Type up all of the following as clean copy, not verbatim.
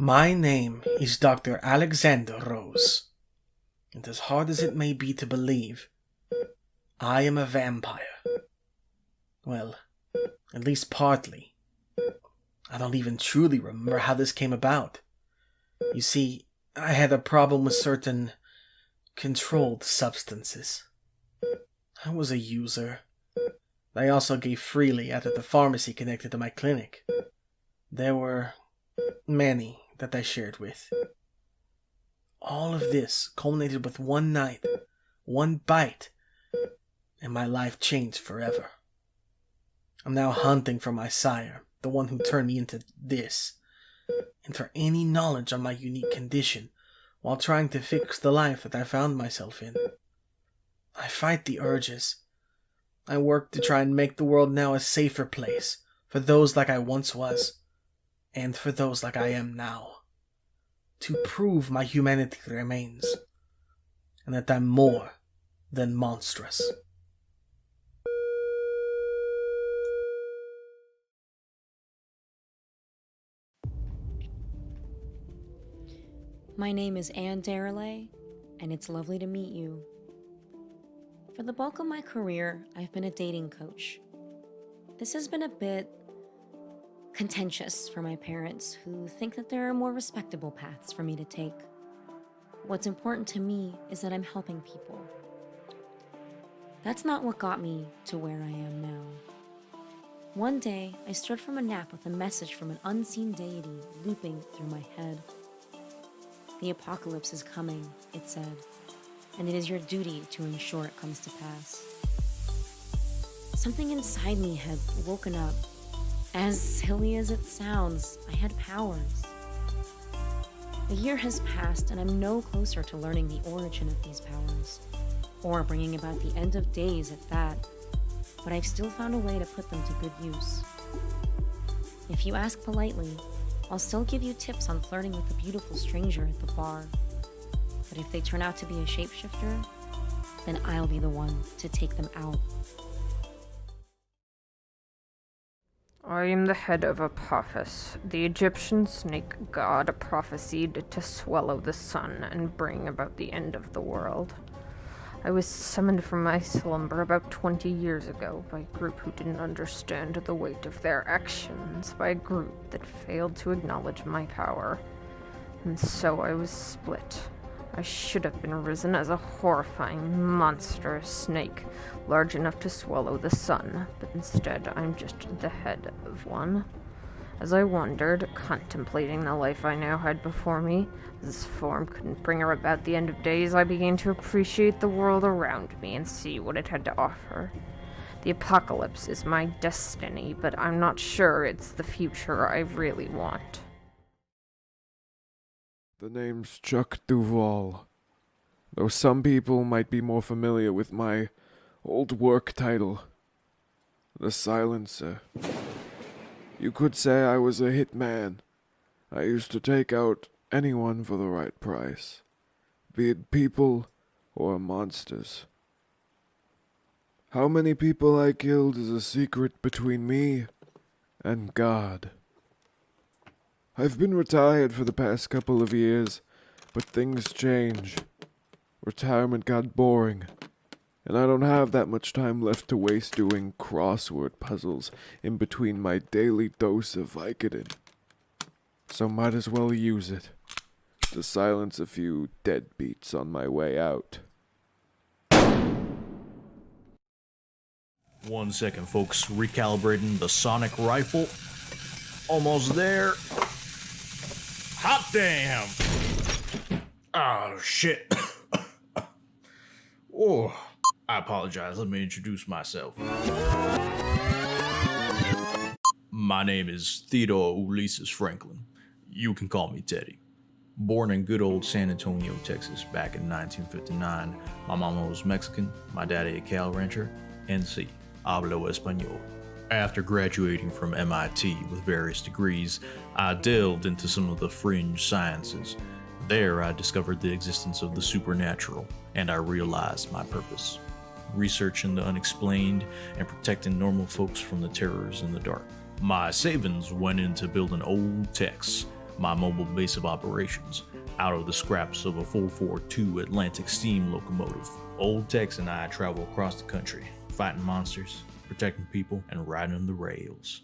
My name is Dr. Alexander Rose, and as hard as it may be to believe, I am a vampire. Well, at least partly. I don't even truly remember how this came about. You see, I had a problem with certain controlled substances. I was a user. I also gave freely out of the pharmacy connected to my clinic. There were many that I shared with. All of this culminated with one night, one bite, and my life changed forever. I'm now hunting for my sire, the one who turned me into this, and for any knowledge on my unique condition while trying to fix the life that I found myself in. I fight the urges. I work to try and make the world now a safer place for those like I once was, and for those like I am now. To prove my humanity remains, and that I'm more than monstrous. My name is Anne Darelay, and it's lovely to meet you. For the bulk of my career, I've been a dating coach. This has been a bit contentious for my parents, who think that there are more respectable paths for me to take. What's important to me is that I'm helping people. That's not what got me to where I am now. One day, I stirred from a nap with a message from an unseen deity looping through my head. The apocalypse is coming, it said, and it is your duty to ensure it comes to pass. Something inside me had woken up. As silly as it sounds, I had powers. A year has passed, and I'm no closer to learning the origin of these powers, or bringing about the end of days at that, but I've still found a way to put them to good use. If you ask politely, I'll still give you tips on flirting with the beautiful stranger at the bar, but if they turn out to be a shapeshifter, then I'll be the one to take them out. I am the head of Apophis, the Egyptian snake god prophesied to swallow the sun and bring about the end of the world. I was summoned from my slumber about 20 years ago by a group who didn't understand the weight of their actions, by a group that failed to acknowledge my power. And so I was split. I should have been risen as a horrifying, monstrous snake, large enough to swallow the sun, but instead I'm just the head of one. As I wondered, contemplating the life I now had before me, this form couldn't bring about the end of days, I began to appreciate the world around me and see what it had to offer. The apocalypse is my destiny, but I'm not sure it's the future I really want. The name's Chuck Duval, though some people might be more familiar with my old work title, the Silencer. You could say I was a hitman. I used to take out anyone for the right price, be it people or monsters. How many people I killed is a secret between me and God. I've been retired for the past couple of years, but things change. Retirement got boring, and I don't have that much time left to waste doing crossword puzzles in between my daily dose of Vicodin. So might as well use it to silence a few deadbeats on my way out. 1 second, folks. Recalibrating the sonic rifle. Almost there. Hot damn! Oh, shit. Oh, I apologize. Let me introduce myself. My name is Theodore Ulysses Franklin. You can call me Teddy. Born in good old San Antonio, Texas, back in 1959. My mama was Mexican, my daddy a cow rancher, and sí, hablo español. After graduating from MIT with various degrees, I delved into some of the fringe sciences. There, I discovered the existence of the supernatural, and I realized my purpose: researching the unexplained and protecting normal folks from the terrors in the dark. My savings went into building old techs, my mobile base of operations, out of the scraps of a 442 Atlantic steam locomotive. Old Tex and I travel across the country, fighting monsters, protecting people, and riding the rails.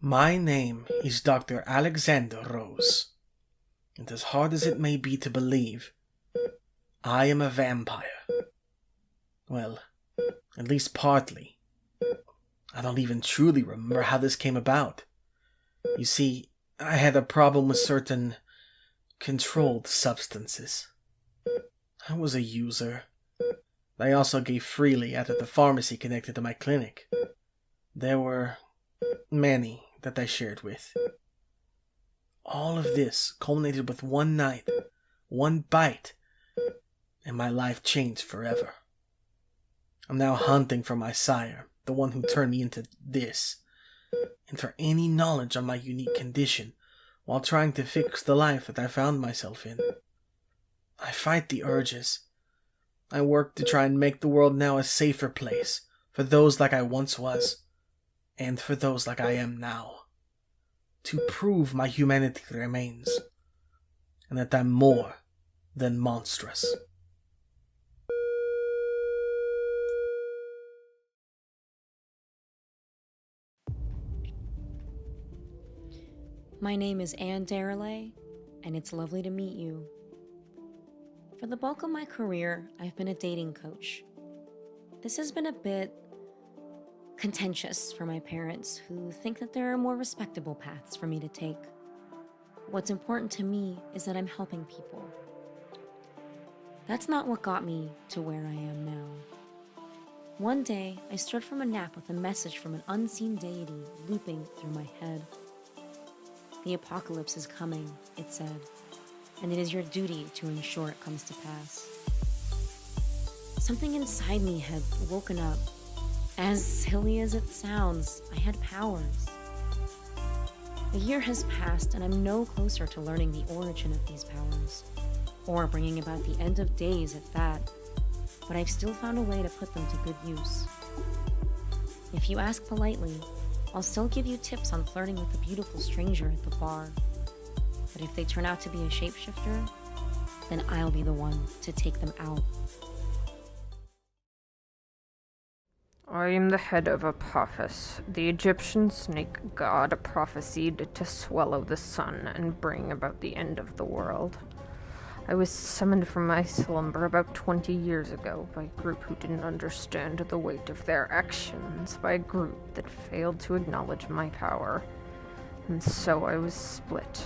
My name is Dr. Alexander Rose, and as hard as it may be to believe, I am a vampire. Well, at least partly. I don't even truly remember how this came about. You see, I had a problem with certain controlled substances. I was a user. I also gave freely out of the pharmacy connected to my clinic. There were many that I shared with. All of this culminated with one night, one bite, and my life changed forever. I'm now hunting for my sire, the one who turned me into this, and for any knowledge on my unique condition while trying to fix the life that I found myself in. I fight the urges. I work to try and make the world now a safer place for those like I once was, and for those like I am now. To prove my humanity remains, and that I'm more than monstrous. My name is Anne Darelay, and it's lovely to meet you. For the bulk of my career, I've been a dating coach. This has been a bit contentious for my parents, who think that there are more respectable paths for me to take. What's important to me is that I'm helping people. That's not what got me to where I am now. One day, I stirred from a nap with a message from an unseen deity looping through my head. The apocalypse is coming, it said, and it is your duty to ensure it comes to pass. Something inside me had woken up. As silly as it sounds, I had powers. A year has passed, and I'm no closer to learning the origin of these powers, or bringing about the end of days at that, but I've still found a way to put them to good use. If you ask politely, I'll still give you tips on flirting with a beautiful stranger at the bar. But if they turn out to be a shapeshifter, then I'll be the one to take them out. I am the head of Apophis, the Egyptian snake god prophesied to swallow the sun and bring about the end of the world. I was summoned from my slumber about 20 years ago by a group who didn't understand the weight of their actions, by a group that failed to acknowledge my power. And so I was split.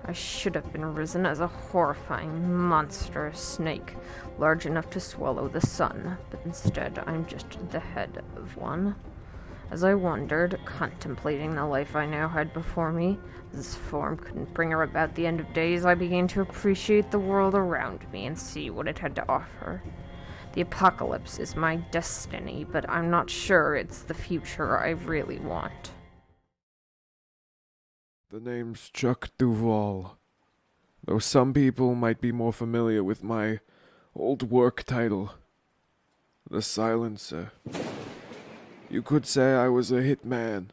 I should have been risen as a horrifying, monstrous snake, large enough to swallow the sun, but instead I'm just the head of one. As I wondered, contemplating the life I now had before me, this form couldn't bring about the end of days, I began to appreciate the world around me and see what it had to offer. The apocalypse is my destiny, but I'm not sure it's the future I really want. The name's Chuck Duval, though some people might be more familiar with my old work title, the Silencer. You could say I was a hitman.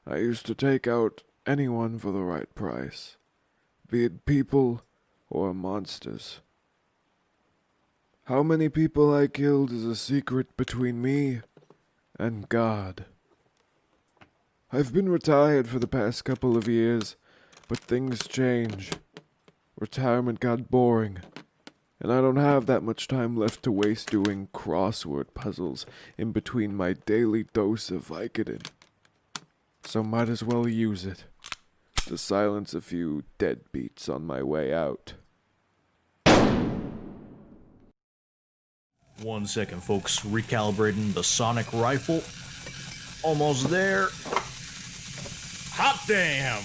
I used to take out anyone for the right price, be it people or monsters. How many people I killed is a secret between me and God. I've been retired for the past couple of years, but things change. Retirement got boring, and I don't have that much time left to waste doing crossword puzzles in between my daily dose of Vicodin. So might as well use it to silence a few deadbeats on my way out. 1 second, folks. Recalibrating the sonic rifle. Almost there. Hot damn!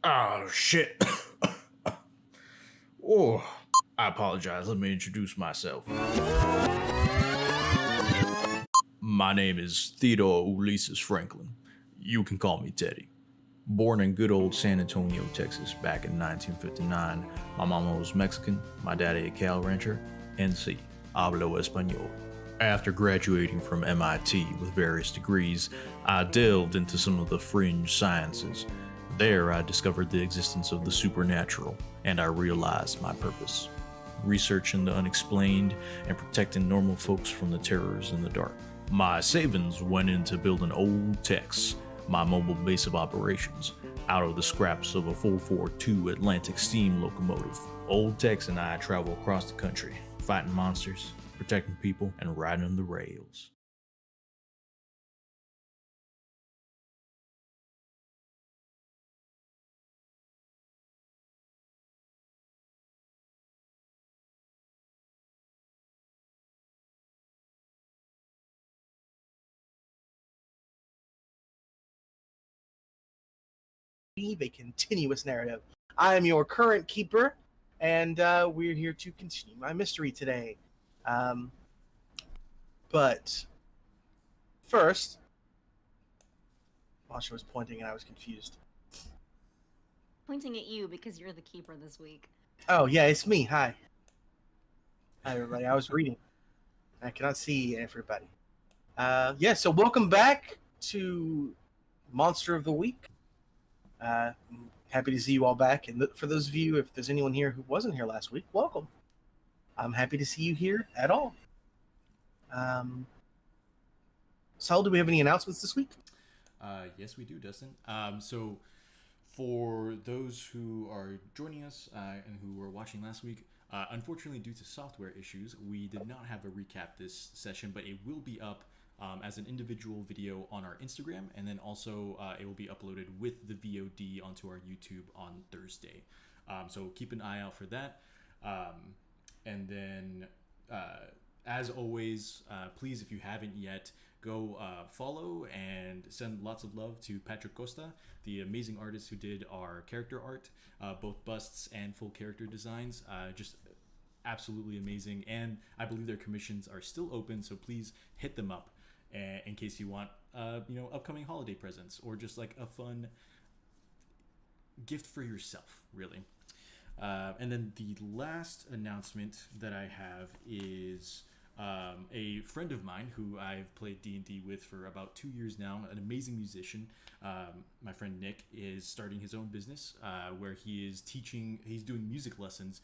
Oh, shit. Oh, I apologize. Let me introduce myself. My name is Theodore Ulysses Franklin. You can call me Teddy. Born in good old San Antonio, Texas, back in 1959. My mama was Mexican, my daddy a cow rancher, and sí, hablo español. After graduating from MIT with various degrees, I delved into some of the fringe sciences. There, I discovered the existence of the supernatural, and I realized my purpose: researching the unexplained and protecting normal folks from the terrors in the dark. My savings went into building old techs, my mobile base of operations, out of the scraps of a 442 Atlantic steam locomotive. Old Tex and I travel across the country, fighting monsters, protecting people, and riding the rails. A continuous narrative. I am your current keeper, and we're here to continue my mystery today. But first, Masha was pointing and I was confused. Pointing at you because you're the keeper this week. Oh, yeah, it's me. Hi. Hi, everybody. I was reading. I cannot see everybody. So welcome back to Monster of the Week. Happy to see you all back. And for those of you, if there's anyone here who wasn't here last week, welcome. I'm happy to see you here at all. Saul, do we have any announcements this week? Yes, we do, Dustin. So for those who are joining us and who were watching last week, unfortunately, due to software issues, we did not have a recap this session, but it will be up as an individual video on our Instagram, and then also it will be uploaded with the VOD onto our YouTube on Thursday. So keep an eye out for that. And then, as always, please, if you haven't yet, go follow and send lots of love to Patrick Costa, the amazing artist who did our character art, both busts and full character designs. Just absolutely amazing. And I believe their commissions are still open, so please hit them up in case you want, upcoming holiday presents or just like a fun gift for yourself, really. And then the last announcement that I have is a friend of mine who I've played D&D with for about 2 years now, an amazing musician. My friend Nick is starting his own business where he's doing music lessons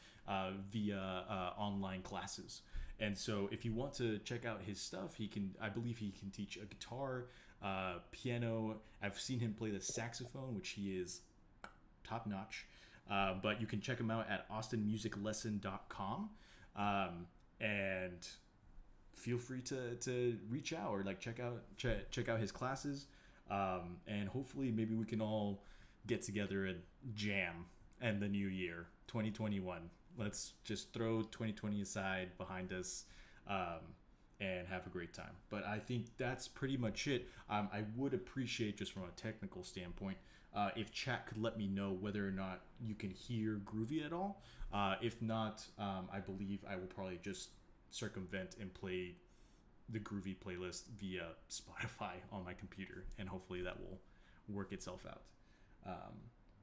via online classes. And so if you want to check out his stuff, I believe he can teach a guitar, piano. I've seen him play the saxophone, which he is top notch. But you can check him out at austinmusiclesson.com, and feel free to reach out or like check out his classes, and hopefully maybe we can all get together and jam in the new year 2021. Let's just throw 2020 aside behind us and have a great time. But I think that's pretty much it. I would appreciate, just from a technical standpoint, if chat could let me know whether or not you can hear Groovy at all. If not, I believe I will probably just circumvent and play the Groovy playlist via Spotify on my computer, and hopefully that will work itself out.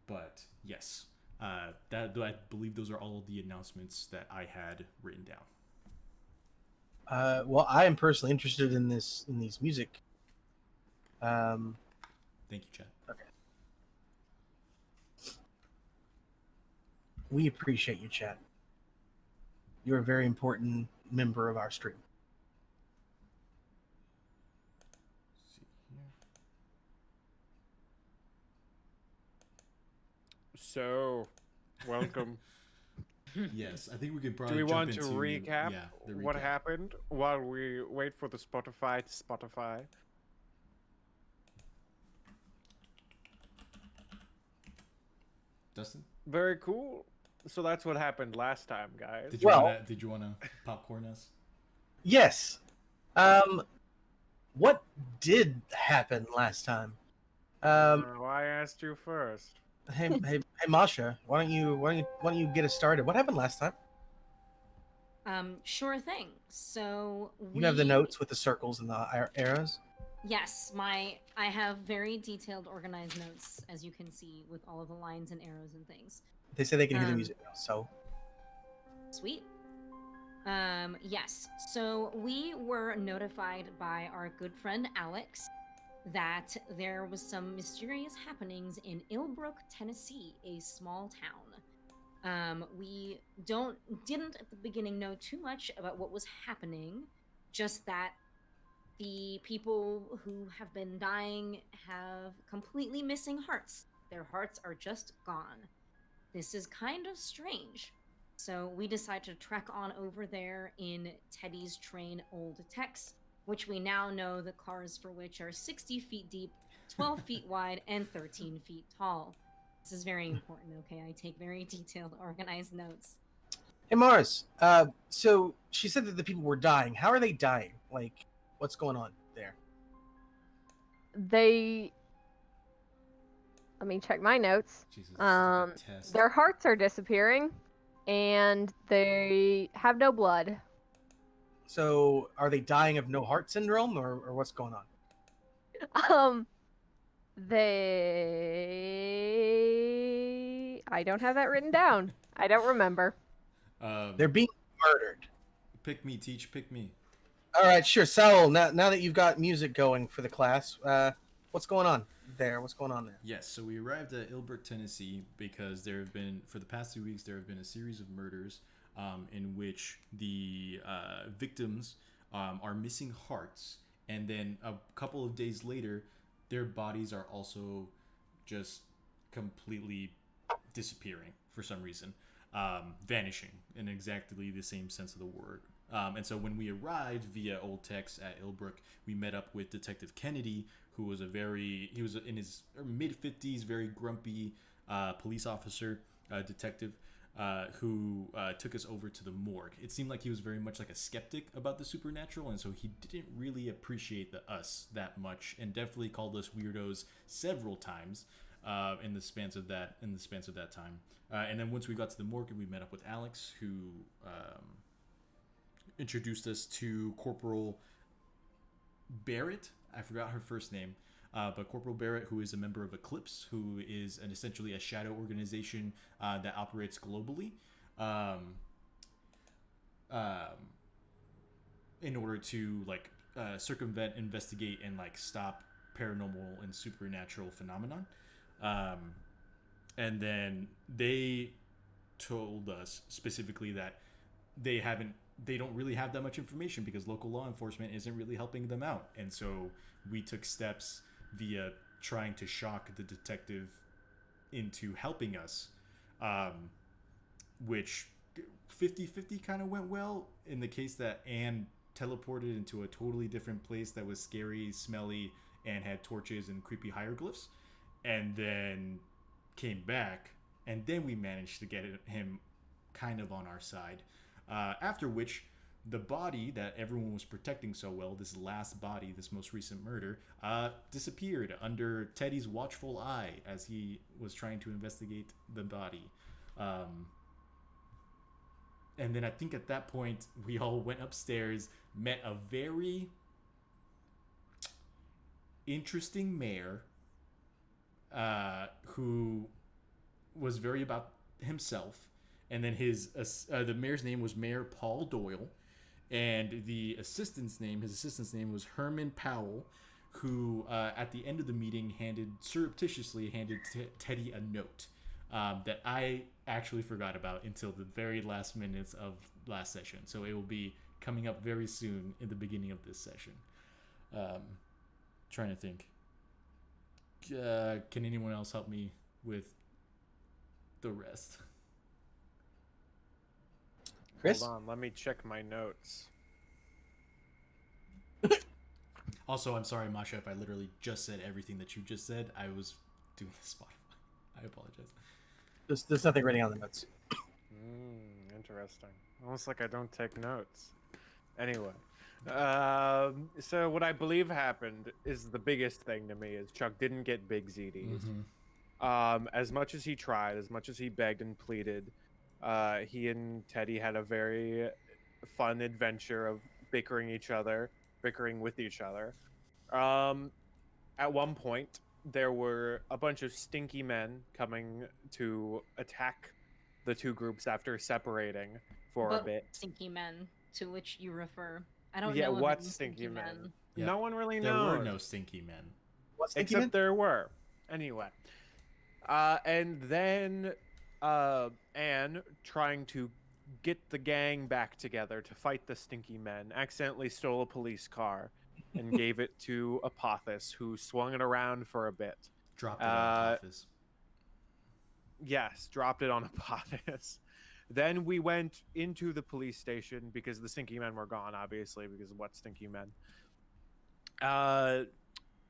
But yes, I believe those are all of the announcements that I had written down. Well, I am personally interested in these music. Thank you, Chad. Okay. We appreciate you, chat. You're a very important member of our stream. So, welcome. Yes, I think we could Do probably we jump want to into recap the what recap. happened while we wait for the Spotify to Spotify? Dustin, Very cool. So that's what happened last time, guys. did you wanna popcorn us? Yes. What did happen last time? I asked you first. Hey, Masha, why don't you get us started? What happened last time? Sure thing. So You have the notes with the circles and the arrows. Yes, I have very detailed, organized notes, as you can see, with all of the lines and arrows and things. They say they can hear the music now, so. Sweet. Yes. So we were notified by our good friend Alex that there was some mysterious happenings in Illbrook, Tennessee, a small town. We didn't at the beginning know too much about what was happening, just that The people who have been dying have completely missing hearts. Their hearts are just gone. This is kind of strange. So we decide to trek on over there in Teddy's train Old Tex, which we now know the cars for which are 60 feet deep, 12 feet wide, and 13 feet tall. This is very important, okay? I take very detailed, organized notes. Hey Mars, so she said that the people were dying. How are they dying? Like, what's going on there? Let me check my notes. Jesus, this is like a test. Their hearts are disappearing, and they have no blood. So are they dying of no heart syndrome, or what's going on? I don't have that written down. I don't remember. They're being murdered. Pick me, teach. Pick me. All right, sure. Saul, now that you've got music going for the class, what's going on there? What's going on there? Yes, so we arrived at Illbrook, Tennessee, because there have been, for the past 2 weeks, there have been a series of murders in which the victims are missing hearts, and then a couple of days later, their bodies are also just completely disappearing for some reason, vanishing in exactly the same sense of the word. And so when we arrived via Old Tex at Illbrook, we met up with Detective Kennedy, who was he was in his mid-50s, very grumpy police officer, detective, who took us over to the morgue. It seemed like he was very much like a skeptic about the supernatural, and so he didn't really appreciate us that much, and definitely called us weirdos several times in the spans of that time. And then once we got to the morgue, we met up with Alex, who introduced us to Corporal Barrett. I forgot her first name, but Corporal Barrett, who is a member of Eclipse, who is essentially a shadow organization that operates globally in order to circumvent, investigate, and stop paranormal and supernatural phenomenon. And then they told us specifically that they don't really have that much information because local law enforcement isn't really helping them out. And so we took steps via trying to shock the detective into helping us, which 50-50 kind of went well in the case that Anne teleported into a totally different place that was scary, smelly, and had torches and creepy hieroglyphs, and then came back, and then we managed to get him kind of on our side. After which, the body that everyone was protecting so well, this last body, this most recent murder, disappeared under Teddy's watchful eye as he was trying to investigate the body. And then I think at that point, we all went upstairs, met a very interesting mayor who was very about himself. And then the mayor's name was Mayor Paul Doyle, and his assistant's name was Herman Powell, who at the end of the meeting surreptitiously handed Teddy a note that I actually forgot about until the very last minutes of last session. So it will be coming up very soon in the beginning of this session. Trying to think. Can anyone else help me with the rest? Chris? Hold on, let me check my notes. Also, I'm sorry, Masha, if I literally just said everything that you just said. I was doing the Spotify. I apologize. There's nothing written on the notes. Interesting. Almost like I don't take notes. Anyway, so what I believe happened is the biggest thing to me is Chuck didn't get big ZDs. As much as he tried, as much as he begged and pleaded, he and Teddy had a very fun adventure of bickering with each other. At one point, there were a bunch of stinky men coming to attack the two groups after separating for a bit. Stinky men, to which you refer. I don't know. Yeah, of what any stinky men? Yep. No one really There knows. were no stinky men. What stinky Except men? there were. Anyway. And then Anne, trying to get the gang back together to fight the stinky men, accidentally stole a police car and gave it to Apophis, who swung it around for a bit. Dropped it on Apophis. Yes, dropped it on Apophis. Then we went into the police station because the stinky men were gone, obviously, because what stinky men?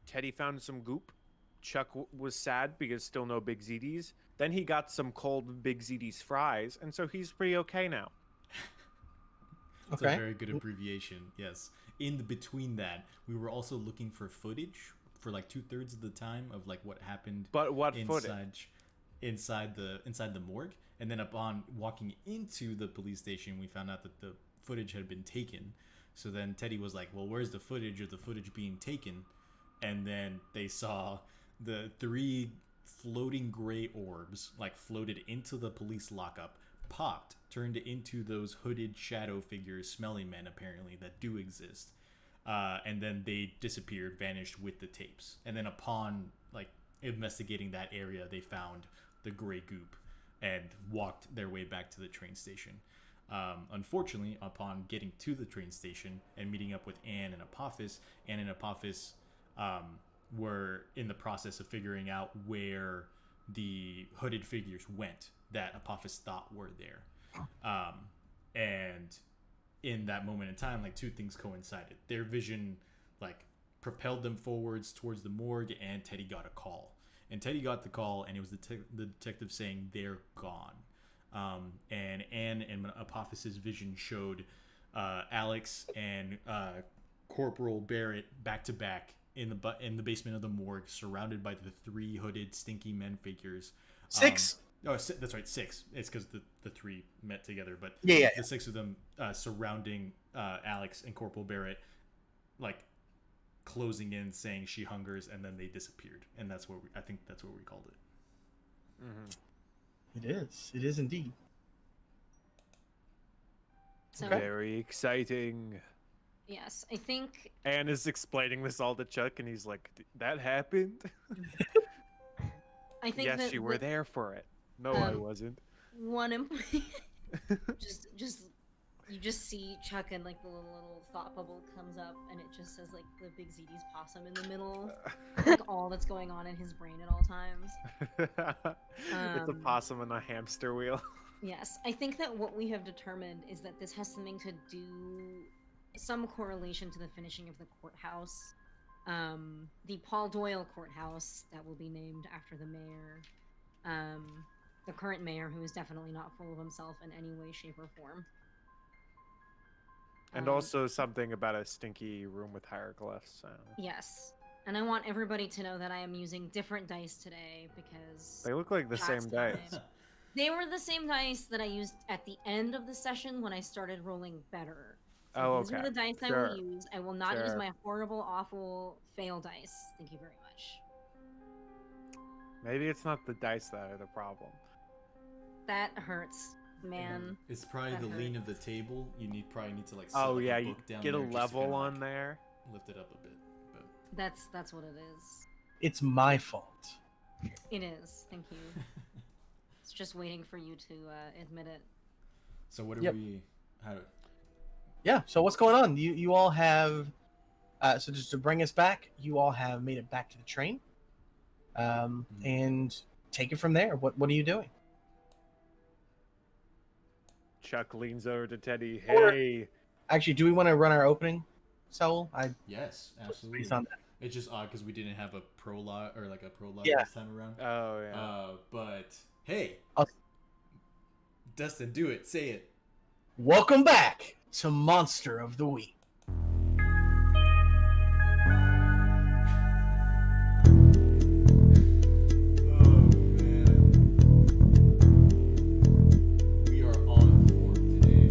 Teddy found some goop. Chuck was sad because still no Big ZDs. Then he got some cold Big ZDs fries, and so he's pretty okay now. That's a very good abbreviation, yes. In between that, we were also looking for footage for like 2/3 of the time of like what happened. But what footage? footage? Inside the morgue, and then upon walking into the police station, we found out that the footage had been taken. So then Teddy was like, "Well, where's the footage of the footage being taken?" And then they saw the 3 floating gray orbs like floated into the police lockup, popped, turned into those hooded shadow figures, smelly men apparently that do exist, and then they disappeared, vanished with the tapes. And then upon like investigating that area, they found the gray goop and walked their way back to the train station. Unfortunately, upon getting to the train station and meeting up with Anne and Apophis were in the process of figuring out where the hooded figures went that Apophis thought were there. And in that moment in time, like 2 things coincided. Their vision like propelled them forwards towards the morgue, and Teddy got a call. And Teddy got the call, and it was the detective saying they're gone. And Anne and Apophis's vision showed Alex and Corporal Barrett back to back in the basement of the morgue, surrounded by the 3 hooded stinky men figures. 6. That's right, 6. It's because the 3 met together, but the 6 of them surrounding Alex and Corporal Barrett, like closing in, saying she hungers, and then they disappeared. And that's where I think that's what we called it. Mm-hmm. It is indeed. So, Very exciting. yes, I think Anne is explaining this all to Chuck, and he's like, "That happened." Yes, that you were there for it. No, I wasn't. one just you just see Chuck, and like the little thought bubble comes up, and it just says like the Big ZD's possum in the middle, like all that's going on in his brain at all times. It's a possum and a hamster wheel. Yes, I think that what we have determined is that this has something to do, some correlation to the finishing of the courthouse, the Paul Doyle courthouse that will be named after the mayor, the current mayor, who is definitely not full of himself in any way, shape, or form. And also something about a stinky room with hieroglyphs. So. Yes, and I want everybody to know that I am using different dice today because They look like the same last dice. time- They were the same dice that I used at the end of the session when I started rolling better. So Oh, these okay. are the dice I Sure. will use. I will not use Sure. my horrible, awful fail dice. Thank you very much. Maybe it's not the dice that are the problem. That hurts, man. It's probably That the hurt. lean of the table. You probably need to like set Oh like, yeah, a you book down get a there just to level kinda, on like, there. lift it up a bit. But That's what it is. It's my fault. It is. Thank you. It's just waiting for you to admit it. so what do Yep. we? How? Yeah. So what's going on? You all have. So just to bring us back, you all have made it back to the train. And take it from there. What are you doing? Chuck leans over to Teddy. Or- Hey, Actually, do we want to run our opening, Saul? Yes, absolutely. Based on that. It's just odd because we didn't have a prologue or like a prologue Yeah. this time around. oh yeah. But hey, I'll- Dustin, do it. Say it. Welcome back to Monster of the Week. Oh man, we are on form today.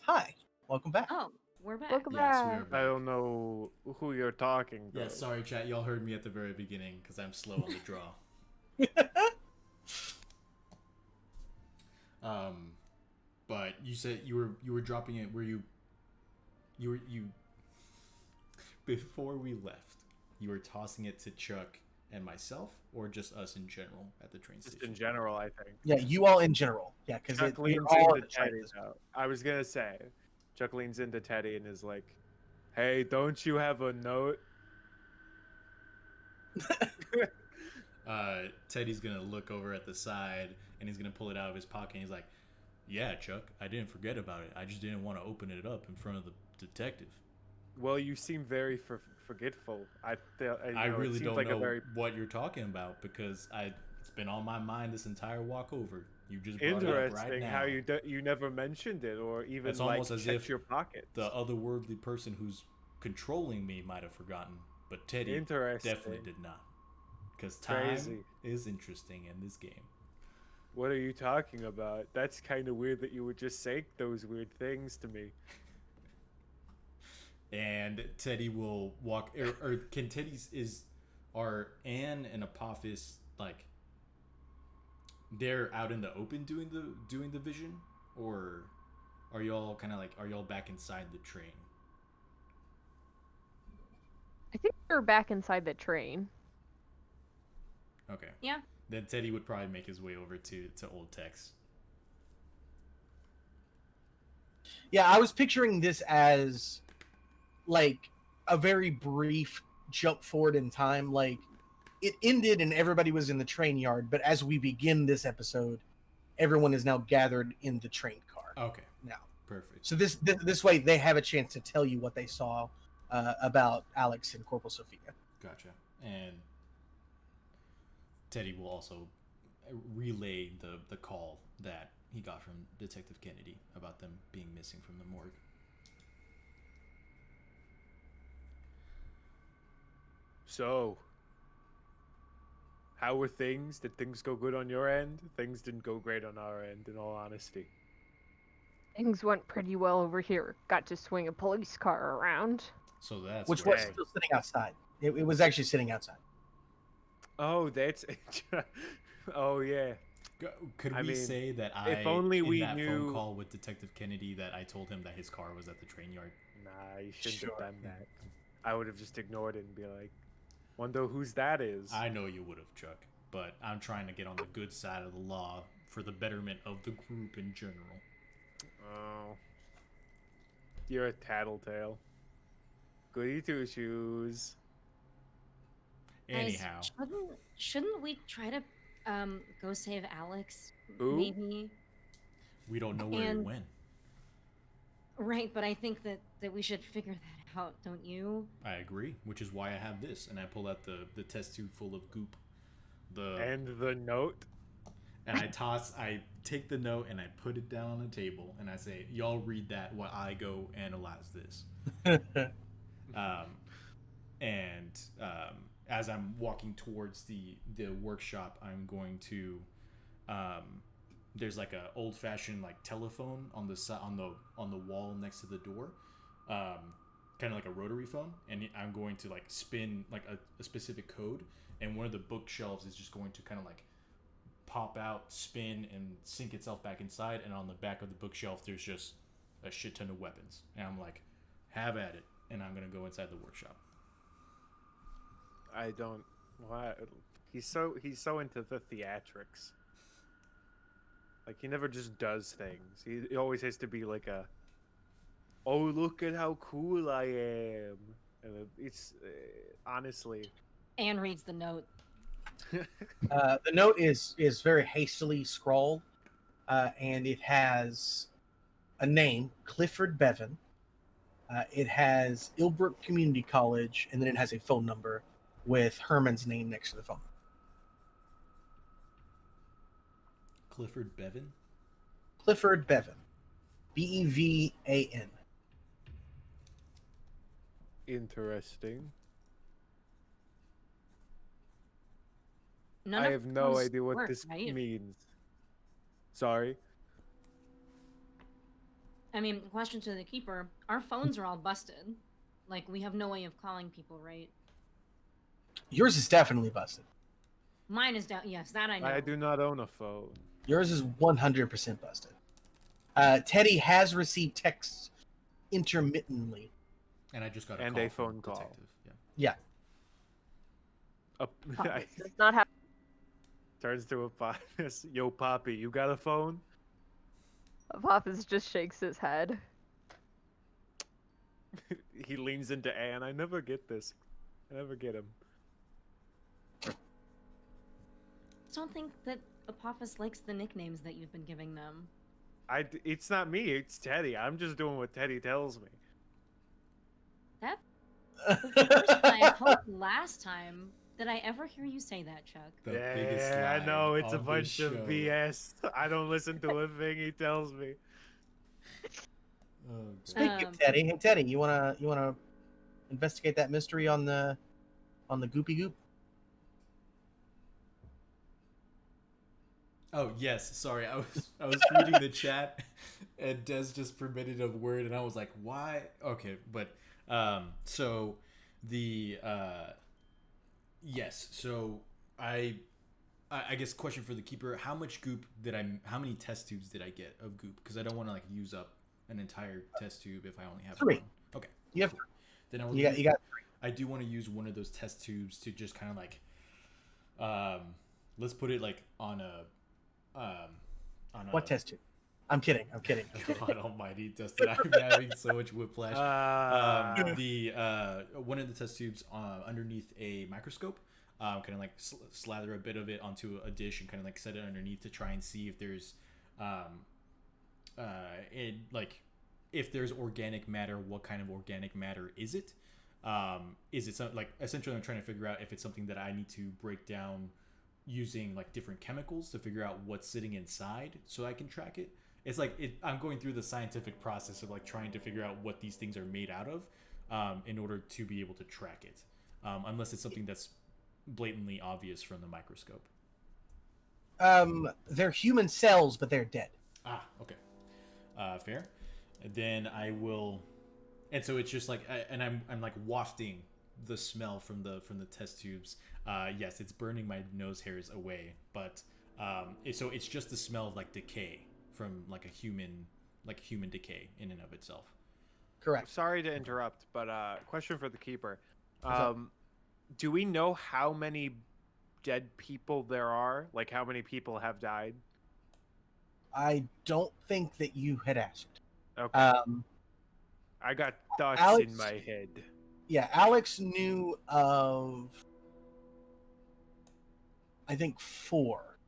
Hi, welcome back. Oh, we're back. Welcome Yes, we are back. back. I don't know who you're talking to. Yeah, sorry, chat. Y'all heard me at the very beginning because I'm slow on the draw. But you said you were dropping it. Were you before we left? You were tossing it to Chuck and myself, or just us in general at the train Just station? in general, I think. Yeah, you all in general. Yeah, because Chuck you're leans all into at the train Teddy station. now. I was gonna say, Chuck leans into Teddy and is like, "Hey, don't you have a note?" Teddy's gonna look over at the side and he's gonna pull it out of his pocket. And he's like, "Yeah, Chuck, I didn't forget about it. I just didn't want to open it up in front of the detective. Well, you seem very forgetful. I really it seems don't like know a very what you're talking about because it's been on my mind this entire walk over. You just brought it up right interesting now. how you never mentioned it or even It's like almost as checked if your pockets. the otherworldly person who's controlling me might have forgotten, but Teddy Interesting. definitely did not. Because time Crazy. is interesting in this game. What are you talking about? That's kind of weird that you would just say those weird things to me. And Teddy will walk, or can are Anne and Apophis like they're out in the open doing the vision, or are y'all back inside the train? I think we're back inside the train. Okay. Yeah. Then Teddy would probably make his way over to Old Tex. Yeah, I was picturing this as like a very brief jump forward in time. Like it ended and everybody was in the train yard, but as we begin this episode, everyone is now gathered in the train car. Okay. Now, Perfect. so this way they have a chance to tell you what they saw about Alex and Corporal Sophia. Gotcha. And Teddy will also relay the call that he got from Detective Kennedy about them being missing from the morgue. So, how were things? Did things go good on your end? Things didn't go great on our end, in all honesty. Things went pretty well over here. Got to swing a police car around. So that's Which where- was still sitting outside. It was actually sitting outside. Oh, that's. Oh yeah. Could I we mean, say that if only in we that phone knew- call with Detective Kennedy that I told him that his car was at the train yard? Nah, you shouldn't Sure. have done that. I would have just ignored it and be like, "Wonder whose that is." I know you would have, Chuck, but I'm trying to get on the good side of the law for the betterment of the group in general. Oh, you're a tattletale. Goody two shoes. Guys, Anyhow, shouldn't we try to go save Alex? Who? Maybe. we don't know where he and- went. Right, but I think that we should figure that out, don't you? I agree, which is why I have this, and I pull out the test tube full of goop. And the note. And I take the note and I put it down on the table and I say, y'all read that while I go analyze this. As I'm walking towards the workshop, I'm going to there's like a old fashioned like telephone on the wall next to the door, kind of like a rotary phone, and I'm going to like spin like a specific code, and one of the bookshelves is just going to kind of like pop out, spin, and sink itself back inside, and on the back of the bookshelf there's just a shit ton of weapons, and I'm like, have at it, and I'm gonna go inside the workshop. I don't. Why? He's so into the theatrics. Like he never just does things. He always has to be like a. Oh, look at how cool I am. And it's honestly. Anne reads the note. The note is very hastily scrawled, and it has a name, Clifford Bevan. It has Illbrook Community College, and then it has a phone number with Herman's name next to the phone. Clifford Bevan? Clifford Bevan. Bevan. Interesting. None I of have no those idea what work, this right? means. Sorry. I mean, question to the keeper: our phones are all busted. Like, we have no way of calling people, right? Yours is definitely busted. Mine is down. Yes, that I know. I do not own a phone. Yours is 100% busted. Teddy has received texts intermittently. And I just got And call a from phone call. detective. Yeah. Yeah. I- Does not have. turns to a Poppy. Yo, Poppy, you got a phone? Apophis just shakes his head. He leans into Anne. I never get this. I never get him. I don't think that Apophis likes the nicknames that you've been giving them. It's not me. It's Teddy. I'm just doing what Teddy tells me. That's the first time, hope last time, that I ever hear you say that, Chuck. The biggest Yeah, I lie know. It's a on this bunch of show. BS. I don't listen to a thing he tells me. Oh, Speaking of Teddy, hey Teddy, you wanna investigate that mystery on the Goopy Goop? Oh yes, sorry. I was reading the chat, and Des just permitted a word, and I was like, "Why?" Okay, but so the yes, so I guess question for the keeper: how much goop how many test tubes did I get of goop? Because I don't want to like use up an entire test tube if I only have 3. one. Okay, You have cool. Then I will. you got 3. I do want to use one of those test tubes to just kind of like, let's put it like on a. What test tube? I'm kidding. God almighty, Dustin, I'm having so much whiplash. One of the test tubes underneath a microscope, kind of like slather a bit of it onto a dish and kind of like set it underneath to try and see if there's if there's organic matter, what kind of organic matter is it? Is it something like, essentially I'm trying to figure out if it's something that I need to break down using like different chemicals to figure out what's sitting inside so I can track it. It's like I'm going through the scientific process of like trying to figure out what these things are made out of in order to be able to track it, unless it's something that's blatantly obvious from the microscope. They're human cells, but they're dead. Ah, okay, fair. And then I will, and so it's just like, I'm like wafting the smell from the test tubes. Yes, it's burning my nose hairs away, but so it's just the smell of like decay from like human decay in and of itself. Correct. Sorry to interrupt, but question for the keeper. Do we know how many dead people there are? Like how many people have died? I don't think that you had asked. Okay. I got thoughts Alex- in my head. Yeah, Alex knew of, I think, 4.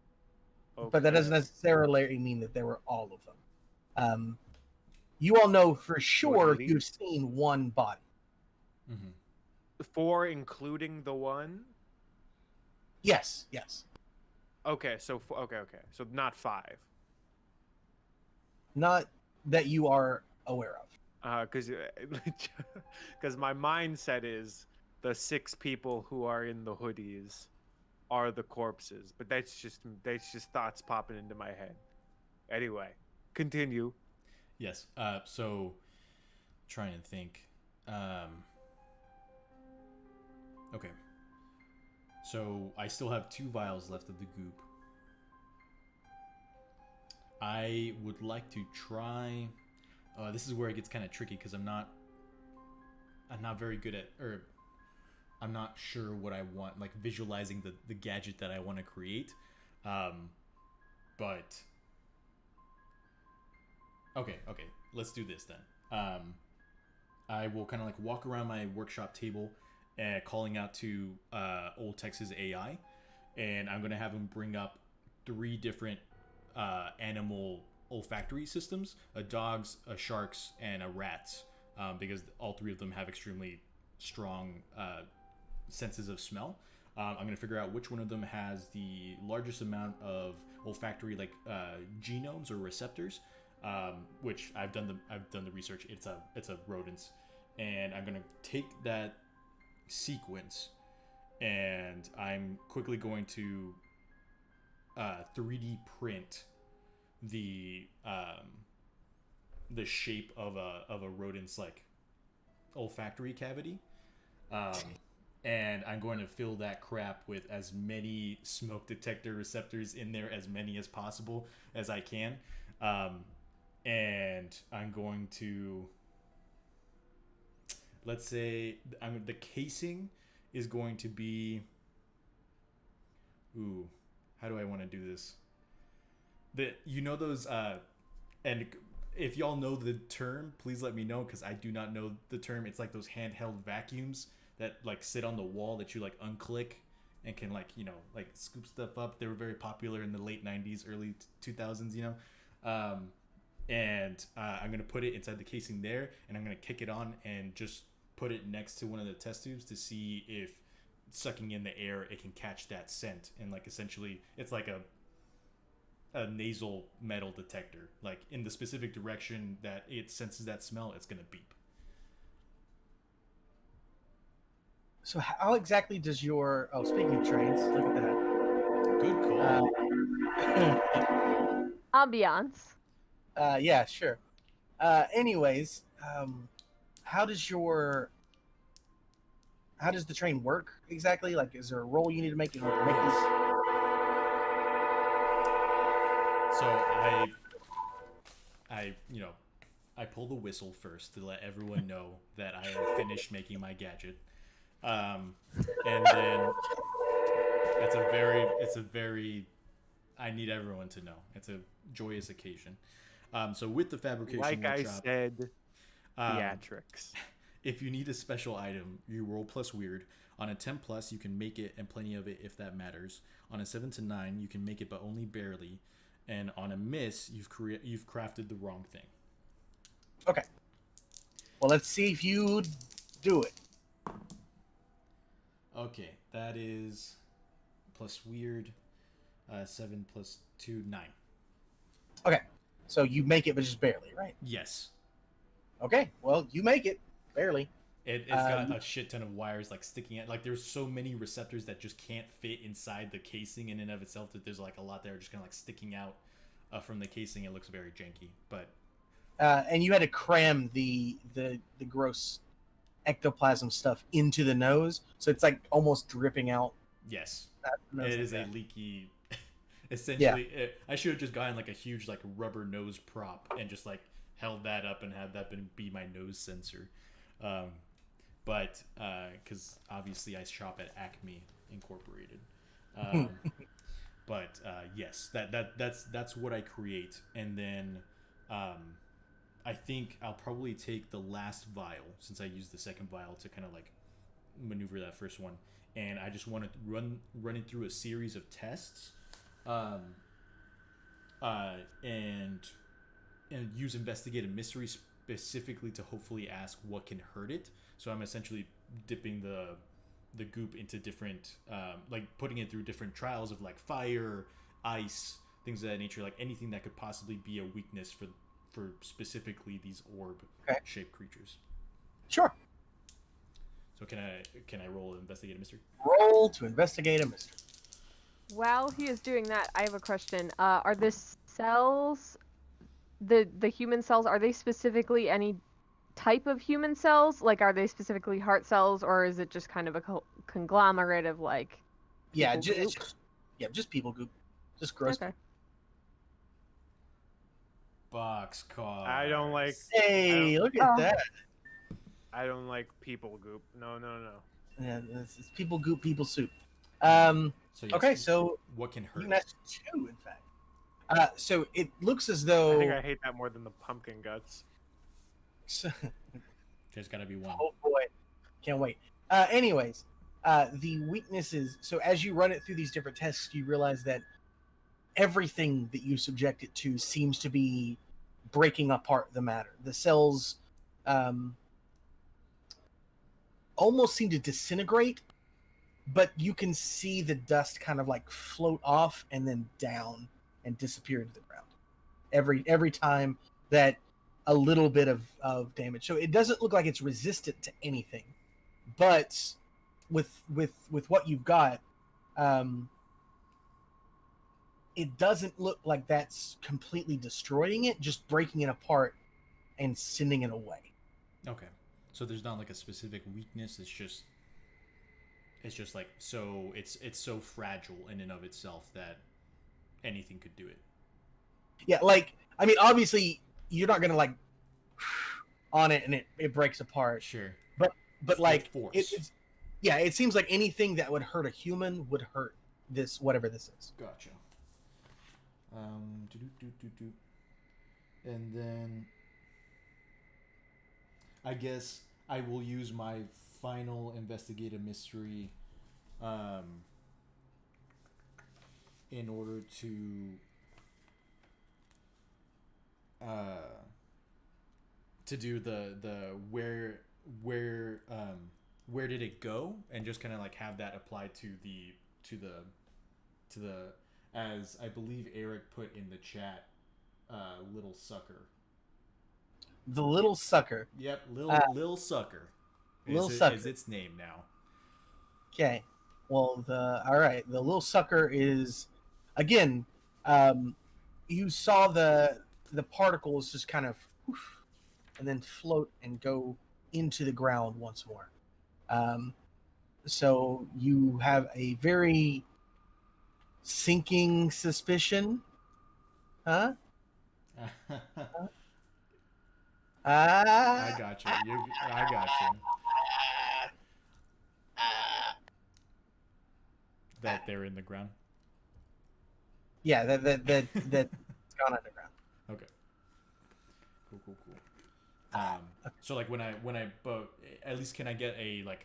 Okay. But that doesn't necessarily mean that there were all of them. You all know for sure Really? you've seen one body. Mm-hmm. 4 including the one? Yes. Okay, so okay. So not 5. Not that you are aware of. Because my mindset is the 6 people who are in the hoodies are the corpses, but that's just thoughts popping into my head. Anyway, continue. Yes. So trying to think. Okay. So I still have 2 vials left of the goop. I would like to try. This is where it gets kind of tricky because I'm not very good at, or I'm not sure what I want, like visualizing the gadget that I want to create. But okay, let's do this then. I will kind of like walk around my workshop table, calling out to Old Texas AI, and I'm gonna have him bring up 3 different animal olfactory systems: a dog's, a shark's, and a rat's, because all 3 of them have extremely strong senses of smell. I'm going to figure out which one of them has the largest amount of olfactory genomes or receptors, which I've done the research. It's a rodents, and I'm going to take that sequence, and I'm quickly going to 3D print the the shape of a rodent's like olfactory cavity. And I'm going to fill that crap with as many smoke detector receptors in there, as many as possible as I can. And I'm going to, let's say, the casing is going to be, ooh, how do I want to do this? Those, and if y'all know the term, please let me know, because I do not know the term. It's like those handheld vacuums that like sit on the wall that you like unclick and can like, like scoop stuff up. They were very popular in the late 90s, early 2000s, and I'm going to put it inside the casing there, and I'm going to kick it on and just put it next to one of the test tubes to see if sucking in the air, it can catch that scent. And like essentially it's like a nasal metal detector, like in the specific direction that it senses that smell, it's going to beep. So how exactly does your... Oh, speaking of trains, look at that. Good call. Ambiance. Yeah, sure. Anyways, how does the train work exactly? Like, is there a role you need to make in order to make this? So I pull the whistle first to let everyone know that I have finished making my gadget. And then it's a very, I need everyone to know. It's a joyous occasion. So with the fabrication like workshop, I said, theatrics. If you need a special item, you roll plus weird. On a 10 plus, you can make it and plenty of it if that matters. On a 7 to 9, you can make it but only barely. And on a miss, you've crafted the wrong thing. Okay. Well, let's see if you do it. Okay, that is plus weird. 7 plus 2, 9. Okay. So you make it, but just barely, right? Yes. Okay. Well, you make it barely. It's got a shit ton of wires like sticking out. Like there's so many receptors that just can't fit inside the casing in and of itself, that there's like a lot there just kind of like sticking out from the casing. It looks very janky, but and you had to cram the gross ectoplasm stuff into the nose, so it's like almost dripping out. yes, it is a leaky. Essentially, I should have just gotten like a huge like rubber nose prop and just like held that up and had that be my nose sensor. But because obviously I shop at Acme Incorporated. But yes, that's what I create, and then I think I'll probably take the last vial, since I used the second vial to kind of like maneuver that first one, and I just want to run it through a series of tests, and use investigate a mystery specifically to hopefully ask what can hurt it. So I'm essentially dipping the goop into different, like putting it through different trials of like fire, ice, things of that nature, like anything that could possibly be a weakness for specifically these orb-shaped creatures. Sure. So can I roll an investigate a mystery? Roll to investigate a mystery. While he is doing that, I have a question. Are the cells, the human cells, are they specifically any type of human cells? Like, are they specifically heart cells, or is it just kind of a conglomerate of like? Yeah, just people goop, just gross. Okay. Boxcar. I don't like. Hey, look at that. I don't like people goop. No. Yeah, it's people goop, people soup. So yes, okay, so what can hurt? that's 2, in fact. So it looks as though. I think I hate that more than the pumpkin guts. There's got to be one. Oh boy, can't wait. Anyways, the weaknesses. So as you run it through these different tests, you realize that everything that you subject it to seems to be breaking apart the matter. The cells almost seem to disintegrate, but you can see the dust kind of like float off and then down and disappear into the ground every time that a little bit of damage. So it doesn't look like it's resistant to anything, but with what you've got, it doesn't look like that's completely destroying it. Just breaking it apart and sending it away. Okay. So there's not like a specific weakness. It's just like so it's so fragile in and of itself that anything could do it. Yeah, like I mean, obviously you're not gonna like on it and it breaks apart. Sure. But like force. it seems like anything that would hurt a human would hurt this whatever this is. Gotcha. And then I guess I will use my final investigative mystery in order to do the where did it go, and just kind of like have that apply to the as I believe Eric put in the chat, little sucker. The little sucker. Yep, Lil Sucker. Lil Sucker is its name now. Okay. Well, all right. The little sucker is, again, you saw the particles just kind of, whoosh, and then float and go into the ground once more. So you have a very sinking suspicion, huh? I got you. I got you. That they're in the ground. Yeah, that's gone underground. Okay. Cool. So like when I but at least can I get a like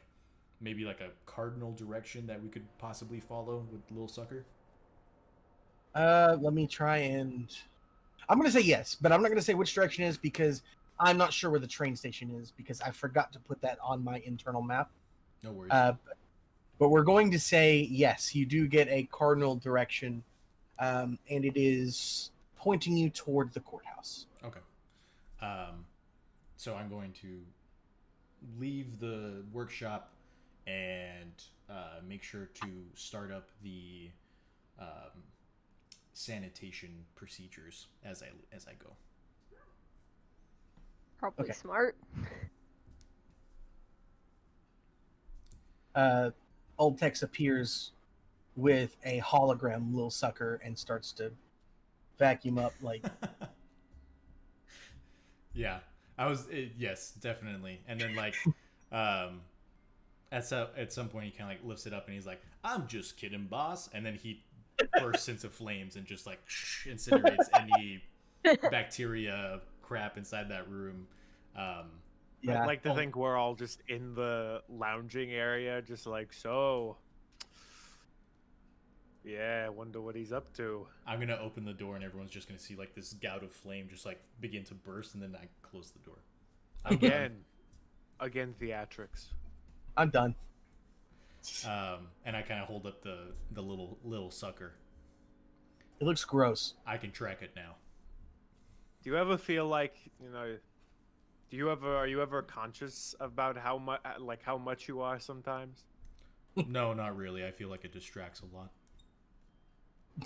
maybe like a cardinal direction that we could possibly follow with Lil Sucker? Let me try and I'm gonna say yes, but I'm not gonna say which direction it is because I'm not sure where the train station is because I forgot to put that on my internal map. No worries. But we're going to say yes, you do get a cardinal direction, and it is pointing you toward the courthouse. Okay. So I'm going to leave the workshop and make sure to start up the sanitation procedures as I go. Probably Okay. smart. Old Tex appears with a hologram Lil Sucker and starts to vacuum up like Yeah, yes, definitely. And then like at some point he kind of like lifts it up and he's like, "I'm just kidding, boss." And then he bursts into flames and just like incinerates any bacteria crap inside that room. yeah. I'd like to think we're all just in the lounging area, just like, so. Yeah, I wonder what he's up to. I'm gonna open the door and everyone's just gonna see like this gout of flame just like begin to burst, and then I close the door. Again, theatrics. I'm done. And I kind of hold up the little sucker. It looks gross. I can track it now. Do you ever feel like, are you ever conscious about how much you are sometimes? No, not really. I feel like it distracts a lot.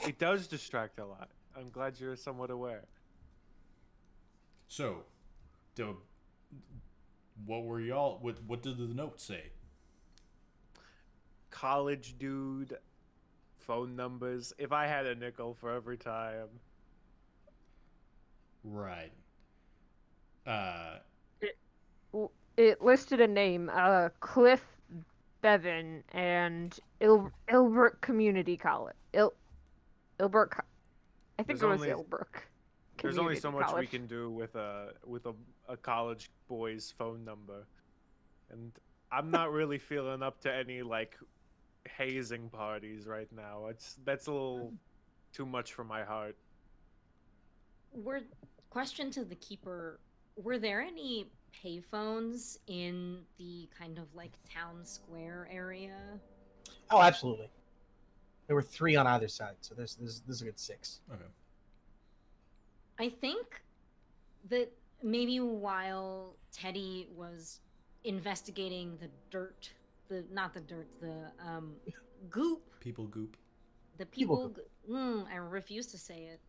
It does distract a lot. I'm glad you're somewhat aware. So, what were y'all? What did the note say? College dude, phone numbers. If I had a nickel for every time. Right. It listed a name, Cliff Bevan and Illbrook Community College. Illbrook. I think There's it was only- Illbrook. There's only so much we College. can do with a college boy's phone number, and I'm not really feeling up to any like hazing parties right now. That's a little too much for my heart. Question to the keeper: were there any payphones in the kind of like town square area? Oh, absolutely. There were 3 on either side, so this is a good 6. Okay. I think that maybe while Teddy was investigating the goop, People goop. the people. I refuse to say it.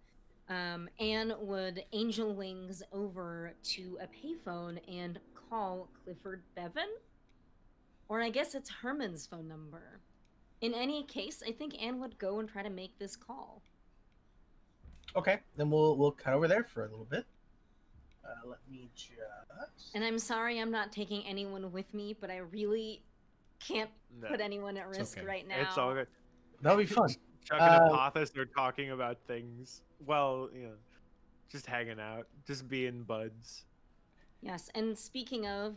Anne would angel wings over to a payphone and call Clifford Bevan? Or I guess it's Herman's phone number. In any case, I think Anne would go and try to make this call. Okay, then we'll cut over there for a little bit. Let me just. And I'm sorry I'm not taking anyone with me, but I really can't put anyone at risk okay. right now. It's all good. That'll be fun. Chuck and Apothos are talking about things. Well, just hanging out, just being buds. Yes, and speaking of,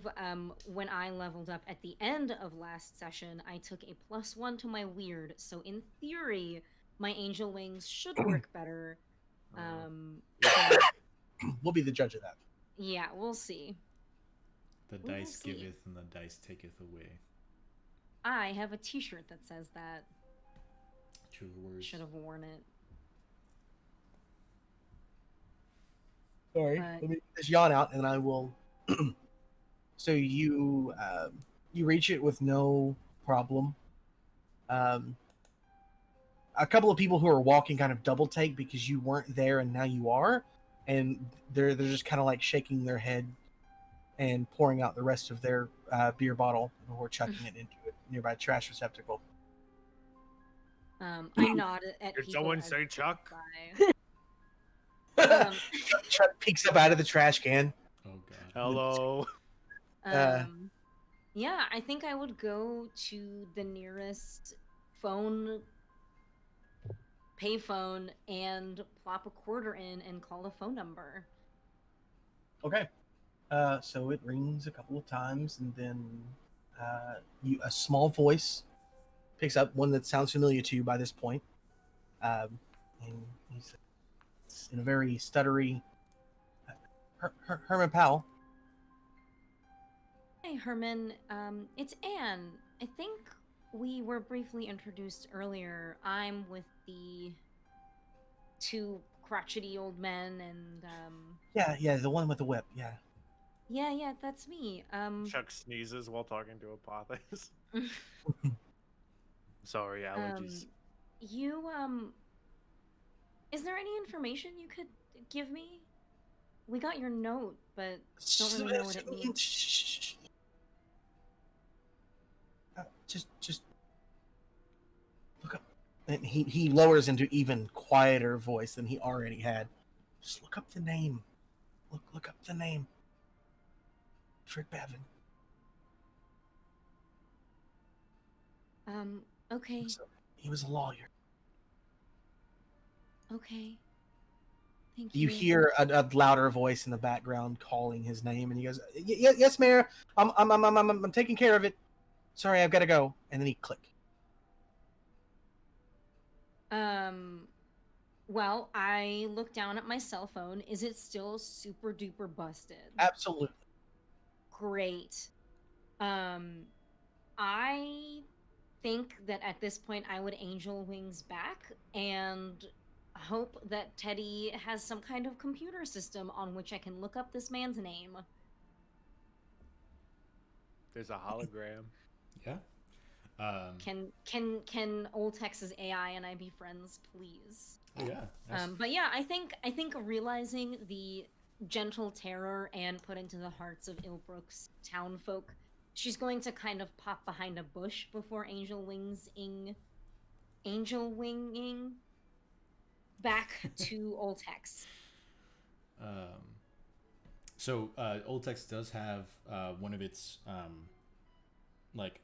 when I leveled up at the end of last session, I took a +1 to my weird, so in theory, my angel wings should work better. But We'll be the judge of that. yeah, we'll see. The We will dice see. giveth and the dice taketh away. I have a t-shirt that says that. True words. Should have worn it. Sorry, But- let me just yawn out, and I will. So you reach it with no problem. A couple of people who are walking kind of double take because you weren't there and now you are, and they're just kind of like shaking their head and pouring out the rest of their beer bottle before chucking it into a nearby trash receptacle. I nod at Did people someone as say they Chuck? by. Chuck peeks up out of the trash can. Oh god. Hello. Yeah, I think I would go to the nearest payphone, and plop a quarter in and call a phone number. Okay. So it rings a couple of times, and then a small voice picks up, one that sounds familiar to you by this point. And he says, in a very stuttery, Herman Powell. Hey, Herman. It's Anne. I think we were briefly introduced earlier. I'm with the two crotchety old men, and Yeah, the one with the whip. Yeah. yeah, that's me. Chuck sneezes while talking to Apothos. Sorry, allergies. You is there any information you could give me? We got your note, but don't really know what it means. Just look up. And he lowers into even quieter voice than he already had. Just look up the name. Look up the name. Fred Bevan. Okay. He was a lawyer. Okay. Thank You hear a louder voice in the background calling his name, and he goes, "Yes, Mayor. I'm taking care of it. Sorry, I've got to go." And then he click. Well, I look down at my cell phone. Is it still super duper busted? Absolutely. Great. I think that at this point I would angel wings back and hope that Teddy has some kind of computer system on which I can look up this man's name. There's a hologram. Yeah. Can old Texas AI and I be friends, please? Oh yeah. But yeah, I think realizing the gentle terror Anne put into the hearts of Illbrook's townfolk, she's going to kind of pop behind a bush before angel winging back to Old Tex. So Old Tex does have one of its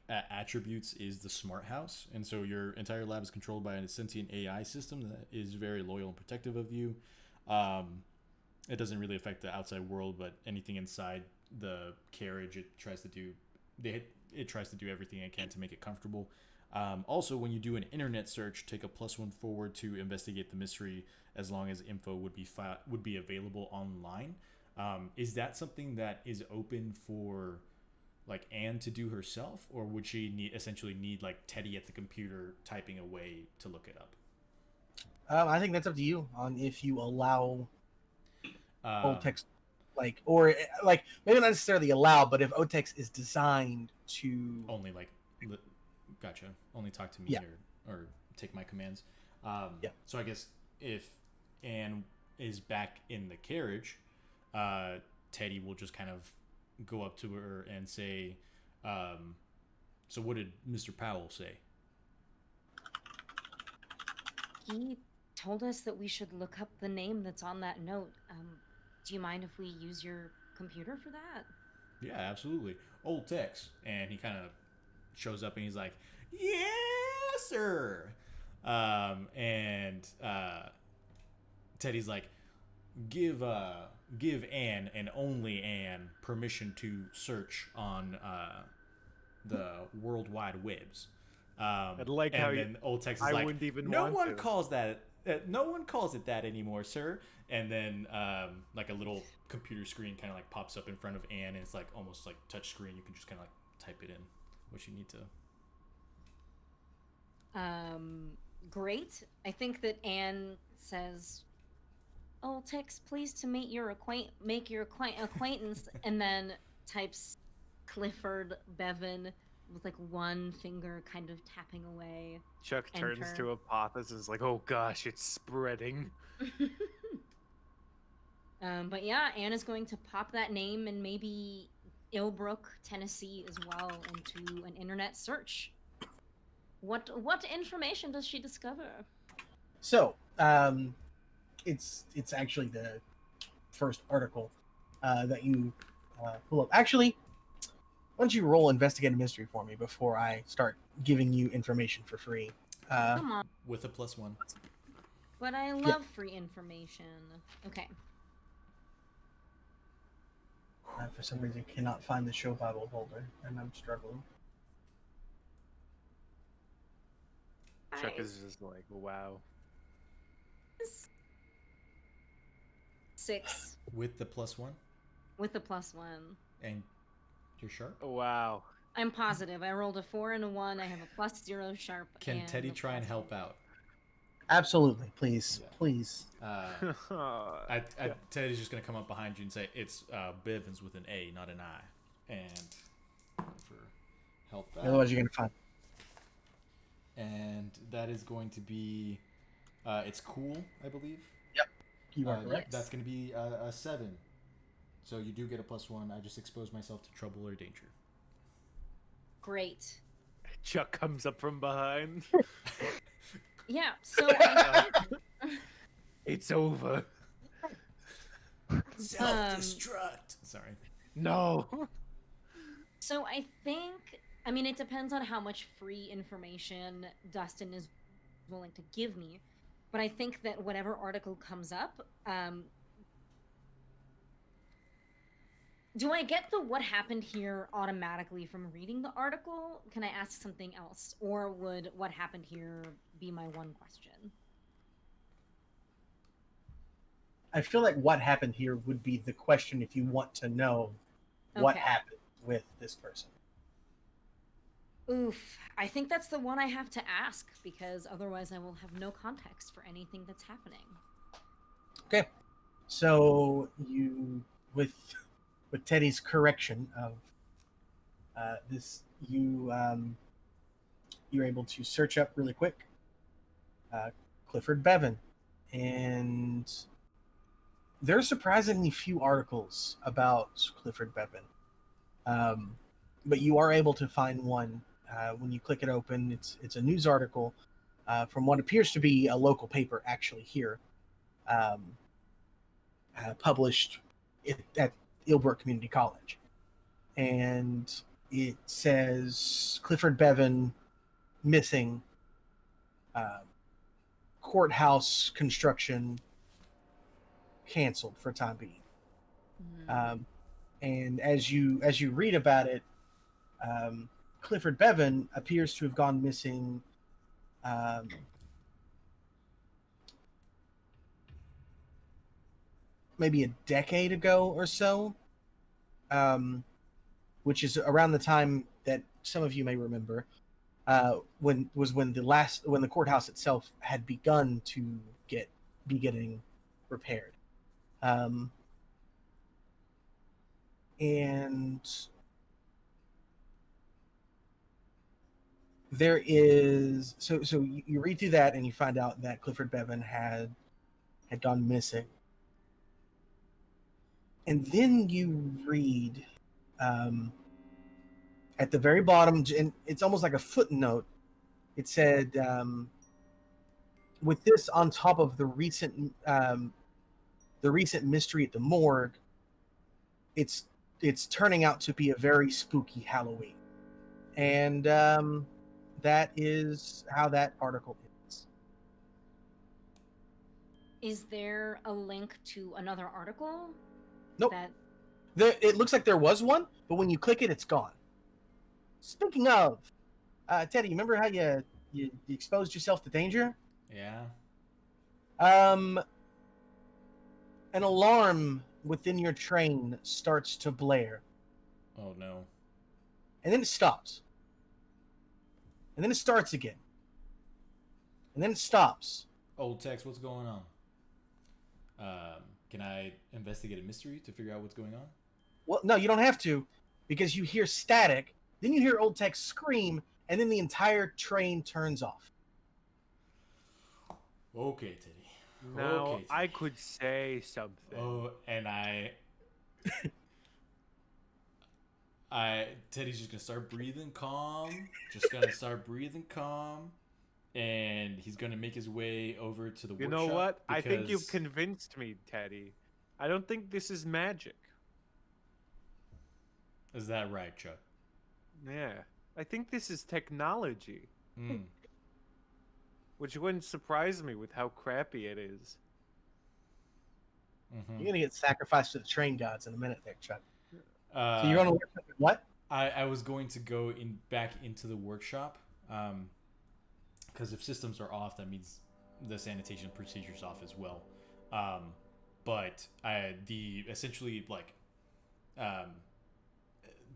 attributes is the smart house, and so your entire lab is controlled by a sentient AI system that is very loyal and protective of you. It doesn't really affect the outside world, but anything inside the carriage, it tries to do everything it can to make it comfortable. Also, when you do an internet search, take a +1 forward to investigate the mystery, as long as info would be available online. Is that something that is open for like Anne to do herself, or would she essentially need like Teddy at the computer typing away to look it up? I think that's up to you on if you allow Otex, or maybe not necessarily allow, but if Otex is designed to only gotcha, only talk to me, Yeah. or take my commands. Yeah. So I guess if Anne is back in the carriage, Teddy will just kind of go up to her and say, so what did Mr. Powell say? He told us that we should look up the name that's on that note. Do you mind if we use your computer for that? Yeah, absolutely. Old Tex. And he kind of shows up and he's like, yes, sir. And Teddy's like, give Anne and only Anne permission to search on the World Wide Webs. I'd like and how then Old Tex is I like, wouldn't even no want one to." calls that. No one calls it that anymore, sir. And then like a little computer screen kind of like pops up in front of Anne, and it's like almost like touch screen. You can just kind of like type it in what you need to. Great. I think that Anne says, "Oh, Tex, pleased to meet your acquaintance," and then types Clifford Bevan with like one finger kind of tapping away. Chuck turns Enter. to Apophis and is like, "Oh gosh, it's spreading." But yeah, Anne is going to pop that name and maybe Illbrook, Tennessee as well into an internet search. What information does she discover? So, it's actually the first article that you pull up. Actually, why don't you roll investigate a mystery for me before I start giving you information for free? Come on. With a +1. But I love free information. Okay. For some reason, cannot find the show Bible holder, and I'm struggling. Chuck is just like, "Wow." 6 With the +1. with the +1. And you're sharp. Wow. I'm positive. I rolled a 4 and a 1. I have a +0 sharp. Can and Teddy a try and +1. help out? Absolutely, please, Yeah. please. Teddy's just gonna come up behind you and say it's Bivens with an A, not an I, and for help out. Otherwise, you're gonna find. And that is going to be it's cool, I believe. You are correct. That's going to be a 7. So you do get a +1. I just expose myself to trouble or danger. Great. Chuck comes up from behind. Yeah, so It's over. Self-destruct. Sorry. No. So I think, I mean, it depends on how much free information Dustin is willing to give me, but I think that whatever article comes up, do I get the what happened here automatically from reading the article? Can I ask something else? Or would what happened here be my one question? I feel like what happened here would be the question if you want to know what Okay. happened with this person. Oof, I think that's the one I have to ask, because otherwise I will have no context for anything that's happening. Okay, so you with Teddy's correction of this, you're able to search up really quick Clifford Bevan, and there are surprisingly few articles about Clifford Bevan, but you are able to find one when you click it open. It's a news article from what appears to be a local paper actually here, published at Illbrook Community College, and it says Clifford Bevan missing, courthouse construction canceled for time being. And as you read about it, Clifford Bevan appears to have gone missing maybe a decade ago or so, which is around the time that some of you may remember, when the courthouse itself had begun to be getting repaired, and there is you read through that and you find out that Clifford Bevan had gone missing. And then you read at the very bottom, and it's almost like a footnote. It said, with this on top of the recent mystery at the morgue, it's turning out to be a very spooky Halloween. And that is how that article ends. Is there a link to another article? Nope. It looks like there was one, but when you click it, it's gone. Speaking of, Teddy, remember how you exposed yourself to danger? Yeah. An alarm within your train starts to blare. Oh no. And then it stops. And then it starts again. And then it stops. Old Tex, what's going on? Can I investigate a mystery to figure out what's going on? Well, no, you don't have to, because you hear static, then you hear Old Tex scream, and then the entire train turns off. Okay, Teddy. No, Okay, Teddy. I could say something. Oh, and Teddy's just gonna start breathing calm. And he's gonna make his way over to the You workshop. know what? I think you've because- convinced me, Teddy. I don't think this is magic. Is that right, Chuck? Yeah. I think this is technology. Mm. Which wouldn't surprise me with how crappy it is. Mhm. You're gonna get sacrificed to the train gods in a minute there, Chuck. Uh, So you're gonna work something what? I was going to go back into the workshop, because if systems are off, that means the sanitation procedure's off as well. But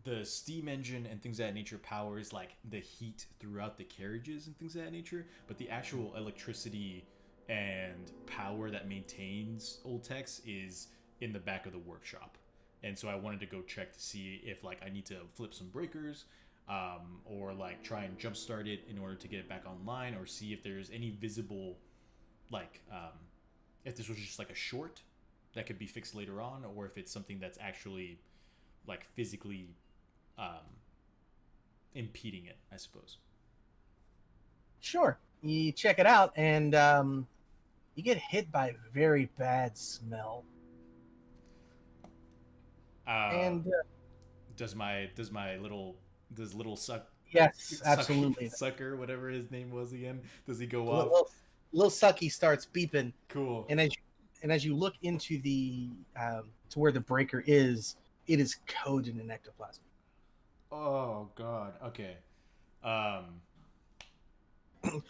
the steam engine and things of that nature powers like the heat throughout the carriages and things of that nature, but the actual electricity and power that maintains Old Tex is in the back of the workshop. And so I wanted to go check to see if like I need to flip some breakers, or like try and jumpstart it in order to get it back online, or see if there's any visible, like, if this was just like a short that could be fixed later on, or if it's something that's actually like physically impeding it, I suppose. Sure. You check it out, and you get hit by a very bad smell. And does little suck? yes, absolutely. Sucker, whatever his name was again. Does he go Little, off? little sucky starts beeping, Cool. and as you look into the to where the breaker is, it is coated in ectoplasm. Oh God. Okay.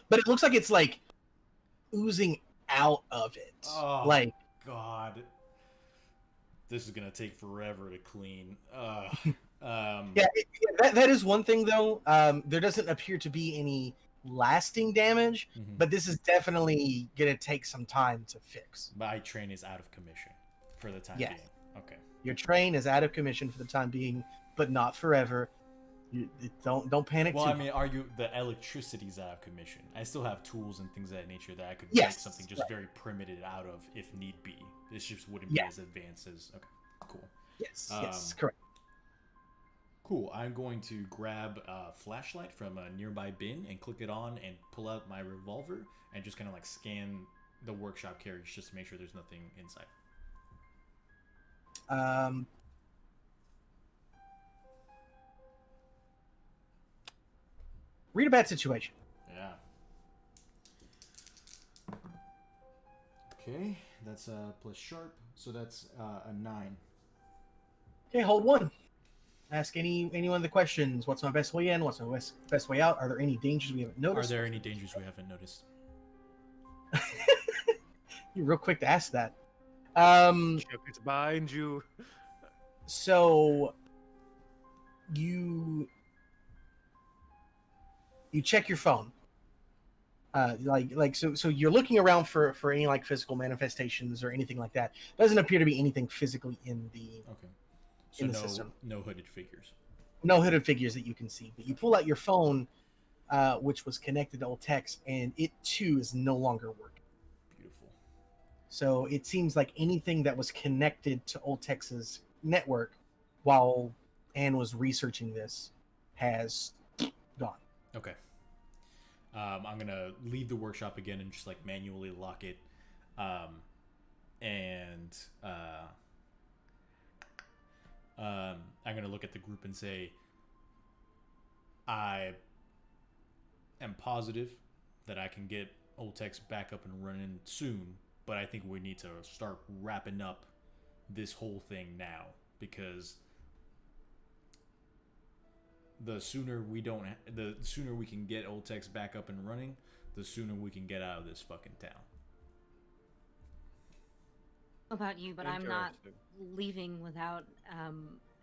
But it looks like it's like oozing out of it. Oh, like God. This is gonna take forever to clean. yeah, that is one thing though. There doesn't appear to be any lasting damage, Mhm. but this is definitely gonna take some time to fix. My train is out of commission for the time Yes. being. Okay. Your train is out of commission for the time being, but not forever. Don't panic. Well, too I mean, the electricity's out of commission. I still have tools and things of that nature that I could Yes, make something just right. very primitive out of if need be. This just wouldn't Yeah. be as advanced as. Okay, cool. Yes, Um, yes, correct. Cool. I'm going to grab a flashlight from a nearby bin and click it on and pull out my revolver and just kind of like scan the workshop carriage just to make sure there's nothing inside. Read a bad situation. Yeah. Okay, that's plus sharp, so that's a 9. Okay, hold one. Ask anyone the questions. What's my best way in? What's my best way out? Are there any dangers we haven't Are noticed? there any dangers we haven't noticed? You're real quick to ask that. Chuck is behind you. So you check your phone. So you're looking around for any like physical manifestations or anything like that. Doesn't appear to be anything physically in the Okay. So in the system. no hooded figures. No hooded figures that you can see. But you pull out your phone, which was connected to Old Tex, and it too is no longer working. Beautiful. So it seems like anything that was connected to Old Texas network while Anne was researching this has gone. Okay. I'm gonna leave the workshop again and just like manually lock it, and I'm gonna look at the group and say, I am positive that I can get Old Tex back up and running soon, but I think we need to start wrapping up this whole thing now, because the sooner we can get Old Tex back up and running, the sooner we can get out of this fucking town. About you, but I'm not leaving without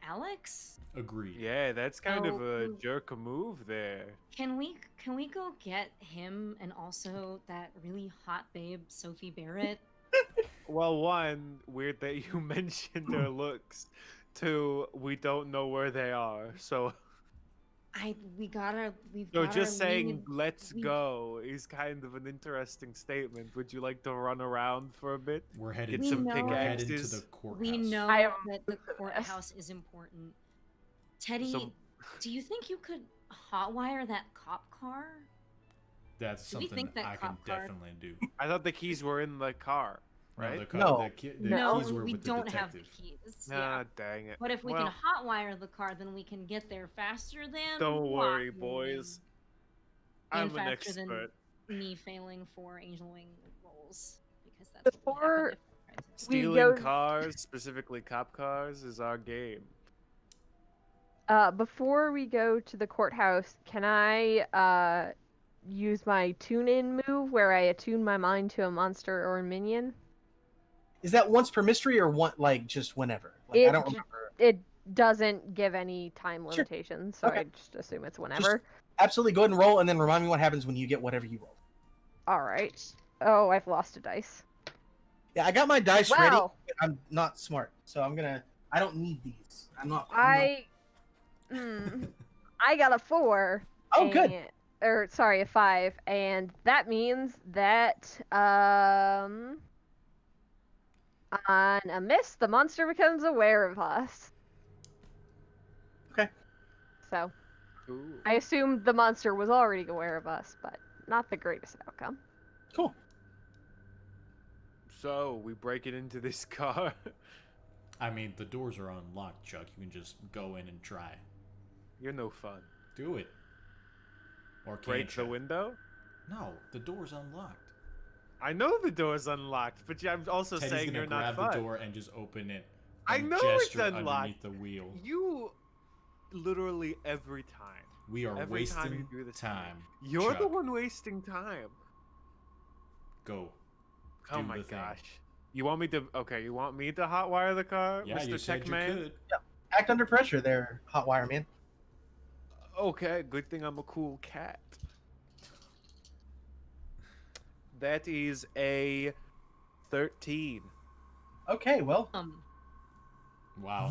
Alex. Agreed. Yeah, that's kind of a Oh. jerk move there. Can we go get him and also that really hot babe Sophie Barrett? Well, one, weird that you mentioned their looks. Two, we don't know where they are, so We've got just saying let's go is kind of an interesting statement. Would you like to run around for a bit? We're headed. We know- We're headed to pickaxes. the courthouse. We know I am that the courthouse is important. Teddy, So- do you think you could hotwire that cop car? That's Do we something think that I can cop car- definitely do. I thought the keys were in the car, right? No. The No, keys were we with the don't have the detective. keys. Ah, Yeah. dang it. But if we Well, can hotwire the car, then we can get there faster than don't worry, walking. boys. And I'm an faster than expert. me failing 4 angel wing rolls, because that's Before- what Stealing go- cars, specifically cop cars, is our game. Before we go to the courthouse, can I use my tune-in move where I attune my mind to a monster or a minion? Is that once per mystery or one like just whenever? Like I It don't j- remember. It doesn't give any time Sure. limitations, so Okay. I just assume it's whenever. Absolutely, go ahead and roll, and then remind me what happens when you get whatever you roll. All right. Oh, I've lost a dice. Yeah, I got my dice ready. Wow. But I'm not smart, so I don't need these. I'm not. I got a 4. Oh, good. Or sorry, a 5, and that means that on a miss, the monster becomes aware of us. Okay. So Ooh. I assumed the monster was already aware of us, but not the greatest outcome. Cool. So, we break it into this car. I mean, the doors are unlocked, Chuck. You can just go in and try. You're no fun. Do it. Or can't Break the you? window? No, the door's unlocked. I know the door's unlocked, but I'm also Teddy's saying gonna you're not grab the fun. door and just open it. I and know it's gesture unlocked. underneath the wheel. You literally every time. We are Every time wasting you do this, time. You're the Chuck. one wasting time. Go. Oh Do my the thing. gosh. You want me to? Okay, you want me to hotwire the car, Yeah, Mr. you said Tech you Man? could. Act under pressure, there, Hotwire Man. Okay, good thing I'm a cool cat. That is a 13. Okay, well. Wow.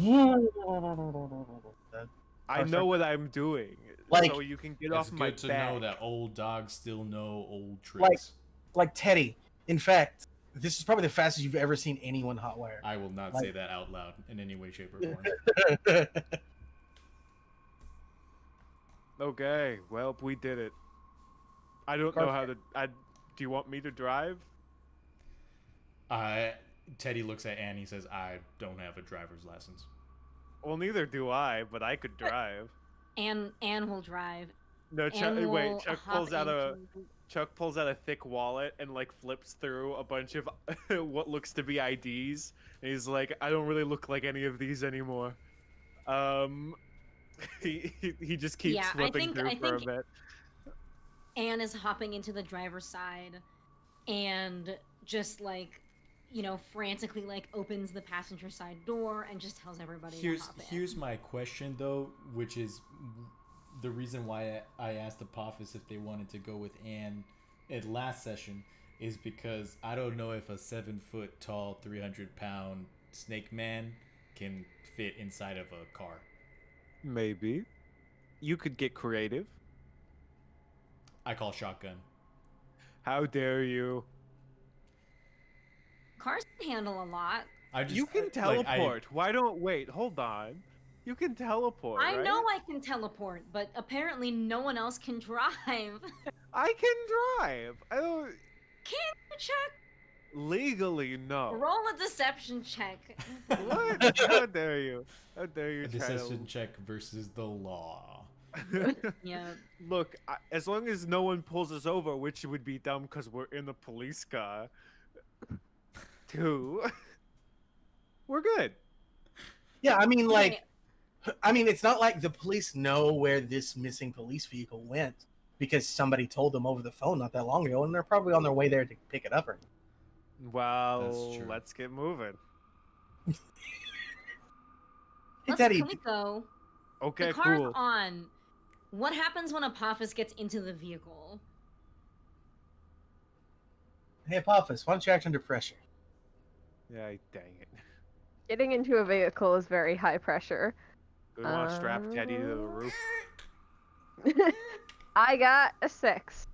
I know what I'm doing, Like- so you can get It's off my good to back. know that old dogs still know old tricks. Like Teddy. In fact, this is probably the fastest you've ever seen anyone hotwire. I will not Like- say that out loud in any way, shape, or form. Okay, well, we did it. I don't know how to. Do you want me to drive? Teddy looks at Annie and says, I don't have a driver's license. Well, neither do I, but I could drive. Anne will drive. No, Anne wait. will Chuck hop pulls out into- Chuck pulls out a thick wallet and like flips through a bunch of what looks to be IDs, and he's like, "I don't really look like any of these anymore." He just keeps Yeah, flipping through for a bit. Anne is hopping into the driver's side and just like, frantically like opens the passenger side door and just tells everybody to hop in. Here's my question though, which is the reason why I asked Apophis if they wanted to go with Anne at last session is because I don't know if a 7-foot tall, 300-pound snake man can fit inside of a car. Maybe you could get creative. I call shotgun. How dare you? cars can handle a lot. You can teleport. Why don't wait? Hold on. You can teleport. I right? know I can teleport, but apparently no one else can drive. I can drive. I don't. Can you check? Legally, no. Roll a deception check. What? How dare you? How dare you? A deception check versus the law. Yeah. Look, as long as no one pulls us over, which would be dumb because we're in a police car. 2. We're good. Yeah, I mean, it's not like the police know where this missing police vehicle went because somebody told them over the phone not that long ago, and they're probably on their way there to pick it up. Or Well, let's get moving. Let's Teddy. can we go? Okay, the car's cool. on. What happens when Apophis gets into the vehicle? Hey, Apophis, why don't you act under pressure? Yeah, dang it. Getting into a vehicle is very high pressure. Do we want to strap Teddy to the roof? I got a 6.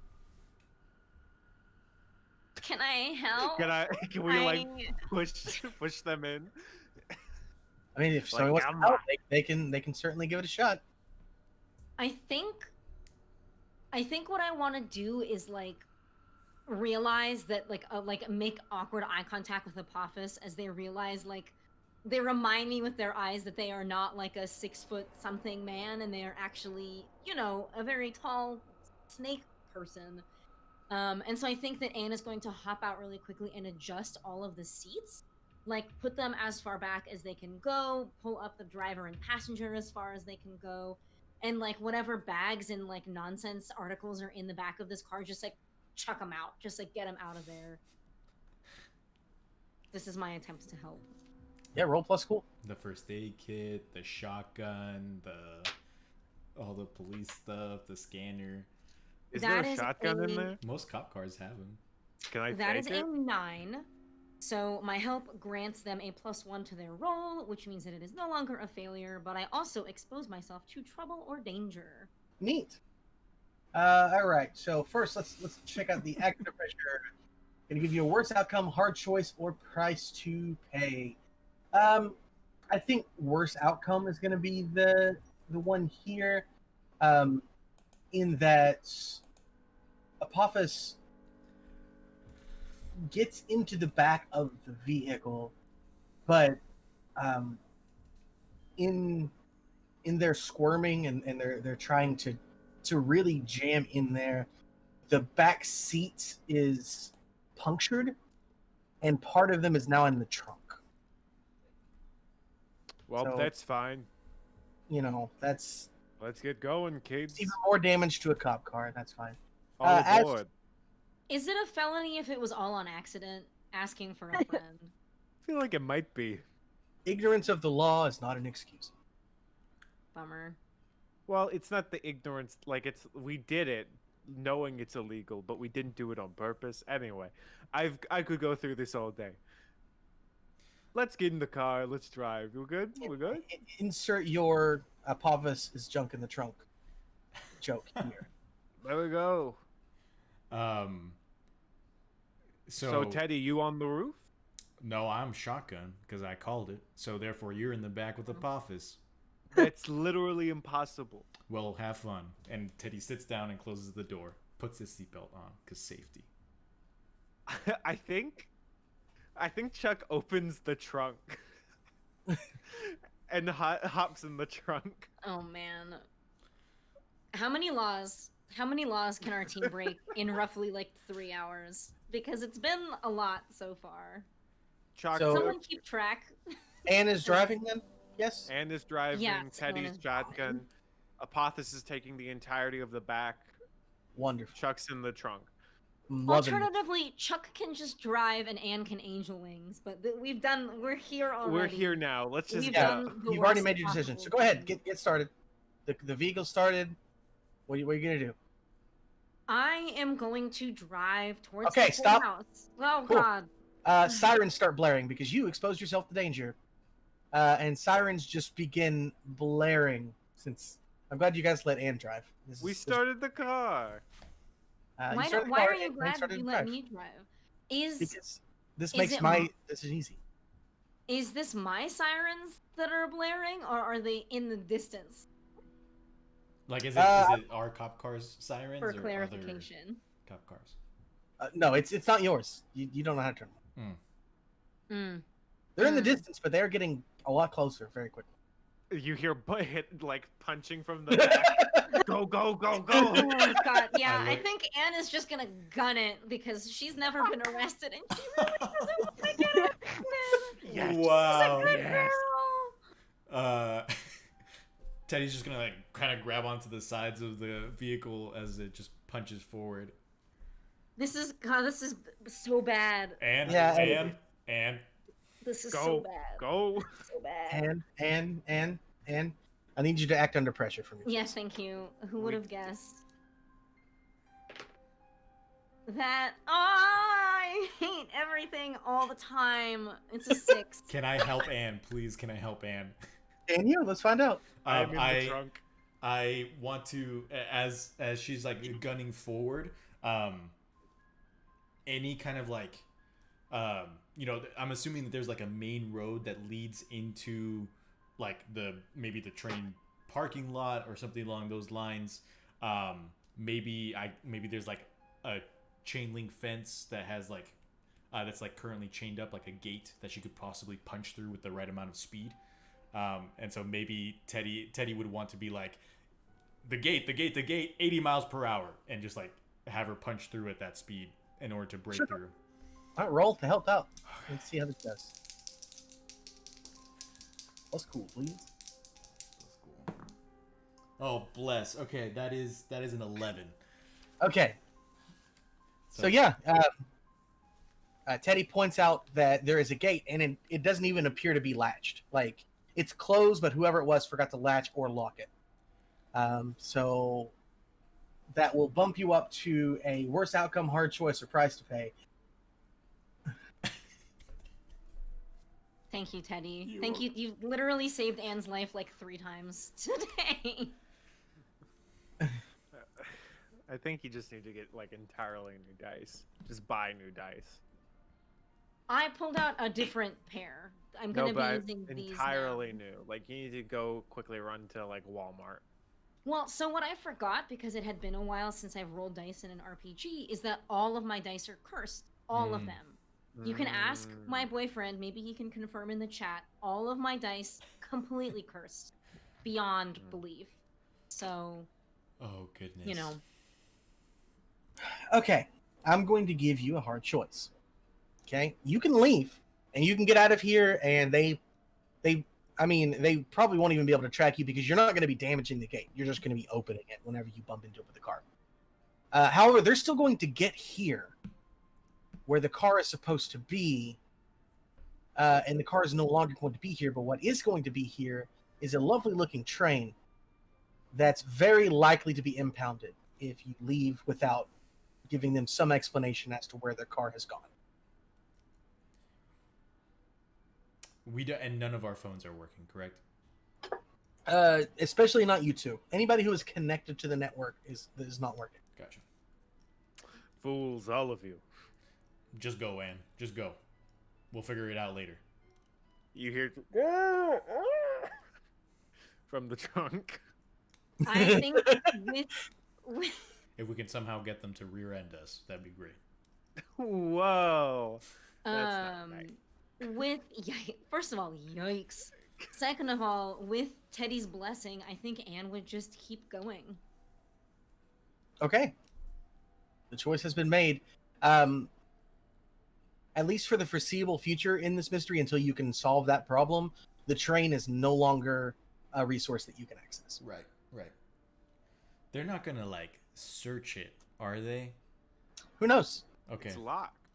Can I help? Can we like push them in? I mean, if Like, somebody wants to come help, on. they can certainly give it a shot. I think what I want to do is like realize that like make awkward eye contact with Apophis as they realize they remind me with their eyes that they are not like a 6 foot something man and they are actually, a very tall snake person. And so I think that Anne is going to hop out really quickly and adjust all of the seats, like put them as far back as they can go, pull up the driver and passenger as far as they can go, and like whatever bags and like nonsense articles are in the back of this car, just like chuck them out, just like get them out of there. This is my attempt to help. Yeah, roll plus cool. The first aid kit, the shotgun, all the police stuff, the scanner. Is there a shotgun in there? Most cop cars have them. Can I That is take it? a 9. So my help grants them a +1 to their roll, which means that it is no longer a failure, but I also expose myself to trouble or danger. Neat. All right. So first, let's check out the active pressure. Going to give you a worse outcome, hard choice, or price to pay. I think worse outcome is going to be the one here. In that Apophis gets into the back of the vehicle, but in their squirming and they're trying to really jam in there, the back seat is punctured and part of them is now in the trunk. Well, So- that's fine. That's Let's get going, kids. even more damage to a cop car. That's fine. All as- aboard. Is it a felony if it was all on accident? Asking for a friend. I feel like it might be. Ignorance of the law is not an excuse. Bummer. Well, it's not the ignorance. Like we did it knowing it's illegal, but we didn't do it on purpose. Anyway, I could go through this all day. Let's get in the car. Let's drive. We're good. We're good. Insert your Apophis is junk in the trunk joke here. There we go. So Teddy, you on the roof? No, I'm shotgun because I called it. So therefore, you're in the back with Apophis. That's literally impossible. Well, have fun. And Teddy sits down and closes the door, puts his seatbelt on because safety. I think Chuck opens the trunk and hops in the trunk. Oh man. How many laws can our team break in roughly like 3 hours? Because it's been a lot so far. Chuck, So- Someone keep track. Anne is driving then? Yes? Anne is driving. Yes, Anne Teddy's is shotgun. Apophis is taking the entirety of the back. Wonderful. Chuck's in the trunk. I'm loving it. Alternatively, Chuck can just drive and Anne can angel wings, but we're here already. We're here now. Let's just We've go. done the You've already worst made your decision. So possible go ahead, thing. get started. The vehicle started. What are you gonna do? I am going to drive towards Okay, the stop. courthouse. Oh Cool. god. Sirens start blaring because you exposed yourself to danger. And sirens just begin blaring since I'm glad you guys let Anne drive. We started the car. You Why started the why car, are you Anne glad that started you to let drive. me drive? Is Because This Is makes it my decision easy. Is this my sirens that are blaring, or are they in the distance? Like, is it our cop cars sirens For or other clarification. cop cars? No, it's not yours. You don't know how to turn them. Mm. They're in the distance, but they're getting a lot closer very quickly. You hear hit like punching from the back. Go, go, go, go! Oh god, yeah, I think Anne is just gonna gun it because she's never been arrested and she really doesn't want to get it. Yes. Wow. She's a good girl. Teddy's just gonna like kind of grab onto the sides of the vehicle as it just punches forward. This is so bad. And This is Go, so bad. go. So bad. And I need you to act under pressure for me. Yes, thank you. Who would have guessed? That I hate everything all the time. It's a 6. Can I help Anne, please? Can I help Anne? And you, let's find out. I'm in the trunk. I want to, as she's like gunning forward, any kind of like, I'm assuming that there's like a main road that leads into like maybe the train parking lot or something along those lines. Maybe there's like a chain link fence that has like that's like currently chained up, like a gate that she could possibly punch through with the right amount of speed. And so maybe Teddy would want to be like, the gate, 80 miles per hour, and just like have her punch through at that speed in order to break through. All right, roll to help out. Let's see how this does. That's cool, please. That's cool. Oh, bless. Okay, that is an 11. Okay. So yeah, Teddy points out that there is a gate, and it doesn't even appear to be latched. Like, it's closed, but whoever it was forgot to latch or lock it. So that will bump you up to a worse outcome, hard choice, or price to pay. Thank you, Teddy. Thank you. You literally saved Anne's life like 3 times today. I think you just need to get like entirely new dice. Just buy new dice. I pulled out a different pair. I'm gonna be using these entirely now. new. Like you need to go quickly run to like Walmart. Well, so what I forgot, because it had been a while since I've rolled dice in an RPG, is that all of my dice are cursed. All of them. You can ask my boyfriend, maybe he can confirm in the chat, all of my dice completely cursed. Beyond belief. So... Oh, goodness. You know. Okay, I'm going to give you a hard choice. Okay? You can leave, and you can get out of here, and they probably won't even be able to track you because you're not going to be damaging the gate. You're just going to be opening it whenever you bump into it with the car. However, they're still going to get here where the car is supposed to be, and the car is no longer going to be here, but what is going to be here is a lovely-looking train that's very likely to be impounded if you leave without giving them some explanation as to where their car has gone. And none of our phones are working, correct? Especially not you two. Anybody who is connected to the network is not working. Gotcha. Fools, all of you. Just go, Ann. Just go. We'll figure it out later. You hear from the trunk. I think with If we can somehow get them to rear end us, that'd be great. Whoa. That's not nice. First of all, yikes. Second of all, with Teddy's blessing, I think Anne would just keep going. Okay. The choice has been made. At least for the foreseeable future in this mystery, until you can solve that problem, the train is no longer a resource that you can access. Right. They're not gonna, like, search it, are they? Who knows? Okay. It's locked.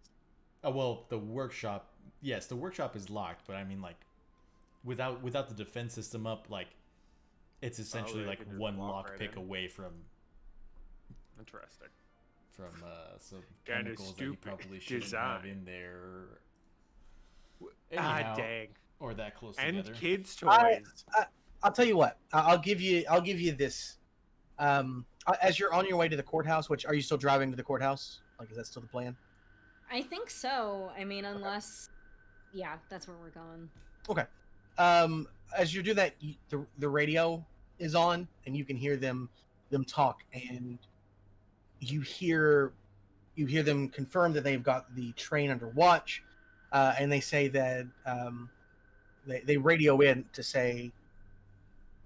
Oh, well, the workshop... Yes, the workshop is locked, but I mean, like, without the defense system up, like, it's essentially, like, one lockpick away from... Interesting. From, some Kinda chemicals that you stupid probably shouldn't design. have in there. Ah, Anyhow, dang. or that close And together. kids' toys. I'll tell you what. I'll give you this. As you're on your way to the courthouse, which are you still driving to the courthouse? Like, is that still the plan? I think so. I mean, unless, yeah, that's where we're going. Okay. As you do that, the radio is on, and you can hear them talk, and you hear them confirm that they've got the train under watch, and they say that they radio in to say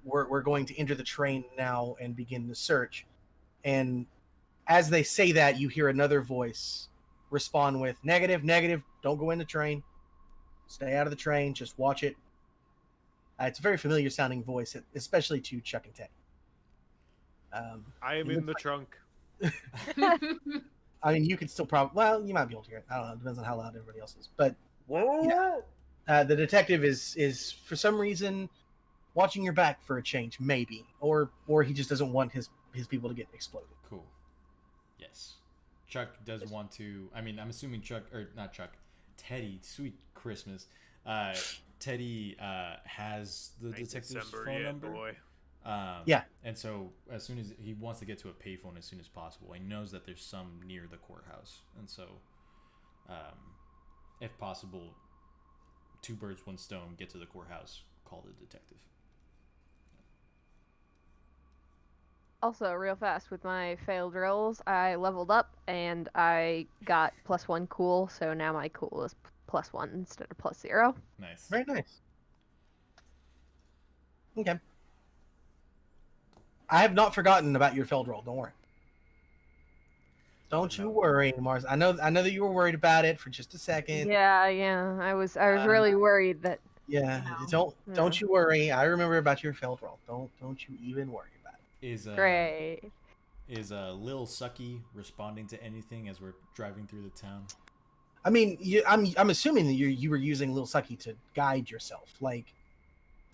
we're going to enter the train now and begin the search. And as they say that, you hear another voice respond with negative, negative. Don't go in the train. Stay out of the train. Just watch it. It's a very familiar sounding voice, especially to Chuck and Teddy. I am in the trunk. I mean, you could still probably. Well, you might be able to hear it. I don't know. It depends on how loud everybody else is. But Whoa! yeah, the detective is for some reason watching your back for a change, maybe, or he just doesn't want his people to get exploded. Cool. Yes. Chuck does want to. I mean, I'm assuming Chuck, or not Chuck, Teddy. Sweet Christmas. Teddy has the detective's phone number. Boy. Yeah. And so as soon as he wants to get to a payphone as soon as possible, he knows that there's some near the courthouse, and so, if possible, 2 birds, 1 stone. Get to the courthouse. Call the detective. Also, real fast, with my failed rolls, I leveled up and I got +1 cool, so now my cool is +1 instead of +0. Nice. Very nice. Okay. I have not forgotten about your failed roll. Don't worry. Don't you worry, Mars. I know that you were worried about it for just a second. Yeah, I was really worried that. Yeah. No. Don't you worry. I remember about your failed roll. Don't you even worry about it. Great. Is Lil Sucky responding to anything as we're driving through the town? I mean, I'm assuming that you were using Lil Sucky to guide yourself. Like,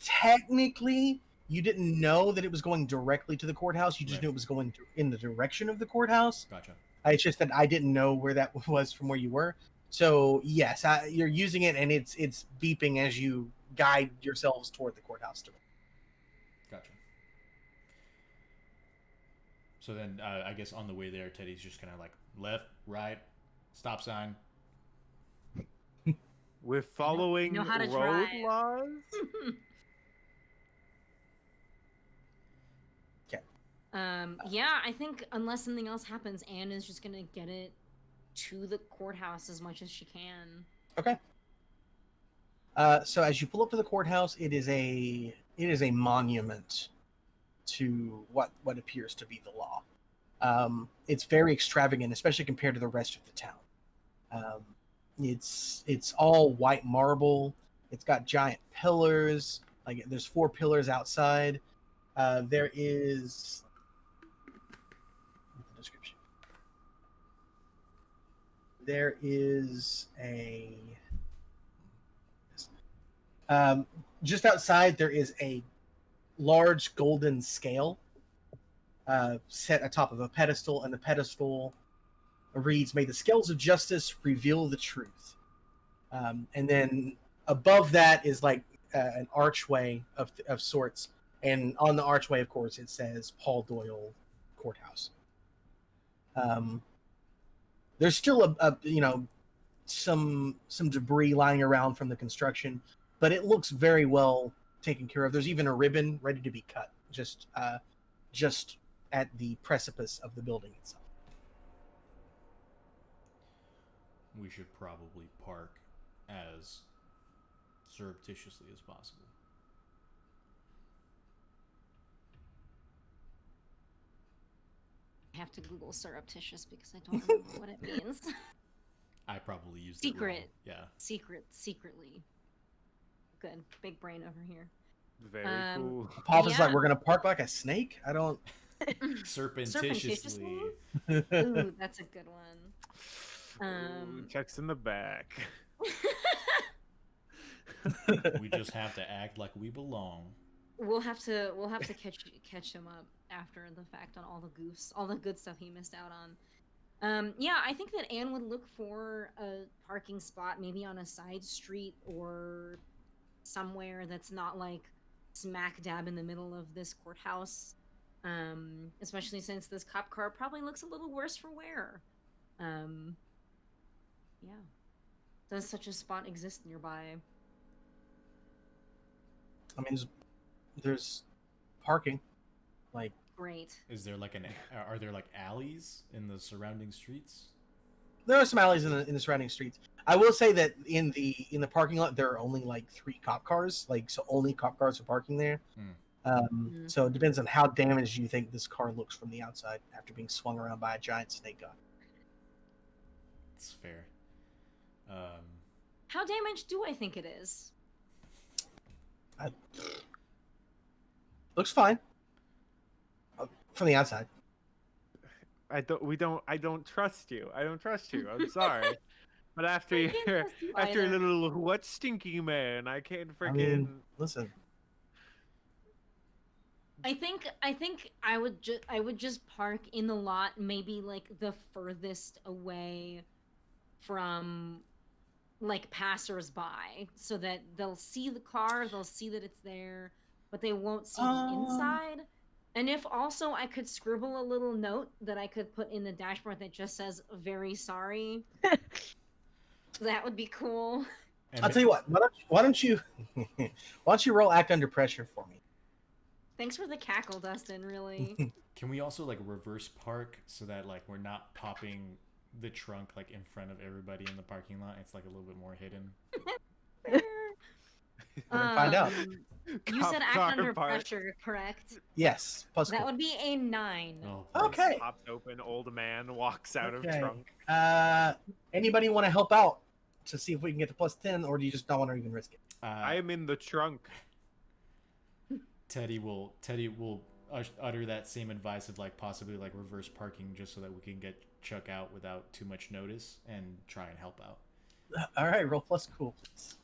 technically, you didn't know that it was going directly to the courthouse. You just knew it was going in the direction of the courthouse. Gotcha. It's just that I didn't know where that was from where you were. So yes, you're using it, and it's beeping as you guide yourselves toward the courthouse. Gotcha. So then, I guess on the way there, Teddy's just kind of like left, right, stop sign. We're following Know how to road drive. laws. Yeah, I think unless something else happens, Anne is just gonna get it to the courthouse as much as she can. Okay. So as you pull up to the courthouse, it is a monument to what appears to be the law. It's very extravagant, especially compared to the rest of the town. It's all white marble. It's got giant pillars. Like, there's 4 pillars outside. There is the description. There is a just outside. There is a large golden scale set atop of a pedestal, and the pedestal reads, "May the scales of justice reveal the truth." And then above that is like an archway of sorts, and on the archway, of course, it says Paul Doyle Courthouse. There's still some debris lying around from the construction, but it looks very well taken care of. There's even a ribbon ready to be cut, just at the precipice of the building itself. We should probably park as surreptitiously as possible. I have to Google surreptitious because I don't remember what it means. I probably used Secret. it wrong. Yeah. Secretly. Good. Big brain over here. Very cool. Pop is Yeah. like, we're gonna park like a snake? I don't. Surreptitiously. Ooh, that's a good one. Ooh, checks in the back. We just have to act like we belong. We'll have to catch him up after the fact on all the goofs, all the good stuff he missed out on. Yeah, I think that Anne would look for a parking spot, maybe on a side street or somewhere that's not like smack dab in the middle of this courthouse. Especially since this cop car probably looks a little worse for wear. Yeah. Does such a spot exist nearby? I mean, there's parking. Like, Great. Is there like are there like alleys in the surrounding streets? there are some alleys in the surrounding streets. I will say that in the parking lot there are only like 3 cop cars. Like, so only cop cars are parking there. So it depends on how damaged you think this car looks from the outside after being swung around by a giant snake gun. It's fair. How damaged do I think it is? Looks fine from the outside. I don't trust you. I don't trust you. I'm sorry. But after I can't your trust you after your either. little what stinky man, I can't freaking. I mean, listen. I think I would just park in the lot, maybe like the furthest away from like passers-by, so that they'll see the car, they'll see that it's there, but they won't see the inside. And if also I could scribble a little note that I could put in the dashboard that just says "very sorry," that would be cool. And I'll tell you what. Why don't you roll act under pressure for me? Thanks for the cackle, Dustin. Really. Can we also like reverse park so that like we're not popping the trunk like in front of everybody in the parking lot? It's like a little bit more hidden. We're gonna find out. You said act under pressure, correct? Yes. Plus That would be a 9. Oh, okay. Pops open, old man walks out of Okay. trunk. Anybody want to help out to see if we can get to plus 10, or do you just not want to even risk it? I am in the trunk. Teddy will utter that same advice of like possibly like reverse parking just so that we can get Chuck out without too much notice and try and help out. All right, roll plus cool, please.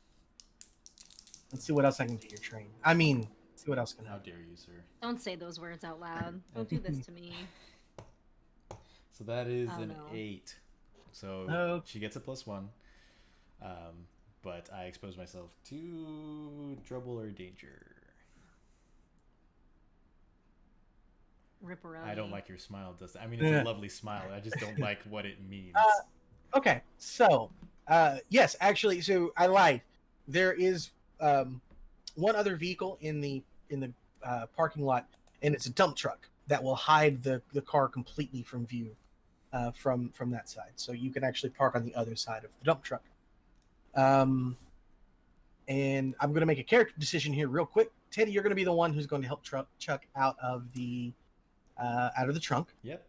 Let's see what else I can do your train. I mean, see what else can How help. dare you, sir? Don't say those words out loud. Don't do this to me. So that is Oh, an no. 8. So Oh. she gets a +1. But I expose myself to trouble or danger. Ripperoni. I don't like your smile, Dustin. I mean, it's a lovely smile. I just don't like what it means. Okay, so yes, actually, so I lied. There is one other vehicle in the parking lot, and it's a dump truck that will hide the car completely from view from that side. So you can actually park on the other side of the dump truck. And I'm going to make a character decision here real quick. Teddy, you're going to be the one who's going to help Chuck out of the trunk. Yep.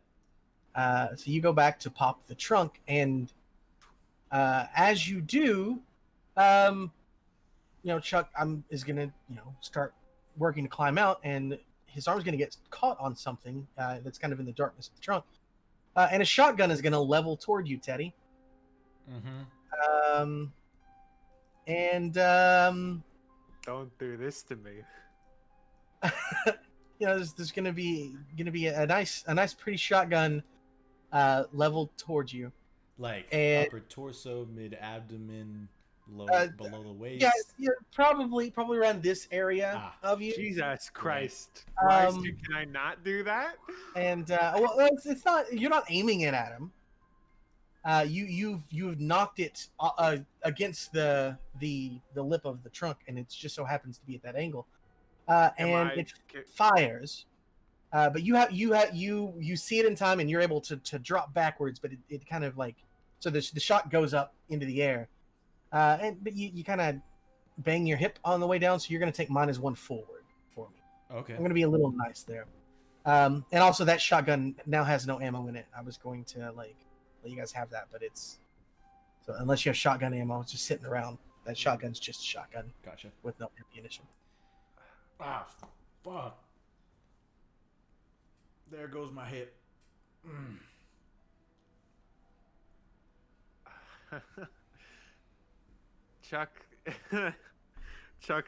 So you go back to pop the trunk, and as you do, Chuck is gonna start working to climb out, and his arm's gonna get caught on something that's kind of in the darkness of the trunk, and a shotgun is gonna level toward you, Teddy. Mm-hmm. Don't do this to me. There's gonna be a nice pretty shotgun leveled towards you. Like And- upper torso, mid abdomen, below the waist. Yeah, you're probably around this area of you. Jesus Christ. Um, Can I not do that? And well, it's not. You're not aiming it at him. You've knocked it against the lip of the trunk, and it just so happens to be at that angle. And it fires. But you see it in time, and you're able to drop backwards. But it kind of like, so the shot goes up into the air, but you kind of bang your hip on the way down, so you're going to take -1 forward for me. Okay. I'm going to be a little nice there. And also that shotgun now has no ammo in it. I was going to let you guys have that, but so unless you have shotgun ammo, it's just sitting around. That shotgun's just a shotgun. Gotcha. With no ammunition. Ah, fuck. There goes my hip. Chuck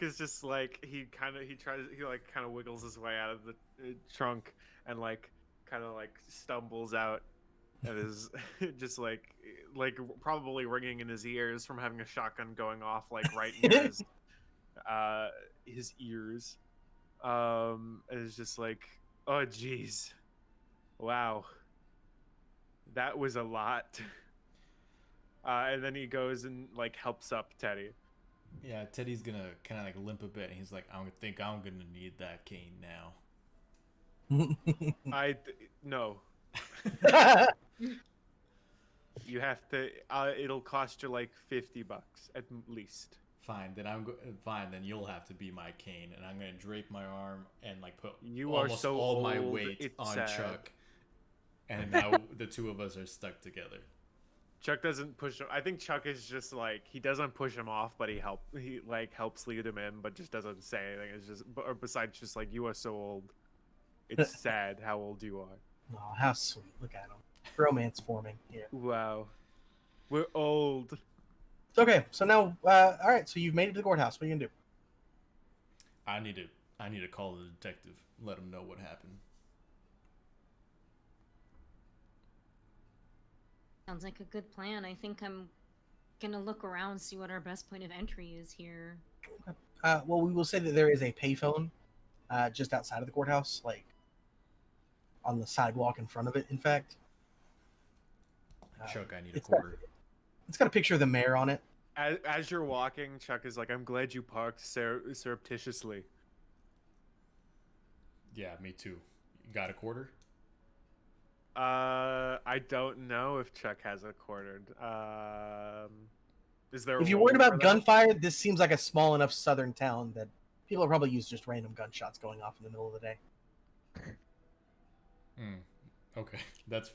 is just like he kind of wiggles his way out of the trunk and kind of stumbles out and is just like probably ringing in his ears from having a shotgun going off right near his ears. And it's just like, oh jeez, wow, that was a lot. And then he goes and like helps up Teddy. Yeah, Teddy's gonna kind of like limp a bit, and he's like, "I think I'm gonna need that cane now." No. You have to. It'll cost you like $50 at least. Fine, then fine. Then you'll have to be my cane, and I'm gonna drape my arm and like put You are almost so all my old, weight it's on sad. Chuck, and now the two of us are stuck together. Chuck doesn't push him. I think Chuck is just like he doesn't push him off, but he helps lead him in, but just doesn't say anything. It's just or besides just like you are so old. It's sad how old you are. Oh, how sweet! Look at him. Romance forming here. Wow, we're old. Okay, so now, all right. So you've made it to the courthouse. What are you gonna do? I need to call the detective, let him know what happened. Sounds like a good plan. I think I'm gonna look around, see what our best point of entry is here. Well, we will say that there is a payphone just outside of the courthouse, like on the sidewalk in front of it. In fact, Chuck, I need a it's quarter. it's got a picture of the mayor on it. As you're walking, Chuck is like, "I'm glad you parked surreptitiously." Yeah, me too. You got a quarter? I don't know if Chuck has a quarter. Is there? If you're worried about gunfire, this seems like a small enough southern town that people are probably used to just random gunshots going off in the middle of the day. Okay, that's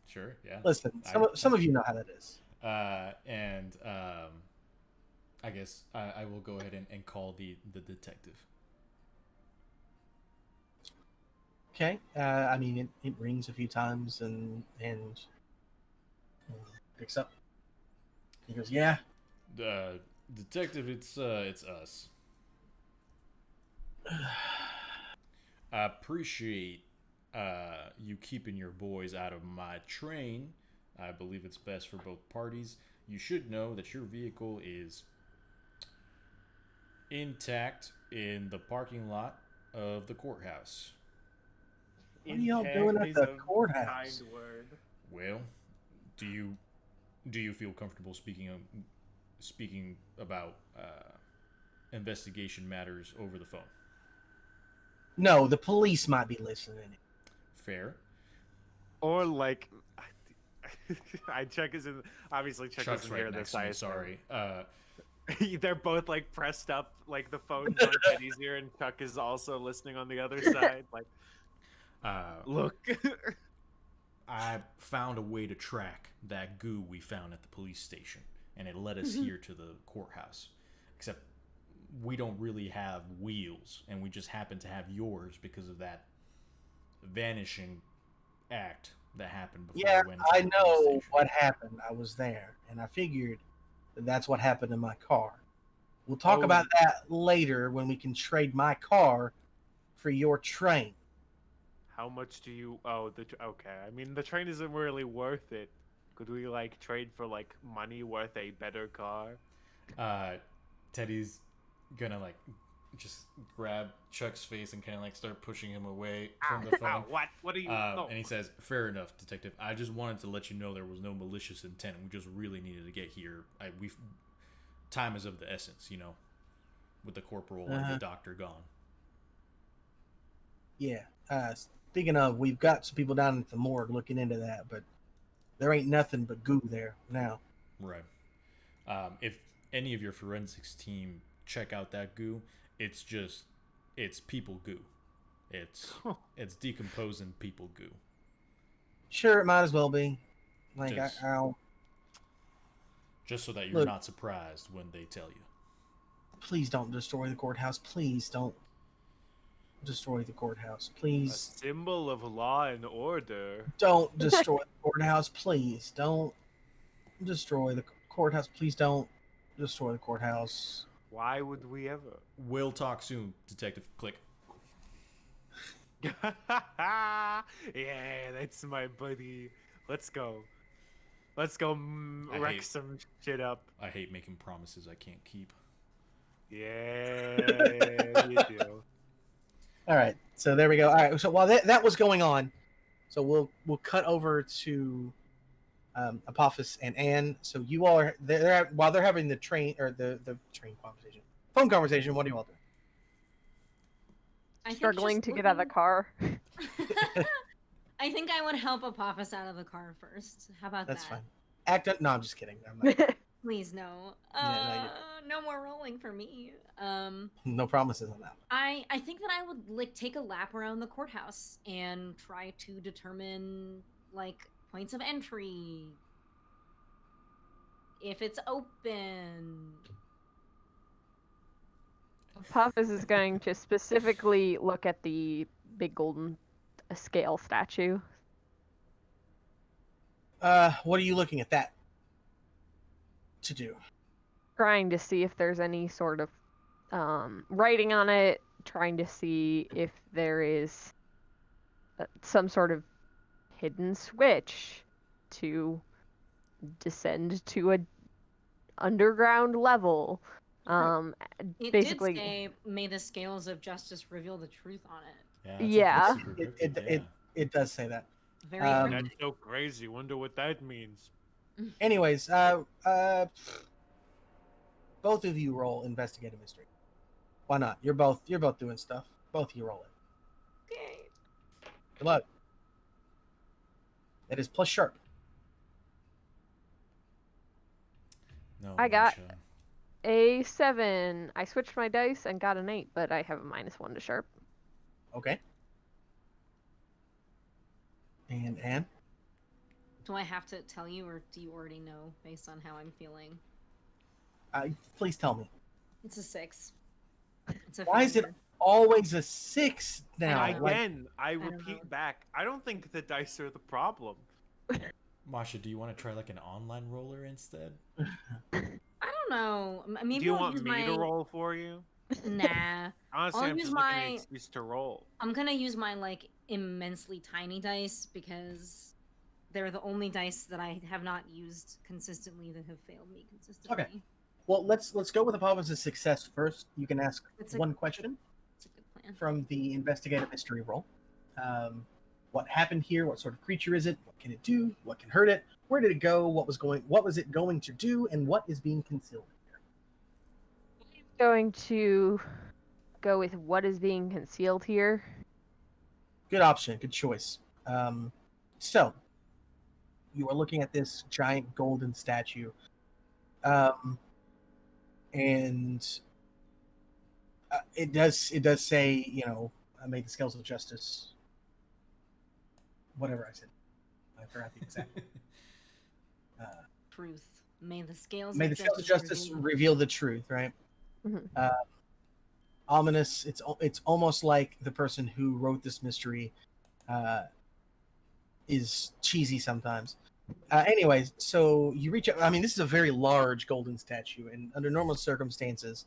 sure. Yeah. Listen, some of you know how that is. I guess I will go ahead and call the detective. Okay. I mean, it rings a few times and picks up. He goes, "Yeah." Detective, it's us. I appreciate you keeping your boys out of my train. I believe it's best for both parties. You should know that your vehicle is intact in the parking lot of the courthouse. What are y'all doing at the courthouse? Kind word. Well, do you feel comfortable speaking about investigation matters over the phone? No, the police might be listening. Fair. Or like, Chuck isn't obviously Chuck Chuck's doesn't right hear next this. to me, I sorry. They're both like pressed up, like the phone's on Teddy's ear, and Chuck is also listening on the other side. Like, look. I found a way to track that goo we found at the police station, and it led us here to the courthouse. Except we don't really have wheels, and we just happen to have yours because of that vanishing act that happened before Yeah, we went I to the police know station. what happened. I was there, and I figured that's what happened in my car. We'll talk about that later when we can trade my car for your train. How much do you? Oh, okay. I mean, the train isn't really worth it. Could we like trade for like money worth a better car? Teddy's gonna like just grab Chuck's face and kind of like start pushing him away from the phone. What are you? No. And he says, "Fair enough, detective. I just wanted to let you know there was no malicious intent. We just really needed to get here. Time is of the essence, you know, with the corporal and the doctor gone." Yeah. Speaking of, we've got some people down at the morgue looking into that, but there ain't nothing but goo there now. Right. If any of your forensics team check out that goo, it's people goo. It's decomposing people goo. Sure, it might as well be. Like, Just- I'll Just so that you're not surprised when they tell you. please don't destroy the courthouse. Please don't destroy the courthouse. A Please symbol of law and order. don't destroy the courthouse. Please don't destroy the courthouse. Please don't destroy the courthouse. Why would we ever? We'll talk soon, detective. Click. Yeah, that's my buddy. Let's go. Let's go wreck some shit up. I hate making promises I can't keep. Yeah, you do. All right, so there we go. All right, so while that was going on, so we'll cut over to Apophis and Anne. So you all are while they're having the phone conversation. What do you all do? I think Struggling just to get out of the looking- car. I think I would help Apophis out of the car first. How about That's that? fine. No, I'm just kidding. I'm not, Please no. Yeah, No more rolling for me. no promises on that. I think that I would like take a lap around the courthouse and try to determine like points of entry. If it's open. Apophis is going to specifically look at the big golden scale statue. What are you looking at that to do? Trying to see if there's any sort of writing on it, trying to see if there is some sort of hidden switch to descend to a underground level. It Basically, did say, "May the scales of justice reveal the truth on it." That's Yeah. super cryptic, yeah. It does say that. Very Um, That's so crazy. Wonder what that means. Anyways, both of you roll investigate a mystery. Why not? You're both doing stuff. Both of you roll it. Okay. Good luck. It is plus sharp. No, I got- Marsha. a 7. I switched my dice and got an 8, but I have a -1 to sharp. Okay. And Anne? Do I have to tell you, or do you already know based on how I'm feeling? Please tell me. It's a 6. It's a Why is it failure. always a 6 now? I know. Like, Again, I don't repeat know. back. I don't think the dice are the problem. Marsha, do you want to try like an online roller instead? I don't know. Maybe Do you I'll want use me my... to roll for you? Nah. Honestly, I'll I'm use just looking my- at an excuse to roll. I'm gonna use my like immensely tiny dice because they're the only dice that I have not used consistently that have failed me consistently. well, let's go with Apollo's success first. You can ask It's a- one question It's a good plan. from the investigative mystery roll. What happened here? What sort of creature is it? What can it do? What can hurt it? Where did it go? What was it going to do? And what is being concealed here? Going to go with what is being concealed here. Good option. Good choice. So, you are looking at this giant golden statue. And it does say, may the scales of justice. Whatever I said. I forgot the exact. Truth. May the scales May of the scales of justice reveal- reveal the truth, right? Mhm. Ominous. It's almost like the person who wrote this mystery is cheesy sometimes. Anyways, so you reach out. I mean, this is a very large golden statue, and under normal circumstances,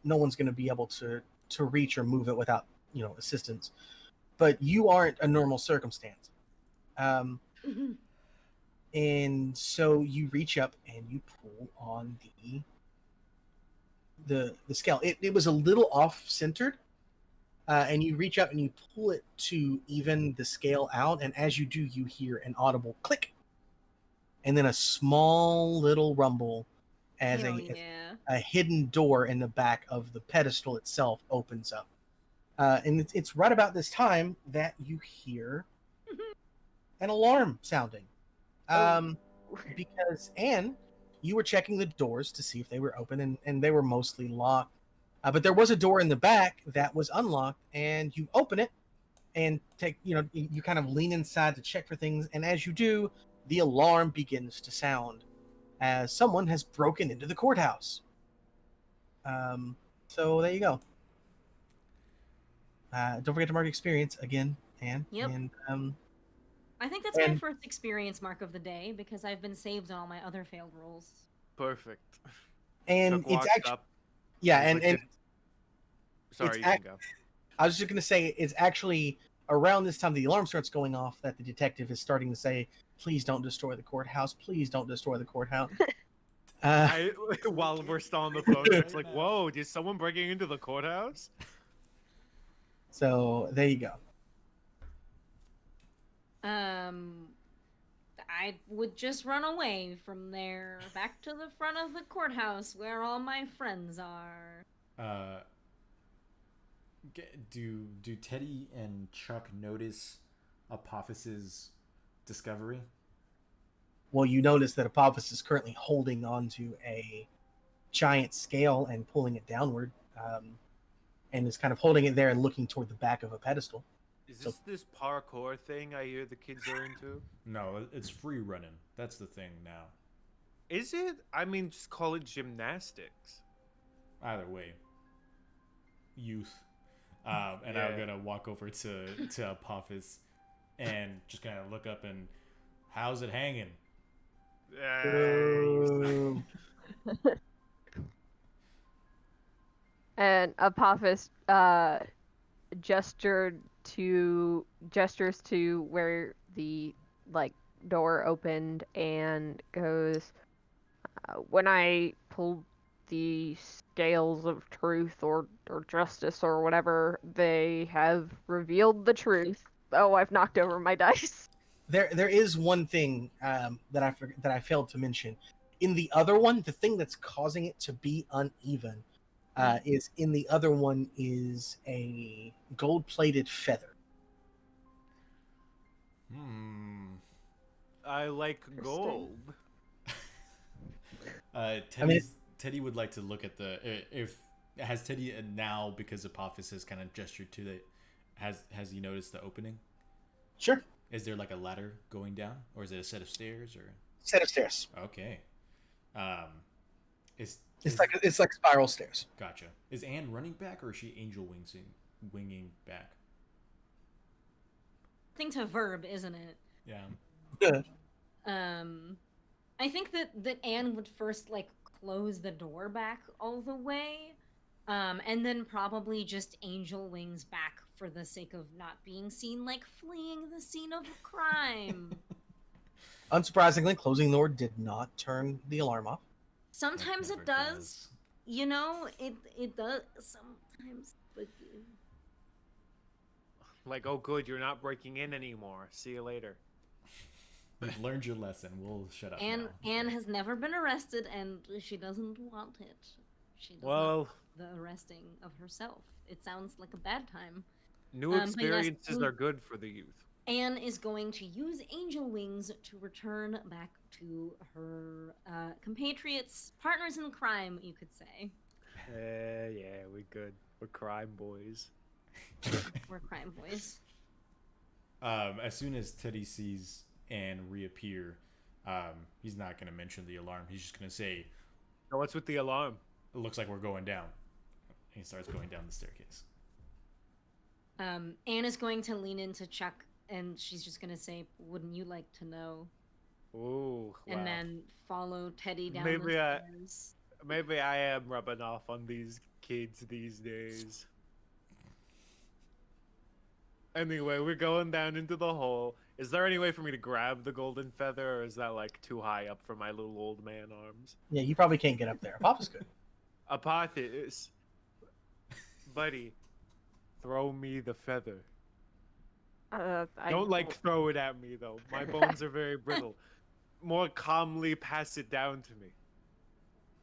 no one's going to be able to reach or move it without assistance. But you aren't a normal circumstance. And so you reach up and you pull on the scale. It was a little off centered, and you reach up and you pull it to even the scale out. And as you do, you hear an audible click, and then a small little rumble as Hell yeah. a hidden door in the back of the pedestal itself opens up. And it's right about this time that you hear an alarm sounding. Because Anne, you were checking the doors to see if they were open, and they were mostly locked. But there was a door in the back that was unlocked, and you open it and you kind of lean inside to check for things. And as you do, the alarm begins to sound as someone has broken into the courthouse. So there you go. Don't forget to mark experience again, Anne. Yep. And I think that's my And- first experience mark of the day because I've been saved on all my other failed rolls. Perfect. and Chuck it's walks actually up. yeah, He's and like, and Sorry, it's you can go. I was just gonna say it's actually around this time the alarm starts going off that the detective is starting to say, "Please don't destroy the courthouse. Please don't destroy the courthouse." While we're still on the phone, it's like, whoa, is someone breaking into the courthouse? So there you go. I would just run away from there, back to the front of the courthouse where all my friends are. Do Teddy and Chuck notice Apophis's discovery? Well, you notice that Apophis is currently holding onto a giant scale and pulling it downward, and is kind of holding it there and looking toward the back of a pedestal. Is this parkour thing I hear the kids are into? No, it's free running. That's the thing now. Is it? I mean, just call it gymnastics. Either way, youth. And Yeah. I'm gonna walk over to Apophis and just kind of look up and, how's it hanging? And Apophis gestures to where the door opened and goes, when I pulled the scales of truth or justice or whatever, they have revealed the truth. Oh, I've knocked over my dice. There is one thing that I failed to mention. In the other one, the thing that's causing it to be uneven is in the other one is a gold-plated feather. I like gold. Teddy would like to look at has Teddy now, because Apophis has kind of gestured to it, has he noticed the opening? Sure. Is there like a ladder going down, or is it a set of stairs, or Set of stairs. okay? It's like spiral stairs. Gotcha. Is Anne running back, or is she angel winging back? Thing's a verb, isn't it? Yeah. I think that Anne would first close the door back all the way, and then probably just angel wings back for the sake of not being seen, fleeing the scene of a crime. Unsurprisingly, closing the door did not turn the alarm off. Sometimes never it does. You know, it does sometimes, but Like, oh, good, you're not breaking in anymore. See you later. You've learned your lesson. We'll shut up. now. Anne has never been arrested, and she doesn't want it. She doesn't Well, want the arresting of herself. It sounds like a bad time. new but yes, experiences are good for the youth. Anne is going to use angel wings to return back to her compatriots, partners in crime, you could say. Yeah, we good. We're crime boys. We're crime boys. As soon as Teddy sees Anne reappear, he's not going to mention the alarm. He's just going to say, So what's with the alarm? it looks like we're going down. And he starts going down the staircase. Anne is going to lean into Chuck, and she's just going to say, wouldn't you like to know? Ooh, wow. And then follow Teddy down Maybe the stairs. Maybe I am rubbing off on these kids these days. Anyway, we're going down into the hole. Is there any way for me to grab the golden feather, or is that too high up for my little old man arms? Yeah, you probably can't get up there. Papa's good. Apophis, buddy, throw me the feather. Don't throw it at me though. My bones are very brittle. More calmly pass it down to me.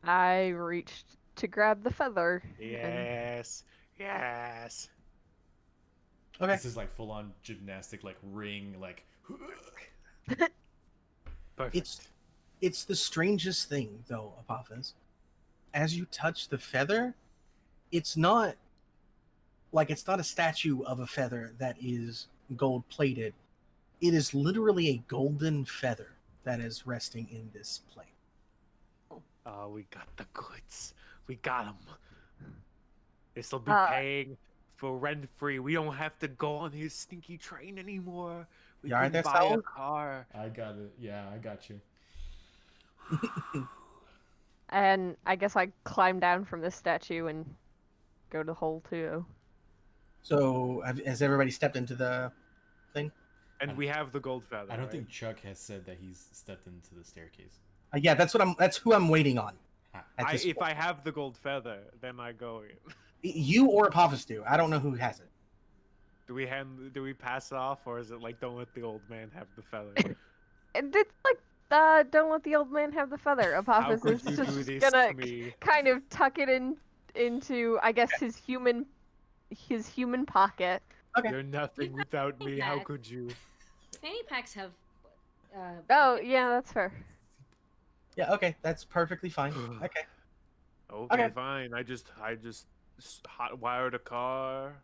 I reached to grab the feather. Yes. Yes. Okay. This is full on gymnastic, ring, Perfect. It's the strangest thing, though, Apophis. As you touch the feather, it's not a statue of a feather that is gold plated. It is literally a golden feather that is resting in this plate. Oh, we got the goods. We got them. This'll be paying for rent free. We don't have to go on his stinky train anymore. We You alright can there, buy a Saul? car. I got it. Yeah, I got you. And I guess I climb down from the statue and go to the hole too. So, has everybody stepped into the thing? And we have the gold feather. I don't right? think Chuck has said that he's stepped into the staircase. Yeah, that's who I'm waiting on. At this If point. I have the gold feather, then I go in. You or Apophis do. I don't know who has it. Do we pass it off, or is it don't let the old man have the feather? It's like don't let the old man have the feather. How Apophis could is you do just this gonna to me? kind of tuck it into I guess his human pocket. Okay. You're nothing without me. How could you? Fanny packs have. Oh yeah, that's fair. Yeah. Okay. That's perfectly fine. Okay. Okay, fine. I just hot wired a car.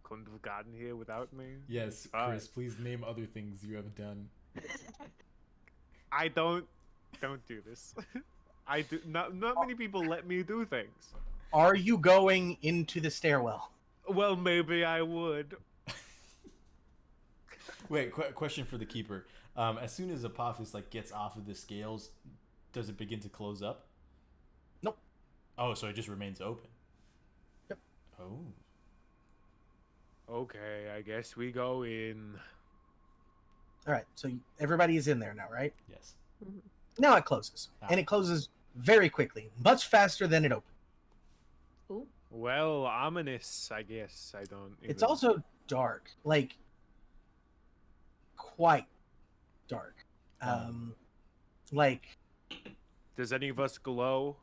Couldn't have gotten here without me. Yes, It's fine. Chris, please name other things you have done. I don't do this. I do not many people let me do things. Are you going into the stairwell? Well, maybe I would. Wait, question for the keeper. As soon as Apophis like gets off of the scales, does it begin to close up? Nope. Oh, so it just remains open. Yep. Oh. Okay, I guess we go in. All right. So everybody is in there now, right? Yes. Now it closes, and it closes very quickly, much faster than it opened. Ooh. Well, ominous, I guess. I don't. It's even- also dark, like quite dark. Like Does any of us glow?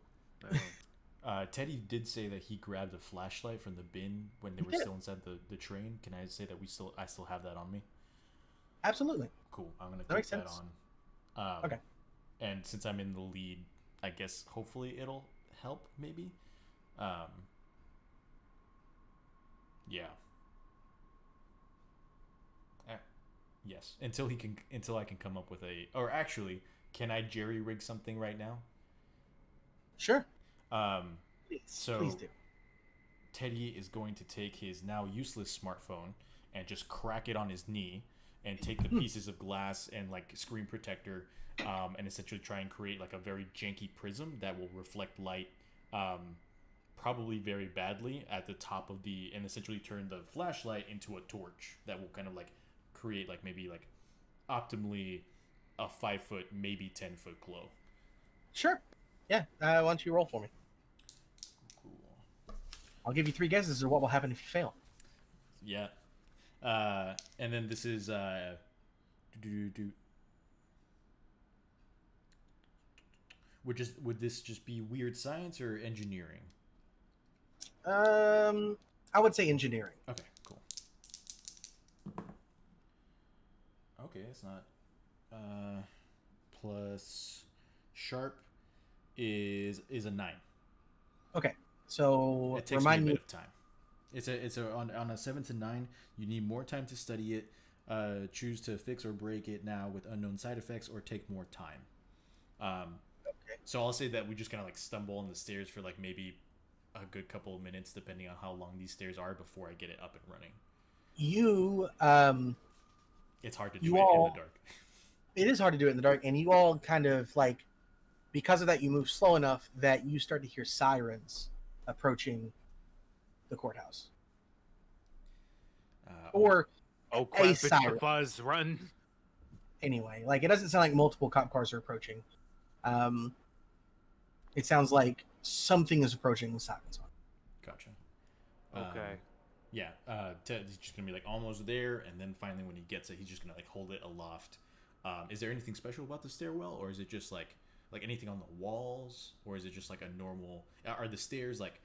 I don't- Teddy did say that he grabbed a flashlight from the bin when they were did. still inside the train. Can I say that I still have that on me? absolutely. Cool. I'm gonna That keep makes that sense. on. Okay. And since I'm in the lead, I guess hopefully it'll help. Maybe. Yeah. Yes. Until I can come up with a. Or actually, can I jerry rig something right now? Sure. Please do. Teddy is going to take his now useless smartphone and just crack it on his knee and take the pieces of glass and like screen protector and essentially try and create like a very janky prism that will reflect light probably very badly at the top of and essentially turn the flashlight into a torch that will kind of like create like maybe like optimally a 5-foot, maybe 10-foot glow. Sure. Yeah. Why don't you roll for me? Cool. I'll give you 3 guesses of what will happen if you fail. Yeah. And then this is would this just be weird science or engineering? I would say engineering. Okay, cool. Okay, it's not plus sharp is a 9. Okay. So It takes me a bit of time. It's on a 7 to 9. You need more time to study it. Choose to fix or break it now with unknown side effects, or take more time. Okay. So I'll say that we just kind of like stumble on the stairs for like maybe a good couple of minutes, depending on how long these stairs are, before I get it up and running. It's hard to do it in the dark. It is hard to do it in the dark, and you all kind of like, because of that, you move slow enough that you start to hear sirens approaching the courthouse. Or Oh crap! It's siren. the buzz. Run. Anyway, like it doesn't sound like multiple cop cars are approaching. It sounds like something is approaching with sirens on. Gotcha. Okay. Yeah, Ted's just gonna be like almost there, and then finally when he gets it, he's just gonna like hold it aloft. Is there anything special about the stairwell, or is it just like anything on the walls, or is it just like a normal? Are the stairs like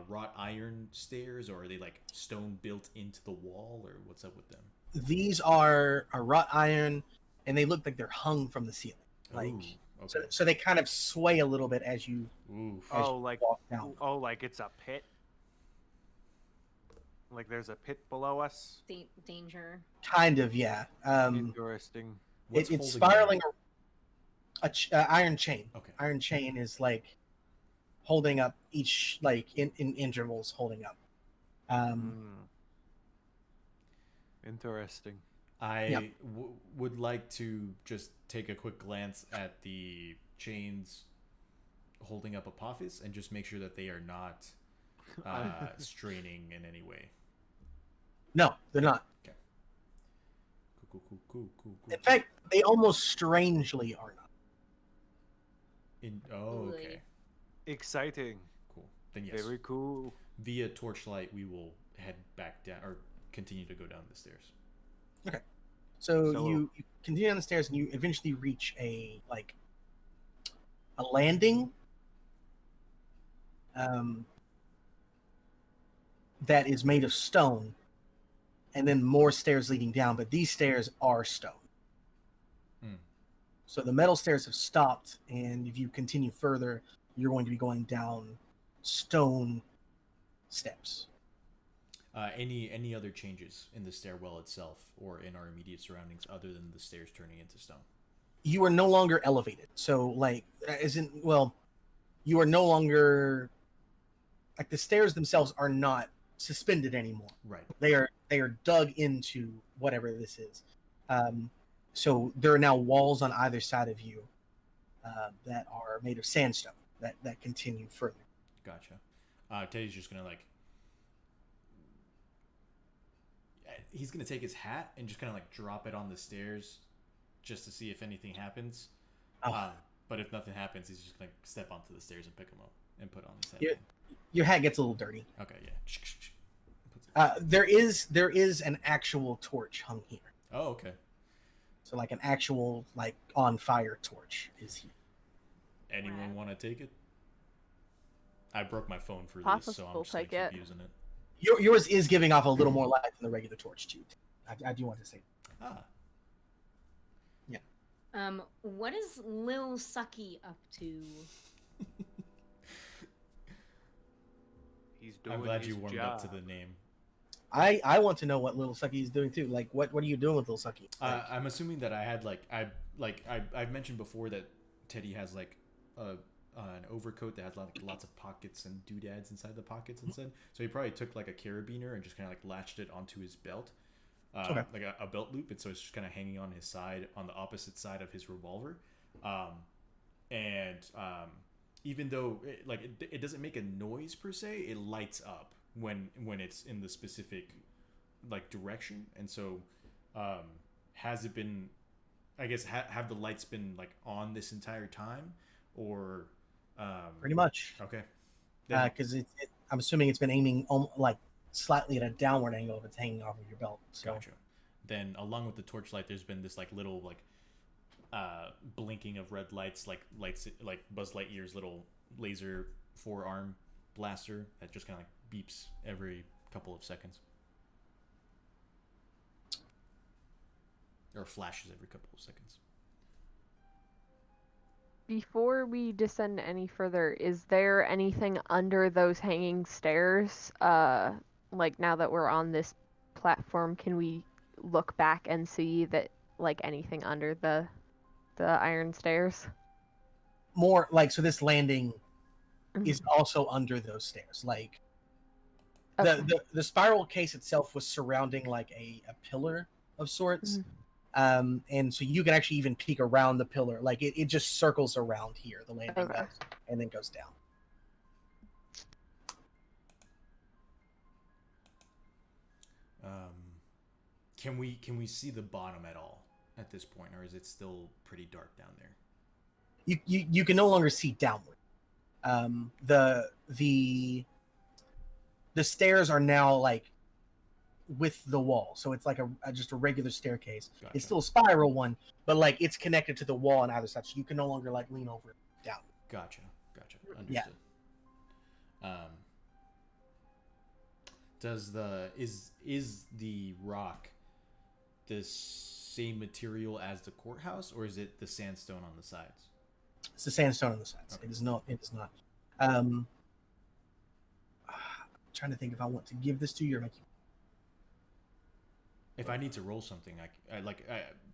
wrought iron stairs, or are they like stone built into the wall, or what's up with them? These are a wrought iron, and they look like they're hung from the ceiling. Like, Ooh, okay. so they kind of sway a little bit as you. Oof. Oh, like walk down. like it's a pit. Like there's a pit below us. Danger. Kind of, yeah. Interesting. What's It's holding spiraling iron chain. Okay. Iron chain is like holding up each, like in intervals, holding up. Interesting. I would like to just take a quick glance at the chains holding up Apophis and just make sure that they are not straining in any way. No, they're not. Okay. Cool. In fact, they almost strangely are not. Okay. Exciting. Cool. Then yes. Very cool. Via torchlight, we will head back down or continue to go down the stairs. Okay. So, So- you continue down the stairs and you eventually reach a landing that is made of stone, and then more stairs leading down, but these stairs are stone. Hmm. So the metal stairs have stopped, and if you continue further, you're going to be going down stone steps. Any other changes in the stairwell itself or in our immediate surroundings other than the stairs turning into stone? You are no longer elevated. So, you are no longer, like, the stairs themselves are not suspended anymore. Right. They are dug into whatever this is. So there are now walls on either side of you that are made of sandstone that continue further. Gotcha. Teddy's just gonna he's gonna take his hat and just kind of drop it on the stairs just to see if anything happens. Oh. But if nothing happens, he's just gonna step onto the stairs and pick him up and put on his head. Your hat gets a little dirty. Okay, yeah. There is an actual torch hung here. Oh, okay. So an actual on fire torch is here. Anyone want to take it? I broke my phone for Papas this, so I'm will just gonna take keep it. using it. Yours is giving off a little more light than the regular torch too. I do want to say. Ah. Yeah. What is Lil Sucky up to? He's doing I'm glad his you warmed job. up to the name. I want to know what Little Sucky is doing too. What are you doing with Little Sucky? I'm assuming that I had I've mentioned before that Teddy has an overcoat that has lots of pockets and doodads inside the pockets and stuff. So he probably took a carabiner and just kind of latched it onto his belt, Okay. like a belt loop, and so it's just kind of hanging on his side, on the opposite side of his revolver. Even though it doesn't make a noise per se, it lights up when it's in the specific direction. And so has it been, I guess, have the lights been on this entire time, or Pretty much. Okay. Because I'm assuming it's been aiming slightly at a downward angle if it's hanging off of your belt. So. Gotcha. Then along with the torchlight, there's been this little blinking of red lights, like Buzz Lightyear's little laser forearm blaster that just kind of beeps every couple of seconds, or flashes every couple of seconds. Before we descend any further, is there anything under those hanging stairs? Now that we're on this platform, can we look back and see that anything under the iron stairs? More so this landing is also under those stairs. Okay. The spiral case itself was surrounding a pillar of sorts. And so you can actually even peek around the pillar. It just circles around here, the landing Okay. does, and then goes down. Can we see the bottom at all at this point, or is it still pretty dark down there? You can no longer see downward. The stairs are now with the wall, so it's just a regular staircase. Gotcha. It's still a spiral one, but it's connected to the wall on either side, so you can no longer lean over down. Gotcha. Understood. Yeah. Is the rock the same material as the courthouse, or is it the sandstone on the sides? It's the sandstone on the sides. Okay. It is not. I'm trying to think if I want to give this to you or make you. If I need to roll something,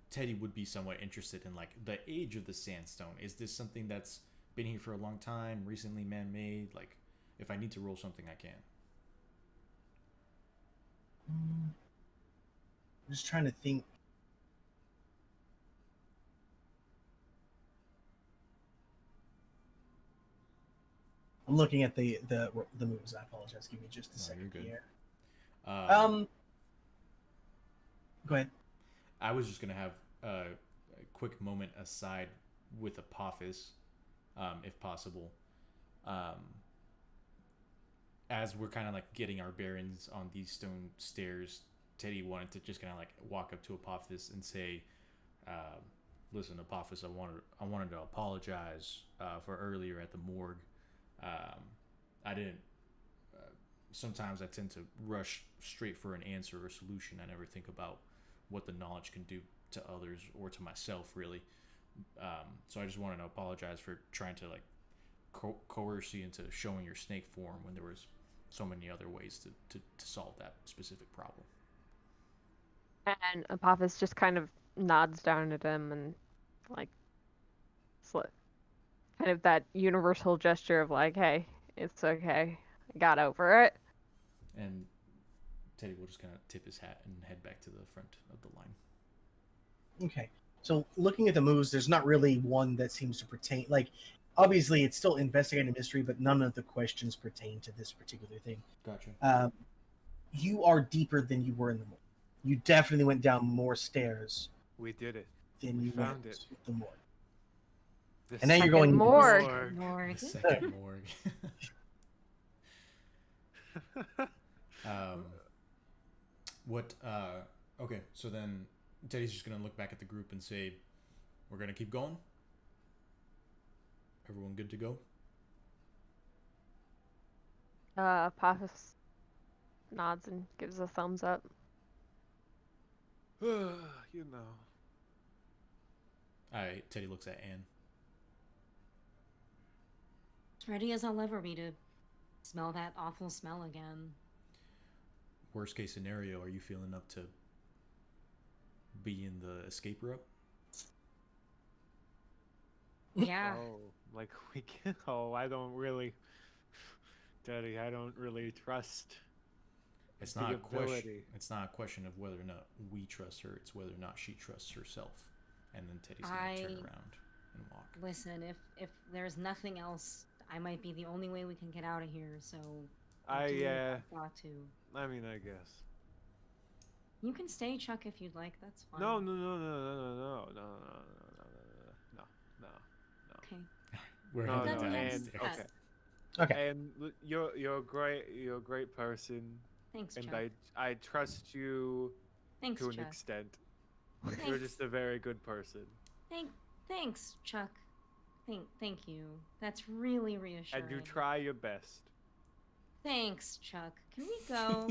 Teddy would be somewhat interested in the age of the sandstone. Is this something that's been here for a long time, recently man-made? If I need to roll something, I can. I'm just trying to think. I'm looking at the moves. I apologize. Give me just a second You're good. here. Go ahead. I was just gonna have a quick moment aside with Apophis, if possible. As we're kind of getting our bearings on these stone stairs Teddy wanted to just kind of like walk up to Apophis and say, "Listen, Apophis, I wanted to apologize for earlier at the morgue. I didn't. Sometimes I tend to rush straight for an answer or solution. I never think about what the knowledge can do to others or to myself, really. So I just wanted to apologize for trying to like coerce you into showing your snake form when there was so many other ways to solve that specific problem." And Apophis just kind of nods down at him and like kind of that universal gesture of like, hey, it's okay. I got over it. And Teddy will just kind of tip his hat and head back to the front of the line. Okay. So looking at the moves, there's not really one that seems to pertain. Like, obviously, it's still investigating mystery, but none of the questions pertain to this particular thing. Gotcha. You are deeper than you were in the morgue. You definitely went down more stairs We did it. than We you found went it. with the morgue. The And now you're second going morgue. Morgue. The second morgue. Okay, so then Teddy's just gonna look back at the group and say, "We're gonna keep going? Everyone good to go?" Apophis nods and gives a thumbs up. You know. Alright, Teddy looks at Anne. As ready as I'll ever be to smell that awful smell again. Worst case scenario, are you feeling up to be in the escape route? Yeah. Oh, like we can. Oh, I don't really, Daddy. I don't really trust. It's the not a ability. question. It's not a question of whether or not we trust her. It's whether or not she trusts herself. And then Teddy's gonna turn around and walk. Listen, if there's nothing else, I might be the only way we can get out of here. So I got to. I mean, I guess. You can stay, Chuck, if you'd like. That's fine. No. Okay. We're No, heading That's no, yes. and downstairs. Yes. Okay. And you're great. You're a great person, Thanks, and Chuck. I trust you Thanks, to an Chuck. extent. You're Thanks. just a very good person, Thanks, Chuck. Thank you. That's really reassuring. and you try your best. Thanks, Chuck. Can we go?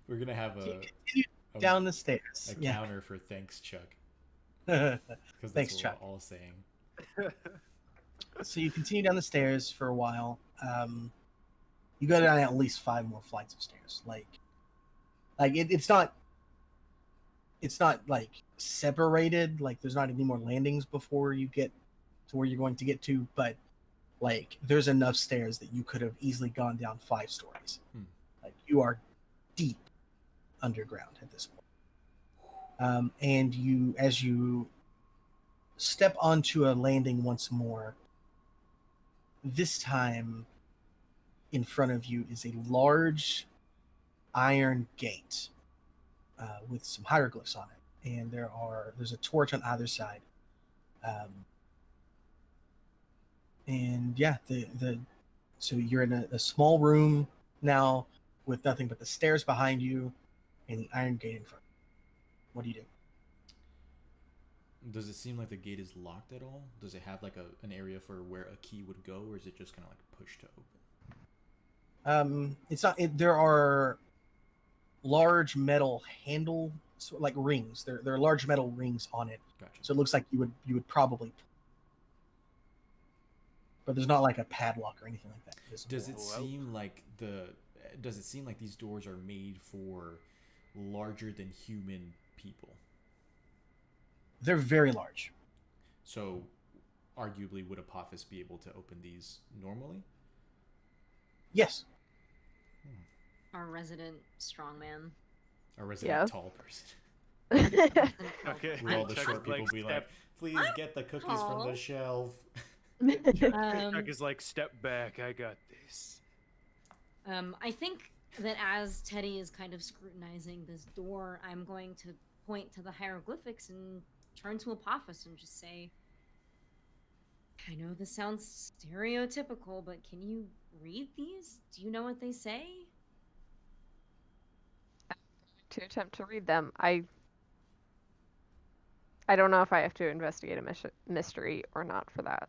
We're gonna have Continue a down the stairs. a Yeah. counter for thanks, Chuck. Because that's Thanks, what Chuck. we're all saying. So you continue down the stairs for a while. You go down at least 5 more flights of stairs. It's not like separated. Like there's not any more landings before you get to where you're going to get to, but like there's enough stairs that you could have easily gone down 5 stories. Like you are deep underground at this point. And as you step onto a landing once more, this time in front of you is a large iron gate with some hieroglyphs on it, and there's a torch on either side. And yeah, so you're in a small room now with nothing but the stairs behind you and the iron gate in front. What do you do? Does it seem like the gate is locked at all? Does it have like an area for where a key would go, or is it just kind of like pushed to open? It's not. There are large metal handle, like rings. There are large metal rings on it. Gotcha. So it looks like you would probably. But there's not like a padlock or anything like that. Does it seem like these doors are made for larger than human people? They're very large. So, arguably, would Apophis be able to open these normally? Yes. Our resident strongman. A resident Yeah. tall person. Okay. Where all the Chuck short is people be like, please get the cookies from the tall. shelf. Chuck is like, step back. I got this. I think that as Teddy is kind of scrutinizing this door, I'm going to point to the hieroglyphics and turn to Apophis and just say, I know this sounds stereotypical, but can you read these? Do you know what they say? to attempt to read them. I don't know if I have to investigate a mystery or not for that.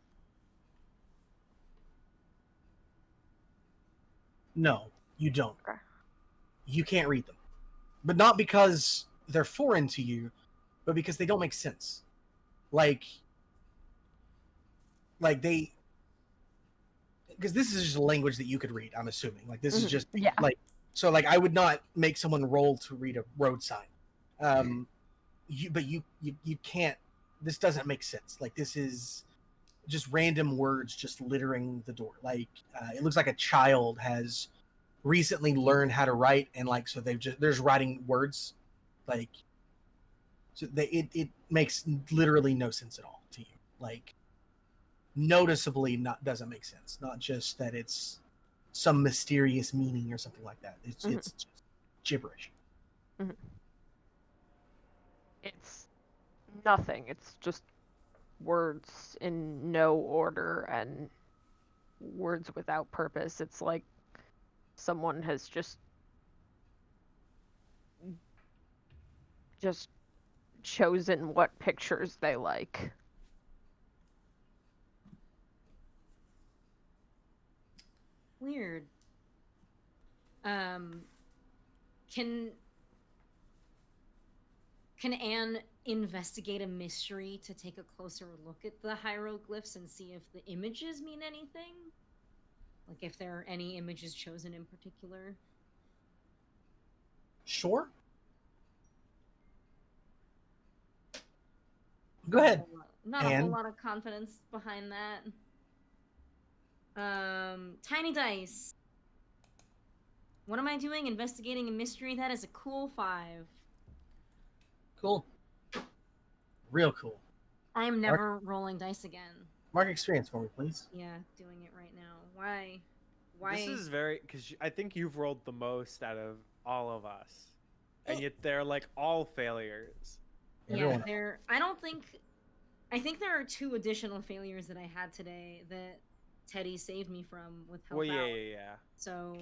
No, you don't. Okay. You can't read them. But not because they're foreign to you, but because they don't make sense. Like they, because this is just a language that you could read, I'm assuming. Like this is just Yeah. like, so like I would not make someone roll to read a road sign. But you can't, this doesn't make sense. Like this is just random words just littering the door. Like it looks like a child has recently learned how to write, and like so there's writing words, like so it makes literally no sense at all to you. Like noticeably doesn't make sense. Not just that it's some mysterious meaning or something like that. It's just gibberish. It's nothing. It's just words in no order and words without purpose. It's like someone has just chosen what pictures they like. Weird. Can Anne investigate a mystery to take a closer look at the hieroglyphs and see if the images mean anything? Like if there are any images chosen in particular? Sure. Go ahead. Not a whole lot of confidence behind that. Tiny dice. What am I doing? Investigating a mystery? That is a cool 5. Cool. Real cool. I am never rolling dice again. Mark experience for me, please. Yeah, doing it right now. Why? Why? This is very, because I think you've rolled the most out of all of us, and yet they're like all failures. Yeah, I think there are 2 additional failures that I had today that Teddy saved me from with help out. Yeah. So,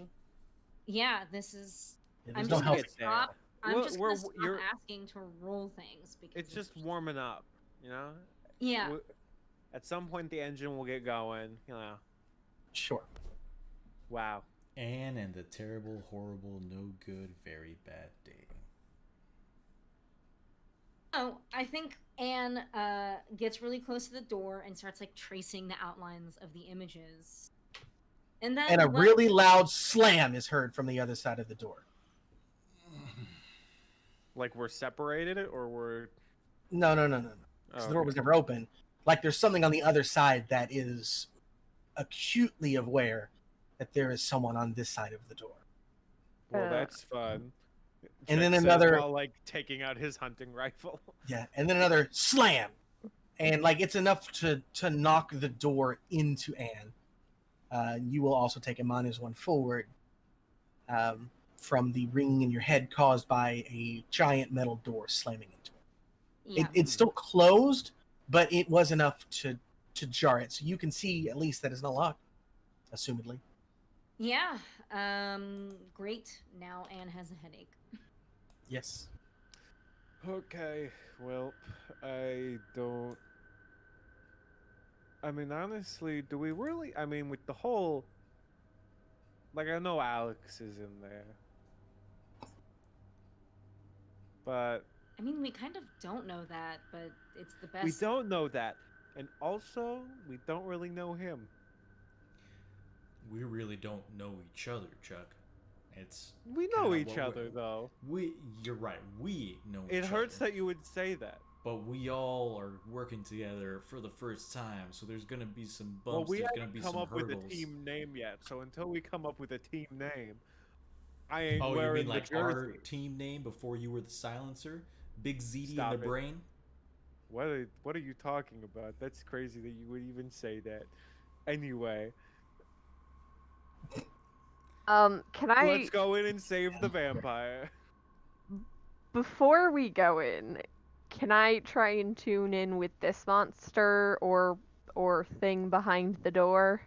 yeah, this is. Yeah, I'm no just gonna stop. Well, I'm just gonna stop asking to roll things because it's just warming up, you know. Yeah. At some point, the engine will get going, you know. Sure. Wow. Anne and the terrible, horrible, no good, very bad day. Oh, I think Anne gets really close to the door and starts like tracing the outlines of the images. And then a really loud slam is heard from the other side of the door. Like we're separated, or we're... No. Oh, the door was never open. Like there's something on the other side that is acutely aware that there is someone on this side of the door. Well, that's fun. And then says another, while like taking out his hunting rifle. Yeah, and then another slam, and like it's enough to knock the door into Anne. You will also take a -1 forward from the ringing in your head caused by a giant metal door slamming into it. Yeah. It's still closed, but it was enough to jar it, so you can see at least that it's not locked, assumedly. Yeah. Great. Now Anne has a headache. Yes. Okay, well, honestly, do we really... I mean, with the whole... Like, I know Alex is in there. But... I mean, we kind of don't know that, but it's the best... We don't know that. And also, we don't really know We really don't know each other, Chuck. We know each other, though. You're right. We know each other. It hurts that you would say that. But we all are working together for the first time, so there's gonna be some bumps. Well, we there's haven't gonna be come some up hurdles. with a team name yet. So until we come up with a team name, I ain't Oh, you wearing mean like the our jersey. team name before you were the silencer? Big ZD Stop in the it. brain? What are you talking about? That's crazy that you would even say that. Anyway, Can I... let's go in and save the vampire. Before we go in, can I try and tune in with this monster or thing behind the door?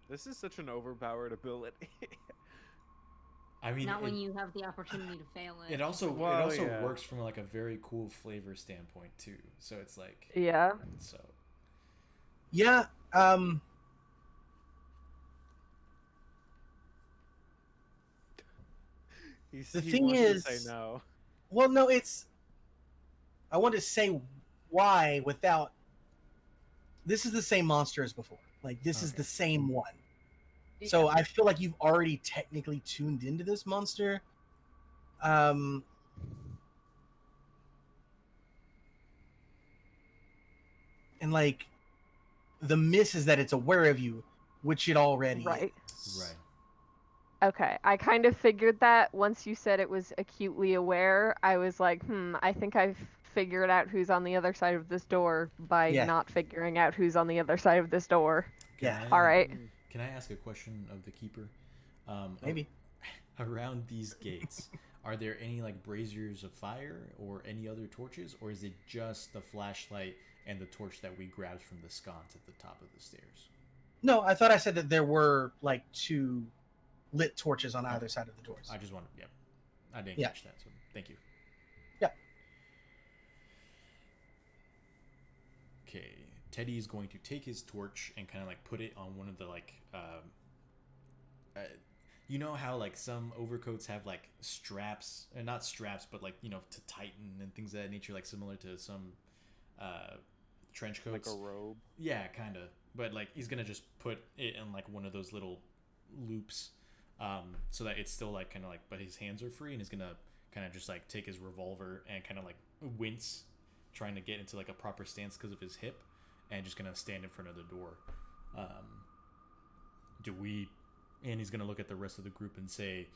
This is such an overpowered ability. I mean, Not when you have the opportunity to fail it. it also Well, yeah. works from like a very cool flavor standpoint too. So it's like Yeah. so. Yeah. The He thing wants is, to say no. well, no, it's. I want to say why without. This is the same monster as before. Like this is Okay. the same one. So I feel like you've already technically tuned into this monster. And like the miss is that it's aware of you, which it already Right. is. Right. Okay, I kind of figured that once you said it was acutely aware. I was like, I think I've figured out who's on the other side of this door by Yeah. not figuring out who's on the other side of this door. Yeah. Can I, All right. Can I ask a question of the keeper? Maybe. Around these gates, are there any like braziers of fire or any other torches, or is it just the flashlight and the torch that we grabbed from the sconce at the top of the stairs? No, I thought I said that there were like 2 lit torches on either side of the doors. I just wanted, I didn't Yeah. catch that, so thank you. Yeah. Okay, Teddy's going to take his torch and kind of like put it on one of the like, you know how like some overcoats have like straps, and not straps, but like, you know, to tighten and things of that nature, like similar to some trench coats. Like a robe. Yeah, kind of. But like he's gonna just put it in like one of those little loops, so that it's still like kind of like, but his hands are free, and he's gonna kind of just like take his revolver and kind of like wince, trying to get into like a proper stance because of his hip, and just gonna stand in front of the door. And he's gonna look at the rest of the group and say,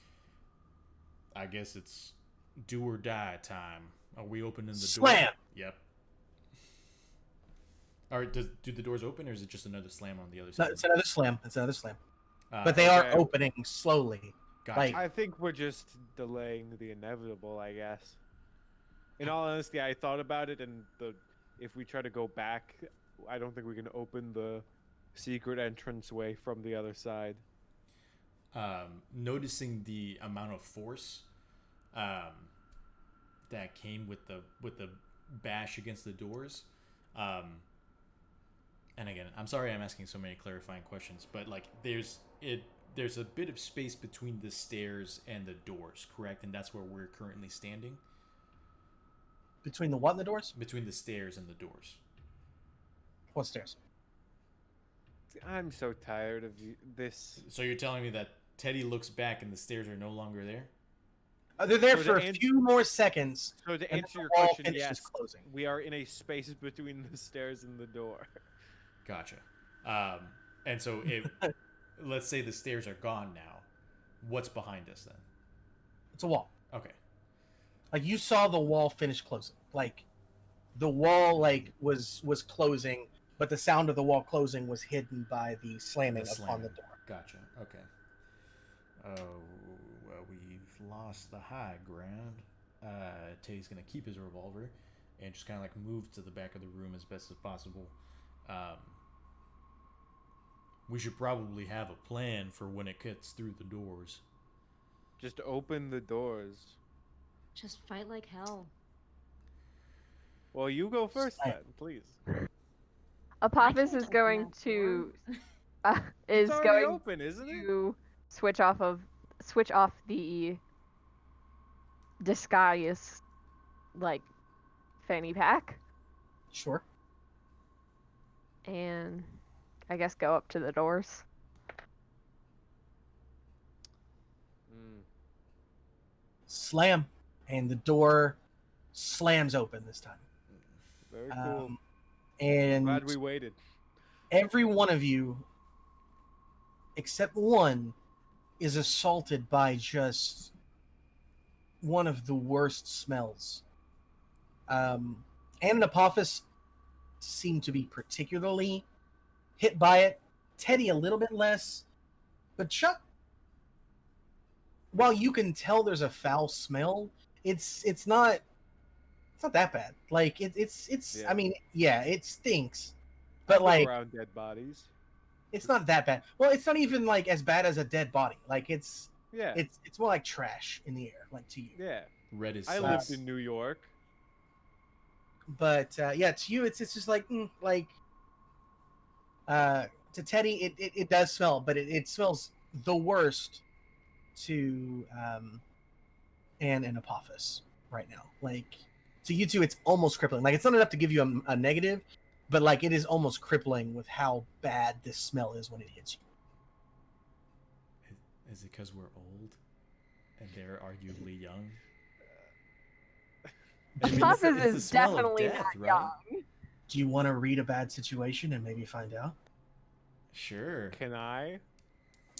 "I guess it's do or die time. Are we opening the door?" Slam! Yep. All right, do the doors open, or is it just another slam on the other No, side? it's another slam. It's another slam. But they are okay. opening slowly. Gotcha. Like, I think we're just delaying the inevitable, I guess. In all honesty, I thought about it, and if we try to go back, I don't think we can open the secret entranceway from the other side. Noticing the amount of force that came with the bash against the doors, and again, I'm sorry I'm asking so many clarifying questions, but like there's a bit of space between the stairs and the doors, correct? And that's where we're currently standing. between the what and the doors? Between the stairs and the doors. What stairs? I'm so tired of this. So you're telling me that Teddy looks back and the stairs are no longer there? They're there So for to a answer- few more seconds. So to and answer the your wall question, finishes yes, closing. we are in a space between the stairs and the door. Gotcha. And so let's say the stairs are gone now. What's behind us then? It's a wall. Okay. Like you saw the wall finish closing. Like the wall was closing, but the sound of the wall closing was hidden by the slamming upon the door. Gotcha. Okay. Oh, well, we've lost the high ground. Teddy's gonna keep his revolver and just kind of like move to the back of the room as best as possible. We should probably have a plan for when it gets through the doors. Just open the doors. Just fight like hell. Well, you go first then, please. Apophis can't is open going that to door. is It's already going open, isn't it? to switch off the disguise like fanny pack Sure. and I guess go up to the doors. Slam, and the door slams open this time. Very cool. And Glad we waited. every one of you, except one, is assaulted by just one of the worst smells. Anna and Apophis seem to be particularly hit by it. Teddy a little bit less, but Chuck, while you can tell there's a foul smell, it's not that bad. Like it's Yeah. I mean, yeah, it stinks, I but go like around dead bodies. It's not that bad. Well, it's not even like as bad as a dead body. Like it's Yeah. it's more like trash in the air, like to you. Yeah. Red is I lived in New York. But yeah, to you, it's just like to Teddy, it does smell, but it smells the worst to Anne and Apophis right now. Like to you two, it's almost crippling. Like it's not enough to give you a negative, but like it is almost crippling with how bad this smell is when it hits you. Is it because we're old and they're arguably young? Apophis it's the is smell of definitely death, not right? young. Do you want to read a bad situation and maybe find out? Sure. Can I?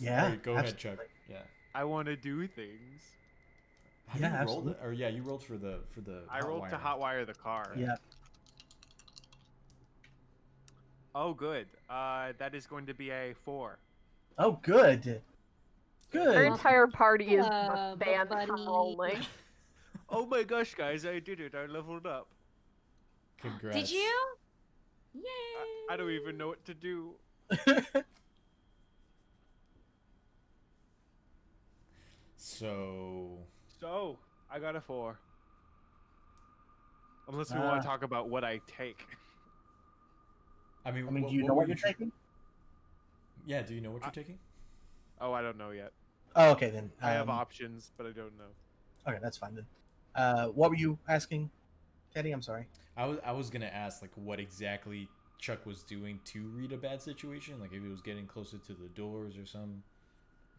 Yeah. Alright, go ahead, absolutely. Chuck. Yeah. I want to do things. Have Yeah, you rolled it? absolutely. Or yeah, you rolled for the I rolled to hotwire the car. Yeah. Oh, good. That is going to be a 4. Oh, good. Our Good. entire party is But banned from buddy- rolling. Oh my gosh, guys, I did it. I leveled up. Congrats. Did you? Yay! I don't even know what to do. So So, I got a 4. Unless we want to talk about what I take. I mean, do you know what you're taking? Yeah, do you know what you're taking? Oh, I don't know yet. Oh, okay then. I have options, but I don't know. Okay, that's fine then. What were you asking, Teddy? I'm sorry. I was gonna ask like what exactly Chuck was doing to read a bad situation, like if he was getting closer to the doors or some,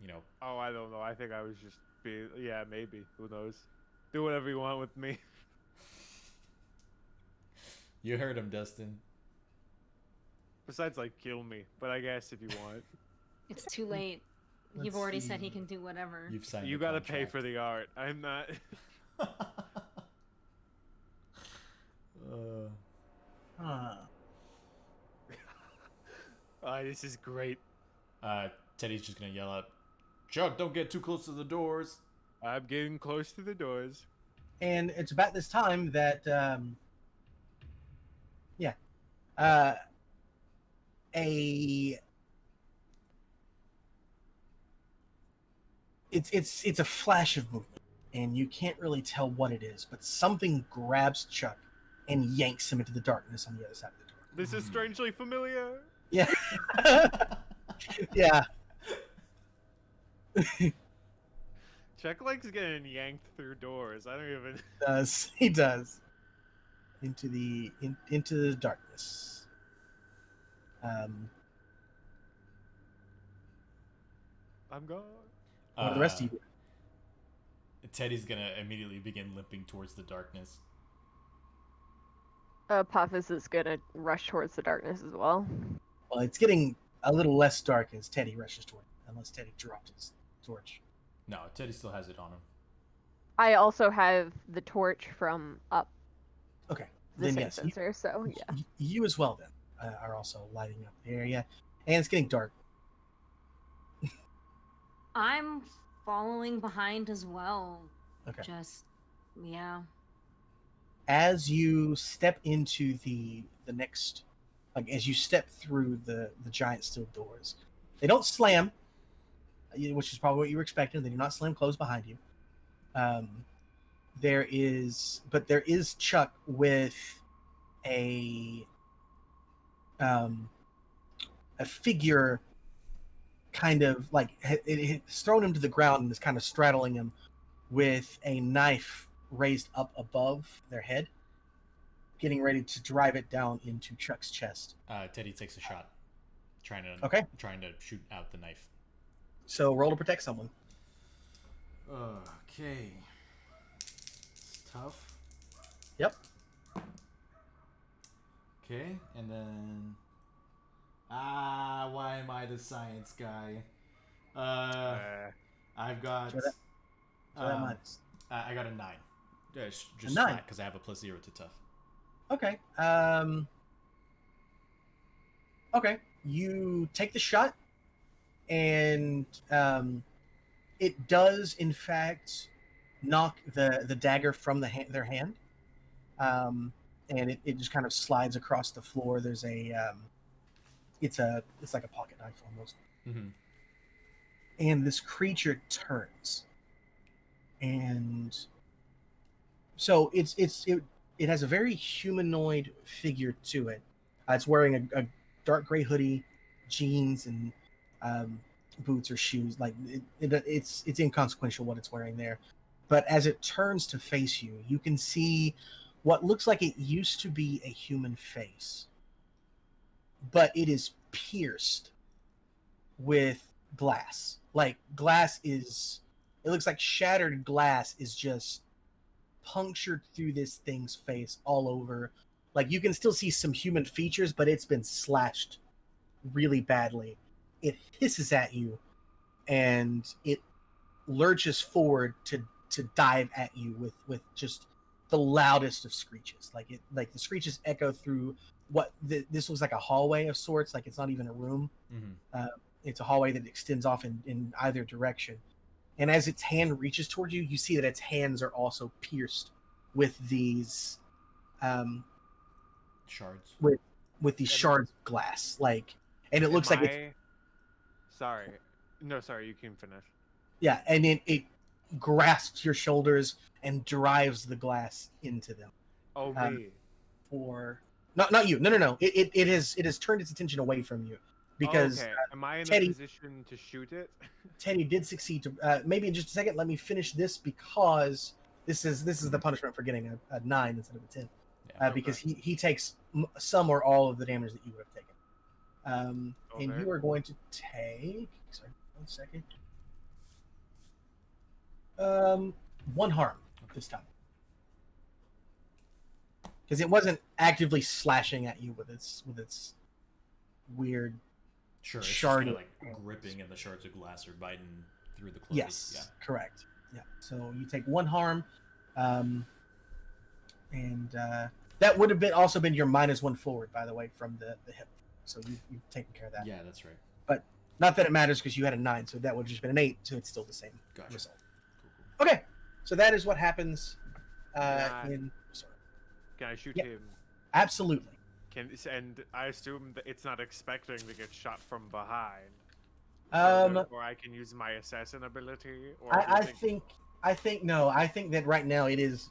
you know. Oh, I don't know. I think I was just being... Yeah, maybe. Who knows? Do whatever you want with me. You heard him, Dustin. Besides, like, kill me. But I guess if you want. It's too late. You've Let's already said see. he can do whatever. You've signed. You the gotta pay contract. for the art. I'm not... Huh. This is great. Teddy's just gonna yell out, "Chuck, don't get too close to the doors." I'm getting close to the doors. And it's about this time that it's a flash of movement, and you can't really tell what it is, but something grabs Chuck and yanks him into the darkness on the other side of the door. This is strangely familiar. Yeah. Yeah. Chuck likes getting yanked through doors. I don't even... He does. Into the darkness. I'm gone. What do the rest of you do? Teddy's gonna immediately begin limping towards the darkness. Apophis is gonna rush towards the darkness as well. Well, it's getting a little less dark as Teddy rushes toward it, unless Teddy dropped his torch. No, Teddy still has it on him. I also have the torch from up Okay. the Then same yes, sensor, so yeah. you as well then are also lighting up the area, and it's getting dark. I'm following behind as well. Okay. Just, yeah. As you step into the next, like as you step through the giant steel doors, they don't slam, which is probably what you were expecting. They do not slam closed behind you. There is Chuck with a figure, kind of like it's thrown him to the ground and is kind of straddling him with a knife raised up above their head, getting ready to drive it down into Chuck's chest. Teddy takes a shot, trying to shoot out the knife. So roll to protect someone. Okay. It's tough. Yep. Okay, and then... why am I the science guy? I've got... So that minus. I got a 9. Just A 9? flat, because I have a +0 to tough. Okay. Okay. You take the shot, and it does, in fact, knock the dagger from their hand, and it just kind of slides across the floor. There's a it's like a pocket knife almost. Mm-hmm. And this creature turns, and so it has a very humanoid figure to it. It's wearing a dark gray hoodie, jeans, and boots or shoes. Like it's inconsequential what it's wearing there. But as it turns to face you, you can see what looks like it used to be a human face, but it is pierced with glass. Like it looks like shattered glass is just punctured through this thing's face all over. Like you can still see some human features, but it's been slashed really badly. It hisses at you, and it lurches forward to dive at you with just the loudest of screeches. Like the screeches echo through this looks like a hallway of sorts. Like it's not even a room. Mm-hmm. It's a hallway that extends off in either direction. And as its hand reaches toward you, you see that its hands are also pierced with these Shards. With these shards of glass. Like, and it looks like it's... Sorry. No, sorry, you can finish. Yeah, and it grasps your shoulders and drives the glass into them. Oh, me. Not you. No. It has turned its attention away from you. Because am I in Teddy, a position to shoot it? Teddy did succeed to maybe in just a second. Let me finish this because this is the punishment for getting a 9 instead of a 10. Yeah, because he takes some or all of the damage that you would have taken. And you are going to take. Sorry, 1 second. 1 harm this time. Because it wasn't actively slashing at you with its weird. Sure, it's shard just kind of like gripping, and the shards of glass are biting through the clothes. Yes, yeah. correct. Yeah, so you take 1 harm, and that would have also been your -1 forward, by the way, from the hip. So you've taken care of that. Yeah, that's right. But not that it matters because you had a 9, so that would have just been an 8, so it's still the same result. Cool. Okay, so that is what happens. Sorry. Can I shoot Yeah. him? Absolutely. And I assume that it's not expecting to get shot from behind. Or I can use my assassin ability. Or I think no. I think that right now it is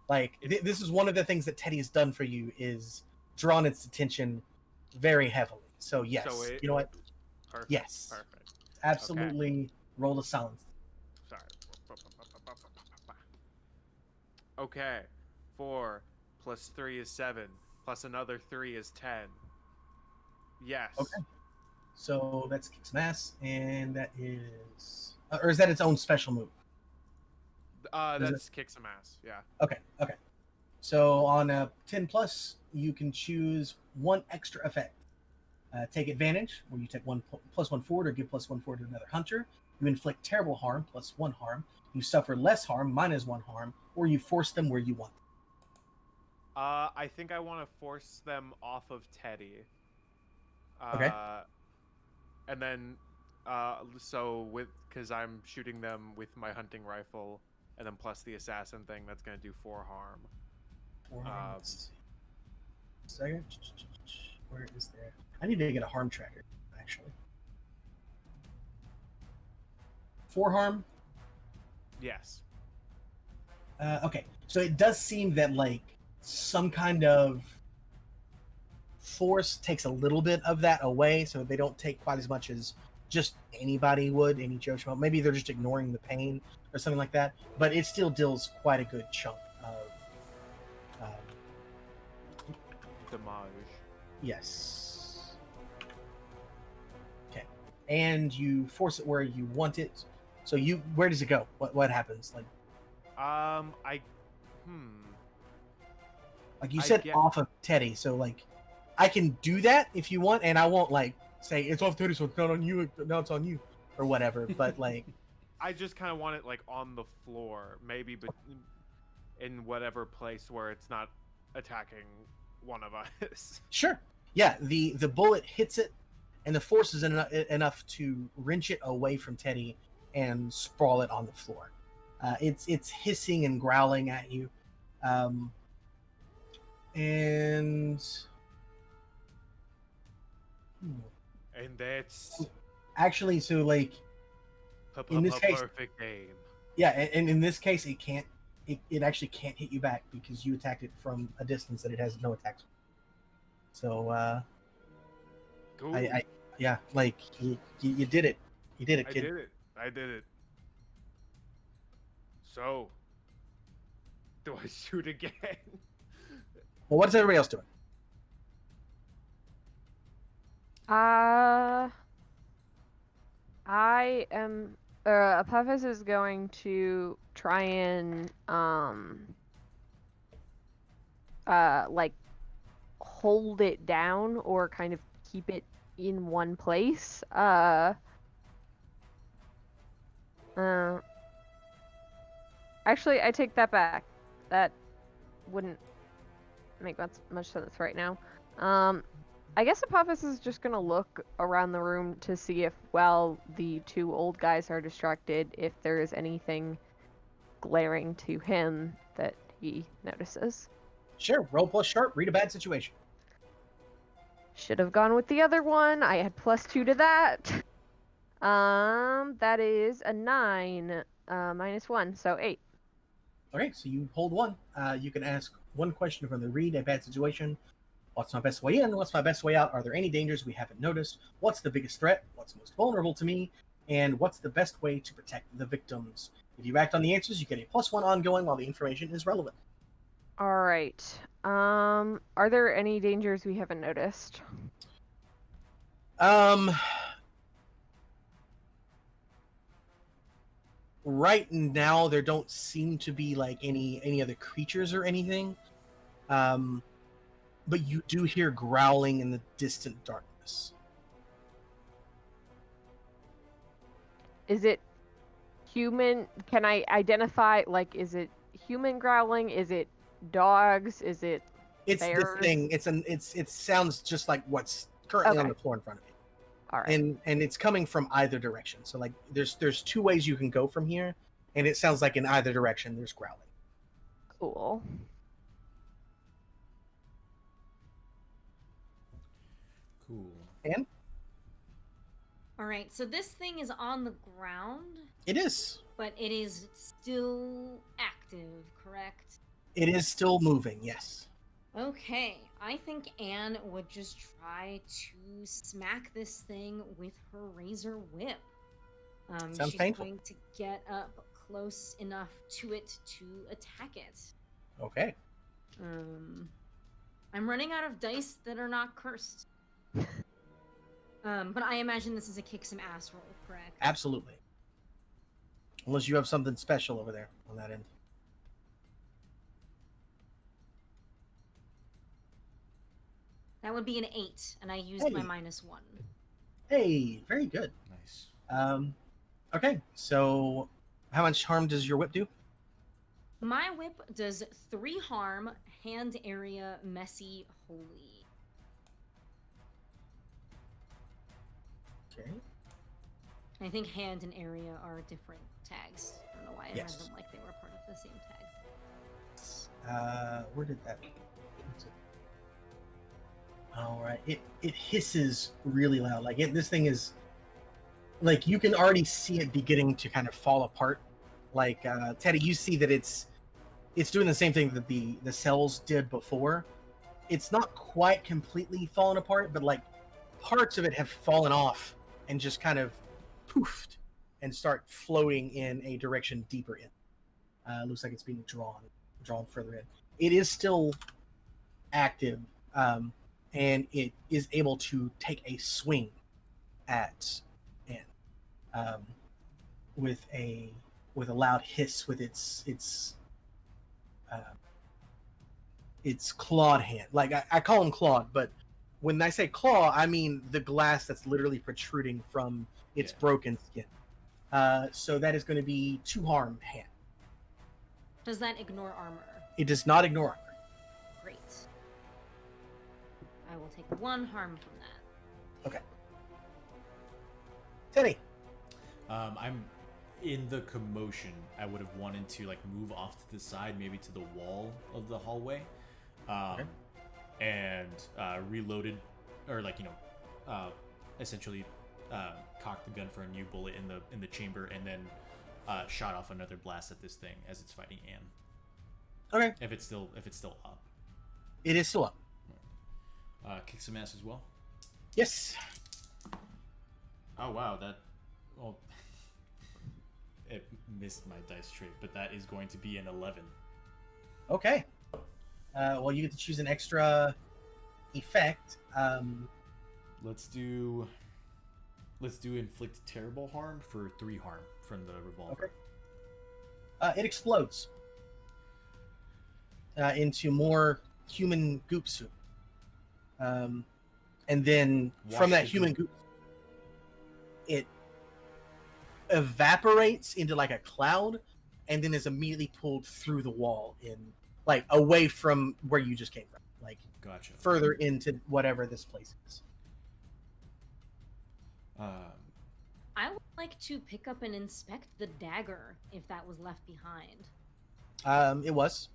like this is one of the things that Teddy has done for you is drawn its attention very heavily. So yes, you know what? Perfect. Yes. Perfect. Absolutely. Roll a silence. Sorry. Okay. 4 plus 3 is 7. Plus another 3 is 10. Yes. Okay. So that's kick some ass, and that is, or is that its own special move? That's kick some ass. Yeah. Okay. So on a 10 plus, you can choose 1 extra effect. Take advantage, where you take +1 forward, or give +1 forward to another hunter. You inflict terrible harm, +1 harm. You suffer less harm, -1 harm, or you force them where you want them. I think I want to force them off of Teddy. Okay. And then, because I'm shooting them with my hunting rifle, and then plus the assassin thing, that's gonna do 4 harm. 4 harm. Let's see. Second. Where is there? I need to get a harm tracker, actually. 4 harm. Yes. Okay, so it does seem that like some kind of force takes a little bit of that away, so they don't take quite as much as just anybody would, any Joe Schmo. Maybe they're just ignoring the pain or something like that, but it still deals quite a good chunk of damage. Yes. Okay, and you force it where you want it. So where does it go? What happens? Like, like you said, off of Teddy. So like, I can do that if you want, and I won't like say it's off Teddy, so it's not on you. Now it's on you, or whatever. But like, I just kind of want it like on the floor, maybe, but in whatever place where it's not attacking one of us. Sure. Yeah. The bullet hits it, and the force is enough to wrench it away from Teddy and sprawl it on the floor. It's hissing and growling at you, and And that's Actually, so like in this case, perfect aim. yeah, and in this case, it can't. It actually can't hit you back because you attacked it from a distance that it has no attacks. So Cool. yeah, like you did it. You did it, kid. I did it. So, do I shoot again? Well, what's everybody else doing? I am. Apophis is going to try and like hold it down or kind of keep it in one place. Actually, I take that back. That wouldn't make much sense right now. I guess Apophis is just gonna look around the room to see if, while the two old guys are distracted, if there is anything glaring to him that he notices. Sure. Roll plus sharp. Read a bad situation. Should have gone with the other one. I had +2 to that. That is a 9, -1, so 8. Okay, so you hold one. You can ask one question from the read a bad situation. What's my best way in? What's my best way out? Are there any dangers we haven't noticed? What's the biggest threat? What's most vulnerable to me? And what's the best way to protect the victims? If you act on the answers, you get a +1 ongoing while the information is relevant. All right. Are there any dangers we haven't noticed? Right now there don't seem to be like any other creatures or anything. But you do hear growling in the distant darkness. Is it human? Can I identify, like, is it human growling? Is it dogs? Is it It's bears? the thing. It sounds just like what's currently on the floor in front of you. All right. And it's coming from either direction. So like there's two ways you can go from here, and it sounds like in either direction there's growling. Cool. Cool. And All right, so this thing is on the ground, it is. but it is still active, correct? It is still moving, yes. Okay, I think Anne would just try to smack this thing with her razor whip. Sounds she's painful. going to get up close enough to it to attack it. Okay. I'm running out of dice that are not cursed. But I imagine this is a kick some ass roll, correct? Absolutely. Unless you have something special over there on that end. That would be an 8, and I used my Hey. -1. Hey, very good. Nice. Okay, so how much harm does your whip do? My whip does 3 harm, hand area, messy, holy. Okay. I think hand and area are different tags. I don't know why I Yes. read them like they were part of the same tag. Where did that? All right. It hisses really loud. Like this thing is like you can already see it beginning to kind of fall apart. Like Teddy, you see that it's doing the same thing that the cells did before. It's not quite completely fallen apart, but like parts of it have fallen off and just kind of poofed and start floating in a direction deeper in. Looks like it's being drawn further in. It is still active, and it is able to take a swing at Anne with a loud hiss with its clawed hand. Like I call him clawed, but when I say claw, I mean the glass that's literally protruding from its broken skin. So that is going to be 2 harm hand. Does that ignore armor? It does not ignore armor. Great. I will take 1 harm from that. Okay. Teddy. I'm in the commotion. I would have wanted to like move off to the side, maybe to the wall of the hallway, and reloaded, or like essentially cock the gun for a new bullet in the chamber, and then shot off another blast at this thing as it's fighting Anne. Okay. If it's still up. It is still up. Kick some ass as well. Yes. Oh wow, it missed my dice tray, but that is going to be an 11. Okay. Well, you get to choose an extra effect. Let's do inflict terrible harm for 3 harm from the revolver. Okay. It explodes into more human goop soup. And then from that human goop, it evaporates into like a cloud, and then is immediately pulled through the wall like away from where you just came from, like Gotcha. further into whatever this place is. I would like to pick up and inspect the dagger if that was left behind. It was.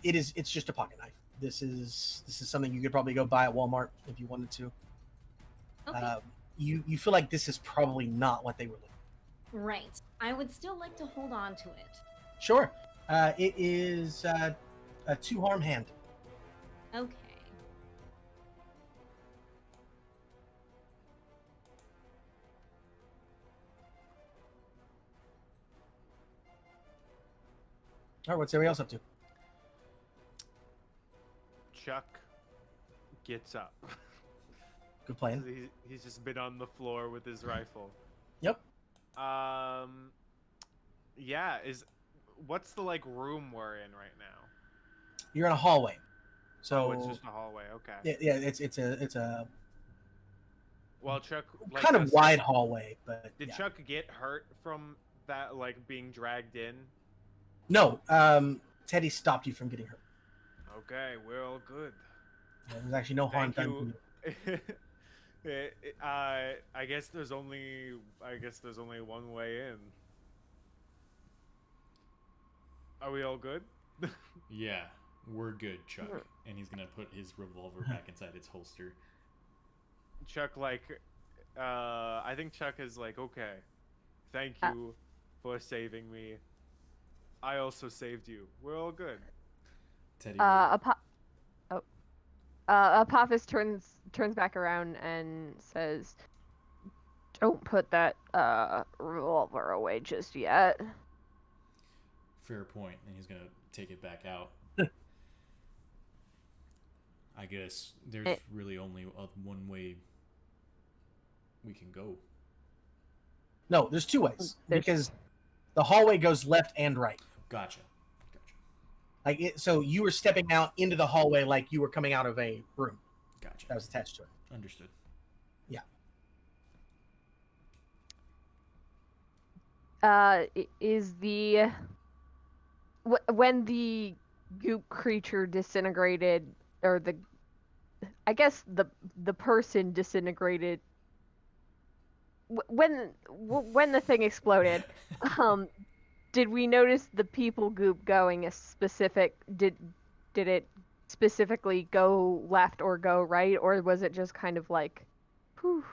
It's just a pocket knife. This is something you could probably go buy at Walmart if you wanted to. Okay. You feel like this is probably not what they were looking for. Right. I would still like to hold on to it. Sure. It is a 2 harm hand. Okay. All right, what's everybody else up to? Chuck gets up. Good plan. He's just been on the floor with his rifle. Yep. Yeah, what's the like room we're in right now? You're in a hallway. So it's just a hallway. Okay. Yeah, it's a Well, Chuck like, kind of wide hallway, but did yeah. Chuck get hurt from that, like being dragged in? No, Teddy stopped you from getting hurt. Okay, we're all good. There's actually no harm Thank done to you. I guess there's only one way in. Are we all good? Yeah, we're good, Chuck. And he's gonna put his revolver back inside its holster. Chuck, I think Chuck is like, okay, thank you for saving me. I also saved you. We're all good. Teddy. Apophis turns back around and says, "Don't put that revolver away just yet." Fair point, and he's gonna take it back out. I guess there's really only one way we can go. No, there's 2 ways because the hallway goes left and right. Gotcha. So you were stepping out into the hallway like you were coming out of a room. Gotcha. That was attached to it. Understood. Yeah. Is the when the goop creature disintegrated, or I guess the person disintegrated when the thing exploded? Did we notice the people goop going a specific? Did it specifically go left or go right, or was it just kind of like, poof?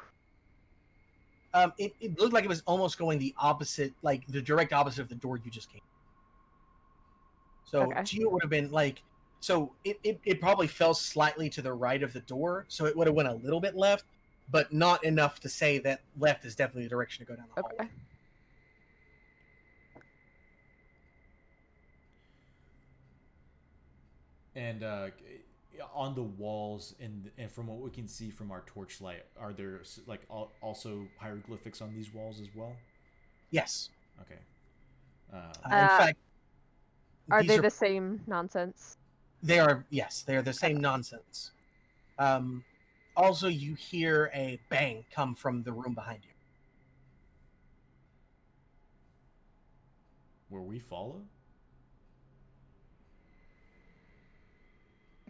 It looked like it was almost going the opposite, like the direct opposite of the door you just came. So Okay. to you, it would have been like, so it probably fell slightly to the right of the door, so it would have went a little bit left, but not enough to say that left is definitely the direction to go down the hallway. Okay. And on the walls, and from what we can see from our torchlight, are there like also hieroglyphics on these walls as well? Yes. Okay. In fact, Are these they the same nonsense? They are, yes, they are the same nonsense. Also, you hear a bang come from the room behind you. Were we followed?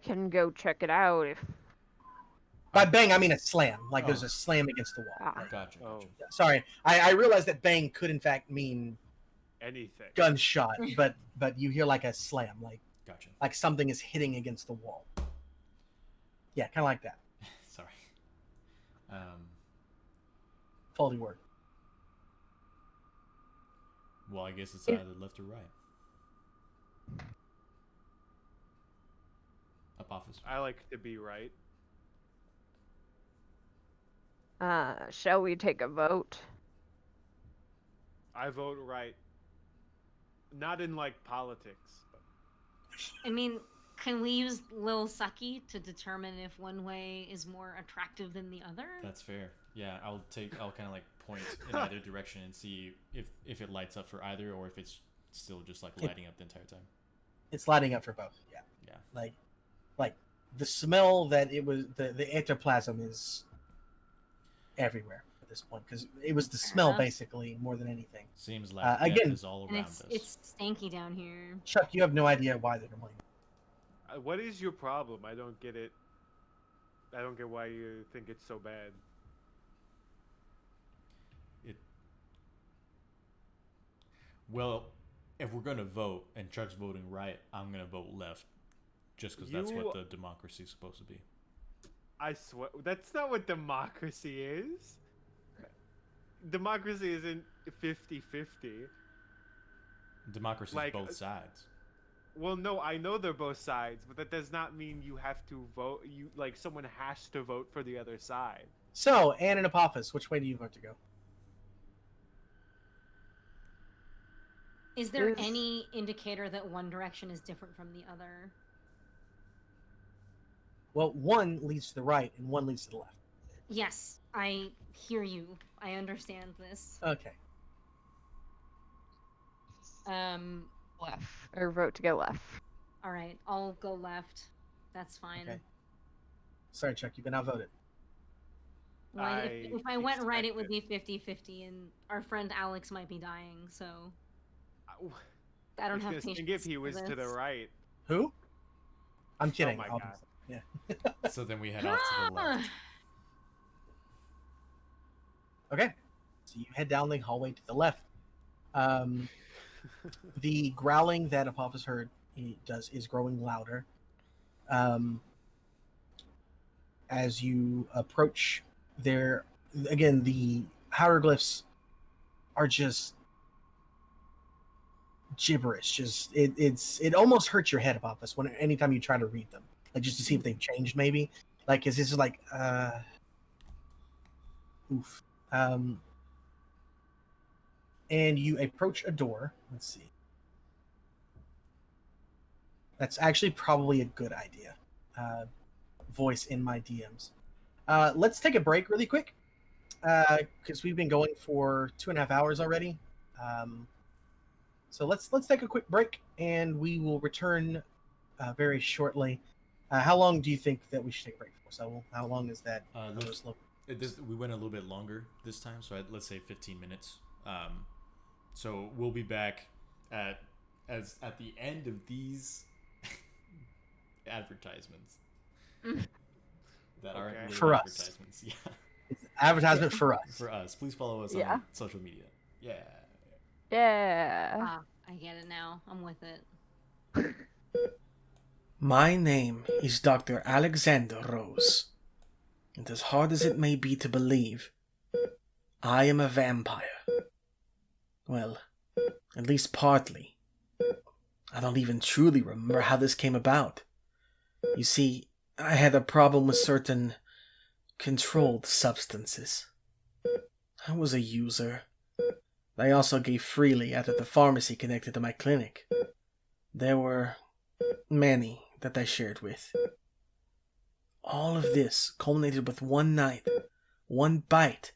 Can go check it out if. By bang, I mean a slam. Like there's a slam against the wall. Ah. Like, Gotcha. Oh, yeah, sorry, I realized that bang could in fact mean anything. gunshot, but you hear like a slam, Gotcha. like something is hitting against the wall. Yeah, kind of like that. Sorry. Faulty word. Well, I guess it's either left or right. Apophis. I like to be right. Shall we take a vote? I vote right. Not in like politics, but I mean, can we use Lil Sucky to determine if one way is more attractive than the other? That's fair. Yeah, I'll kind of like point in either direction and see if it lights up for either or if it's still just like lighting up the entire time. It's lighting up for both. Yeah. Yeah. Like the smell that it was the ectoplasm is everywhere at this point because it was the smell enough. basically more than anything. Seems like death again, is all And around us. it's stanky down here. Chuck, you have no idea why they're complaining. what is your problem? I don't get it. I don't get why you think it's so bad. Well, if we're gonna vote and Chuck's voting right, I'm gonna vote left, just because that's what the democracy is supposed to be. I swear, that's not what democracy is. Democracy isn't 50-50. Democracy is both sides. Well, no, I know they're both sides, but that does not mean you have to vote. Someone has to vote for the other side. So, Anne and Apophis, which way do you vote to go? Is there any indicator that one direction is different from the other? Well, one leads to the right and one leads to the left. Yes, I hear you. I understand this. Okay. Left. Or vote to go left. All right, I'll go left. That's fine. Okay. Sorry, Chuck, you've been outvoted. Well, if I went right, it would be 50-50, and our friend Alex might be dying, so I don't have patience. If he was to the right. Who? I'm kidding. Oh my god. Yeah. So then we head off to the left. Okay. So you head down the hallway to the left. The growling that Apophis heard is growing louder. As you approach there, again, the hieroglyphs are just gibberish. Just it almost hurts your head, Apophis, anytime you try to read them, like just to see if they've changed, maybe. Like, is this like oof. And you approach a door. Let's see. That's actually probably a good idea. Voice in my DMs. Let's take a break really quick, because we've been going for 2.5 hours already. So let's take a quick break, and we will return very shortly. How long do you think that we should take a break for? So how long is that? We went a little bit longer this time, so let's say 15 minutes. So we'll be back at the end of these advertisements. That aren't really for advertisements. Us. Yeah. It's advertisement for us. For us. Please follow us on social media. Yeah. Yeah. I get it now. I'm with it. My name is Dr. Alexander Rose, and as hard as it may be to believe, I am a vampire. Well, at least partly. I don't even truly remember how this came about. You see, I had a problem with certain controlled substances. I was a user. I also gave freely out of the pharmacy connected to my clinic. There were many that I shared with. All of this culminated with one night, one bite,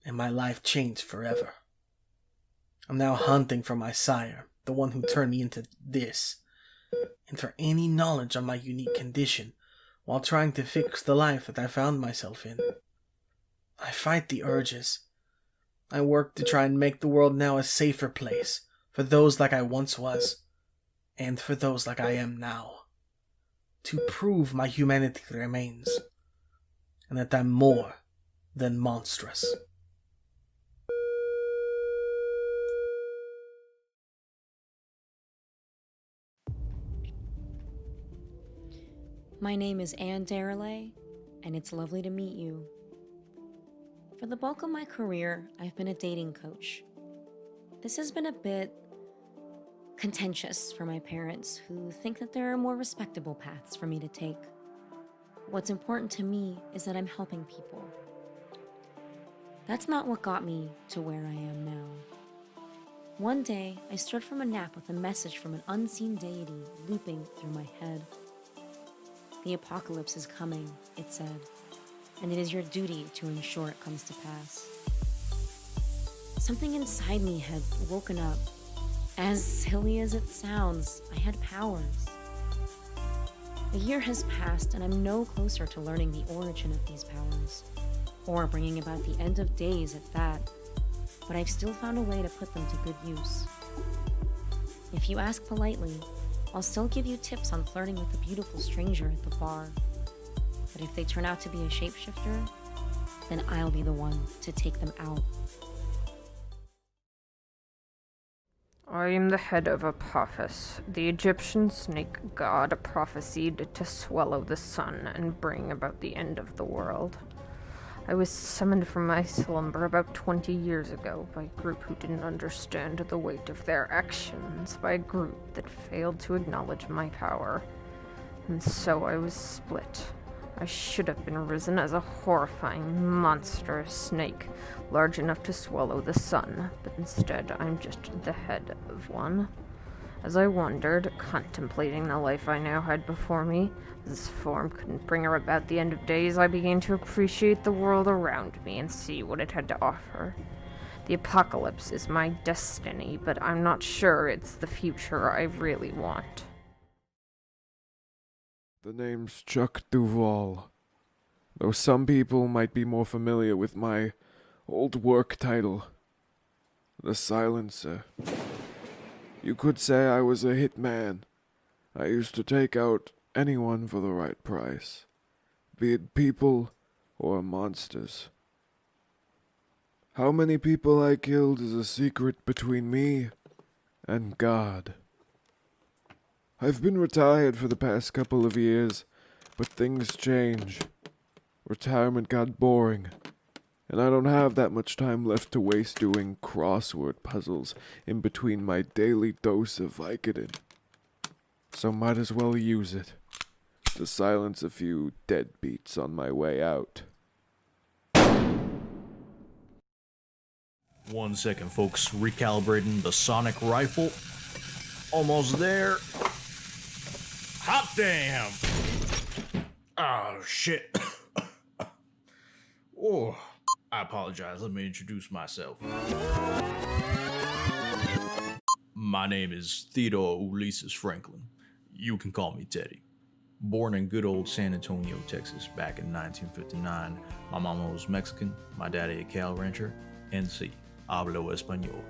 and my life changed forever. I'm now hunting for my sire, the one who turned me into this, and for any knowledge on my unique condition, while trying to fix the life that I found myself in. I fight the urges. I work to try and make the world now a safer place for those like I once was, and for those like I am now. To prove my humanity remains, and that I'm more than monstrous. My name is Anne Darelay, and it's lovely to meet you. For the bulk of my career, I've been a dating coach. This has been a bit contentious for my parents, who think that there are more respectable paths for me to take. What's important to me is that I'm helping people. That's not what got me to where I am now. One day, I stood from a nap with a message from an unseen deity looping through my head. The apocalypse is coming, it said, and it is your duty to ensure it comes to pass. Something inside me had woken up. As silly as it sounds, I had powers. A year has passed, and I'm no closer to learning the origin of these powers, or bringing about the end of days at that, but I've still found a way to put them to good use. If you ask politely, I'll still give you tips on flirting with the beautiful stranger at the bar. But if they turn out to be a shapeshifter, then I'll be the one to take them out. I am the head of Apophis. The Egyptian snake god prophesied to swallow the sun and bring about the end of the world. I was summoned from my slumber about 20 years ago by a group who didn't understand the weight of their actions, by a group that failed to acknowledge my power. And so I was split. I should have been risen as a horrifying, monstrous snake, large enough to swallow the sun, but instead I'm just the head of one. As I wondered, contemplating the life I now had before me, this form couldn't bring about the end of days, I began to appreciate the world around me and see what it had to offer. The apocalypse is my destiny, but I'm not sure it's the future I really want. The name's Chuck Duval, though some people might be more familiar with my old work title, the Silencer. You could say I was a hitman. I used to take out anyone for the right price, be it people or monsters. How many people I killed is a secret between me and God. I've been retired for the past couple of years, but things change. Retirement got boring, and I don't have that much time left to waste doing crossword puzzles in between my daily dose of Vicodin. So might as well use it to silence a few deadbeats on my way out. 1 second, folks. Recalibrating the sonic rifle. Almost there. Hot damn! Oh, shit. Oh, I apologize. Let me introduce myself. My name is Theodore Ulysses Franklin. You can call me Teddy. Born in good old San Antonio, Texas, back in 1959. My mama was Mexican, my daddy a cow rancher, and sí, hablo español.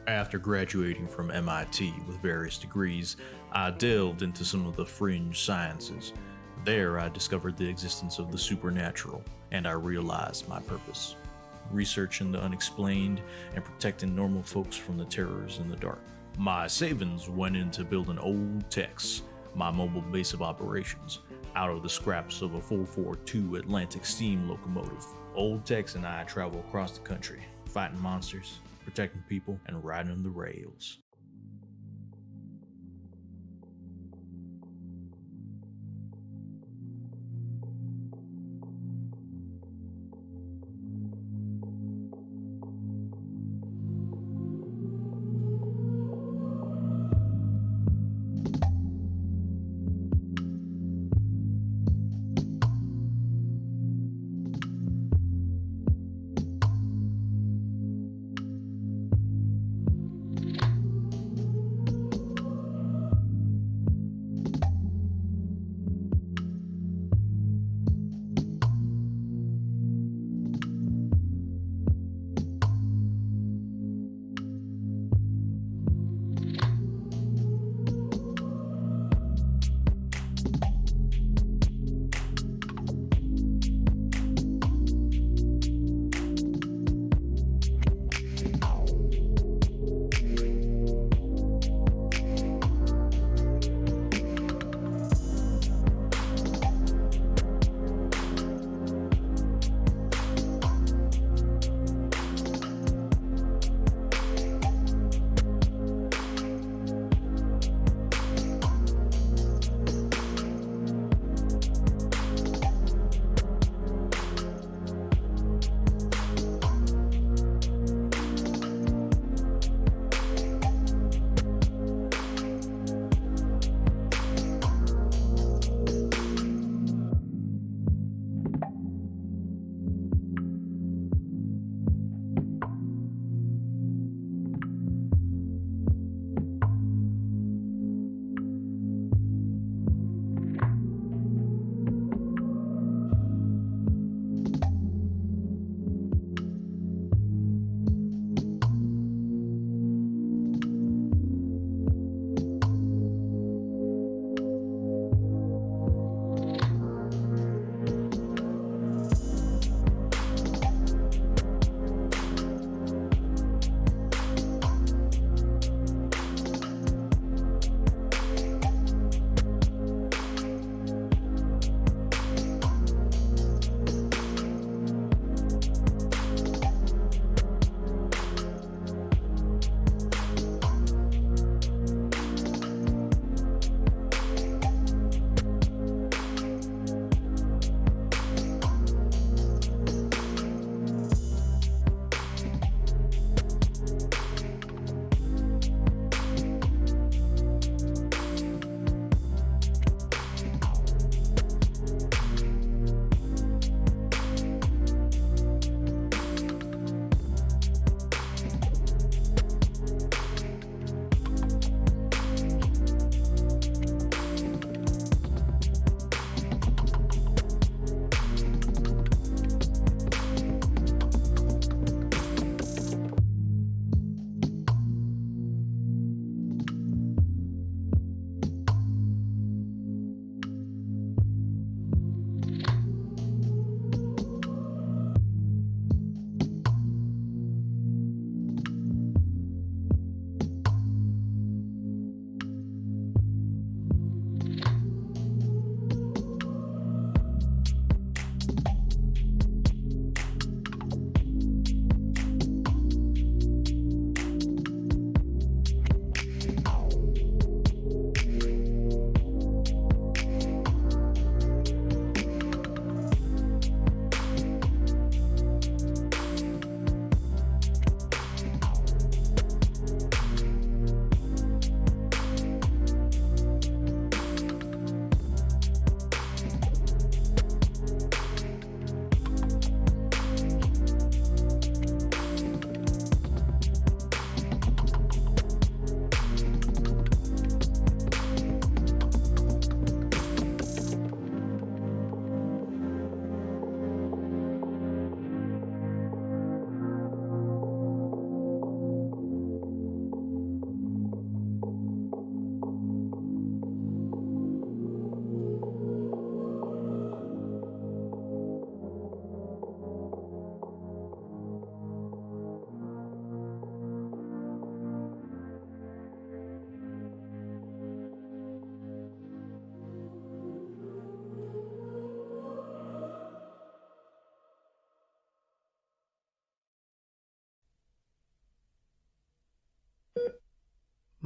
After graduating from MIT with various degrees, I delved into some of the fringe sciences. There, I discovered the existence of the supernatural, and I realized my purpose: researching the unexplained and protecting normal folks from the terrors in the dark. My savings went into building Old Tex, my mobile base of operations, out of the scraps of a 442 Atlantic steam locomotive. Old Tex and I travel across the country, fighting monsters, protecting people, and riding the rails.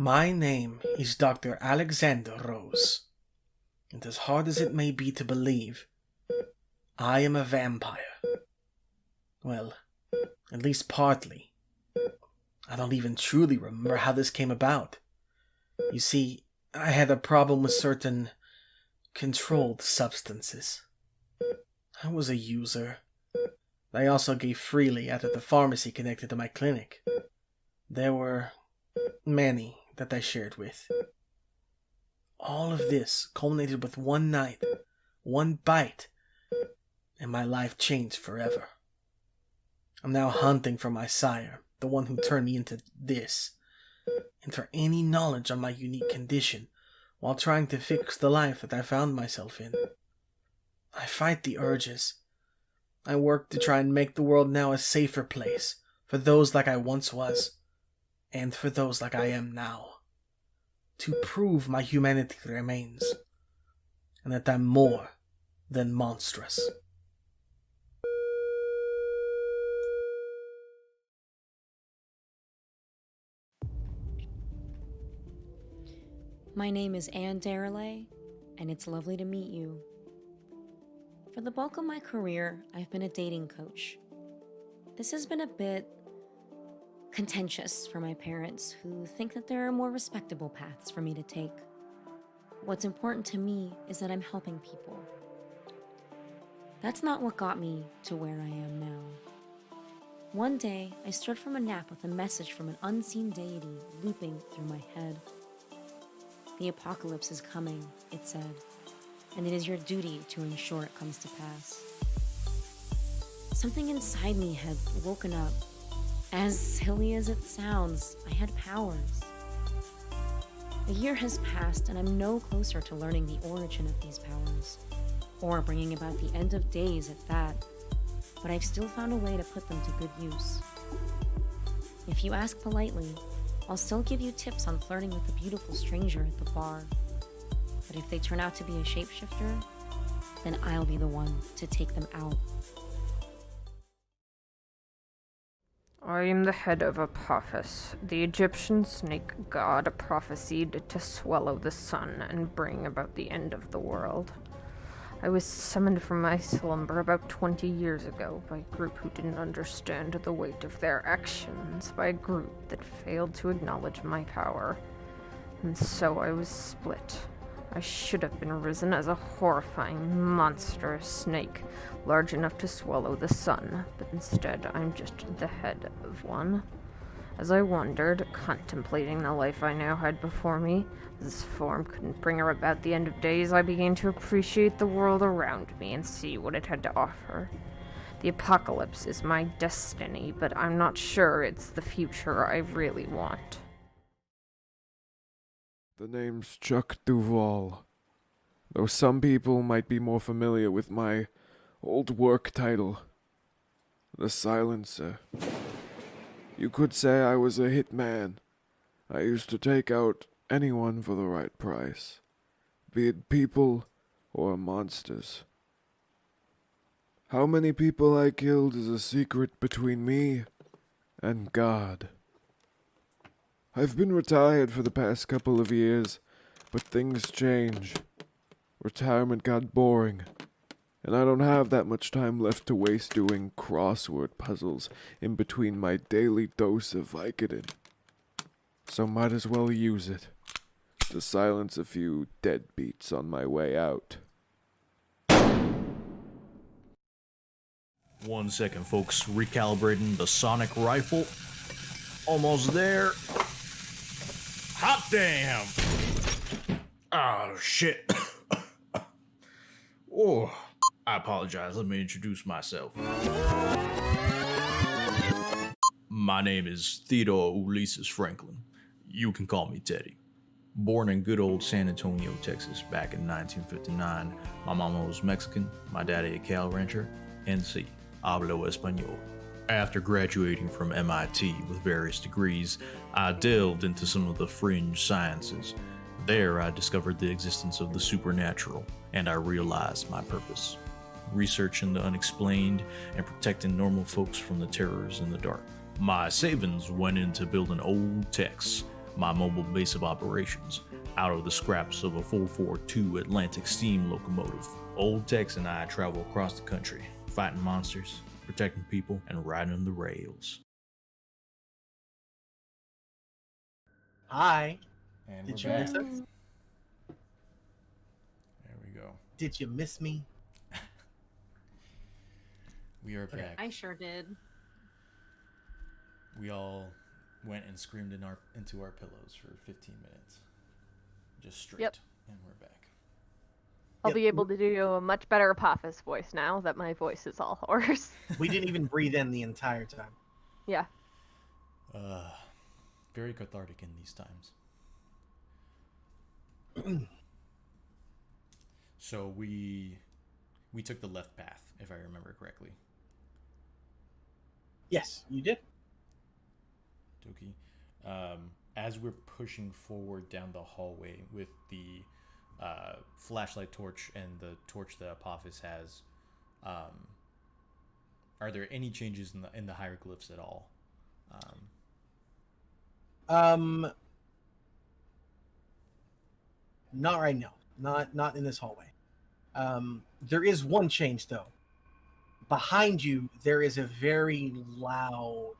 My name is Dr. Alexander Rose, and as hard as it may be to believe, I am a vampire. Well, at least partly. I don't even truly remember how this came about. You see, I had a problem with certain controlled substances. I was a user. I also gave freely out of the pharmacy connected to my clinic. There were many that I shared with. All of this culminated with one night, one bite, and my life changed forever. I'm now hunting for my sire, the one who turned me into this, and for any knowledge on my unique condition, while trying to fix the life that I found myself in. I fight the urges. I work to try and make the world now a safer place for those like I once was, and for those like I am now. To prove my humanity remains, and that I'm more than monstrous. My name is Anne Darelay, and it's lovely to meet you. For the bulk of my career, I've been a dating coach. This has been a bit contentious for my parents, who think that there are more respectable paths for me to take. What's important to me is that I'm helping people. That's not what got me to where I am now. One day, I stirred from a nap with a message from an unseen deity looping through my head. The apocalypse is coming, it said, and it is your duty to ensure it comes to pass. Something inside me had woken up. As silly as it sounds, I had powers. A year has passed, and I'm no closer to learning the origin of these powers, or bringing about the end of days at that, but I've still found a way to put them to good use. If you ask politely, I'll still give you tips on flirting with the beautiful stranger at the bar. But if they turn out to be a shapeshifter, then I'll be the one to take them out. I am the head of Apophis, the Egyptian snake god prophesied to swallow the sun and bring about the end of the world. I was summoned from my slumber about 20 years ago by a group who didn't understand the weight of their actions, by a group that failed to acknowledge my power. And so I was split. I should have been risen as a horrifying, monstrous snake, large enough to swallow the sun, but instead I'm just the head of one. As I wondered, contemplating the life I now had before me, this form couldn't bring about the end of days, I began to appreciate the world around me and see what it had to offer. The apocalypse is my destiny, but I'm not sure it's the future I really want. The name's Chuck Duval, though some people might be more familiar with my old work title, the Silencer. You could say I was a hitman. I used to take out anyone for the right price, be it people or monsters. How many people I killed is a secret between me and God. I've been retired for the past couple of years, but things change. Retirement got boring, and I don't have that much time left to waste doing crossword puzzles in between my daily dose of Vicodin. So might as well use it to silence a few deadbeats on my way out. 1 second, folks. Recalibrating the sonic rifle. Almost there. Hot damn! Oh, shit. Oh, I apologize. Let me introduce myself. My name is Theodore Ulysses Franklin. You can call me Teddy. Born in good old San Antonio, Texas, back in 1959. My mama was Mexican, my daddy a cow rancher, and sí, hablo español. After graduating from MIT with various degrees, I delved into some of the fringe sciences. There, I discovered the existence of the supernatural, and I realized my purpose: researching the unexplained and protecting normal folks from the terrors in the dark. My savings went into building old techs, my mobile base of operations, out of the scraps of a 442 Atlantic steam locomotive. Old Tex and I travel across the country, fighting monsters, protecting people, and riding the rails. Hi. And Did we're you back. miss us? There we go. Did you miss me? We are back. I sure did. We all went and screamed into our pillows for 15 minutes. Just straight. Yep. And we're back. I'll Yep. be able to do a much better Apophis voice now that my voice is all hoarse. We didn't even breathe in the entire time. Yeah. Very cathartic in these times. So we took the left path, if I remember correctly. Yes, you did. Doki. As we're pushing forward down the hallway with the flashlight torch and the torch that Apophis has, are there any changes in the hieroglyphs at all? Not right now. Not in this hallway. There is one change though. Behind you, there is a very loud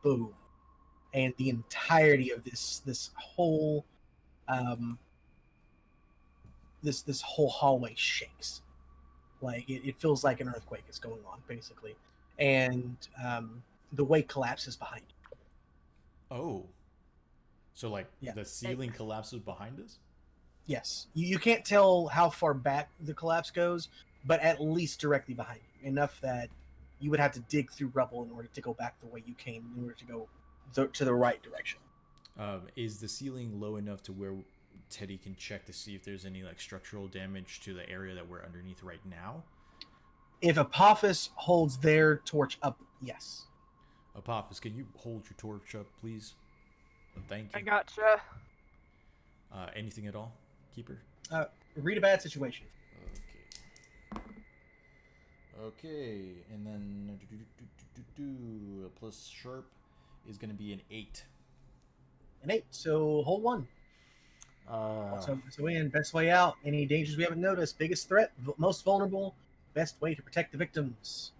boom, and the entirety of this whole this whole hallway shakes. Like it feels like an earthquake is going on, basically, and the way collapses behind you. Oh. So like Yeah. the ceiling collapses behind us? Yes, you can't tell how far back the collapse goes, but at least directly behind you, enough that you would have to dig through rubble in order to go back the way you came, in order to go to the right direction. Is the ceiling low enough to where Teddy can check to see if there's any like structural damage to the area that we're underneath right now? If Apophis holds their torch up, yes. Apophis, can you hold your torch up, please? Thank you. I gotcha. Anything at all, Keeper? Read a bad situation. Okay, and then plus sharp is going to be an 8. An 8, so hold one. So in, best way out. Any dangers we haven't noticed? Biggest threat, most vulnerable, best way to protect the victims.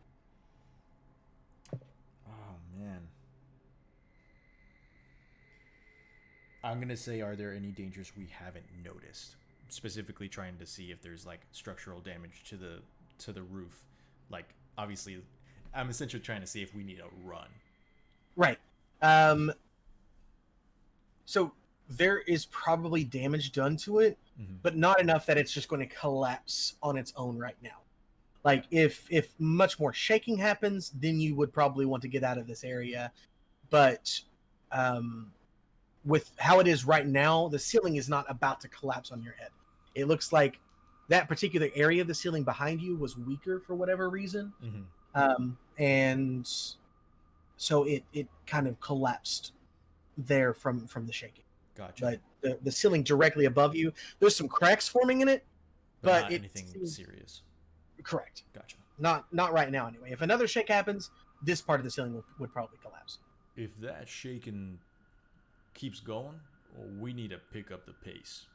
Oh man. I'm going to say, are there any dangers we haven't noticed? Specifically trying to see if there's like structural damage to the roof. Like obviously I'm essentially trying to see if we need a run. Right. So there is probably damage done to it, but not enough that it's just going to collapse on its own right now. Like if much more shaking happens, then you would probably want to get out of this area. But with how it is right now, the ceiling is not about to collapse on your head. It looks like that particular area of the ceiling behind you was weaker for whatever reason. And so it kind of collapsed there from the shaking. Gotcha. But the ceiling directly above you, there's some cracks forming in it, but not it anything seems serious. correct. Gotcha. Not right now anyway. If another shake happens, this part of the ceiling would probably collapse. If that shaking keeps going, we need to pick up the pace.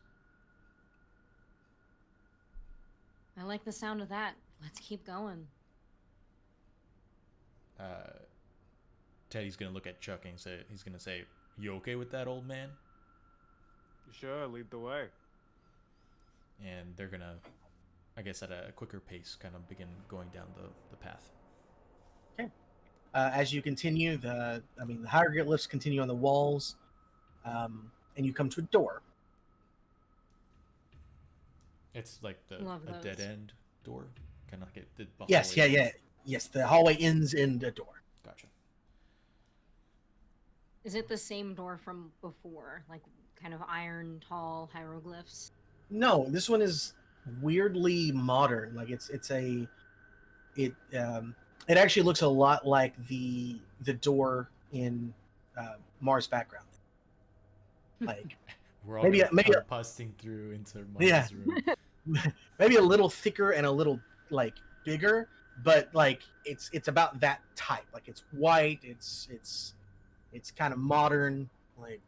I like the sound of that. Let's keep going. Teddy's gonna look at Chuck and he's gonna say, "You okay with that, old man?" Sure, lead the way. And they're gonna, I guess, at a quicker pace, kind of begin going down the path. Okay. As you continue, the hieroglyphs continue on the walls, and you come to a door. It's like a dead end door, kind of like the Yes, hallway. yes. The hallway ends in a door. Gotcha. Is it the same door from before? Like kind of iron tall hieroglyphs? No, this one is weirdly modern. Like it actually looks a lot like the door in Mars Background. Like We're all maybe busting through into Mike's room. maybe a little thicker and a little like bigger, but like it's about that type. Like it's white. It's kind of modern. Like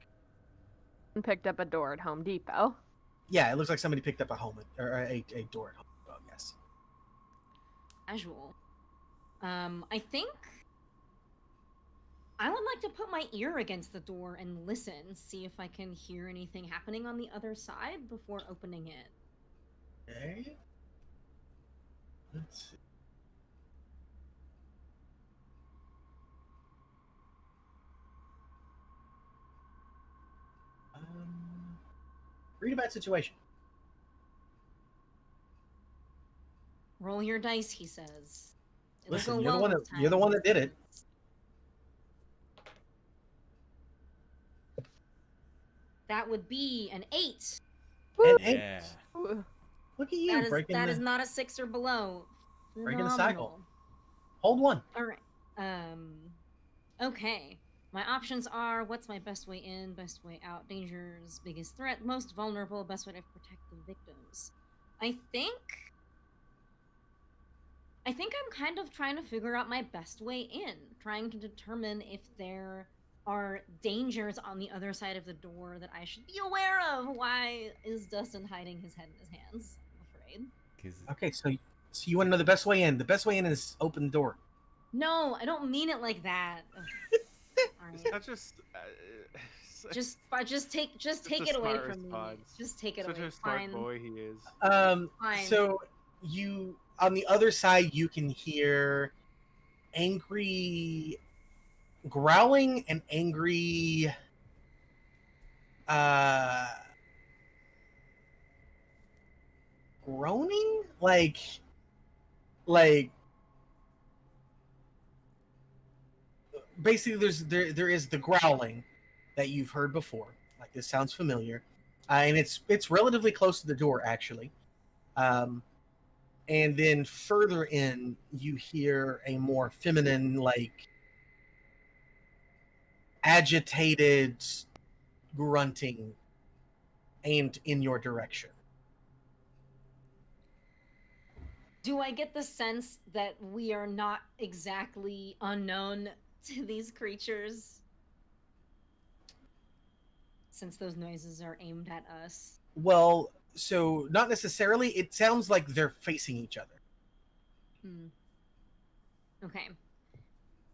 picked up a door at Home Depot. Yeah, it looks like somebody picked up a door at Home Depot. Yes. Casual. I think I would like to put my ear against the door and listen, see if I can hear anything happening on the other side before opening it. Okay. Let's see. Read about situation. Roll your dice, he says. It'll Listen, go you're the well one this that you're the time. one that did it. That would be an 8. An 8. Yeah. Ooh. Look at you That is not a 6 or below. breaking the cycle. Phenomenal. Hold one. All right. Okay. My options are: what's my best way in, best way out, dangers, biggest threat, most vulnerable, best way to protect the victims. I think I'm kind of trying to figure out my best way in, trying to determine if there are dangers on the other side of the door that I should be aware of. Why is Dustin hiding his head in his hands? I'm afraid. Okay, so you want to know the best way in. The best way in is open the door. No, I don't mean it like that. Ugh. All right. That's Just take it away from me. Just take it Such away. a smart Fine. boy he is. Fine. So you on the other side you can hear angry growling and angry groaning, like basically there is the growling that you've heard before. Like, this sounds familiar, and it's relatively close to the door actually. And then further in, you hear a more feminine, like agitated grunting aimed in your direction. Do I get the sense that we are not exactly unknown to these creatures? Since those noises are aimed at us. Well, so not necessarily. It sounds like they're facing each other. Okay.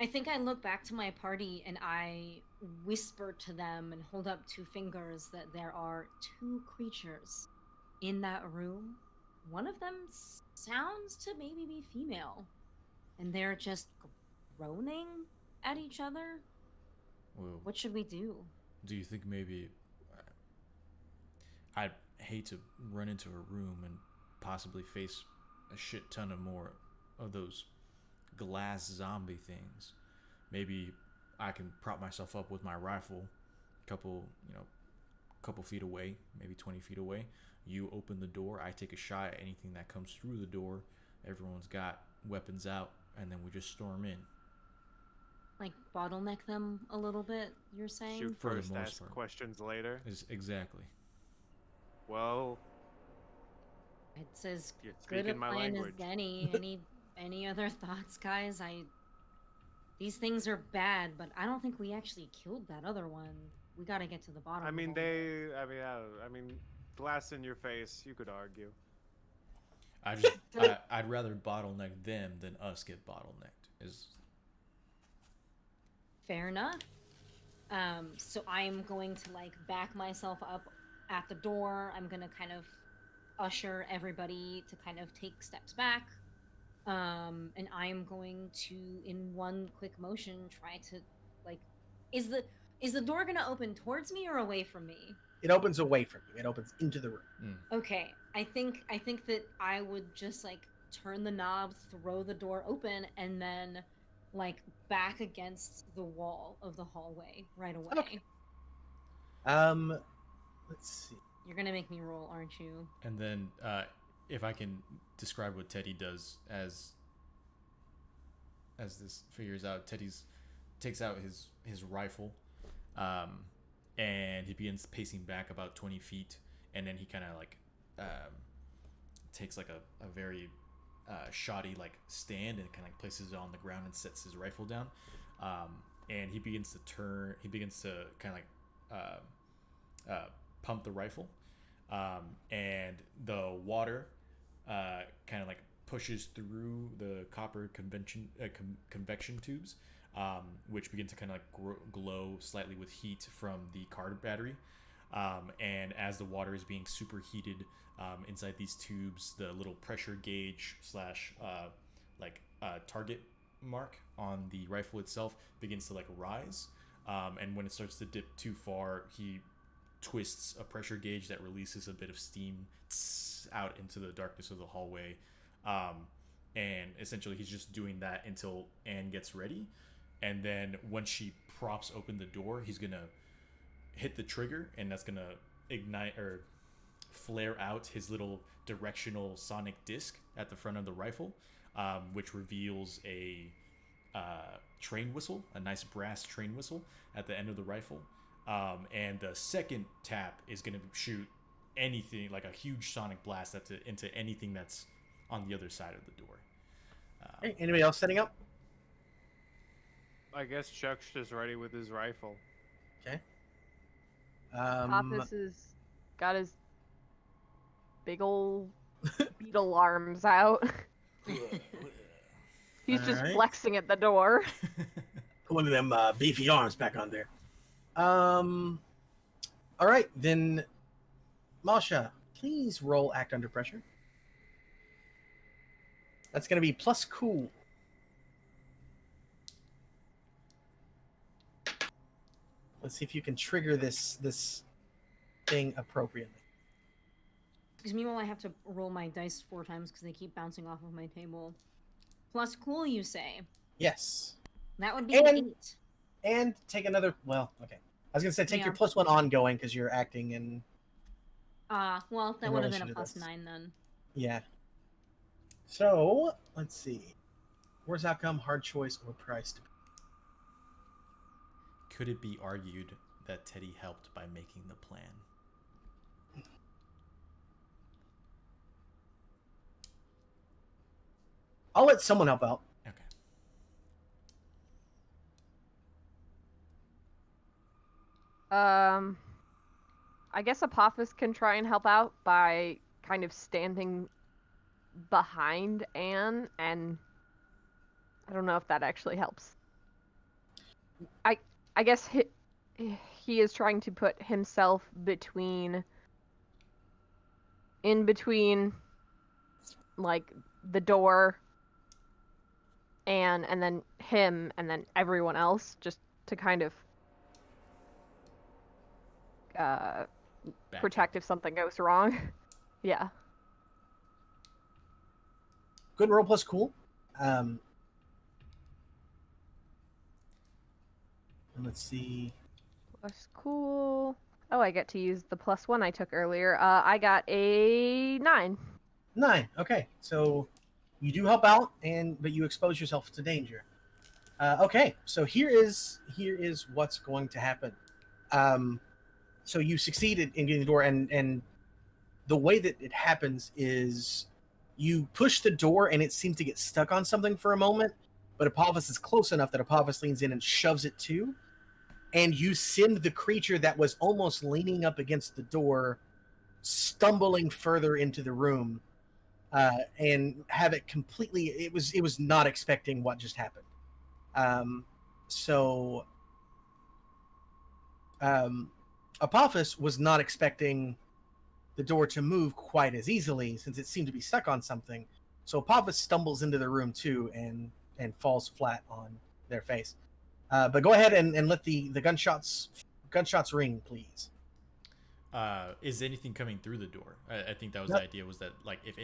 I think I look back to my party and I whisper to them and hold up 2 fingers that there are 2 creatures in that room. One of them sounds to maybe be female, and they're just groaning at each other. Well, What should we do? do you think maybe I'd hate to run into a room and possibly face a shit ton of more of those glass zombie things? Maybe I can prop myself up with my rifle, couple feet away, maybe 20 feet away. You open the door, I take a shot at anything that comes through the door. Everyone's got weapons out, and then we just storm in. Like, bottleneck them a little bit, you're saying? Shoot For the first, most ask part. questions later. Exactly. Well, It's as you're good a speaking my plan language. as any other thoughts, guys? These things are bad, but I don't think we actually killed that other one. We gotta get to the bottom. I mean, of all this. I mean, glass in your face. You could argue. I'd rather bottleneck them than us get bottlenecked. Fair enough. So I'm going to back myself up at the door. I'm gonna kind of usher everybody to kind of take steps back. And I'm going to, in one quick motion, try to is the door gonna open towards me or away from me? It opens away from you. It opens into the room. Okay. I think that I would just turn the knob, throw the door open, and then back against the wall of the hallway right away. Okay. Let's see. You're gonna make me roll, aren't you? And then, if I can describe what Teddy does as this figures out, takes out his rifle, and he begins pacing back about 20 feet, and then he kind of takes a very shoddy stand and kind of places it on the ground and sets his rifle down, and he begins to kind of pump the rifle, and the water kind of like pushes through the copper convection tubes, which begin to kind of like glow slightly with heat from the card battery. And as the water is being superheated inside these tubes, the little pressure gauge slash target mark on the rifle itself begins to like rise. And when it starts to dip too far, he twists a pressure gauge that releases a bit of steam out into the darkness of the hallway. And essentially he's just doing that until Anne gets ready. And then when she props open the door, he's gonna hit the trigger, and that's gonna ignite or flare out his little directional sonic disc at the front of the rifle, which reveals a train whistle, a nice brass train whistle at the end of the rifle. And the second tap is gonna shoot anything, like a huge sonic blast into anything that's on the other side of the door. Hey, anybody else setting up? I guess Chuck's just ready with his rifle. Okay. Pappas has got his big ol' beetle arms out. He's just Alright. flexing at the door. One of them beefy arms back on there. All right, then, Masha, please roll act under pressure. That's going to be plus cool. Let's see if you can trigger this thing appropriately. Because meanwhile, I have to roll my dice 4 times because they keep bouncing off of my table. Plus cool, you say? Yes. That would be And- an 8. And take another, well, okay. I was going to say take Yeah. your +1 ongoing because you're acting and, Well, that in would have been relation a to plus this. 9 then. yeah. So, let's see. Worst outcome, hard choice, or price to pay. Could it be argued that Teddy helped by making the plan? I'll let someone help out. Okay. I guess Apophis can try and help out by kind of standing behind Anne, and I don't know if that actually helps. I guess he is trying to put himself in between, like, the door and then him and then everyone else, just to kind of Back protect if something goes wrong. Yeah. Good roll plus cool. And let's see. Plus cool. Oh, I get to use the +1 I took earlier. I got a 9. 9. Okay, so you do help out, but you expose yourself to danger. Okay, so here is what's going to happen. So you succeeded in getting the door, and the way that it happens is you push the door, and it seems to get stuck on something for a moment, but Apophis is close enough that Apophis leans in and shoves it too, and you send the creature that was almost leaning up against the door stumbling further into the room, and have it completely. It was not expecting what just happened. Apophis was not expecting the door to move quite as easily since it seemed to be stuck on something. So Apophis stumbles into the room too and falls flat on their face. But go ahead and let the gunshots ring, please. Is anything coming through the door? I think that was Nope. the idea, was that, like, if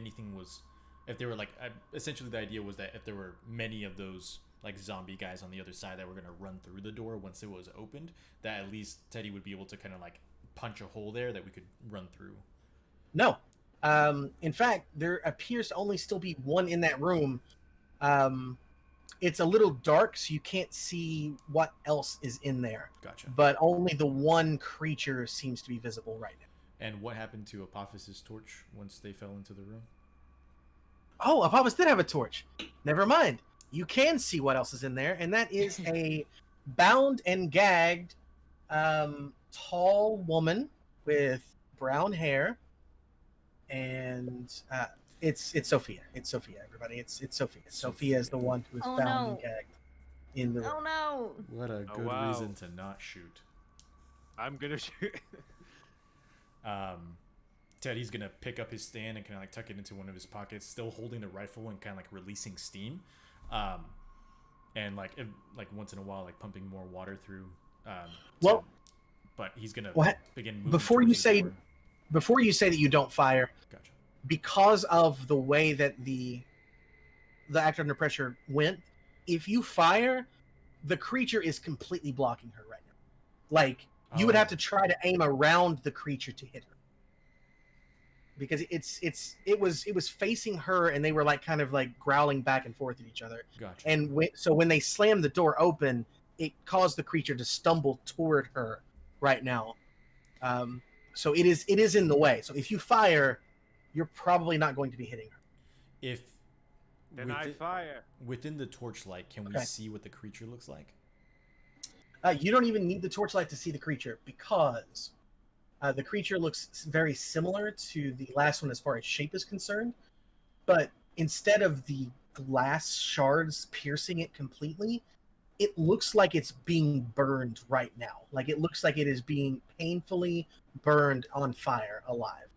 there were, like, essentially the idea was that if there were many of those, like, zombie guys on the other side that were going to run through the door once it was opened, that at least Teddy would be able to kind of, like, punch a hole there that we could run through. No. In fact, there appears to only still be one in that room. It's a little dark, so you can't see what else is in there. Gotcha. But only the one creature seems to be visible right now. And what happened to Apophis's torch once they fell into the room? Oh, Apophis did have a torch. Never mind. You can see what else is in there, and that is a bound and gagged, tall woman with brown hair, and it's Sophia. It's Sophia, everybody. It's Sophia. Sophia is the one who was Oh, found no. and gagged in the room. Oh no! What a Oh, good wow. reason to not shoot. I'm gonna shoot. Teddy's gonna pick up his stand and kind of like tuck it into one of his pockets, still holding the rifle and kind of like releasing steam, and like once in a while like pumping more water through. Well, but he's gonna begin moving before towards you the say door. before you say that you don't fire, Gotcha. because of the way that the actor under pressure went, if you fire, the creature is completely blocking her right now. Like you would have to try to aim around the creature to hit her, because it was facing her, and they were like kind of like growling back and forth at each other. Gotcha. And when they slammed the door open, it caused the creature to stumble toward her right now. So it is in the way. So if you fire, you're probably not going to be hitting her. If Then I fire. within the torchlight, can we Okay. see what the creature looks like? You don't even need the torchlight to see the creature, because the creature looks very similar to the last one as far as shape is concerned, but instead of the glass shards piercing it completely, it looks like it's being burned right now. Like it looks like it is being painfully burned on fire alive.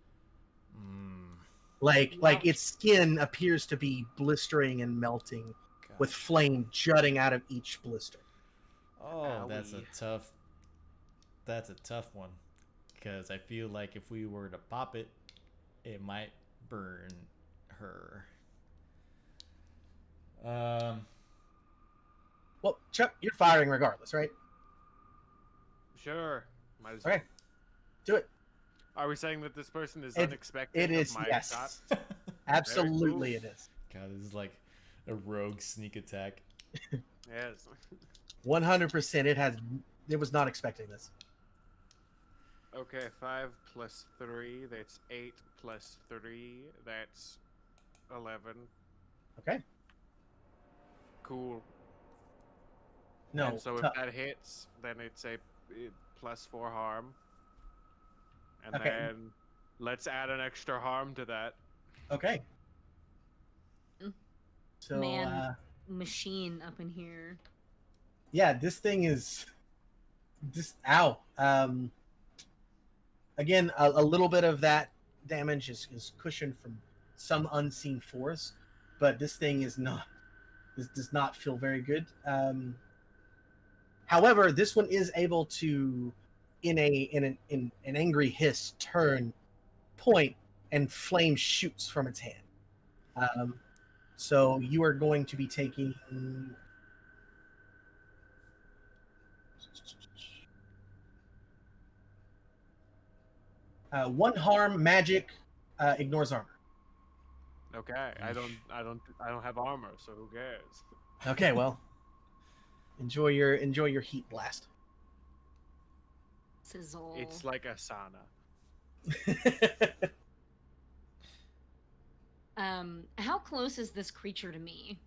Like its skin appears to be blistering and melting, with flame jutting out of each blister. Oh, that's a tough one, because I feel like if we were to pop it, it might burn her. Well, Chuck, you're firing regardless, right? Sure. Might as well. Okay, do it. Are we saying that this person is unexpected? It of is, my yes. shot? Absolutely, Very it is. God, this is like a rogue sneak attack. Yes. 100%. It was not expecting this. Okay, 5 plus 3, that's 8 plus 3, that's 11. Okay. Cool. No. And so if that hits, then it's a plus 4 harm. And Okay. then let's add an extra harm to that. Okay. So, Man, machine up in here. yeah, this thing is just ow. Again, a little bit of that damage is cushioned from some unseen force, but this thing is not. This does not feel very good. However, this one is able to, in an angry hiss, turn, point, and flame shoots from its hand. So you are going to be taking. One harm, magic, ignores armor. Okay, I don't have armor, so who cares? Okay, well, enjoy your heat blast. Sizzle. It's like a sauna. How close is this creature to me?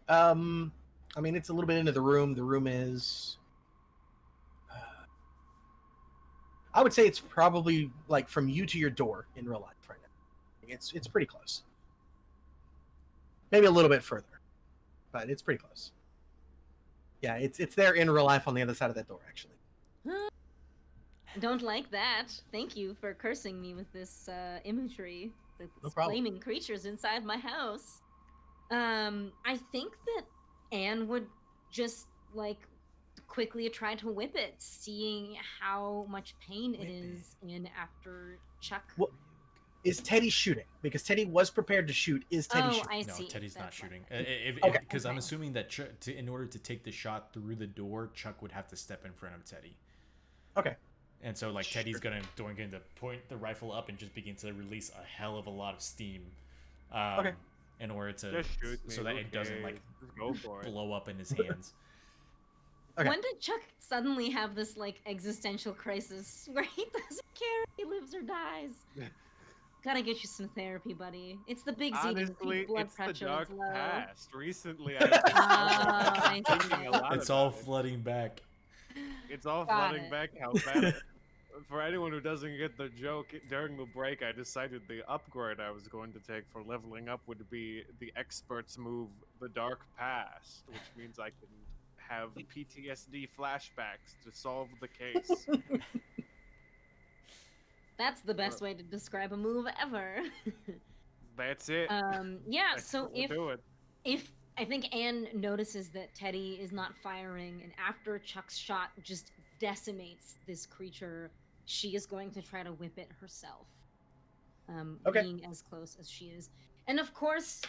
I mean, it's a little bit into the room. The room is. I would say it's probably like from you to your door in real life right now. It's pretty close. Maybe a little bit further, but it's pretty close. Yeah, it's there in real life on the other side of that door, actually. I don't like that. Thank you for cursing me with this imagery. With No problem. flaming creatures inside my house. I think that Anne would just like quickly try to whip it, seeing how much pain it is in after Chuck. Well, is Teddy shooting? Because Teddy was prepared to shoot. Is Teddy shooting? I No, see. Teddy's not That's shooting. Okay. Because I'm assuming that in order to take the shot through the door, Chuck would have to step in front of Teddy. Okay. And so, like, Teddy's going to point the rifle up and just begin to release a hell of a lot of steam. Okay. In order to Just shoot me. so that who it doesn't like cares? Just go for it. blow up in his hands. Okay. When did Chuck suddenly have this like existential crisis where he doesn't care if he lives or dies? Gotta get you some therapy, buddy. It's the big Z. Honestly, Blood it's the pressure dark is low. past. Recently, I've been I thinking a lot It's all about it. flooding back. It's all Got flooding it. back how bad For anyone who doesn't get the joke, during the break, I decided the upgrade I was going to take for leveling up would be the expert's move, the Dark Past, which means I can have PTSD flashbacks to solve the case. That's the best way to describe a move ever. That's it. Yeah, That's so what we're doing. if I think Anne notices that Teddy is not firing, and after Chuck's shot just decimates this creature, she is going to try to whip it herself. Okay. Being as close as she is. And of course,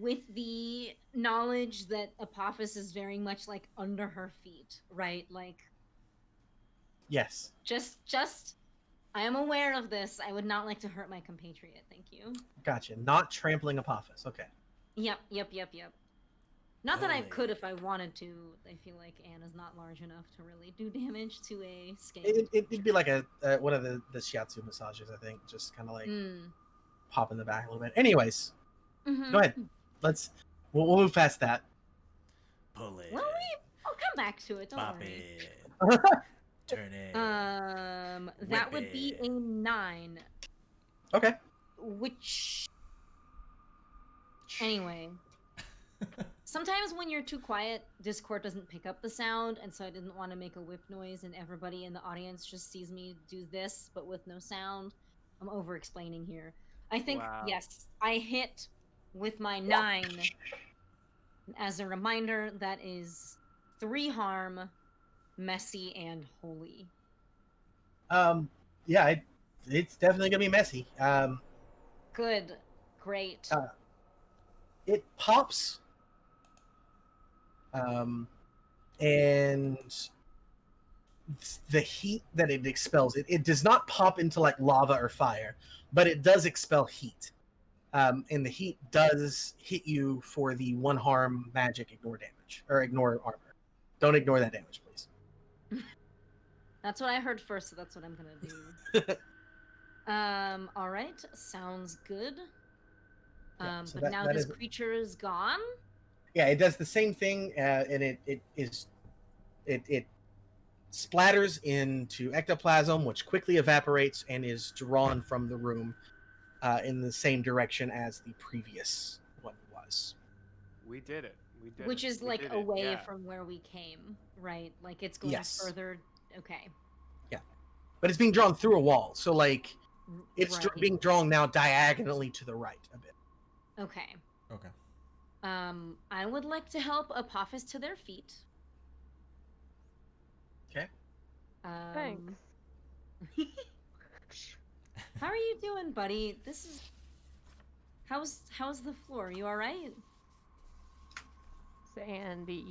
with the knowledge that Apophis is very much like under her feet, right? Like, Yes. just I am aware of this. I would not like to hurt my compatriot. Thank you. Gotcha. Not trampling Apophis. Okay. Yep. Not that I Alright. could if I wanted to. I feel like Anne is not large enough to really do damage to a scale. It'd be like a one of the shiatsu massages, I think. Just kind of like pop in the back a little bit. Anyways, Mhm. go ahead. We'll move past that. Pull it. Well, I'll come back to it. Don't Pop worry. it. Turn it. That would be a 9. Okay. Which, anyway, sometimes when you're too quiet, Discord doesn't pick up the sound, and so I didn't want to make a whip noise, and everybody in the audience just sees me do this, but with no sound. I'm over-explaining here. I think, Wow. yes, I hit with my 9. As a reminder, that is 3 harm, messy, and holy. Yeah, it's definitely gonna be messy. Good. Great. It pops. And the heat that it expels, it does not pop into like lava or fire, but it does expel heat. And the heat does hit you for the 1 harm magic ignore damage, or ignore armor. Don't ignore that damage, please. That's what I heard first, so that's what I'm gonna do. All right, sounds good. Yeah, so but now that this is- creature is gone. Yeah, it does the same thing, and it splatters into ectoplasm, which quickly evaporates and is drawn from the room in the same direction as the previous one was. We did it. We did Which it. is We like did it, away yeah. from where we came, right? Like it's going Yes. further. Okay. But it's being drawn through a wall, so like it's Right. being drawn now diagonally to the right a bit. Okay. Okay. I would like to help Apophis to their feet. Okay. Thanks. How are you doing, buddy? This is how's the floor? You all right? Sandy.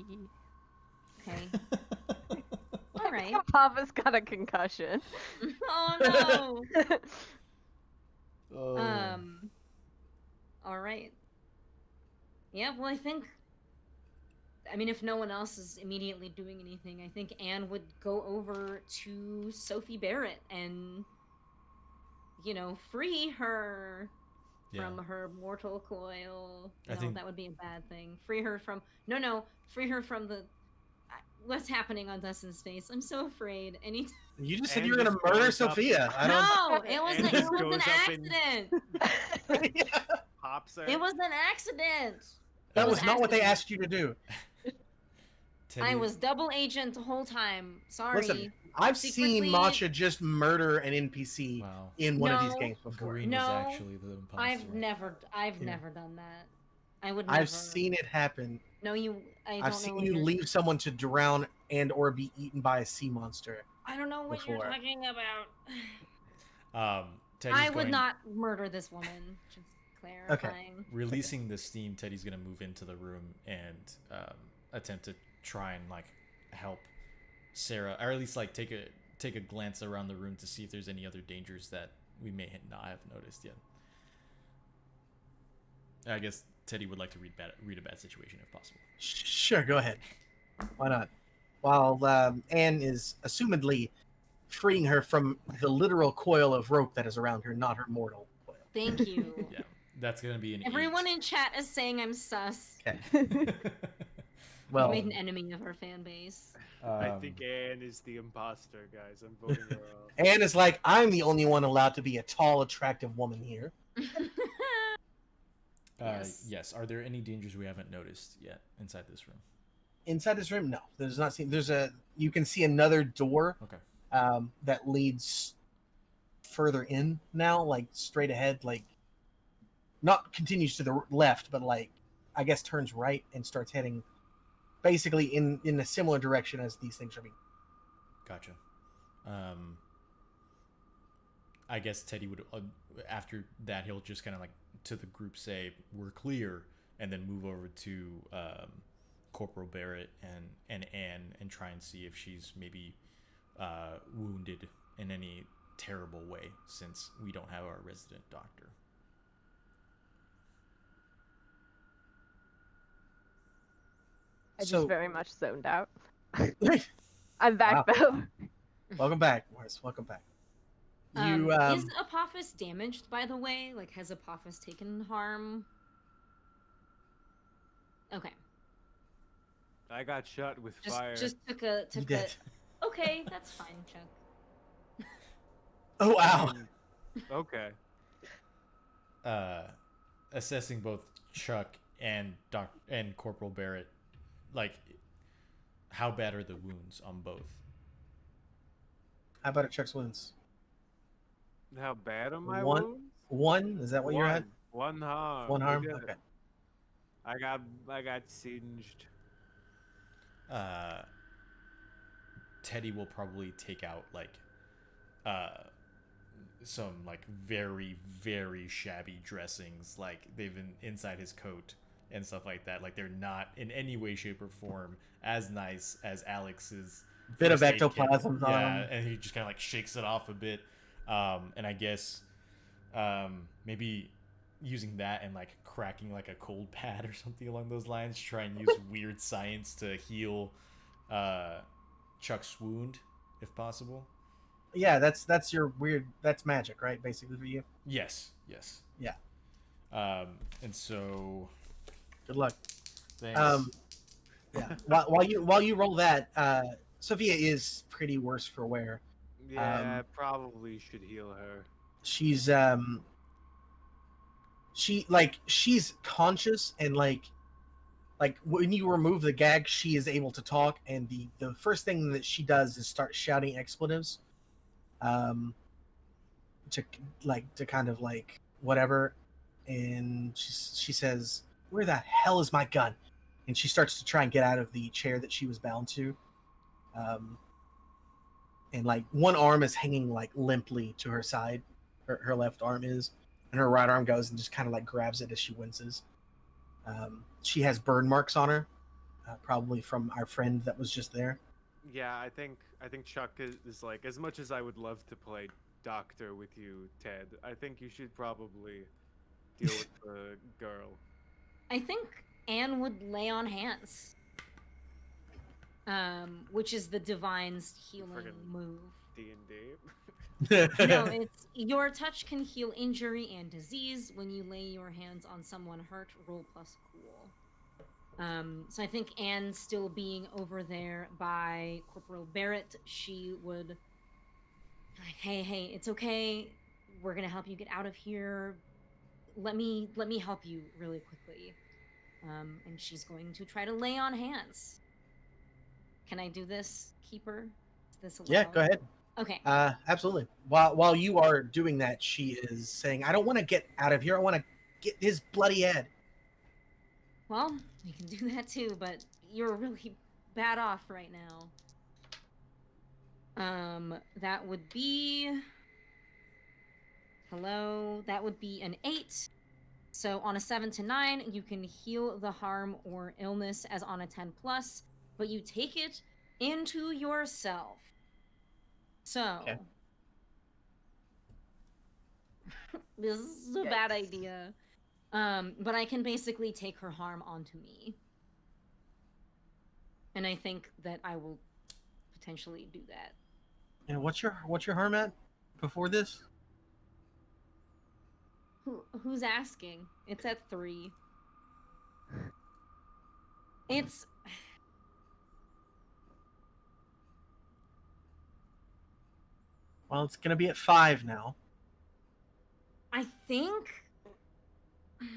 Okay. All right. Papa's got a concussion. Oh no. Oh. All right. Yeah, well, I mean, if no one else is immediately doing anything, I think Anne would go over to Sophie Barrett and, free her from her mortal coil. I think- that would be a bad thing. Free her from the what's happening on Dustin's face. I'm so afraid. Anytime. You just said And you were gonna just murder goes up- Sophia. I don't. No, it was And an just goes up in- accident. Pops her. It was an accident. That It was not what they accident. asked you to do. I Teddy- was double agent the whole time. Sorry. Listen, I've seen Secretly- Matcha just murder an NPC Wow. in one of these No. games before. Green No, is actually the imposter. I've never done that. I would never. I've seen it happen. No, I don't I've know seen what you you're- leave someone to drown and or be eaten by a sea monster. I don't know what you're before. talking about. Teddy's I would going- not murder this woman. Just clarifying. Releasing the steam, Teddy's gonna move into the room and attempt to try and like help Sarah, or at least like take a glance around the room to see if there's any other dangers that we may not have noticed yet. I guess Teddy would like to read a bad situation if possible. Sure, go ahead. Why not? While Anne is assumedly freeing her from the literal coil of rope that is around her, not her mortal coil. Thank you. Yeah, that's gonna be an Everyone 8. in chat is saying I'm sus. Okay. Well, made an enemy of our fan base. I think Anne is the imposter, guys. I'm voting her off. Anne is like, I'm the only one allowed to be a tall, attractive woman here. Yes. Yes. Are there any dangers we haven't noticed yet inside this room? Inside this room, no. There's not. You can see another door. Okay. That leads further in now, like straight ahead, like not continues to the left, but like I guess turns right and starts heading basically in a similar direction as these things are being. Gotcha. I guess Teddy would, after that, he'll just kind of like to the group say, "We're clear," and then move over to Corporal Barrett and Anne and try and see if she's maybe wounded in any terrible way, since we don't have our resident doctor. I So- just very much zoned out. I'm back though. Welcome back, Morris. Welcome back. You Is Apophis damaged, by the way? Like, has Apophis taken harm? Okay. I got shot with Just fire. just took a you took did. a. Okay, that's fine, Chuck. Oh wow. Okay. Assessing both Chuck and Corporal Barrett, like, how bad are the wounds on both? How about it, Chuck's wounds? How bad am I? One. One? Is that what you're at? One harm. One harm. We did Okay. it. I got singed. Teddy will probably take out like some like very, very shabby dressings, like they've been inside his coat and stuff like that. Like they're not in any way, shape, or form as nice as Alex's Bit of first aid kit. ectoplasm on Yeah, him. and he just kind of like shakes it off a bit, and I guess maybe using that and like cracking like a cold pad or something along those lines, try and use weird science to heal Chuck's wound if possible. Yeah, that's your weird. That's magic, right? Basically for you. Yes. Yeah. And so Good luck. thanks. Yeah. while you roll that, Sophia is pretty worse for wear. Yeah, probably should heal her. She's she's conscious and like when you remove the gag, she is able to talk, and the first thing that she does is start shouting expletives, to kind of like whatever, and she says, "Where the hell is my gun?" And she starts to try and get out of the chair that she was bound to, and like one arm is hanging like limply to her side, her left arm is, and her right arm goes and just kind of like grabs it as she winces. She has burn marks on her, probably from our friend that was just there. Yeah, I think Chuck is like, as much as I would love to play doctor with you, Ted, I think you should probably deal with the girl. I think Anne would lay on hands. Which is the divine's healing Friggin' move. D&D. No, it's your touch can heal injury and disease. When you lay your hands on someone hurt, roll plus cool. So I think Anne still being over there by Corporal Barrett, she would like, hey, it's okay. We're gonna help you get out of here. Let me help you really quickly. And she's going to try to lay on hands. Can I do this, Keeper? Is this allowed? Yeah, go ahead. Okay. Absolutely. While you are doing that, she is saying, "I don't want to get out of here. I want to get his bloody head." Well, we can do that too, but you're really bad off right now. That would be... Hello? That would be an 8. So on a 7 to 9, you can heal the harm or illness as on a 10+, but you take it into yourself. So... Okay. This is a bad idea. But I can basically take her harm onto me. And I think that I will potentially do that. And what's your harm at before this? Who's asking? It's at 3. It's Well, it's gonna be at 5 now. I think. Because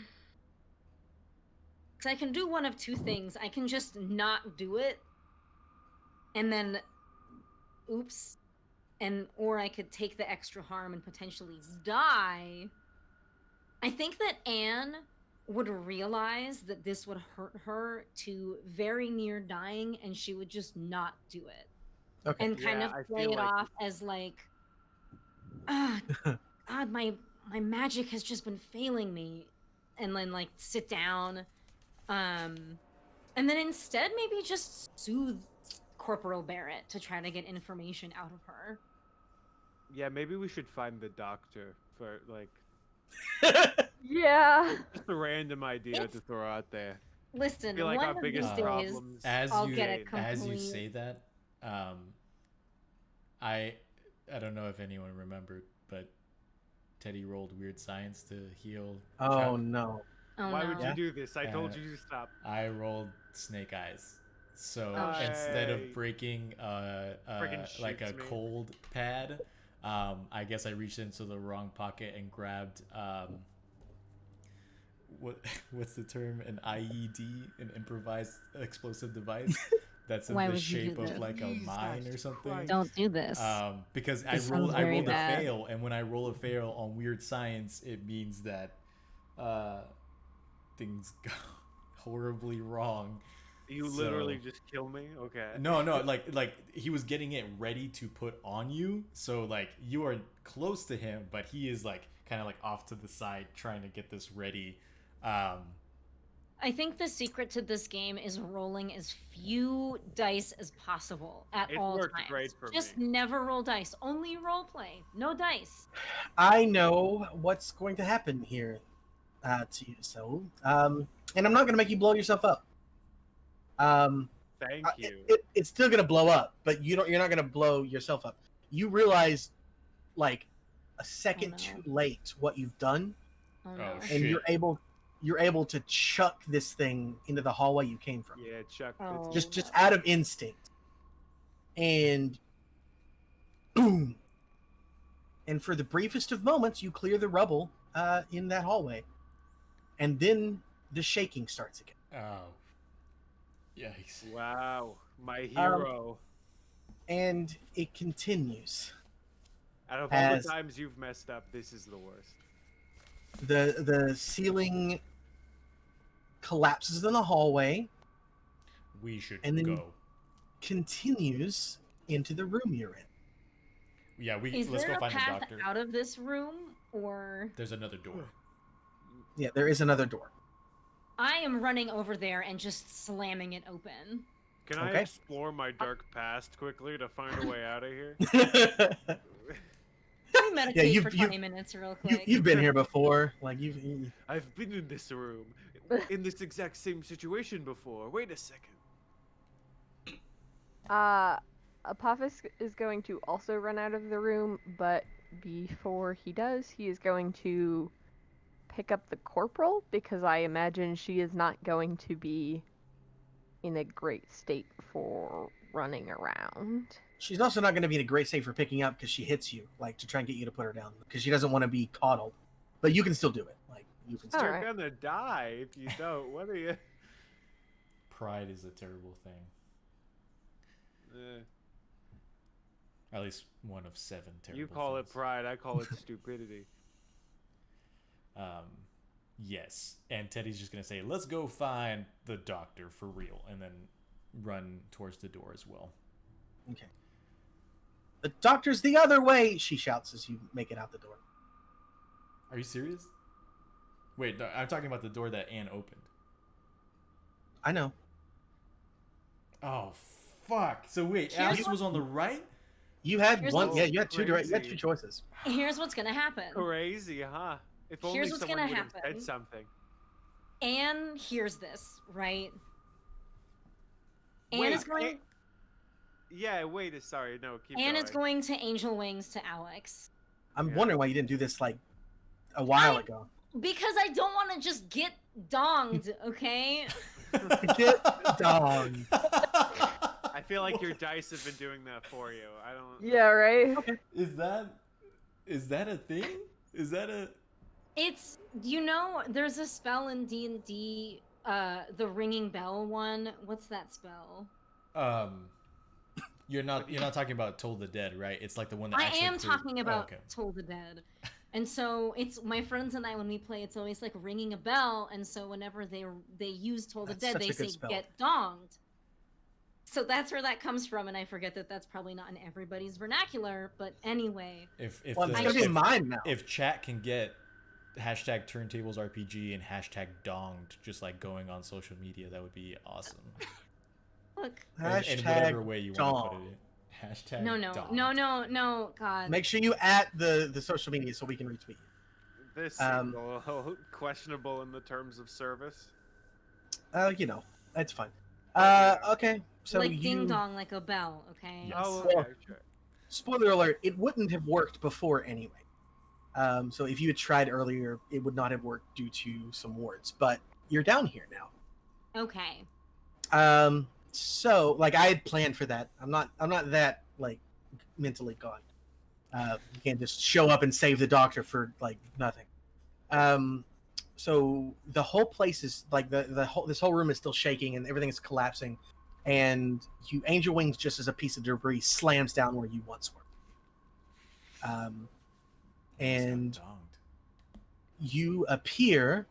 I can do one of two things. I can just not do it, and then, oops, or I could take the extra harm and potentially die. I think that Anne would realize that this would hurt her to very near dying, and she would just not do it. Okay. And kind Yeah, I of play feel it like- off as like, God, my magic has just been failing me, and then like sit down, and then instead maybe just soothe Corporal Barrett to try to get information out of her. Yeah, maybe we should find the doctor for like Yeah. just a random idea to It's- throw out there. Listen, feel like one our of biggest these days, problems I'll get it as you complete. say that, I don't know if anyone remembered, but Teddy rolled weird science to heal. Oh Chuck. no. Oh, Why no. would you do this? I told Uh, you to stop. I rolled snake eyes. So Oh, shit. instead Hey. of breaking Friggin' like a shoots me. cold pad, I guess I reached into the wrong pocket and grabbed what's the term? An IED, an improvised explosive device that's in Why the would you do shape of this? like a Jesus mine or something. Christ. Don't do this. Because This I sounds very rolled a bad. fail, and when I roll a fail on weird science, it means that things go horribly wrong. You literally So- just kill me? Okay. No, like he was getting it ready to put on you, so like you are close to him, but he is like kind of like off to the side trying to get this ready. I think the secret to this game is rolling as few dice as possible at It all worked times. great for Just me. never roll dice. Only role play. No dice. I know what's going to happen here to you, so and I'm not going to make you blow yourself up. Thank you. It's still going to blow up, but you're not going to blow yourself up. You realize, like, a second no. too late what you've done, Oh, no. Oh, and shit. you're able to chuck this thing into the hallway you came from. Yeah, Chuck. Oh. Just out of instinct, and boom. And for the briefest of moments, you clear the rubble in that hallway, and then the shaking starts again. Oh, yikes! Wow, my hero. And it continues. Out of all as- the times you've messed up, this is the worst. The ceiling collapses in the hallway, We should And then- go. continues into the room you're in. Yeah, Is let's there go a find the path doctor. out of this room, or There's another door. Yeah, there is another door. I am running over there and just slamming it open. Can I Okay. explore my dark past quickly to find a way out of here? Can we meditate you've- for 20 minutes real you, quick? you've been here before. Like you I've been in this room, in this exact same situation before. Wait a second. Apophis is going to also run out of the room, but before he does, he is going to pick up the corporal because I imagine she is not going to be in a great state for running around. She's also not going to be in a great state for picking up because she hits you, like to try and get you to put her down because she doesn't want to be coddled. But you can still do it. Like you can. Still... All You're right. gonna die if you don't. What are you? Pride is a terrible thing. At least one of 7 terrible. You call it things. pride. I call it stupidity. Yes, and Teddy's just gonna say, "Let's go find the doctor for real," and then run towards the door as well. Okay. The doctor's the other way, she shouts as you make it out the door. Are you serious? Wait, no, I'm talking about the door that Anne opened. I know. Oh, fuck! So wait, Here's Alice was on the right. You had Here's one. what's Yeah, you had two direct. You had crazy. two choices. Here's what's gonna happen. Crazy, huh? If only Here's what's someone gonna would have happen. said something. Anne hears this, right? Anne Wait, is going. Yeah, wait. Sorry, no. Keep Anne going. is going to angel wings to Alex I'm Yeah. wondering why you didn't do this like a while ago. because I don't want to just get donged. Okay. Get dong. I feel like your dice have been doing that for you. I don't. Yeah, right? Is that a thing? Is that a? It's there's a spell in D&D, the ringing bell one. What's that spell? You're not talking about Toll the Dead, right? It's like the one that I actually am talking about okay. Toll the Dead. And so it's my friends and I, when we play, it's always like ringing a bell, and so whenever they use Toll the Dead, such they a good say spell. get donged. So that's where that comes from, and I forget that that's probably not in everybody's vernacular, but anyway. If Well, it's gonna be mine now. If chat can get hashtag turntables RPG and hashtag donged just like going on social media, that would be awesome. Look. In whatever way you want to put it in. Hashtag donged. No, God. Make sure you at the social media so we can retweet you. This seems a little questionable in the terms of service. That's fine. Okay. So like ding dong, like a bell, okay? Yes. Oh, Well, okay, sure. Spoiler alert, it wouldn't have worked before anyway. So if you had tried earlier, it would not have worked due to some wards. But you're down here now. Okay. So like I had planned for that. I'm not that like mentally gone. You can't just show up and save the doctor for like nothing. So the whole place is like this whole room is still shaking and everything is collapsing, and Angel Wings, just as a piece of debris, slams down where you once were. And you appear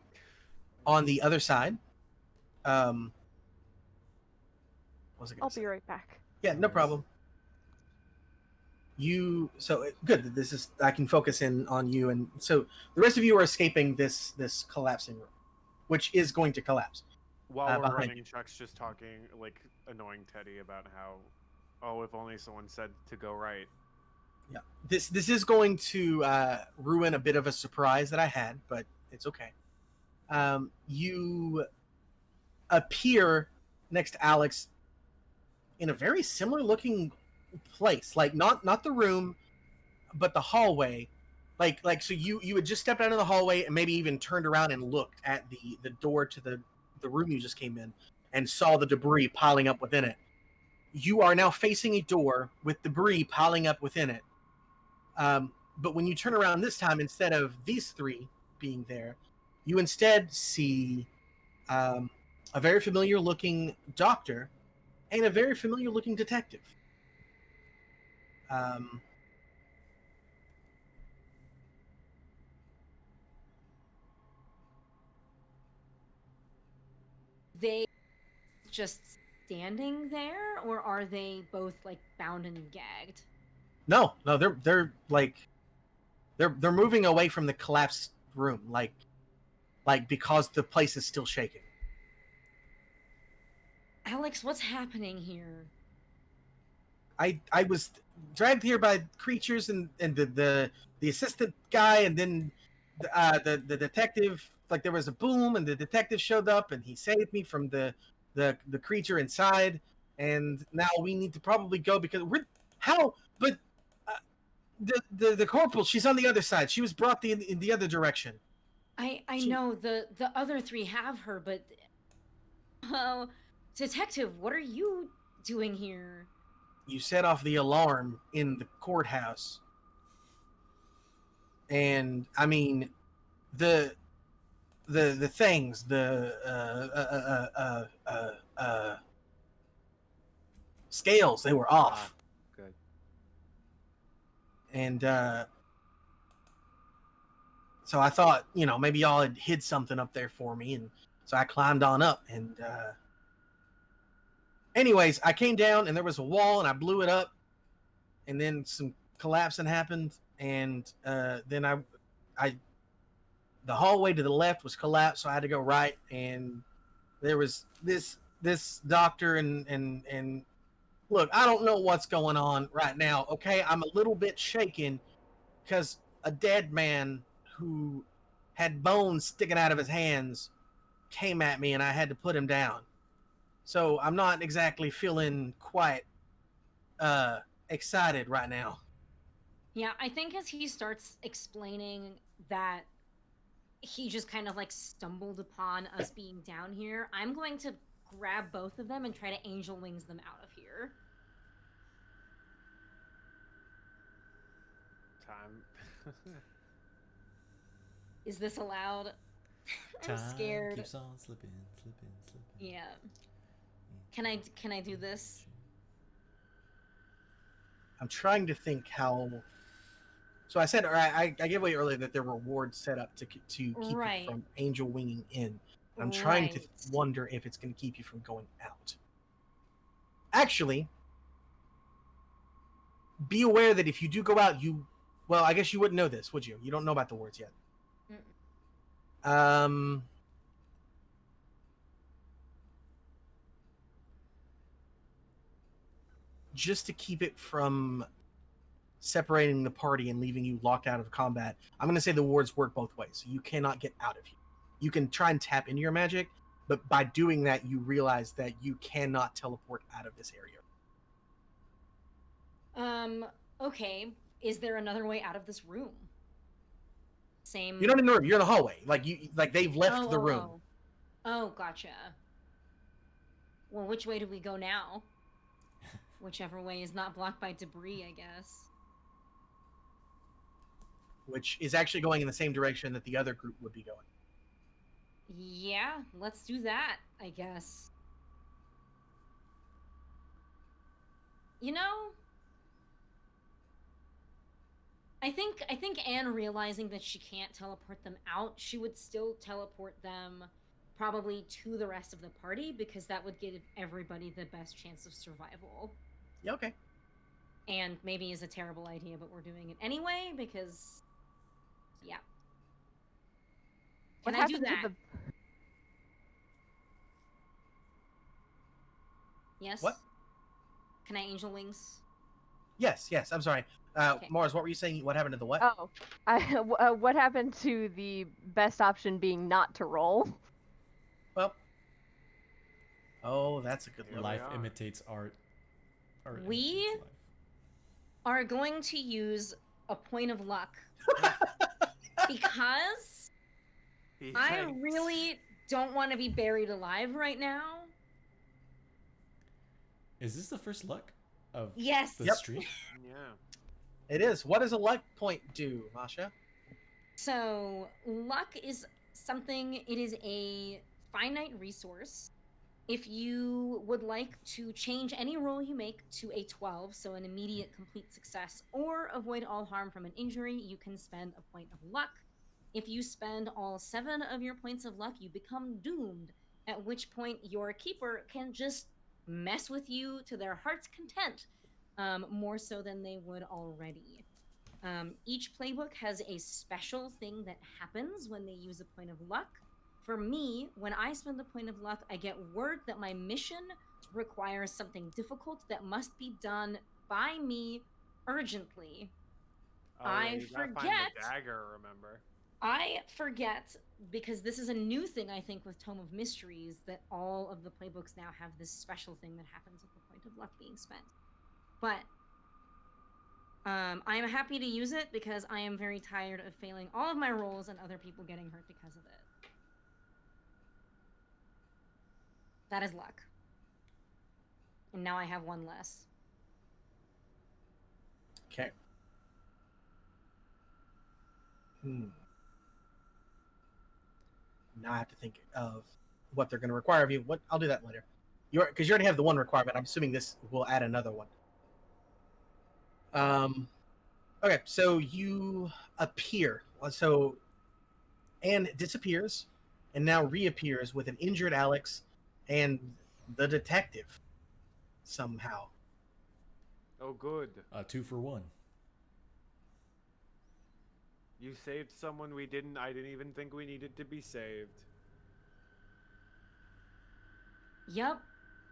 on the other side. What was I gonna I'll say? be right back. Yeah, no problem. Good. I can focus in on you, and so the rest of you are escaping this collapsing room, which is going to collapse. While we're behind running, you. Chuck's just talking, like, annoying Teddy about how, oh, if only someone said to go right. Yeah, this is going to ruin a bit of a surprise that I had, but it's okay. You appear next to Alex in a very similar looking place, like not the room, but the hallway. Like so you had just stepped out of the hallway and maybe even turned around and looked at the door to the room you just came in and saw the debris piling up within it. You are now facing a door with debris piling up within it. But when you turn around this time, instead of these three being there, you instead see a very familiar looking doctor and a very familiar looking detective. They just standing there, or are they both like bound and gagged? No, they're like they're moving away from the collapsed room, like because the place is still shaking. Alex, what's happening here? I was dragged here by creatures and the assistant guy, and then the detective. Like there was a boom, and the detective showed up, and he saved me from the creature inside. And now we need to probably go because we're how. But the corporal, she's on the other side. She was brought in the other direction. I know the other three have her, but detective, what are you doing here? You set off the alarm in the courthouse, and I mean the things, the scales, they were off. Good. And so I thought, maybe y'all had hid something up there for me, and so I climbed on up, and anyways, I came down and there was a wall and I blew it up, and then some collapsing happened, and then I the hallway to the left was collapsed, so I had to go right, and there was this doctor and look, I don't know what's going on right now, okay? I'm a little bit shaken because a dead man who had bones sticking out of his hands came at me and I had to put him down. So I'm not exactly feeling quite excited right now. Yeah, I think as he starts explaining that he just kind of like stumbled upon us being down here, I'm going to grab both of them and try to angel wings them out of here. Time. Is this allowed? I'm Time scared. keeps on slipping. Yeah. Can I do this? I'm trying to think how. So I said, or I gave away earlier that there were rewards set up to keep Right. you from angel winging in. I'm trying to Right. wonder if it's going to keep you from going out. Actually, be aware that if you do go out, well, I guess you wouldn't know this, would you? You don't know about the wards yet. Just to keep it from separating the party and leaving you locked out of combat, I'm going to say the wards work both ways. So you cannot get out of here. You can try and tap into your magic, but by doing that, you realize that you cannot teleport out of this area. Okay. Is there another way out of this room? Same. You're not in the room. You're in the hallway. Like they've left the room. Oh, gotcha. Well, which way do we go now? Whichever way is not blocked by debris, I guess. Which is actually going in the same direction that the other group would be going. Yeah, let's do that, I guess. You know, I think Anne realizing that she can't teleport them out, she would still teleport them probably to the rest of the party, because that would give everybody the best chance of survival. Yeah, okay. And maybe is a terrible idea, but we're doing it anyway because, yeah. Can I do that? Yes. What? Can I angel wings? Yes. I'm sorry. Okay. Mars, what were you saying? What happened to the what? Oh, what happened to the best option being not to roll? Well. Oh, that's a good one. Life imitates art. Art We imitates life. are going to use a point of luck because I really don't want to be buried alive right now. Is this the first luck of Yes. the Yep. stream? Yeah. It is. What does a luck point do, Masha? So, luck is something, it is a finite resource. If you would like to change any roll you make to a 12, so an immediate complete success, or avoid all harm from an injury, you can spend a point of luck. If you spend all 7 of your points of luck, you become doomed, at which point your keeper can just mess with you to their heart's content, more so than they would already. Each playbook has a special thing that happens when they use a point of luck. For me, when I spend a point of luck, I get word that my mission requires something difficult that must be done by me urgently. I forget. Find the dagger, remember? I forget, because this is a new thing, I think, with Tome of Mysteries, that all of the playbooks now have this special thing that happens with the point of luck being spent. But I'm happy to use it because I am very tired of failing all of my rolls and other people getting hurt because of it. That is luck. And now I have 1 less. Okay. Now I have to think of what they're going to require of you. I'll do that later. Because you already have the 1 requirement. I'm assuming this will add another one. Okay, so you appear. So Anne disappears and now reappears with an injured Alex and the detective somehow. Oh, good. 2 for 1. You saved someone I didn't even think we needed to be saved. Yep.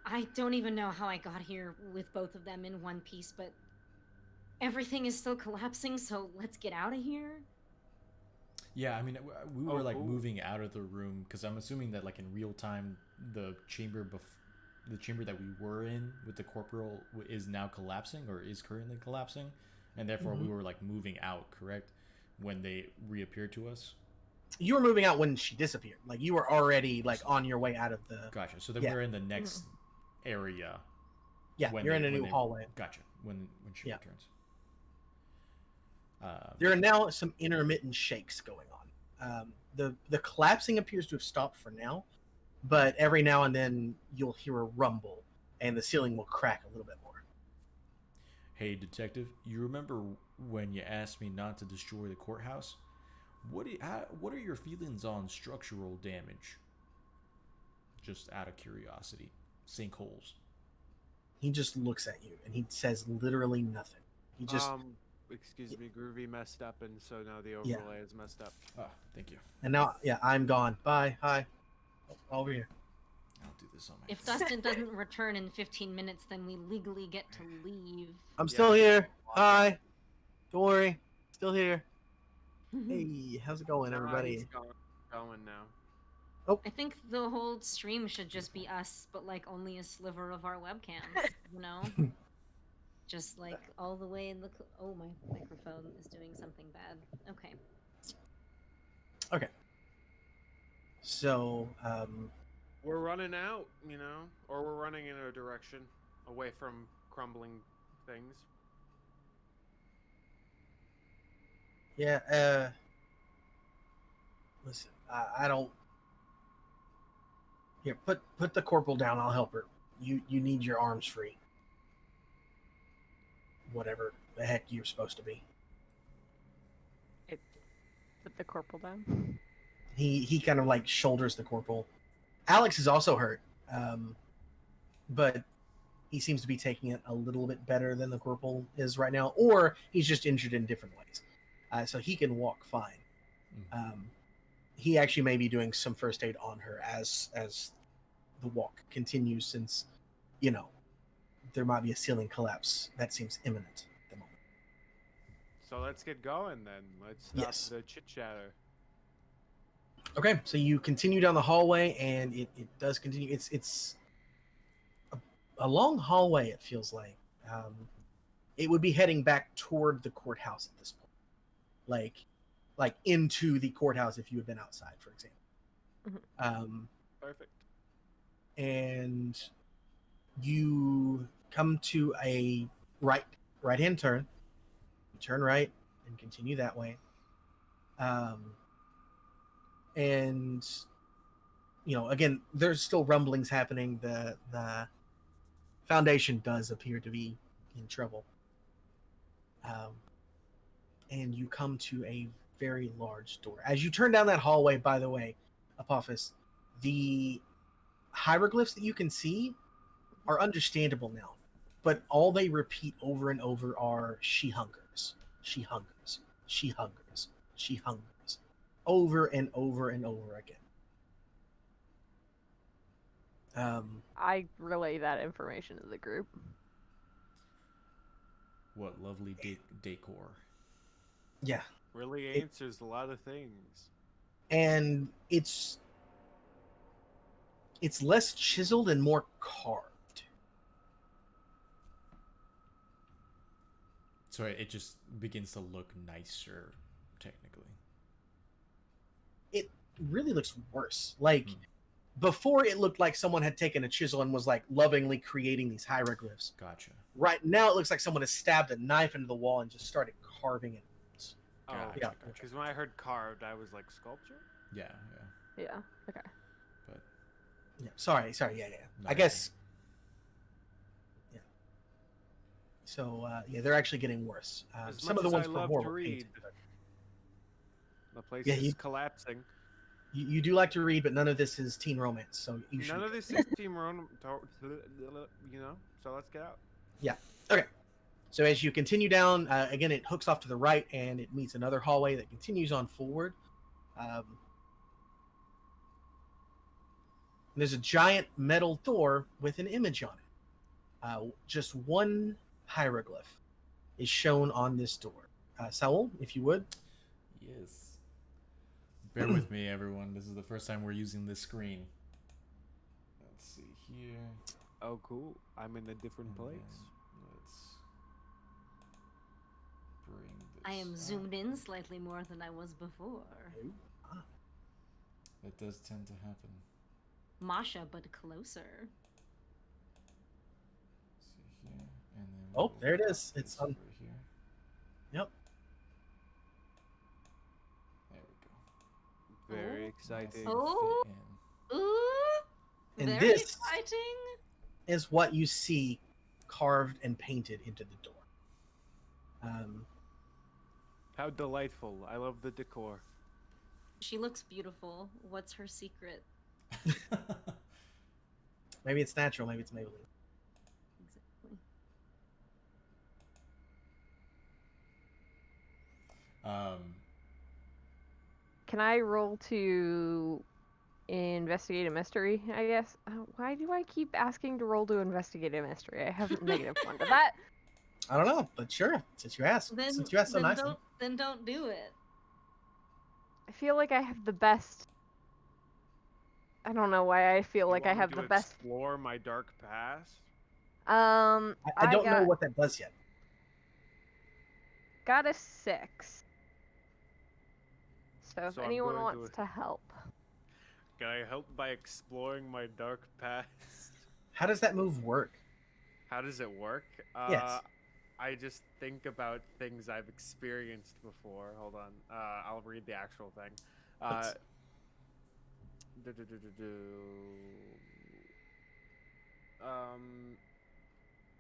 I don't even know how I got here with both of them in one piece, but everything is still collapsing, so let's get out of here. Yeah, I mean, we were moving out of the room because I'm assuming that in real time, the chamber that we were in with the corporal is now collapsing or is currently collapsing, and therefore we were moving out. Correct? When they reappeared to us. You were moving out when she disappeared. You were already on your way out of the. Gotcha. So then we're in the next area. Yeah, you're in a new hallway. Gotcha. When she returns. There are now some intermittent shakes going on. The collapsing appears to have stopped for now, but every now and then you'll hear a rumble, and the ceiling will crack a little bit more. Hey, detective, you remember when you asked me not to destroy the courthouse? What are your feelings on structural damage? Just out of curiosity. Sinkholes. He just looks at you, and he says literally nothing. He just... Excuse me, Groovy messed up, and so now the overlay is messed up. Ah, thank you. And now, I'm gone. Bye. Hi. Over here. I'll do this on my If Dustin doesn't return in 15 minutes, then we legally get to leave. I'm still here. Hi. Don't worry. Still here. Hey, how's it going, everybody? He's going now. I think the whole stream should just be us, but like only a sliver of our webcams, you know? Just like all the way in the... Oh, my microphone is doing something bad. Okay. Okay. So, we're running out, you know, or we're running in a direction away from crumbling things. yeah, listen, I don't... Here, put the corporal down, I'll help her. You need your arms free. Whatever the heck you're supposed to be. Put the corporal down. He kind of like shoulders the corporal. Alex is also hurt, but he seems to be taking it a little bit better than the corporal is right now, or he's just injured in different ways. So he can walk fine. He actually may be doing some first aid on her as the walk continues, since, you know, there might be a ceiling collapse that seems imminent at the moment. So let's get going then. Let's stop the chit chatter. Okay, so you continue down the hallway, and it does continue. It's a long hallway, it feels like. It would be heading back toward the courthouse at this point. Like into the courthouse if you had been outside, for example. Perfect. And you come to a right-hand turn. You turn right and continue that way. And, you know, again, there's still rumblings happening. The Foundation does appear to be in trouble. And you come to a very large door. As you turn down that hallway, by the way, Apophis, the hieroglyphs that you can see are understandable now, but all they repeat over and over are "she hungers, she hungers, she hungers, she hungers," over and over and over again. I relay that information to the group. What lovely decor. Yeah, Really answers a lot of things. and it's less chiseled and more carved. So it just begins to look nicer, technically. It really looks worse. Like, before, it looked like someone had taken a chisel and was like lovingly creating these hieroglyphs. Gotcha. Right now, it looks like someone has stabbed a knife into the wall and just started carving it. Oh, Gotcha, yeah. because when I heard carved, I was like, sculpture? Yeah. Yeah. Okay. But Yeah, sorry, yeah. No, I guess. Yeah. So they're actually getting worse. As Some much of the as ones I for love more to were read, painted. the place Yeah, is collapsing. You do like to read, but none of this is teen romance, so you should. None of this is Team Ronan, you know, so let's get out. Yeah. Okay. So as you continue down, again, it hooks off to the right, and it meets another hallway that continues on forward. There's a giant metal door with an image on it. Just one hieroglyph is shown on this door. Saul, if you would. yes. Bear with me, everyone. This is the first time we're using this screen. Let's see here. Oh, cool. I'm in a different place. Let's bring this. I am up. zoomed in slightly more than I was before. That does tend to happen. Masha, but closer. See here, and then Oh, we'll there it is. put It's this on. over here. Yep. Very exciting. Oh. Fit in. Ooh. And Very this exciting. is what you see carved and painted into the door. How delightful. I love the decor. She looks beautiful. What's her secret? Maybe it's natural, maybe it's Maybelline. Exactly. Can I roll to investigate a mystery, I guess? Why do I keep asking to roll to investigate a mystery? I have negative one to that. I don't know, but sure, since you asked so nicely. Then don't do it. I feel like I have the best. I don't know why I feel like I have the best. Explore my dark past. I don't know what that does yet. Got a 6. So if So I'm anyone going to- wants to help. Can I help by exploring my dark past? How does that move work? How does it work? Yes. I just think about things I've experienced before. Hold on. I'll read the actual thing. Let's-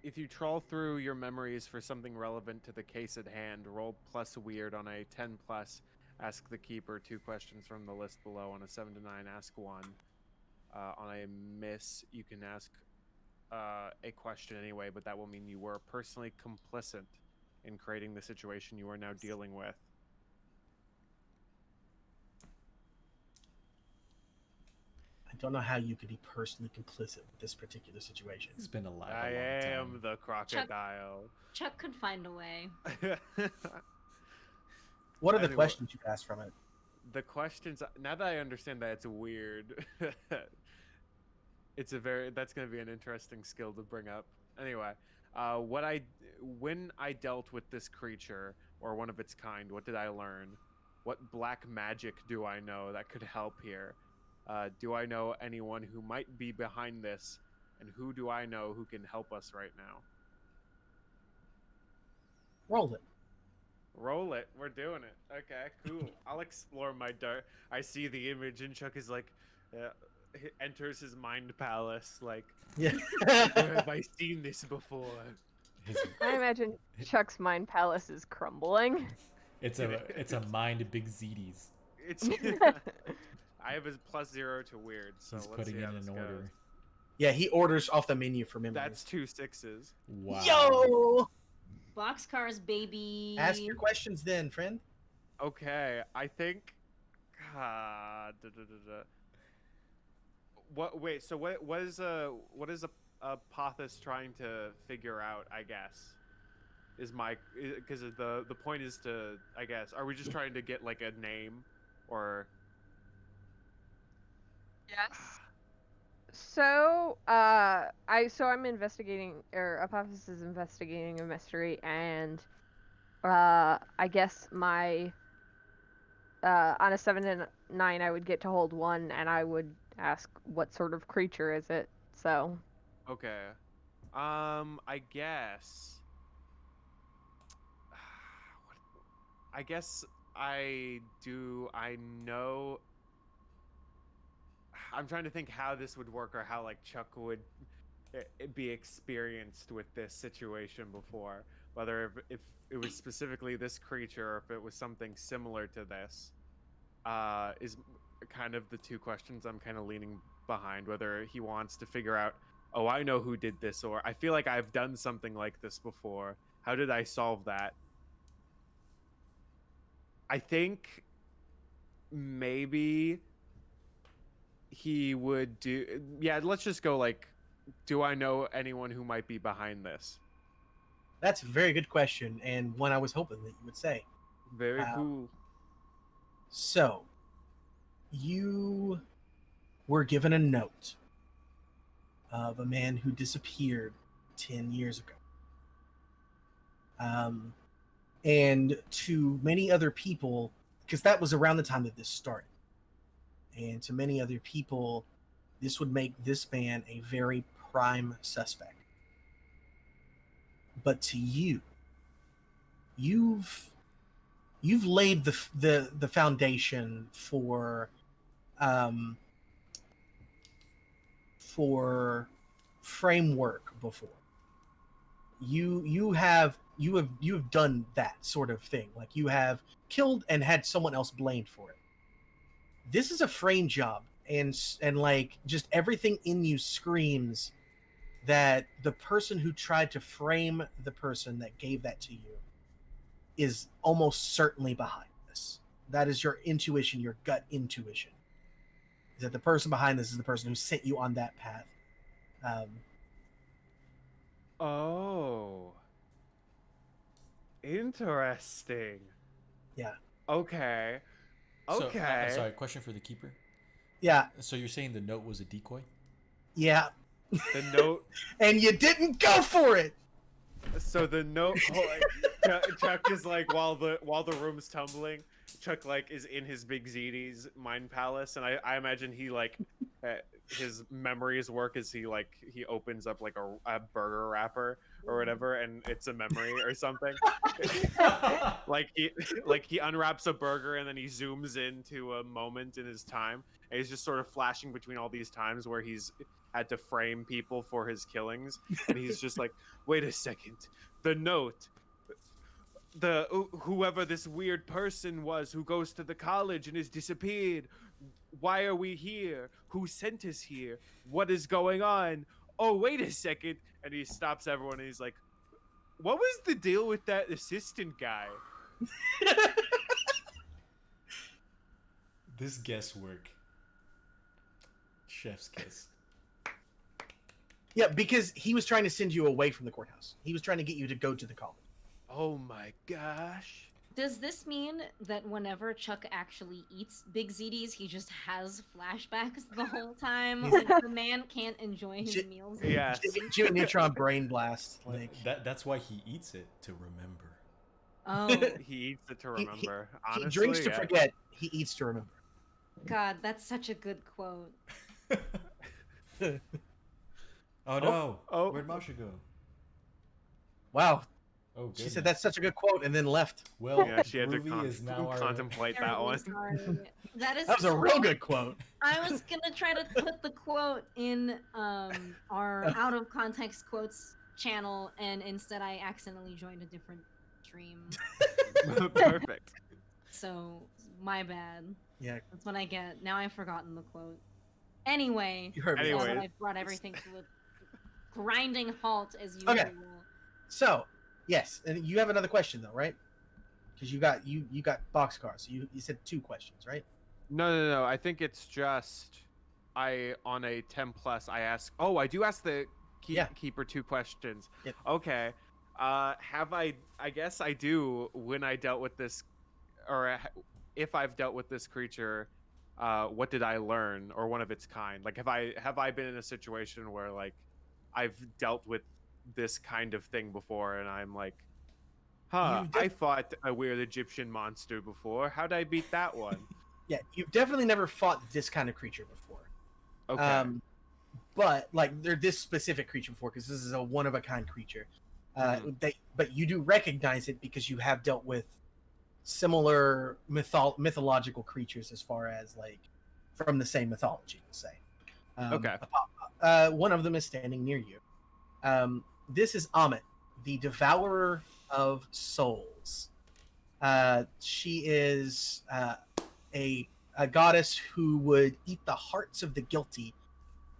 If you trawl through your memories for something relevant to the case at hand, roll plus weird on a 10 plus. Ask the keeper 2 questions from the list below. On a 7 to 9, ask 1. On a miss, you can ask a question anyway, but that will mean you were personally complicit in creating the situation you are now dealing with. I don't know how you could be personally complicit with this particular situation. He's been alive I a long am time. the crocodile. Chuck could find a way. What are the Anyway. questions you asked from it? The questions, now that I understand that it's weird, that's going to be an interesting skill to bring up. Anyway, when I dealt with this creature or one of its kind, what did I learn? What black magic do I know that could help here? Do I know anyone who might be behind this? And who do I know who can help us right now? Roll it. Roll it. We're doing it. Okay, cool. I'll explore my dark. I see the image, and Chuck is like, he enters his mind palace. Like, Yeah. where have I seen this before? I imagine Chuck's mind palace is crumbling. It's a mind big ZDs. It's. I have his +0 to weird, so He's let's putting see it how in this an goes. order. Yeah, he orders off the menu for memories. That's 2 6s. Wow. Yo! Boxcars, baby. Ask your questions then, friend. Okay, I think. What? Wait. So what is a Pothos trying to figure out? I guess is my because the point is to I guess are we just trying to get like a name or? Yes. So, I'm investigating, or Apophis is investigating a mystery, and I guess my on a 7 to 9, I would get to hold 1, and I would ask what sort of creature is it. So. Okay. I guess. I guess I know. I'm trying to think how this would work or how like Chuck would be experienced with this situation before. Whether if it was specifically this creature or if it was something similar to this, is kind of the 2 questions I'm kind of leaning behind. Whether he wants to figure out, oh, I know who did this, or I feel like I've done something like this before. How did I solve that? I think maybe he would do. Yeah, let's just go like, do I know anyone who might be behind this? That's a very good question, and one I was hoping that you would say. Very cool. So, you were given a note of a man who disappeared 10 years ago. And to many other people, because that was around the time that this started, and to many other people, this would make this man a very prime suspect. But to you, you've laid the foundation for for framework before. You have done that sort of thing. Like you have killed and had someone else blamed for it. This is a frame job, and like just everything in you screams that the person who tried to frame the person that gave that to you is almost certainly behind this. That is your intuition, your gut intuition. Is that the person behind this is the person who sent you on that path. Oh. Interesting. Yeah. Okay. So, Okay. sorry, question for the keeper. Yeah. So you're saying the note was a decoy? Yeah. The note. And you didn't go for it. So the note. Chuck is like while the room's tumbling. Chuck like is in his big ZD's mind palace, and I imagine he like his memories work as he opens up like a burger wrapper or whatever, and it's a memory or something. like he unwraps a burger and then he zooms into a moment in his time, and he's just sort of flashing between all these times where he's had to frame people for his killings, and he's just like, wait a second, the note. Whoever this weird person was who goes to the college and has disappeared. Why are we here? Who sent us here? What is going on? Oh, wait a second. And he stops everyone and he's like, what was the deal with that assistant guy? This guesswork. Chef's kiss. Yeah, because he was trying to send you away from the courthouse. He was trying to get you to go to the college. Oh my gosh. Does this mean that whenever Chuck actually eats Big ZDs, he just has flashbacks the whole time? Like, the man can't enjoy his meals. Yes. Jimmy Neutron brain blast. Like That's why he eats it, to remember. Oh, He eats it to remember. he Honestly, drinks to yeah. forget. He eats to remember. God, that's such a good quote. Oh no! oh. Where'd Masha go? Wow. Oh, goodness. She said that's such a good quote and then left. Well, Yeah, she had to Groovy is now our... contemplate that Terribly one. sorry. That That was a real good quote. I was gonna try to put the quote in our out of context quotes channel, and instead I accidentally joined a different stream. Perfect. So my bad. Yeah. That's what I get. Now I've forgotten the quote. Anyway, You heard me. now that Anyway. I've brought everything to a grinding halt as usual. Okay. So, yes, and you have another question though, right? Because you got boxcars. So you said 2 questions, right? No. I think it's just on a 10 plus. I do ask the keeper 2 questions. Yep. Okay. Have I guess I do when I dealt with this, or if I've dealt with this creature. What did I learn, or one of its kind? Like, have I been in a situation where like I've dealt with this kind of thing before, and I'm like, I fought a weird Egyptian monster before. How'd I beat that one? Yeah, you've definitely never fought this kind of creature before. Okay. But like they're this specific creature before, because this is a one of a kind creature. But you do recognize it because you have dealt with similar mythological creatures, as far as like from the same mythology, we'll say. Okay. One of them is standing near you. This is Amit, the devourer of souls. She is a goddess who would eat the hearts of the guilty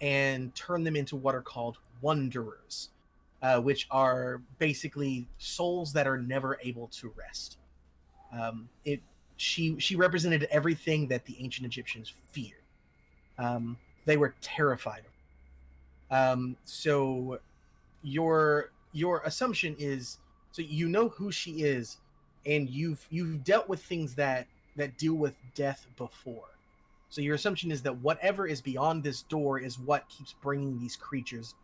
and turn them into what are called wanderers, which are basically souls that are never able to rest. She represented everything that the ancient Egyptians feared. They were terrified of her. So your assumption is, so you know who she is, and you've dealt with things that deal with death before. So your assumption is that whatever is beyond this door is what keeps bringing these creatures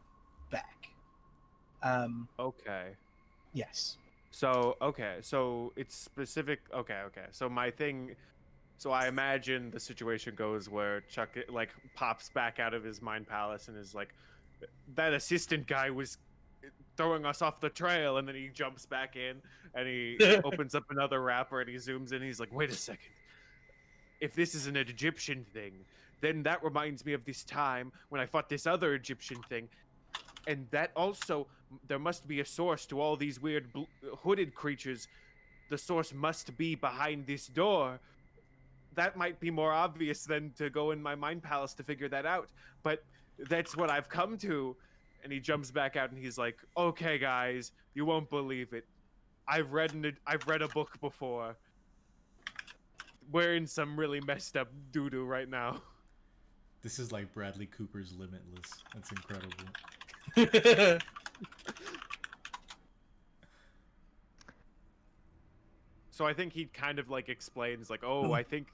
back. Okay. Yes. So it's specific. Okay. So my thing. So I imagine the situation goes where Chuck like pops back out of his mind palace and is like, that assistant guy was throwing us off the trail, and then he jumps back in and he opens up another wrapper and he zooms in. And he's like, wait a second. If this is an Egyptian thing, then that reminds me of this time when I fought this other Egyptian thing. And that also, there must be a source to all these weird hooded creatures. The source must be behind this door. That might be more obvious than to go in my mind palace to figure that out. But that's what I've come to. And he jumps back out and he's like, okay, guys, you won't believe it. I've read a book before. We're in some really messed up doo-doo right now. This is like Bradley Cooper's Limitless. That's incredible. So I think he kind of like explains like, oh, I think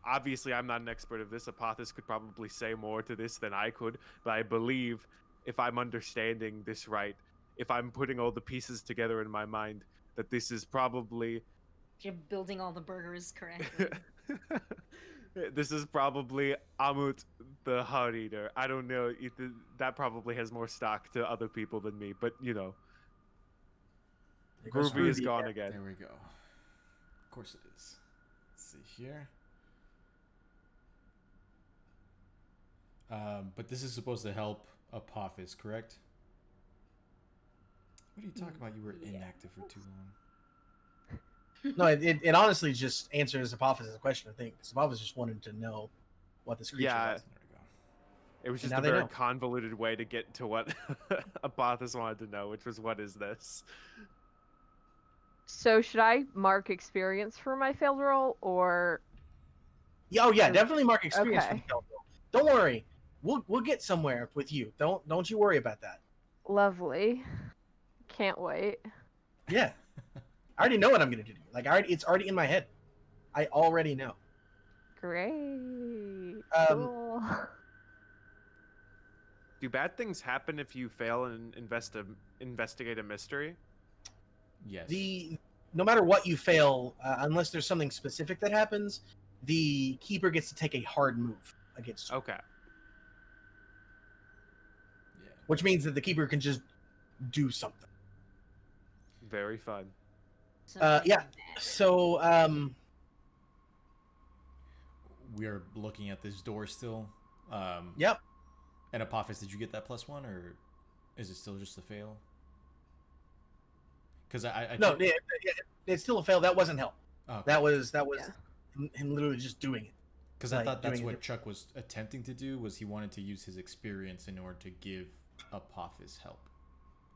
obviously I'm not an expert of this. Apothis could probably say more to this than I could, but I believe if I'm understanding this right, if I'm putting all the pieces together in my mind, that this is probably... You're building all the burgers correctly. This is probably Amut the Heart Eater. I don't know. That probably has more stock to other people than me, but you know. Groovy is gone again. There we go. Of course it is. Let's see here. But this is supposed to help Apophis, correct? What are you talking about? You were inactive for too long. No, it honestly just answers Apophis's question, I think. Because Apophis just wanted to know what this creature was. There we go. It was just a very convoluted way to get to what Apophis wanted to know, which was, what is this? So should I mark experience for my failed roll, or? Yeah, oh yeah, definitely mark experience for Okay. the failed roll. Don't worry, we'll get somewhere with you. Don't you worry about that. Lovely. Can't wait. Yeah, I already know what I'm gonna do. Like it's already in my head. I already know. Great. Cool. Do bad things happen if you fail and investigate a mystery? Yes. No matter what you fail, unless there's something specific that happens, the keeper gets to take a hard move against you. Okay. Yeah. Which means that the keeper can just do something. Very fun. Yeah. So We are looking at this door still. Yep. And Apophis, did you get that +1, or is it still just a fail? Because no, it's still a fail. That wasn't help. Oh, okay. That was him literally just doing it. Because I thought that's what Chuck was attempting to do, was he wanted to use his experience in order to give Apophis help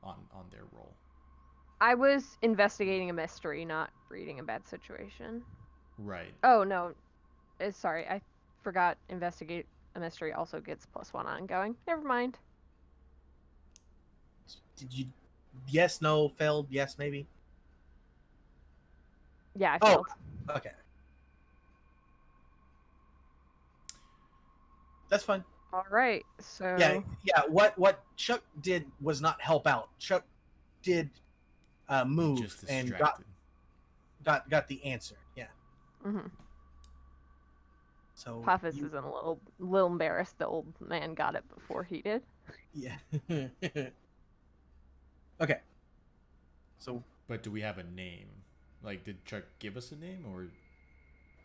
on their roll. I was investigating a mystery, not reading a bad situation. Right. Oh no, sorry, I forgot. Investigate a mystery also gets +1 ongoing. Never mind. Did you? Yes, no, failed. Yes, maybe. Yeah, I failed. Okay. That's fine. All right, so Yeah. What Chuck did was not help out. Chuck did move Just and distracted. got the answer. Yeah. Mm-hmm. So Apophis is a little embarrassed. The old man got it before he did. Yeah. Okay. So But do we have a name? Like, did Chuck give us a name, or?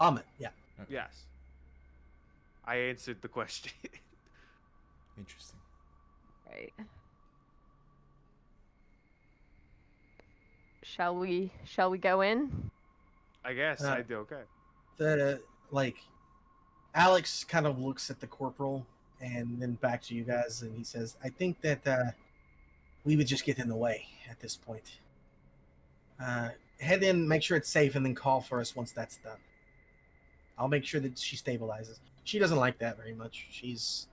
Amit, yeah. Okay. Yes. I answered the question. Interesting. Right. Shall we go in? I guess I do. Okay. The Alex kind of looks at the corporal and then back to you guys, and he says, "I think that we would just get in the way at this point. Head in, make sure it's safe, and then call for us once that's done. I'll make sure that she stabilizes." She doesn't like that very much. She's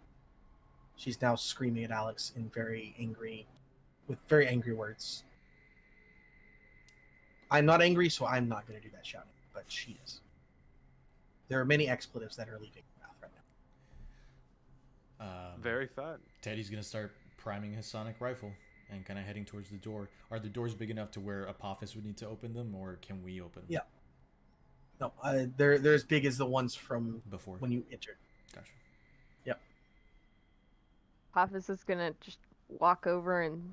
now screaming at Alex with very angry words. I'm not angry, so I'm not going to do that shouting, but she is. There are many expletives that are leaving her mouth right now. Very fun. Teddy's gonna start priming his sonic rifle and kind of heading towards the door. Are the doors big enough to where Apophis would need to open them, or can we open them? Yeah. No, they're as big as the ones from Before. when you entered. Gotcha. Yep. Apophis is gonna just walk over and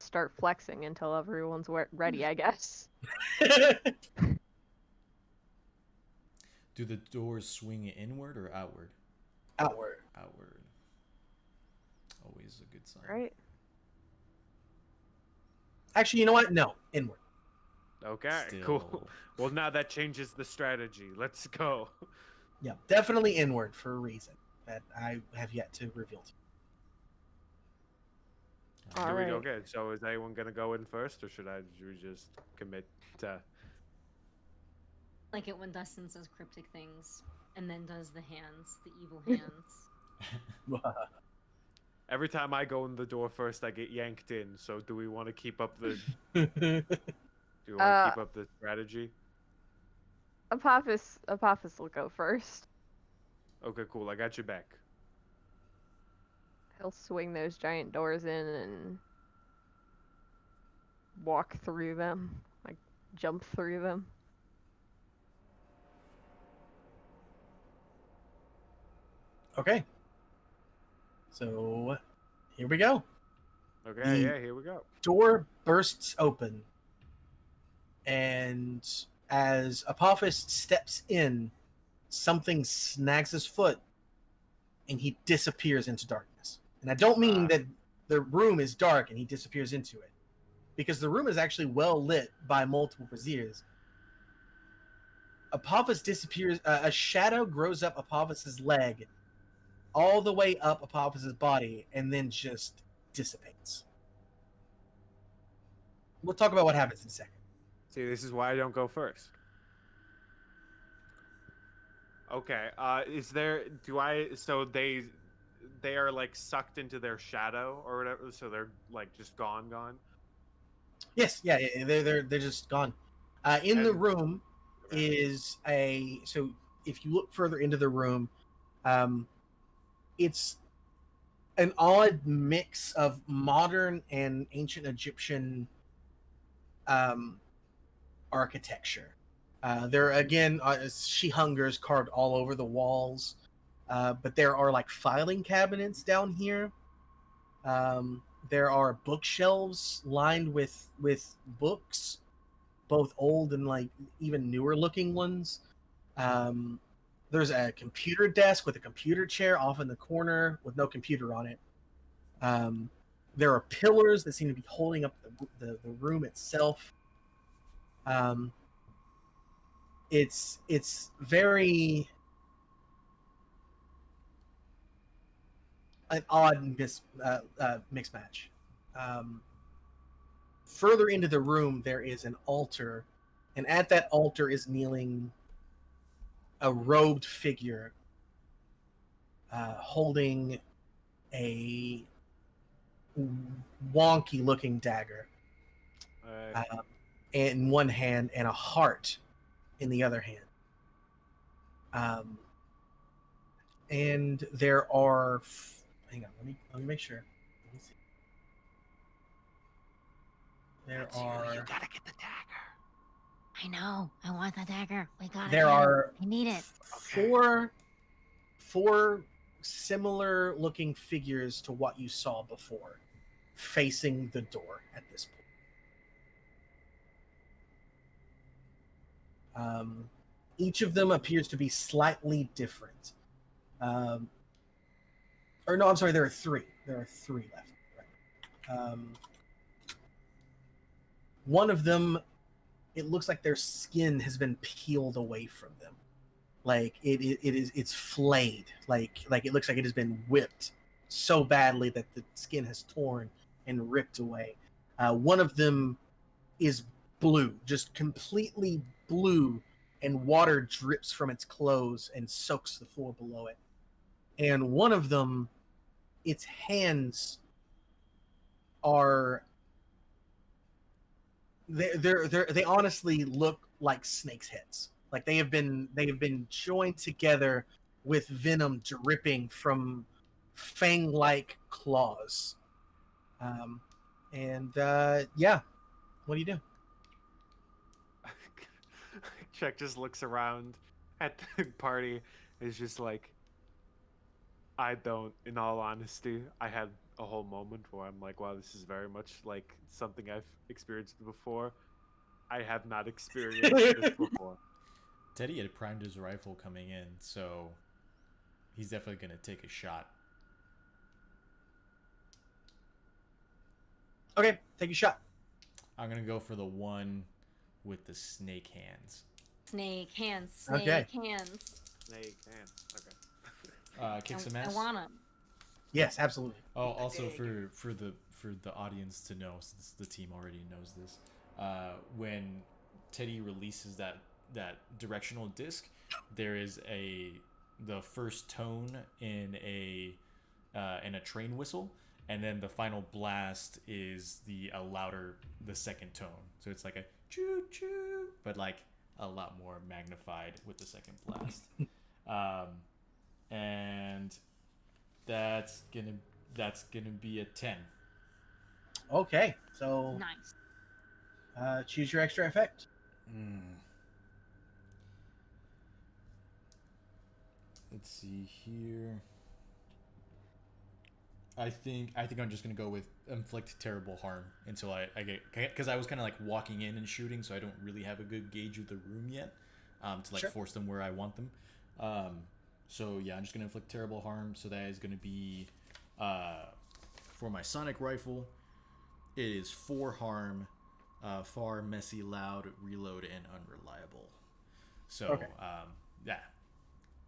start flexing until everyone's ready, I guess. Do the doors swing inward or outward? Outward. Outward. Always a good sign. Right. Actually, you know what? No, inward. Okay, Still. cool. Well, now that changes the strategy. Let's go. Yeah, definitely inward for a reason that I have yet to reveal to you. Here we go. Alright. Okay, so is anyone gonna go in first, or should we just commit to? Like it when Dustin says cryptic things and then does the hands, the evil hands. Every time I go in the door first, I get yanked in. So do we want to keep up the? Do you want to keep up the strategy? Apophis will go first. Okay, cool. I got your back. He'll swing those giant doors in and walk through them, like jump through them. Okay. So, here we go. Okay, yeah, here we go. Door bursts open, and as Apophis steps in, something snags his foot, and he disappears into darkness. And I don't mean that the room is dark and he disappears into it, because the room is actually well lit by multiple braziers. Apophis disappears. A shadow grows up Apophis's leg, all the way up Apophis's body, and then just dissipates. We'll talk about what happens in a second. See, this is why I don't go first. Okay. Is there? So they are like sucked into their shadow or whatever. So they're like just gone. Yes, yeah, they're just gone. In the room is so if you look further into the room, it's an odd mix of modern and ancient Egyptian architecture. There are, again, she hungers carved all over the walls, but there are like filing cabinets down here. There are bookshelves lined with books, both old and like even newer looking ones. There's a computer desk with a computer chair off in the corner with no computer on it. There are pillars that seem to be holding up the room itself. It's very an odd mixed match. Further into the room, there is an altar, and at that altar is kneeling a robed figure holding a wonky-looking dagger in one hand and a heart in the other hand. And there are... hang on, let me make sure. Let me see. There are... You gotta get the dagger. I know. I want the dagger. We gotta There are... I need it. Four similar looking figures to what you saw before facing the door at this point. Each of them appears to be slightly different. Or no, I'm sorry, there are three. There are three left. Right. One of them, it looks like their skin has been peeled away from them. Like it's flayed. Like it looks like it has been whipped so badly that the skin has torn and ripped away. One of them is blue, just completely blue, and water drips from its clothes and soaks the floor below it. And one of them, its hands are they honestly look like snakes' heads. Like they have been joined together with venom dripping from fang-like claws. Yeah, what do you do? Chuck just looks around at the party. Is just like, I don't. In all honesty, I had a whole moment where I'm like, wow, this is very much like something I've experienced before. I have not experienced this before. Teddy had primed his rifle coming in, so he's definitely gonna take a shot. Okay, take a shot. I'm gonna go for the one with the snake hands. Snake hands. Snake Okay. hands. Snake hands. Okay. Kick some I ass. want him. Yes, absolutely. Oh, also for the audience to know, since the team already knows this, when Teddy releases that directional disc, there is the first tone in a train whistle, and then the final blast is the second tone. So it's like a choo choo, but like a lot more magnified with the second blast. And that's gonna be a 10. Okay, so Nice. choose your extra effect. Let's see here. I think I'm just gonna go with inflict terrible harm until I get, because I was kind of like walking in and shooting, so I don't really have a good gauge of the room yet, to like force them where I want them. So yeah, I'm just gonna inflict terrible harm. So that is gonna be for my sonic rifle. It is 4 harm, far, messy, loud, reload, and unreliable. So yeah,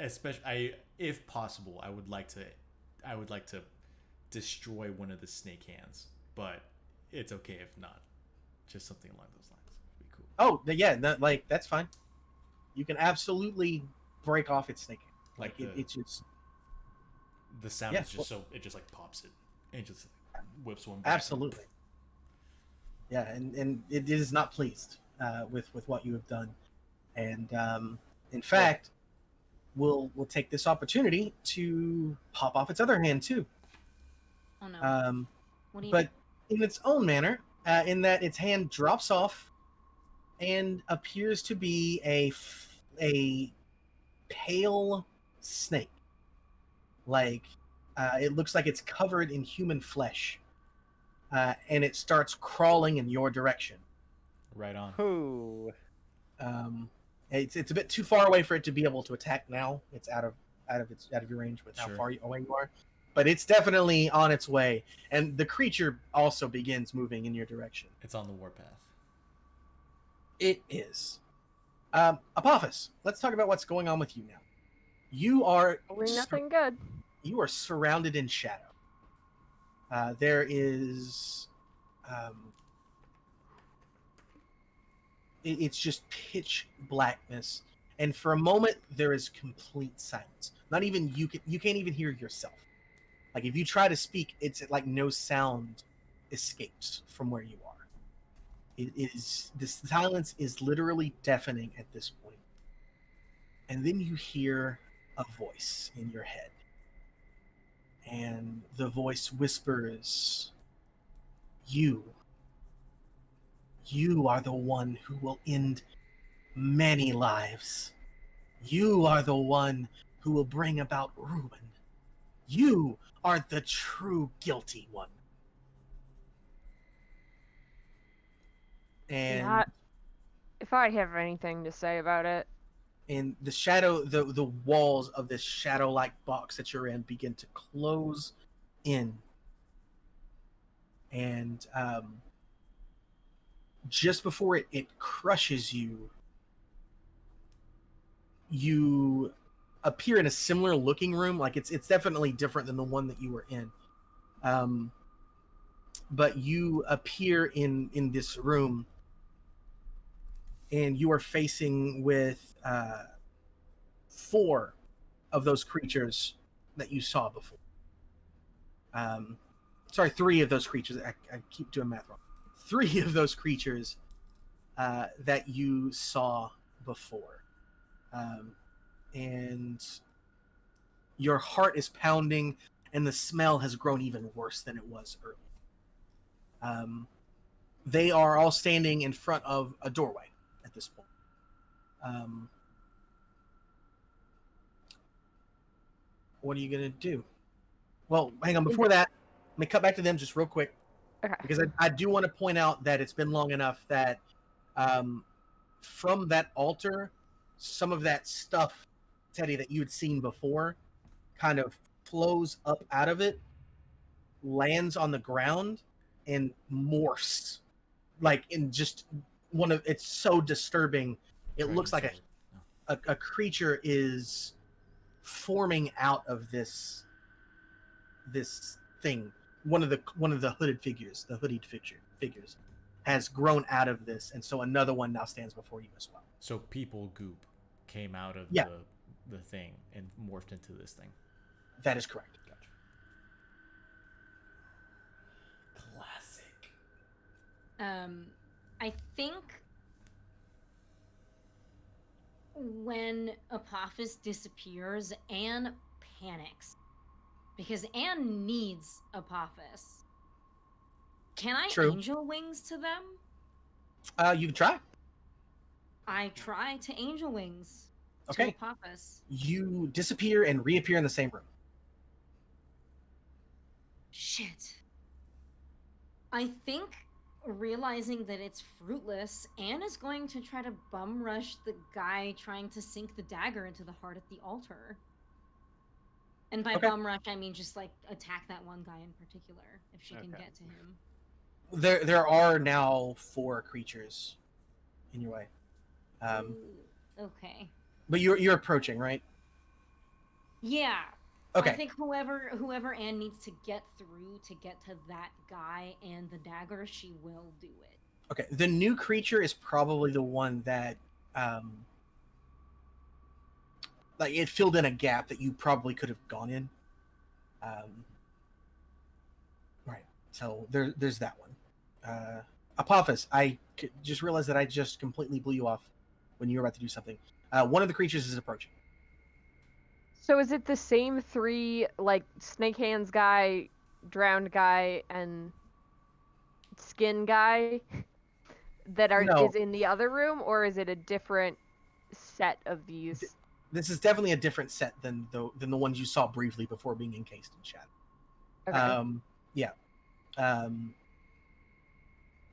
especially if possible, I would like to destroy one of the snake hands, but it's okay if not. Just something along those lines would be cool. Oh, yeah, that's fine. You can absolutely break off its snake hand. Like it's just the sound is just so it just like pops it and just whips one back. Absolutely. Yeah, and it is not pleased with what you have done, and in fact, we'll take this opportunity to pop off its other hand too. Oh no. What do you But in its own manner, in that its hand drops off and appears to be a pale snake. Like it looks like it's covered in human flesh, and it starts crawling in your direction. Right on. Ooh. It's a bit too far away for it to be able to attack now. It's out of your range with how Sure. far away you are. But it's definitely on its way, and the creature also begins moving in your direction. It's on the warpath. It is. Apophis, let's talk about what's going on with you now. You are Nothing good. You are surrounded in shadow. There is it's just pitch blackness, and for a moment there is complete silence. Not even you can't even hear yourself. Like if you try to speak, it's like no sound escapes from where you are. The silence is literally deafening at this point. And then you hear a voice in your head. And the voice whispers, You are the one who will end many lives. You are the one who will bring about ruin. You are the true guilty one. And Not if I have anything to say about it. and the shadow, the walls of this shadow-like box that you're in begin to close in. And just before it crushes you, you appear in a similar looking room. Like it's definitely different than the one that you were in. But you appear in this room, and you are facing with 4 of those creatures that you saw before. Sorry, 3 of those creatures. I keep doing math wrong. 3 of those creatures that you saw before. And your heart is pounding, and the smell has grown even worse than it was earlier. They are all standing in front of a doorway at this point. What are you going to do? Well, hang on. Before that, let me cut back to them just real quick. Okay. Because I do want to point out that it's been long enough that from that altar, some of that stuff, Teddy, that you had seen before kind of flows up out of it, lands on the ground, and morphs. Like in just one of it's so disturbing. It looks like a creature is forming out of this thing. One of the hooded figures, the hooded figures, has grown out of this, and so another one now stands before you as well. So people goop came out of the thing and morphed into this thing. That is correct. Gotcha. Classic. I think when Apophis disappears, Anne panics because Anne needs Apophis. Can I angel wings to them? You can try. I try to angel wings to Apophis. You disappear and reappear in the same room. Shit. I think, realizing that it's fruitless, Anne is going to try to bum rush the guy trying to sink the dagger into the heart at the altar. And by bum rush, I mean just like attack that one guy in particular, if she can get to him. There are now 4 creatures in your way. Okay. But you're approaching, right? Yeah. Okay. I think whoever Anne needs to get through to get to that guy and the dagger, she will do it. Okay. The new creature is probably the one that like it filled in a gap that you probably could have gone in. Right. So there's that one. Apophis, I just realized that I just completely blew you off when you were about to do something. One of the creatures is approaching. So is it the same 3, like snake hands guy, drowned guy, and skin guy that is in the other room, or is it a different set of these? This is definitely a different set than the ones you saw briefly before being encased in shadow. Okay. Yeah.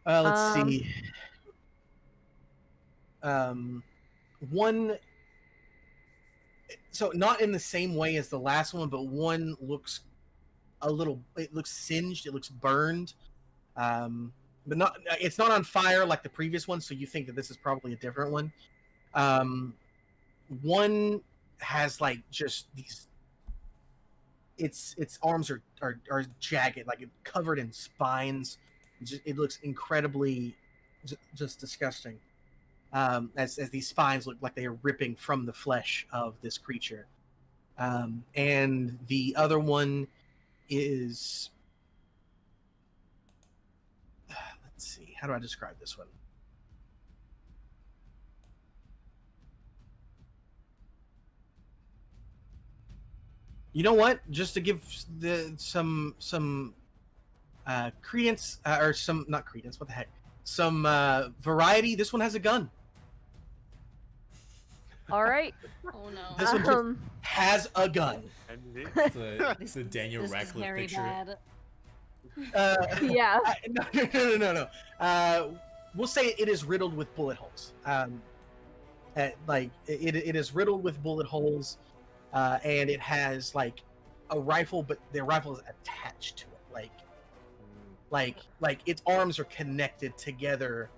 Let's see. One. So not in the same way as the last one, but one looks it looks singed, it looks burned. But not, it's not on fire like the previous one, so you think that this is probably a different one. One has like just these, its arms are jagged, like covered in spines. It looks incredibly just disgusting. As these spines look like they are ripping from the flesh of this creature. And the other one is... let's see, how do I describe this one? You know what? Just to give some credence, or some, not credence, what the heck? Some variety, this one has a gun. All right. Oh no. This one just has a gun. It's a Daniel Radcliffe very picture. Bad. Yeah. No. We'll say it is riddled with bullet holes. Like it is riddled with bullet holes, and it has like a rifle, but the rifle is attached to it. Like its arms are connected together.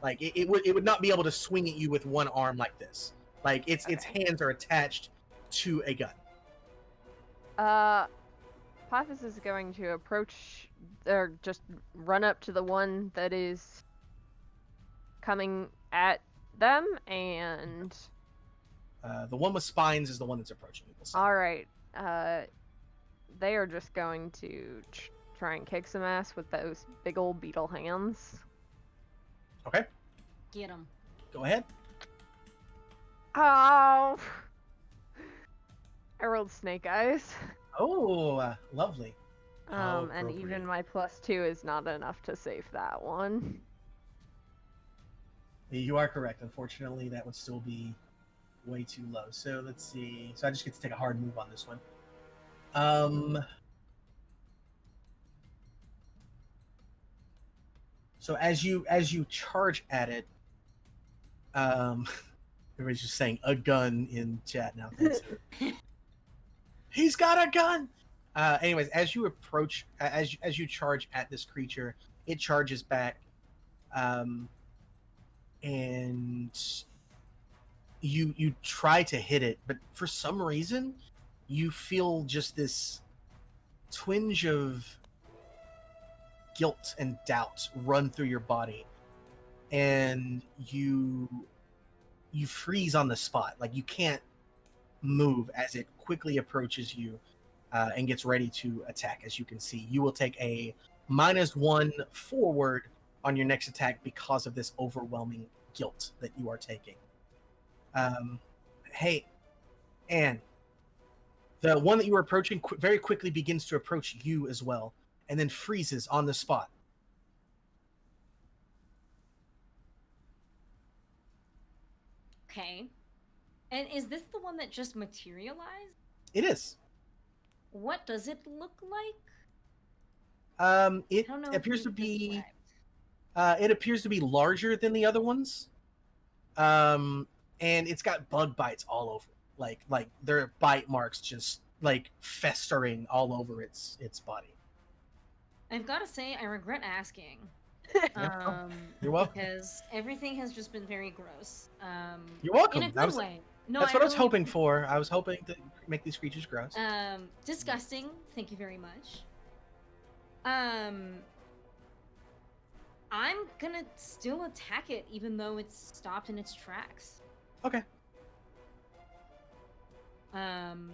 Like it would not be able to swing at you with one arm like this. Like its hands are attached to a gun. Apophis is going to approach, or just run up to the one that is coming at them, and the one with spines is the one that's approaching you. All right. They are just going to try and kick some ass with those big old beetle hands. Okay. Get him. Go ahead. Oh! I rolled snake eyes. Oh, lovely. And even my +2 is not enough to save that one. You are correct. Unfortunately, that would still be way too low. So let's see. So I just get to take a hard move on this one. So as you charge at it, everybody's just saying a gun in chat now. Thanks. He's got a gun. Anyways, as you approach, as you charge at this creature, it charges back, and you try to hit it, but for some reason, you feel just this twinge of guilt and doubt run through your body, and you freeze on the spot. Like you can't move as it quickly approaches you and gets ready to attack. As you can see, you will take a -1 forward on your next attack because of this overwhelming guilt that you are taking. Hey, Anne, the one that you were approaching very quickly begins to approach you as well, and then freezes on the spot. Okay. And is this the one that just materialized? It is. What does it look like? It I don't know appears if to you've be. described. It appears to be larger than the other ones. And it's got bug bites all over. Like there are bite marks just like festering all over its body. I've got to say, I regret asking. You're welcome. Because everything has just been very gross. You're welcome. In a good way. No, That's what I was really hoping for. I was hoping to make these creatures gross. Disgusting. Thank you very much. I'm gonna still attack it, even though it's stopped in its tracks. Okay.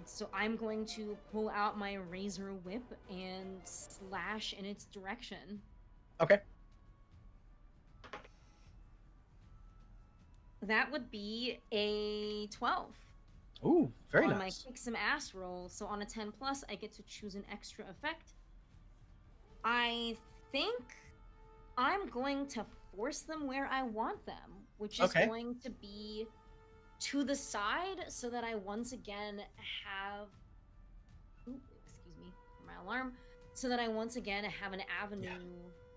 So I'm going to pull out my razor whip and slash in its direction. Okay. That would be a 12. Ooh, very on nice. my kick some ass roll. So on a 10 plus, I get to choose an extra effect. I think I'm going to force them where I want them, which is going to be to the side, so that I once again have. Ooh, excuse me for my alarm. So that I once again have an avenue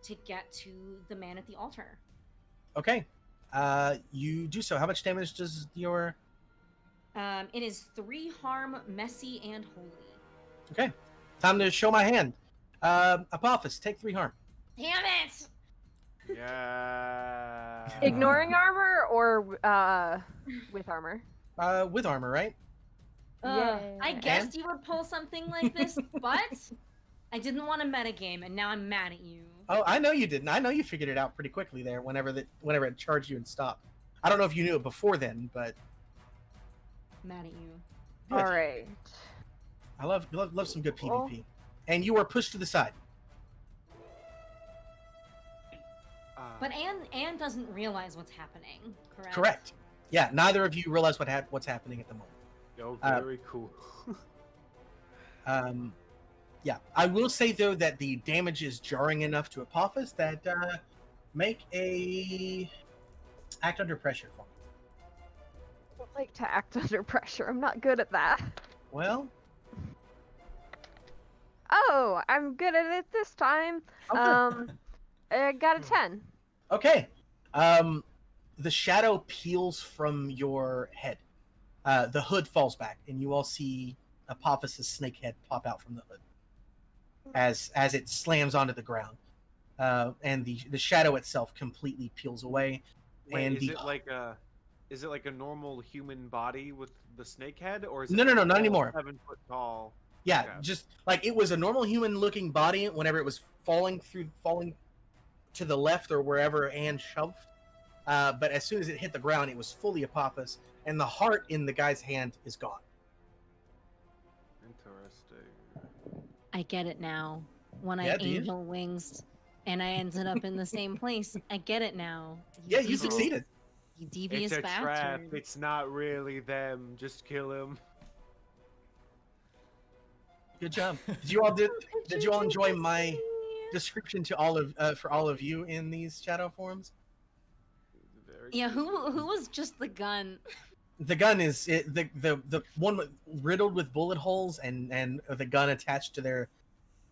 to get to the man at the altar. Okay. You do so. How much damage does your? It is 3 harm, messy, and holy. Okay. Time to show my hand. Apophis, take 3 harm. Damn it! Yeah. Ignoring armor or with armor? With armor, right? I guessed you would pull something like this, but I didn't want to metagame, and now I'm mad at you. Oh, I know you didn't. I know you figured it out pretty quickly there. Whenever it charged you and stopped. I don't know if you knew it before then, but Mad at you. Good. All right. I love some good PvP. And you are pushed to the side. But Anne doesn't realize what's happening, correct? Correct. Yeah, neither of you realize what's happening at the moment. Oh, very cool. Yeah, I will say though that the damage is jarring enough to Apophis that make a act under pressure for me. I don't like to act under pressure. I'm not good at that. Well, Oh, I'm good at it this time. okay. I got a 10. Okay. The shadow peels from your head. The hood falls back, and you all see Apophis's snake head pop out from the hood as it slams onto the ground. And the shadow itself completely peels away. Wait, and is it like a normal human body with the snake head, or is it No, like not all anymore. 7 foot tall? Yeah, Okay. just like it was a normal human-looking body whenever it was falling to the left or wherever Anne shoved. But as soon as it hit the ground, it was fully Apophis, and the heart in the guy's hand is gone. Interesting. I get it now. When Yeah, I do you? angel wings and I ended up in the same place, I get it now. Yeah, you devious- succeeded. You devious It's a trap. bastard. It's not really them. Just kill him. Good job. Did you all enjoy my description to all of for all of you in these shadow forms? Very Yeah, who was just the gun? The gun is the one riddled with bullet holes and the gun attached to their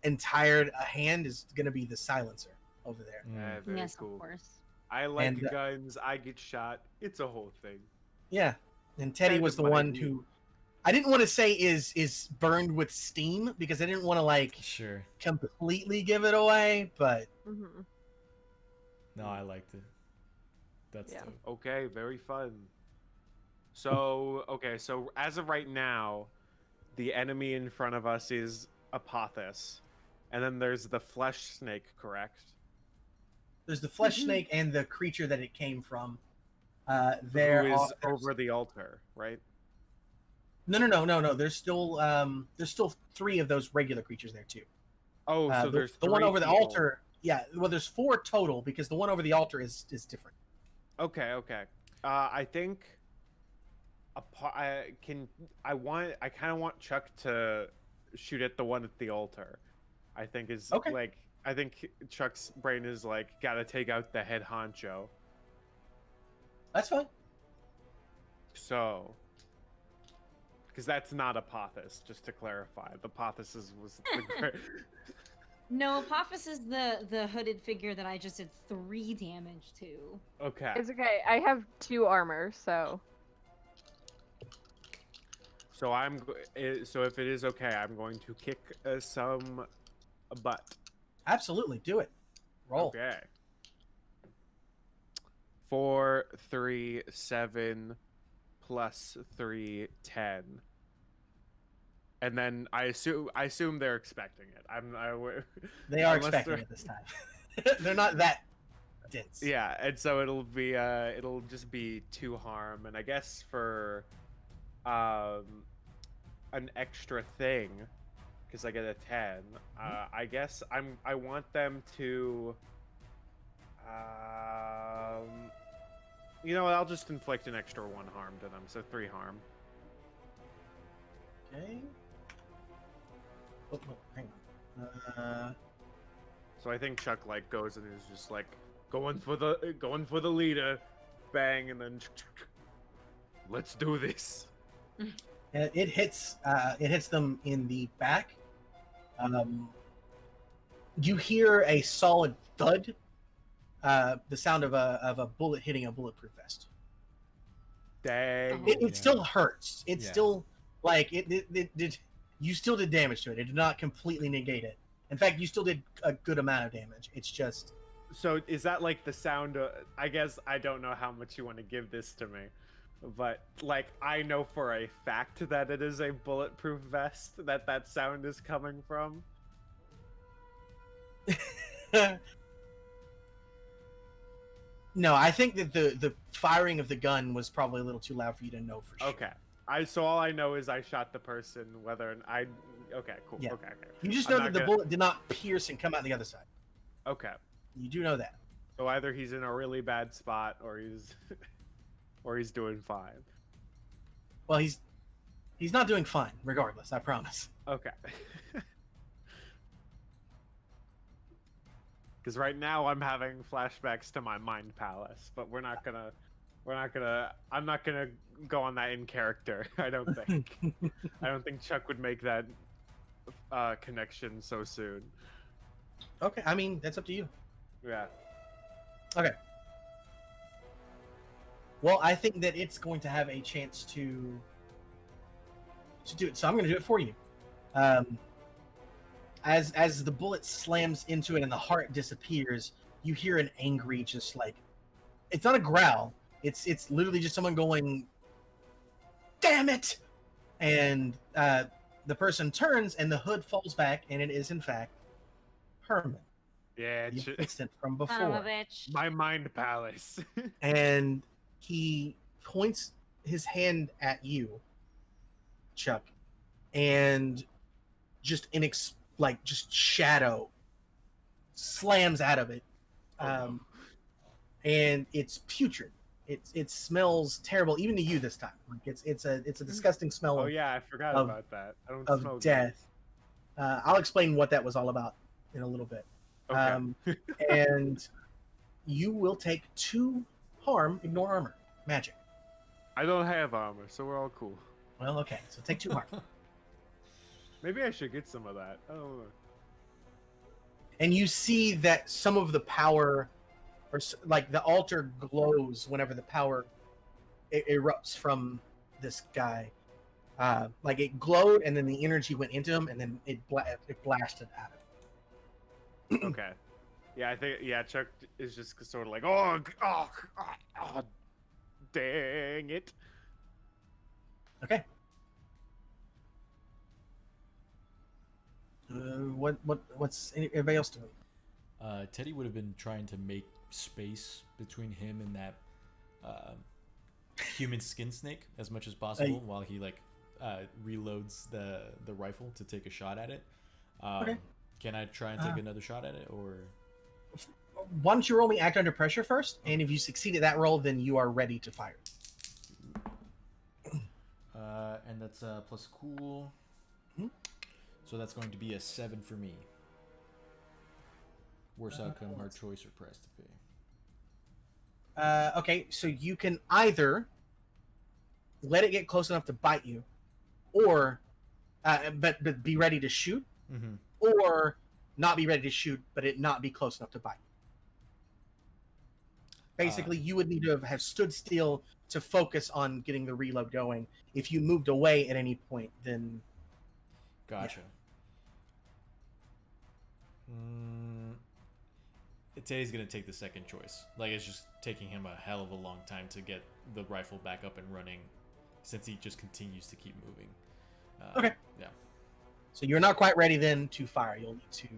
entire hand is going to be the silencer over there. Yeah, very Yes, cool. of course. I like And, guns. I get shot. It's a whole thing. Yeah, and Teddy Kind was of the what I one do. who I didn't want to say is burned with steam because I didn't want to like Sure. completely give it away, but Mm-hmm. No, I liked it. That's Yeah. dope. Okay, very fun. So, so as of right now, the enemy in front of us is Apothis. And then there's the flesh snake, correct? there's the flesh snake and the creature that it came from. Who There is are over the altar, right? no. There's still 3 of those regular creatures there too. Oh, so there's the one 3 over the people. altar. Yeah, well, there's 4 total because the one over the altar is different. Okay. I think I kind of want Chuck to shoot at the one at the altar. I think is Okay. like I think Chuck's brain is like gotta take out the head honcho. That's fine. So, because that's not Apothis, just to clarify. The Apothis was the No, Apophis is the hooded figure that I just did 3 damage to. Okay. It's okay. I have 2 armor, so. So so if it is okay, I'm going to kick some butt. Absolutely, do it. Roll. Okay. 4, 3, 7, plus 3, 10. And then I assume they're expecting it. They are unless expecting they're- it this time. They're not that dense. Yeah, and so it'll just be 2 harm, and I guess for an extra thing, because I get a 10. I guess I want them to. You know what? I'll just inflict an extra 1 harm to them, so 3 harm. Okay. Oh, hang on. So I think Chuck like goes and is just like going for the leader, bang, and then let's do this. It hits them in the back. You hear a solid thud. The sound of a bullet hitting a bulletproof vest. Dang. It still hurts. It's Yeah. still like it did. You still did damage to it. It did not completely negate it. In fact, you still did a good amount of damage. It's just. So is that like the sound? I guess I don't know how much you want to give this to me, but like I know for a fact that it is a bulletproof vest that sound is coming from. No, I think that the firing of the gun was probably a little too loud for you to know for sure. Okay. So all I know is I shot the person. Whether I. Okay. Cool. Yeah. Okay. You just I'm know not that the gonna- bullet did not pierce and come out the other side. Okay. You do know that. So either he's in a really bad spot or he's or he's doing fine. Well, he's not doing fine, regardless. I promise. Okay. Because right now I'm having flashbacks to my mind palace, but I'm not gonna go on that in character. I don't think. I don't think Chuck would make that connection so soon. Okay, I mean that's up to you. Yeah. Okay. Well, I think that it's going to have a chance to do it, so I'm going to do it for you. As the bullet slams into it and the heart disappears, you hear an angry, just like, it's not a growl. It's literally just someone going, "Damn it!" And the person turns and the hood falls back, and it is in fact Herman, Yeah. the assistant from Son of a before. bitch. My mind palace. And he points his hand at you, Chuck, and just just shadow slams out of it, and it's putrid. It smells terrible, even to you this time. Like it's a disgusting smell Oh of, yeah, I forgot of- about that. I don't smell of death. I'll explain what that was all about in a little bit. Good. Okay. And you will take 2 harm, ignore armor, magic. I don't have armor, so we're all cool. Well, okay, so take 2 harm. Maybe I should get some of that. I don't know. And you see that some of the power, or like the altar glows whenever the power erupts from this guy. Like it glowed, and then the energy went into him, and then it blasted at him. Okay. Yeah, I think Chuck is just sort of like, oh, dang it. Okay. What's everybody else doing? Teddy would have been trying to make space between him and that human skin snake as much as possible while he reloads the rifle to take a shot at it. Okay. Can I try and take another shot at it, or? Why don't you roll me act under pressure first, and if you succeed at that roll, then you are ready to fire. And that's plus cool. Hmm? So that's going to be a 7 for me. Worst outcome, hard choice, or price to pay. Okay, so you can either let it get close enough to bite you, or but be ready to shoot, Mm-hmm. or not be ready to shoot, but it not be close enough to bite. Basically, you would need to have stood still to focus on getting the reload going. If you moved away at any point, then... Gotcha. Teddy's going to take the second choice. Like, it's just taking him a hell of a long time to get the rifle back up and running, since he just continues to keep moving. Okay. Yeah. So you're not quite ready then to fire. You'll need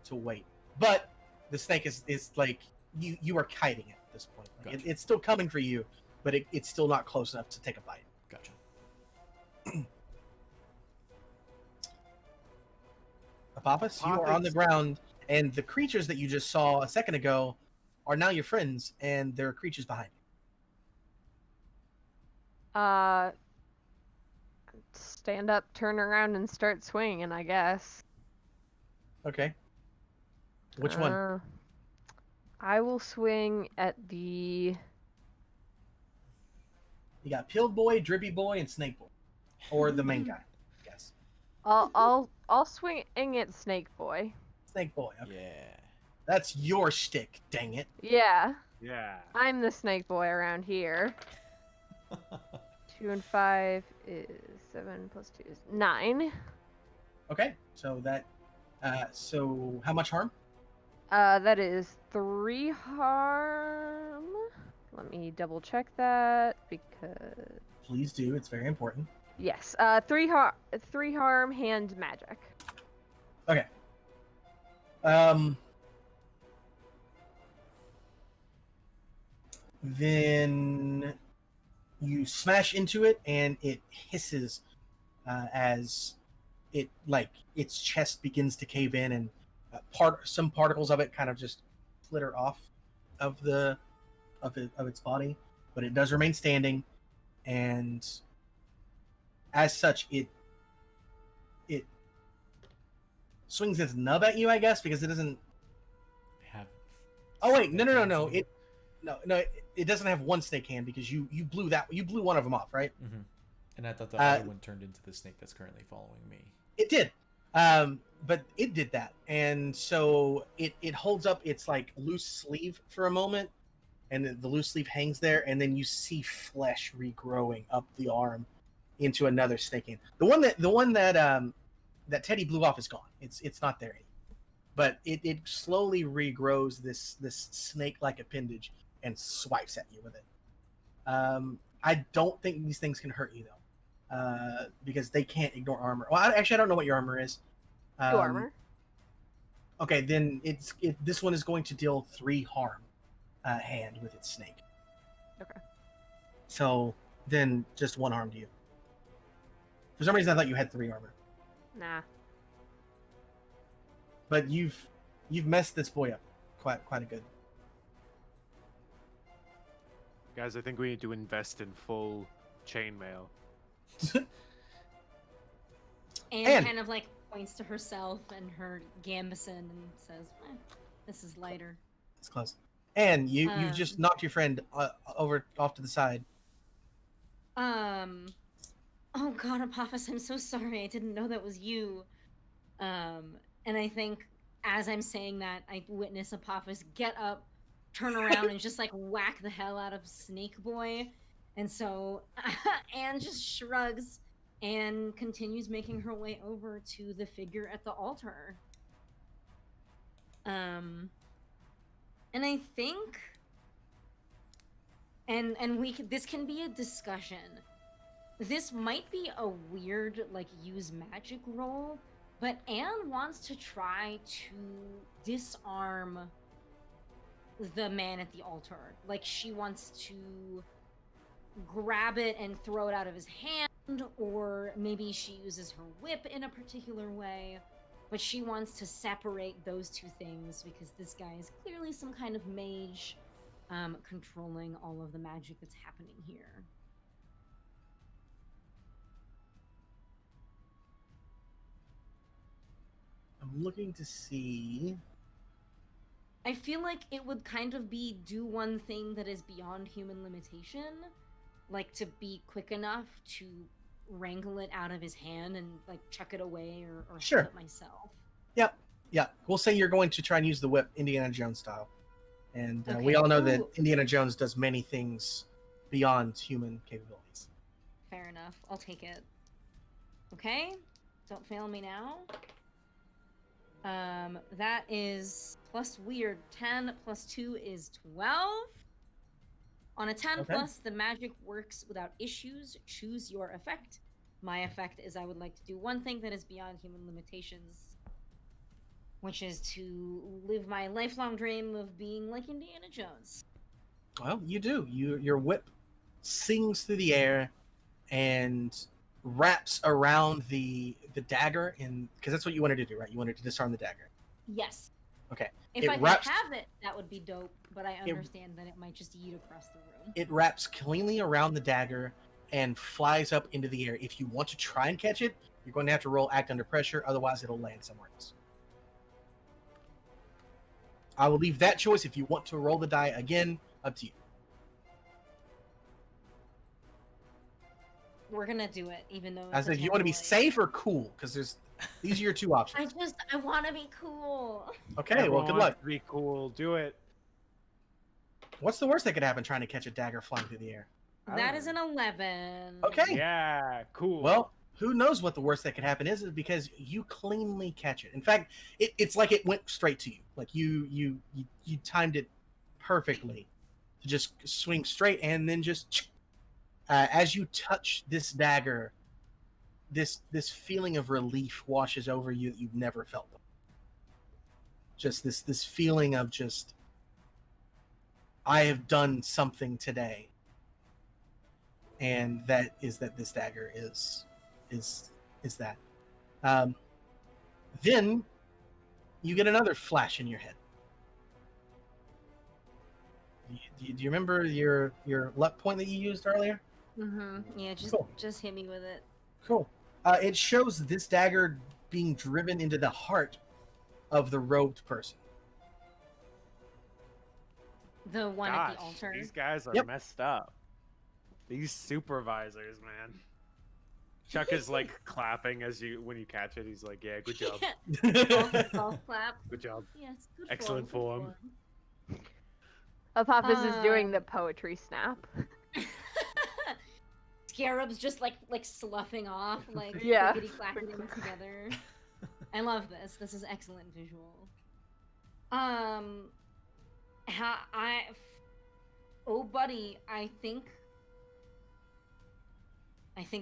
to wait. But the snake is like, you are kiting it at this point. Like, Gotcha. it's still coming for you, but it's still not close enough to take a bite. Gotcha. Apophis, you are on the ground, and the creatures that you just saw a second ago are now your friends, and there are creatures behind you. Stand up, turn around, and start swinging, I guess. Okay. Which one? I will swing at the... You got Pilled Boy, Drippy Boy, and Snake Boy. Or the main guy, I guess. I'll swing at Snake Boy. Snake Boy, okay. Yeah. That's your shtick, dang it. Yeah. Yeah. I'm the Snake Boy around here. 2 and 5 is 7 plus 2 is 9. Okay, so that... so how much harm? That is 3 harm. Let me double check that because... Please do, it's very important. Yes, 3 harm, hand magic. Okay. Then you smash into it, and it hisses as it its chest begins to cave in, and some particles of it kind of just flitter off of its body, but it does remain standing, and as such, it swings its nub at you, I guess, because it doesn't Have. Oh wait, no. It doesn't have one snake hand because you blew one of them off, right? Mm-hmm. And I thought the other one turned into the snake that's currently following me. It did, but it did that, and so it holds up its like loose sleeve for a moment, and the loose sleeve hangs there, and then you see flesh regrowing up the arm into another snake hand. The one that Teddy blew off is gone. It's not there anymore. But it slowly regrows this snake-like appendage and swipes at you with it. I don't think these things can hurt you though, because they can't ignore armor. Well, I don't know what your armor is. 2 armor. Okay, then this one is going to deal 3 harm, hand with its snake. Okay. So then just 1 harm to you. For some reason, I thought you had 3 armor. Nah. But you've messed this boy up quite a good. Guys, I think we need to invest in full chainmail. And kind of like points to herself and her gambeson and says, "This is lighter." It's close. And you just knocked your friend off to the side. Oh God, Apophis, I'm so sorry. I didn't know that was you. And I think as I'm saying that, I witness Apophis get up, turn around, and just like whack the hell out of Snake Boy. And so Anne just shrugs and continues making her way over to the figure at the altar. And I think, and this can be a discussion. This might be a weird, like, use magic roll, but Anne wants to try to disarm the man at the altar. Like, she wants to grab it and throw it out of his hand, or maybe she uses her whip in a particular way, but she wants to separate those two things because this guy is clearly some kind of mage controlling all of the magic that's happening here. I'm looking to see. I feel like it would kind of be do one thing that is beyond human limitation, like to be quick enough to wrangle it out of his hand and like chuck it away or Sure. hold it myself. Yep. Yeah. We'll say you're going to try and use the whip Indiana Jones style. And Okay. we all know that Ooh. Indiana Jones does many things beyond human capabilities. Fair enough. I'll take it. Okay. Don't fail me now. That is plus weird 10 plus 2 is 12. On a 10 Okay. plus, the magic works without issues. Choose your effect. My effect is I would like to do one thing that is beyond human limitations, which is to live my lifelong dream of being like Indiana Jones. Well, you do. Your whip sings through the air and wraps around the dagger, because that's what you wanted to do, right? You wanted to disarm the dagger. Yes. Okay. If It I could wraps- have it, that would be dope, but I understand that it might just yeet across the room. It wraps cleanly around the dagger and flies up into the air. If you want to try and catch it, you're going to have to roll act under pressure, otherwise it'll land somewhere else. I will leave that choice. If you want to roll the die again, up to you. We're gonna do it, even though. As it's if a you want to be terrible safe or cool, because these are your two idea. options. I want to be cool. Okay, well, Everyone good wants luck. to be cool. Do it. What's the worst that could happen trying to catch a dagger flying through the air? I That don't is an 11. Okay. Yeah, cool. Well, who knows what the worst that could happen is because you cleanly catch it. In fact, it's like it went straight to you. Like you timed it perfectly to just swing straight, and then just as you touch this dagger, this feeling of relief washes over you that you've never felt before. Just this feeling of just, I have done something today, and that this dagger is that. Then you get another flash in your head. Do you remember your luck point that you used earlier? Yeah, Cool. just hit me with it. Cool. It shows this dagger being driven into the heart of the robed person. The one Gosh, at the altar. these guys are Yep. messed up. These supervisors, man. Chuck is like clapping when you catch it. He's like, "Yeah, good job, Golf clap. good job." Yes, good Excellent form. Apophis is doing the poetry snap. Scarabs just like sloughing off, like Yeah. clickety clacking together. I love this. This is excellent visual. Oh, buddy, I think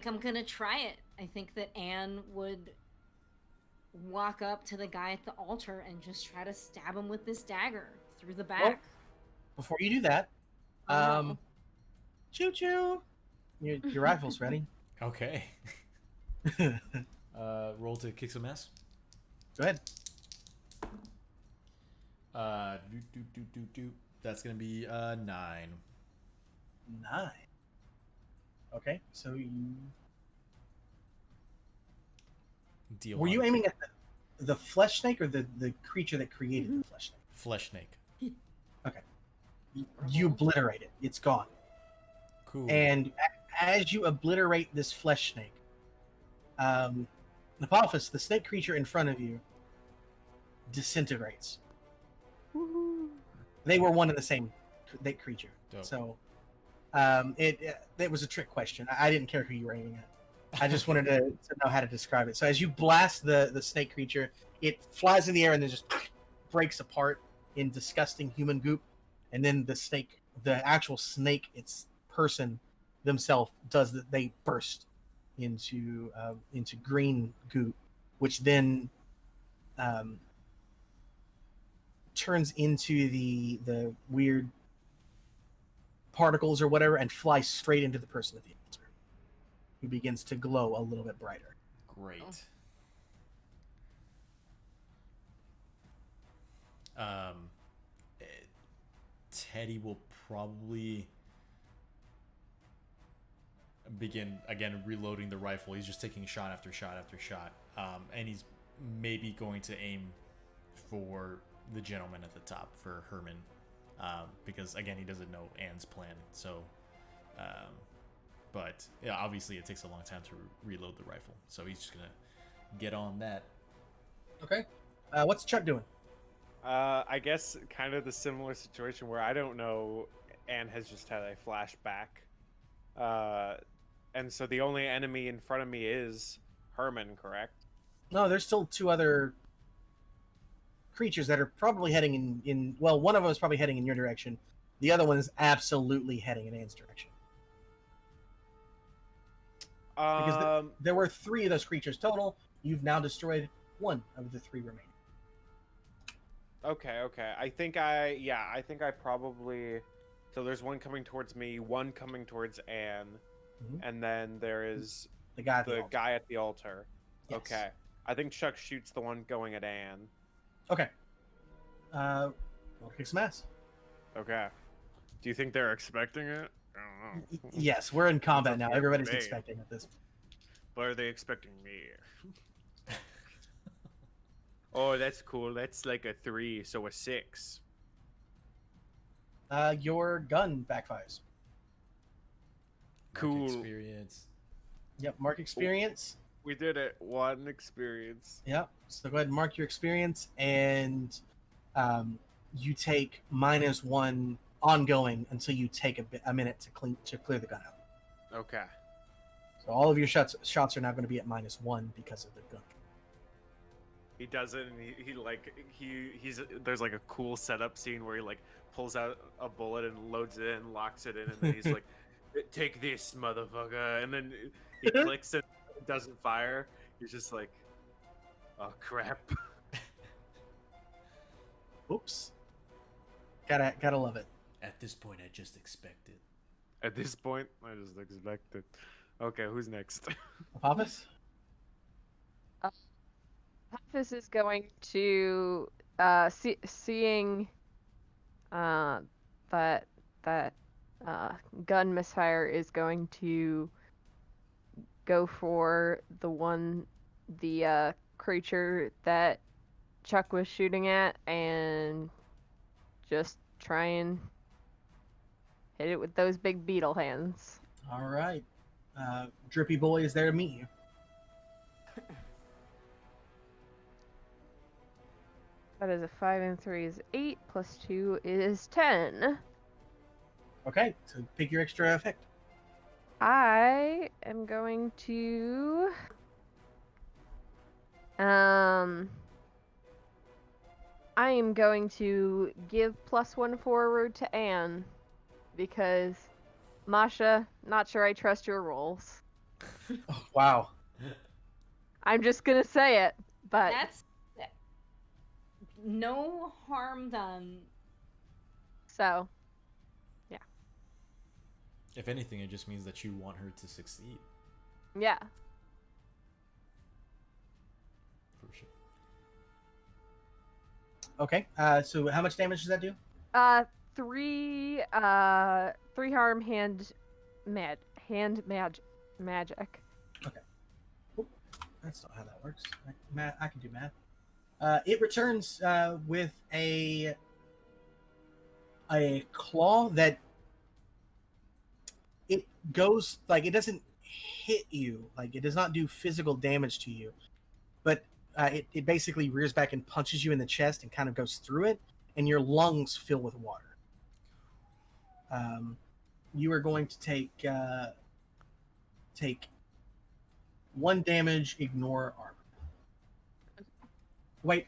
I'm gonna try it. I think that Anne would walk up to the guy at the altar and just try to stab him with this dagger through the back. Before you do that, Oh, no. choo choo. Your rifle's ready. Okay. Roll to kick some ass. Go ahead. That's gonna be 9. 9. Okay, so you Deal. were you one. aiming at the flesh snake or the creature that created the flesh snake? Flesh snake. You obliterate it. It's gone. Cool. And as you obliterate this flesh snake, Apophis, the snake creature in front of you, disintegrates. They were one and the same creature. Dope. So it was a trick question. I didn't care who you were aiming at. I just wanted to know how to describe it. So as you blast the snake creature, it flies in the air and then just breaks apart in disgusting human goop, and then the actual snake, its person themselves they burst into green goop, which then turns into the weird particles or whatever and flies straight into the person at the altar, who begins to glow a little bit brighter. Great. Teddy will probably begin again reloading the rifle. He's just taking shot after shot after shot, and he's maybe going to aim for the gentleman at the top, for Herman, because again he doesn't know Anne's plan. So, but yeah, obviously it takes a long time to reload the rifle, so he's just gonna get on that. Okay, what's Chuck doing? I guess kind of the similar situation where I don't know. Anne has just had a flashback, and so the only enemy in front of me is Herman, correct? No, there's still two other creatures that are probably heading in well, one of them is probably heading in your direction. The other one is absolutely heading in Anne's direction. Because there were 3 of those creatures total. You've now destroyed 1 of the 3 remaining. Okay. I think I probably. So there's one coming towards me, one coming towards Anne, and then there is the guy at the altar. Yes. Okay. I think Chuck shoots the one going at Anne. Okay. We'll kick some ass. Okay. Do you think they're expecting it? I don't know. Yes, we're in combat now. Everybody's expecting at this. But are they expecting me? Oh, that's cool. That's like a 3, so a 6. Your gun backfires. Cool. Mark experience. Yep, mark experience. We did it. 1 experience. Yep. So go ahead and mark your experience, and you take -1 ongoing until you take a minute to clear the gun out. Okay. So all of your shots are now going to be at -1 because of the gun. He does it, and he's there's like a cool setup scene where he like pulls out a bullet and loads it in, locks it in, and then he's like, "Take this, motherfucker!" And then he clicks and it doesn't fire. He's just like, "Oh crap!" Oops. Gotta love it. At this point, I just expect it. At this point, I just expect it. Okay, who's next? Apophis? Apophis is going to seeing that gun misfire is going to go for the creature that Chuck was shooting at and just try and hit it with those big beetle hands. All right. Drippy Boy is there to meet you. That is a 5 and 3 is 8, plus 2 is 10. Okay, so pick your extra effect. I am going to I am going to give +1 forward to Anne because Masha, not sure I trust your rolls. Oh, wow. I'm just gonna say it, but That's no harm done. So, yeah. If anything, it just means that you want her to succeed. Yeah. For sure. Okay, so how much damage does that do? 3 harm hand magic. Okay. Oop, that's not how that works. I can do math. It returns with a claw that it goes like it doesn't hit you, like it does not do physical damage to you, but it basically rears back and punches you in the chest and kind of goes through it, and your lungs fill with water. You are going to take 1 damage, ignore armor. Wait.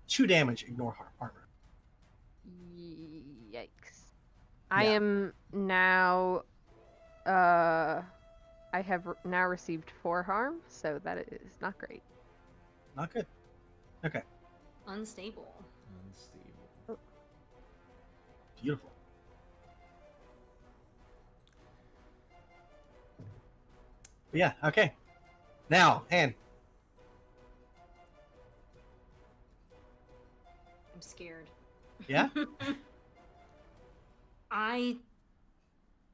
2 damage, ignore armor. Yikes. I Yeah. am now. I have now received 4 harm, so that is not great. Not good. Okay. Unstable. Unstable. Beautiful. But yeah, okay. Now, Anne. I'm scared. Yeah?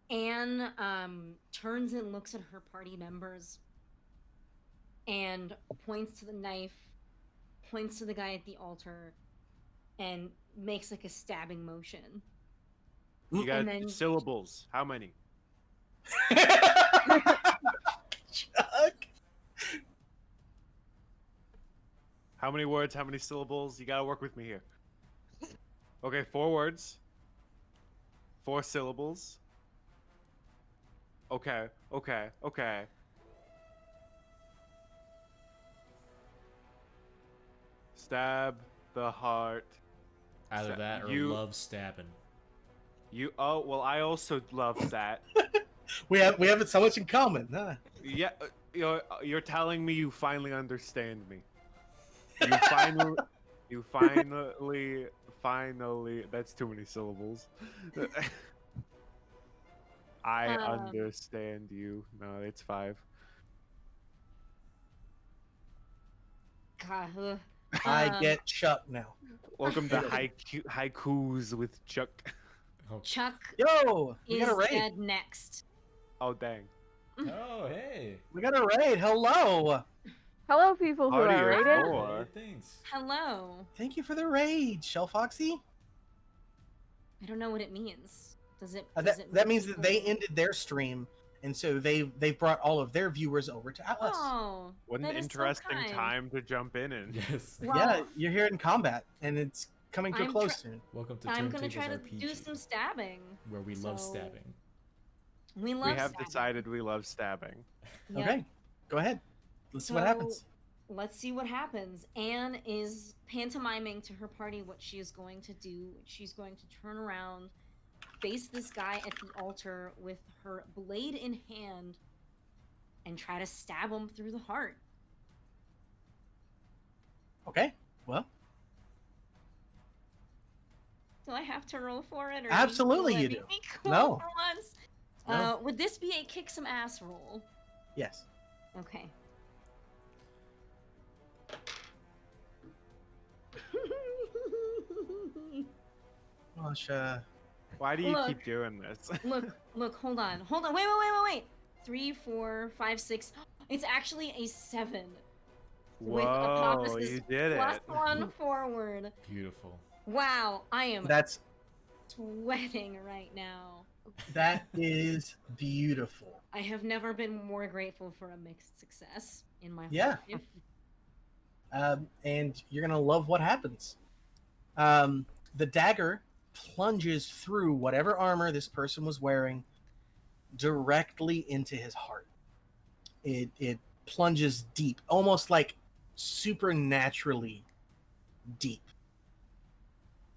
Anne turns and looks at her party members and points to the knife, points to the guy at the altar, and makes like a stabbing motion. You got And then- syllables. How many? Chuck. How many words? How many syllables? You gotta work with me here. Okay, 4 words. 4 syllables. Okay. Stab the heart. Either that or You- love stabbing. Oh, well, I also love that. We have so much in common. Huh? Yeah, you're telling me you finally understand me. You finally. That's too many syllables. I understand you. No, it's 5. God, ugh. I get Chuck now. Welcome to haikus with Chuck. Chuck Yo, we is got a raid. dead next. Oh dang. Oh, hey. We got a raid. Hello. Hello, people who Party are of rated. 4. Hey, thanks. Hello. Thank you for the raid, Shell Foxy. I don't know what it means. Does it? That means that they ended their stream, and so they've brought all of their viewers over to Atlas. Oh, What an that is so interesting kind. time to jump in and Yes. Well, Yeah, you're here in combat, and it's coming to a I'm close soon. Welcome to I'm gonna TurnTables try to RPG, do some stabbing. where we love So- stabbing. We love. we have stabbing. decided we love stabbing. Yep. Okay, go ahead. Let's see what So, happens. Let's see what happens. Anne is pantomiming to her party what she is going to do. She's going to turn around, face this guy at the altar with her blade in hand, and try to stab him through the heart. Okay, well, Do I have to roll for it? Or Absolutely will you it do. be cool No. For once? No. Would this be a kick some ass roll? yes. Okay. Gosh, Why do you Look. keep doing this? Look, hold on. Wait. 3, 4, 5, 6. It's actually a 7. With Whoa, Apophysis you did plus it. 1 forward. Beautiful. Wow, I am that's sweating right now. that is beautiful. I have never been more grateful for a mixed success in my Yeah. life. And you're gonna love what happens. The dagger plunges through whatever armor this person was wearing directly into his heart. It plunges deep, almost like supernaturally deep,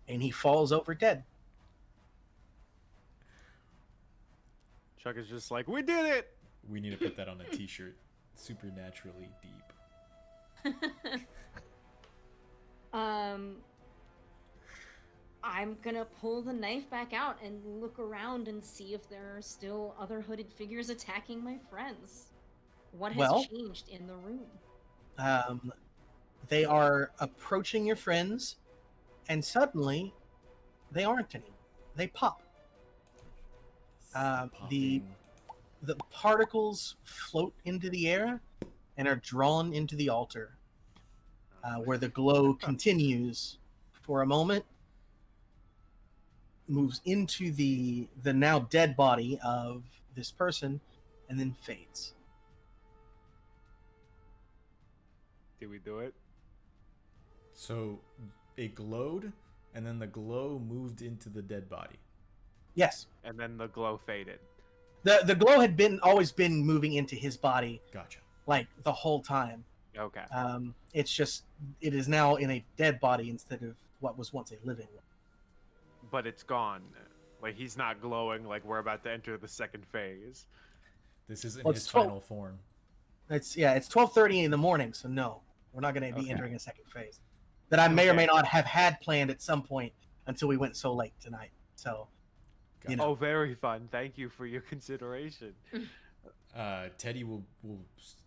and he falls over dead. Chuck is just like, we did it. We need to put that on a t-shirt. Supernaturally deep. I'm gonna pull the knife back out and look around and see if there are still other hooded figures attacking my friends. What has Well- changed in the room? They are approaching your friends, and suddenly they aren't anymore. They pop. The Popping. the particles float into the air and are drawn into the altar, where the glow continues for a moment, moves into the now dead body of this person, and then fades. Did we do it? So it glowed, and then the glow moved into the dead body. Yes, And then the glow faded. the glow had always been moving into his body, Gotcha. like the whole time. Okay. It's just it is now in a dead body instead of what was once a living one. But it's gone. Like he's not glowing. Like we're about to enter the second phase. This is in Well, his it's final form. It's 12:30 in the morning, so no, we're not going to be Okay. entering a second phase. That I may or Okay. may not have had planned at some point until we went so late tonight. So, you know. Oh, very fun. Thank you for your consideration. Teddy will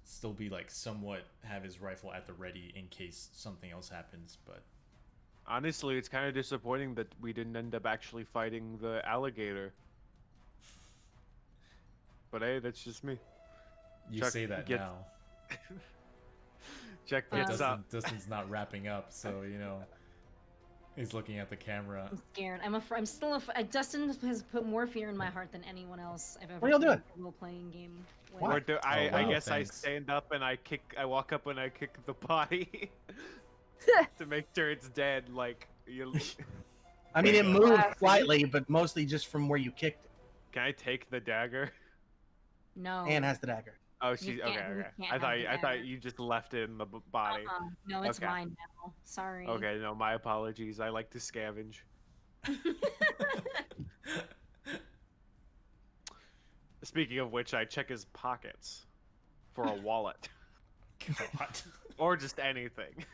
still be like somewhat have his rifle at the ready in case something else happens, but Honestly, it's kind of disappointing that we didn't end up actually fighting the alligator. But hey, that's just me. you Chuck say that gets- now. Check But this out. Dustin's not wrapping up, so you know he's looking at the camera. I'm scared. I'm still Dustin has put more fear in my heart than anyone else I've ever What are y'all played doing? a role-playing game with. Why? Or do I wow, guess thanks. I stand up and I walk up and I kick the body to make sure it's dead. Like, you, I mean, it There you moved go. slightly, but mostly just from where you kicked it. can I take the dagger? No. Anne has the dagger. Oh, she's can't- okay. you Okay. can't I have thought the I thought dagger. you just left it in the body. No, it's Okay. mine now. Sorry. Okay, no, my apologies. I like to scavenge. Speaking of which, I check his pockets for a wallet God. or just anything.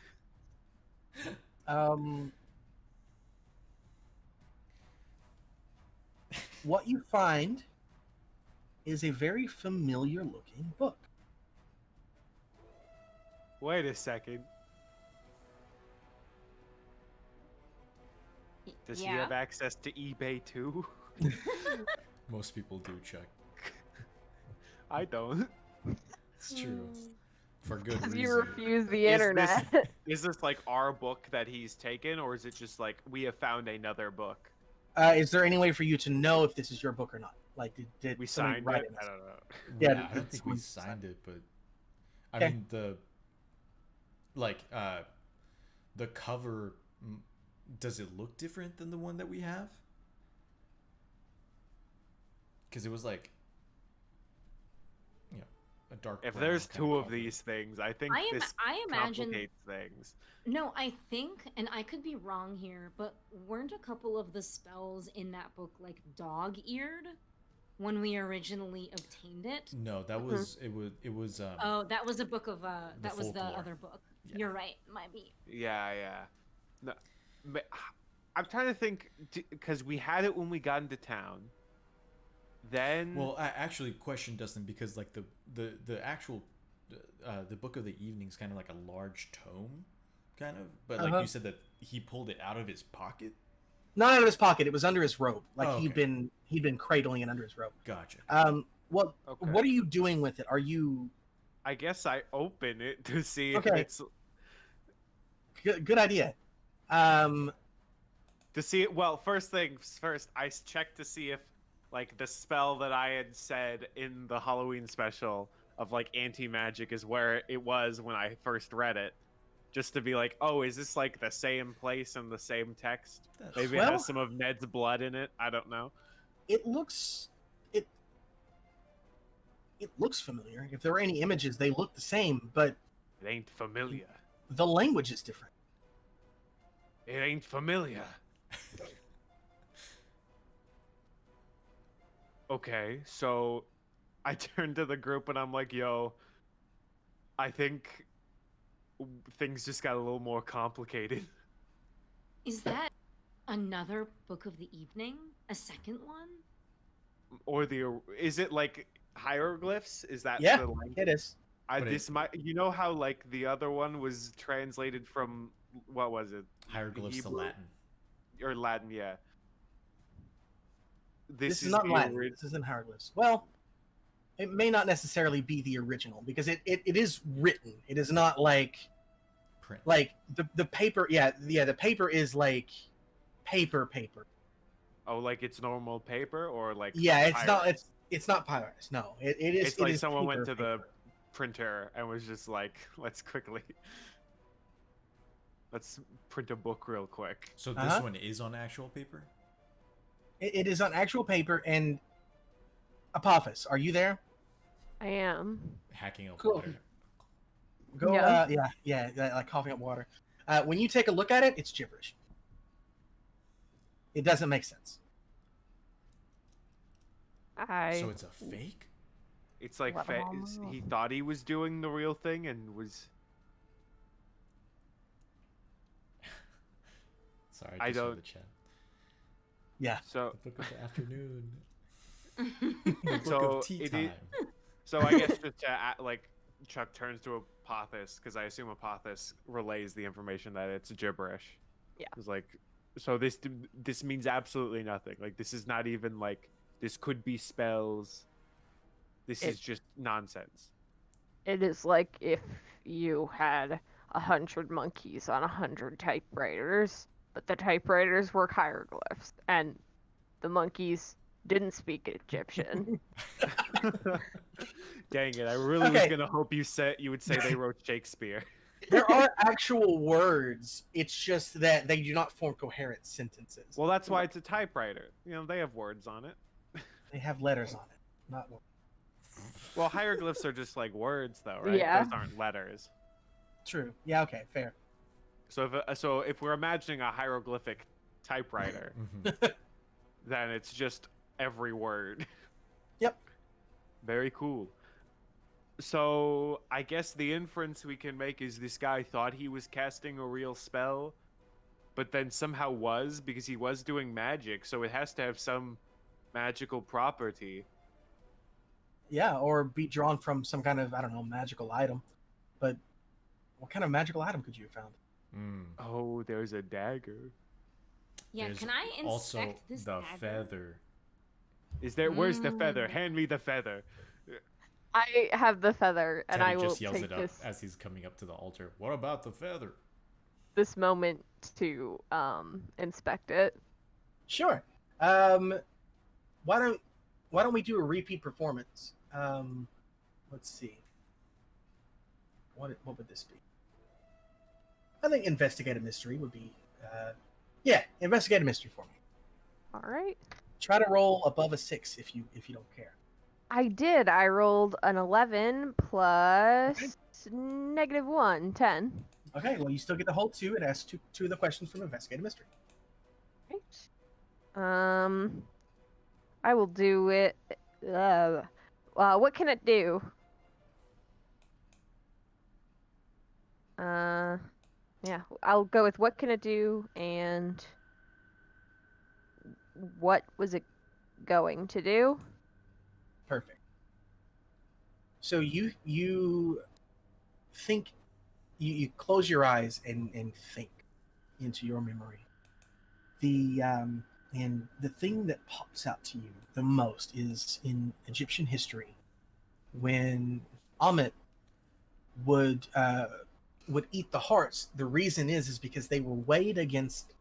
What you find is a very familiar looking book. Wait a second. Does he yeah. have access to eBay too? Most people do, Chuck. I don't. It's true. For good Because reason. you refuse the Is internet. Is this like our book that he's taken, or is it just like we have found another book? Is there any way for you to know if this is your book or not? Like, did We somebody signed write it. it? I don't know. Yeah, I don't it's think we one- signed it, but I Okay. mean the cover. Does it look different than the one that we have? Because it was like, you know, a dark. If brown there's kinda two of cover. these things, I think I this imagine. complicates things. No, I think, and I could be wrong here, but weren't a couple of the spells in that book like dog-eared when we originally obtained it? No, that was it. Was Oh, that was a book of that was the folklore. other book. Yeah. You're right, might be. Yeah. No, but I'm trying to think because we had it when we got into town. Then Well, I actually question Dustin because like the actual the Book of the Evening is kind of like a large tome, kind of. But like you said that he pulled it out of his pocket. Not out of his pocket. It was under his robe. Like Oh, he'd okay. been cradling it under his robe. Gotcha. What Okay. what are you doing with it? Are you I guess I open it to see if Okay. it's good idea? to see it. Well, first things first, I checked to see if like the spell that I had said in the Halloween special of like anti-magic is where it was when I first read it, just to be like, oh, is this like the same place and the same text? That's- Maybe it Well- has some of Ned's blood in it. I don't know. It looks it looks familiar. If there are any images, they look the same, but It ain't familiar. the language is different. It ain't familiar. Okay, so I turned to the group and I'm like, yo, I think things just got a little more complicated. Is that another book of the evening? A second one? Or is it like hieroglyphs? Is that Yeah, the language? it is. But This might, you know how like the other one was translated from what was it? Hieroglyphs to Hebrew? Latin. Or Latin, yeah. This is not the Latin. ori- This isn't hieroglyphs. Well, it may not necessarily be the original because it is written. It is not like Print. the paper. Yeah, the paper is like paper. Oh, like it's normal paper or like Yeah, papyrus? it's not papyrus. No, it is. It's like is someone went to paper. the printer and was just like, let's print a book real quick. So this Uh-huh. one is on actual paper. It is on actual paper. And Apophis, are you there? I am. Hacking a Cool. letter. Go. Yeah. Yeah, like coughing up water. When you take a look at it, it's gibberish. It doesn't make sense. So it's a fake? It's like Let 'em all he know. thought he was doing the real thing and was. Sorry, I just for don't- the chat. Yeah. So The book of the afternoon. Mm-hmm. The book So of tea it time. So I guess just like Chuck turns to Apothis because I assume Apothis relays the information that it's gibberish. Yeah. It's like, so this means absolutely nothing. Like this is not even like this could be spells. This is just nonsense. It is like if you had 100 monkeys on 100 typewriters, but the typewriters were hieroglyphs, and the monkeys didn't speak Egyptian. Dang it! I really was Okay. gonna hope you would say they wrote Shakespeare. There are actual words. It's just that they do not form coherent sentences. Well, that's why it's a typewriter. You know, they have words on it. They have letters on it, not words. Well, hieroglyphs are just like words, though, right? Yeah. Those aren't letters. True. Yeah. Okay. Fair. So if we're imagining a hieroglyphic typewriter, Mhm. then it's just every word. Yep. Very cool. So I guess the inference we can make is this guy thought he was casting a real spell, but then somehow was because he was doing magic, so it has to have some magical property. Yeah, or be drawn from some kind of, I don't know, magical item. But what kind of magical item could you have found? Mm. Oh, there's a dagger. Yeah, There's can I inspect also this the dagger? feather. Is there? Where's the feather? Hand me the feather. I have the feather, and Teddy I will just yells take it up this as he's coming up to the altar. What about the feather? this moment to inspect it. Sure. Why don't we do a repeat performance? Let's see. What would this be? I think investigate a mystery would be. Yeah, investigate a mystery for me. All right. Try to roll above a 6 if you don't care. I did. I rolled an 11 plus -1, 10. Okay, well you still get the whole 2. It asks two of the questions from investigate a mystery. Right. I will do it. What can it do? Yeah, I'll go with what can it do and what was it going to do? Perfect. So you think you close your eyes and think into your memory. And the thing that pops out to you the most is in Egyptian history when Ammit would eat the hearts. The reason is because they were weighed against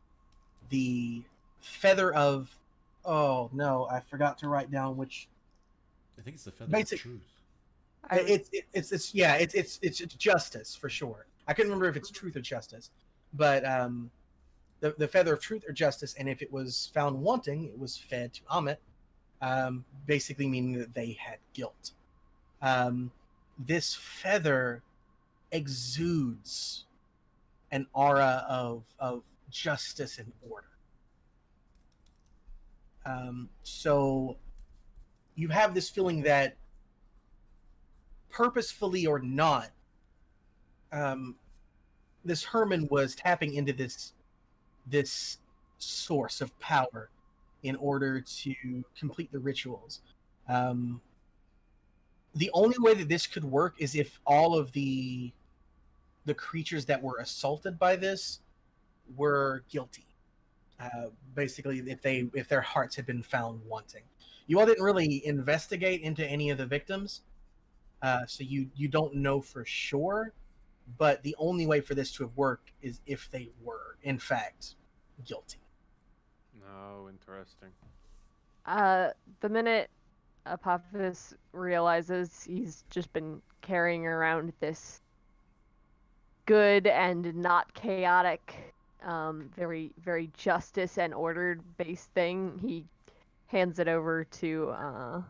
the feather of, oh no, I forgot to write down which. I think it's the feather Basic- of truth. It's justice for sure. I couldn't remember if it's truth or justice, but the feather of truth or justice, and if it was found wanting, it was fed to Ammit, basically meaning that they had guilt. This feather exudes an aura of justice and order. So you have this feeling that, purposefully or not, this Herman was tapping into this source of power in order to complete the rituals. The only way that this could work is if all of the creatures that were assaulted by this were guilty. Basically, if their hearts had been found wanting. You all didn't really investigate into any of the victims, so you don't know for sure. But the only way for this to have worked is if they were, in fact, guilty. No, interesting. The minute Apophis realizes he's just been carrying around this good and not chaotic, very, very justice and ordered based thing, he hands it over to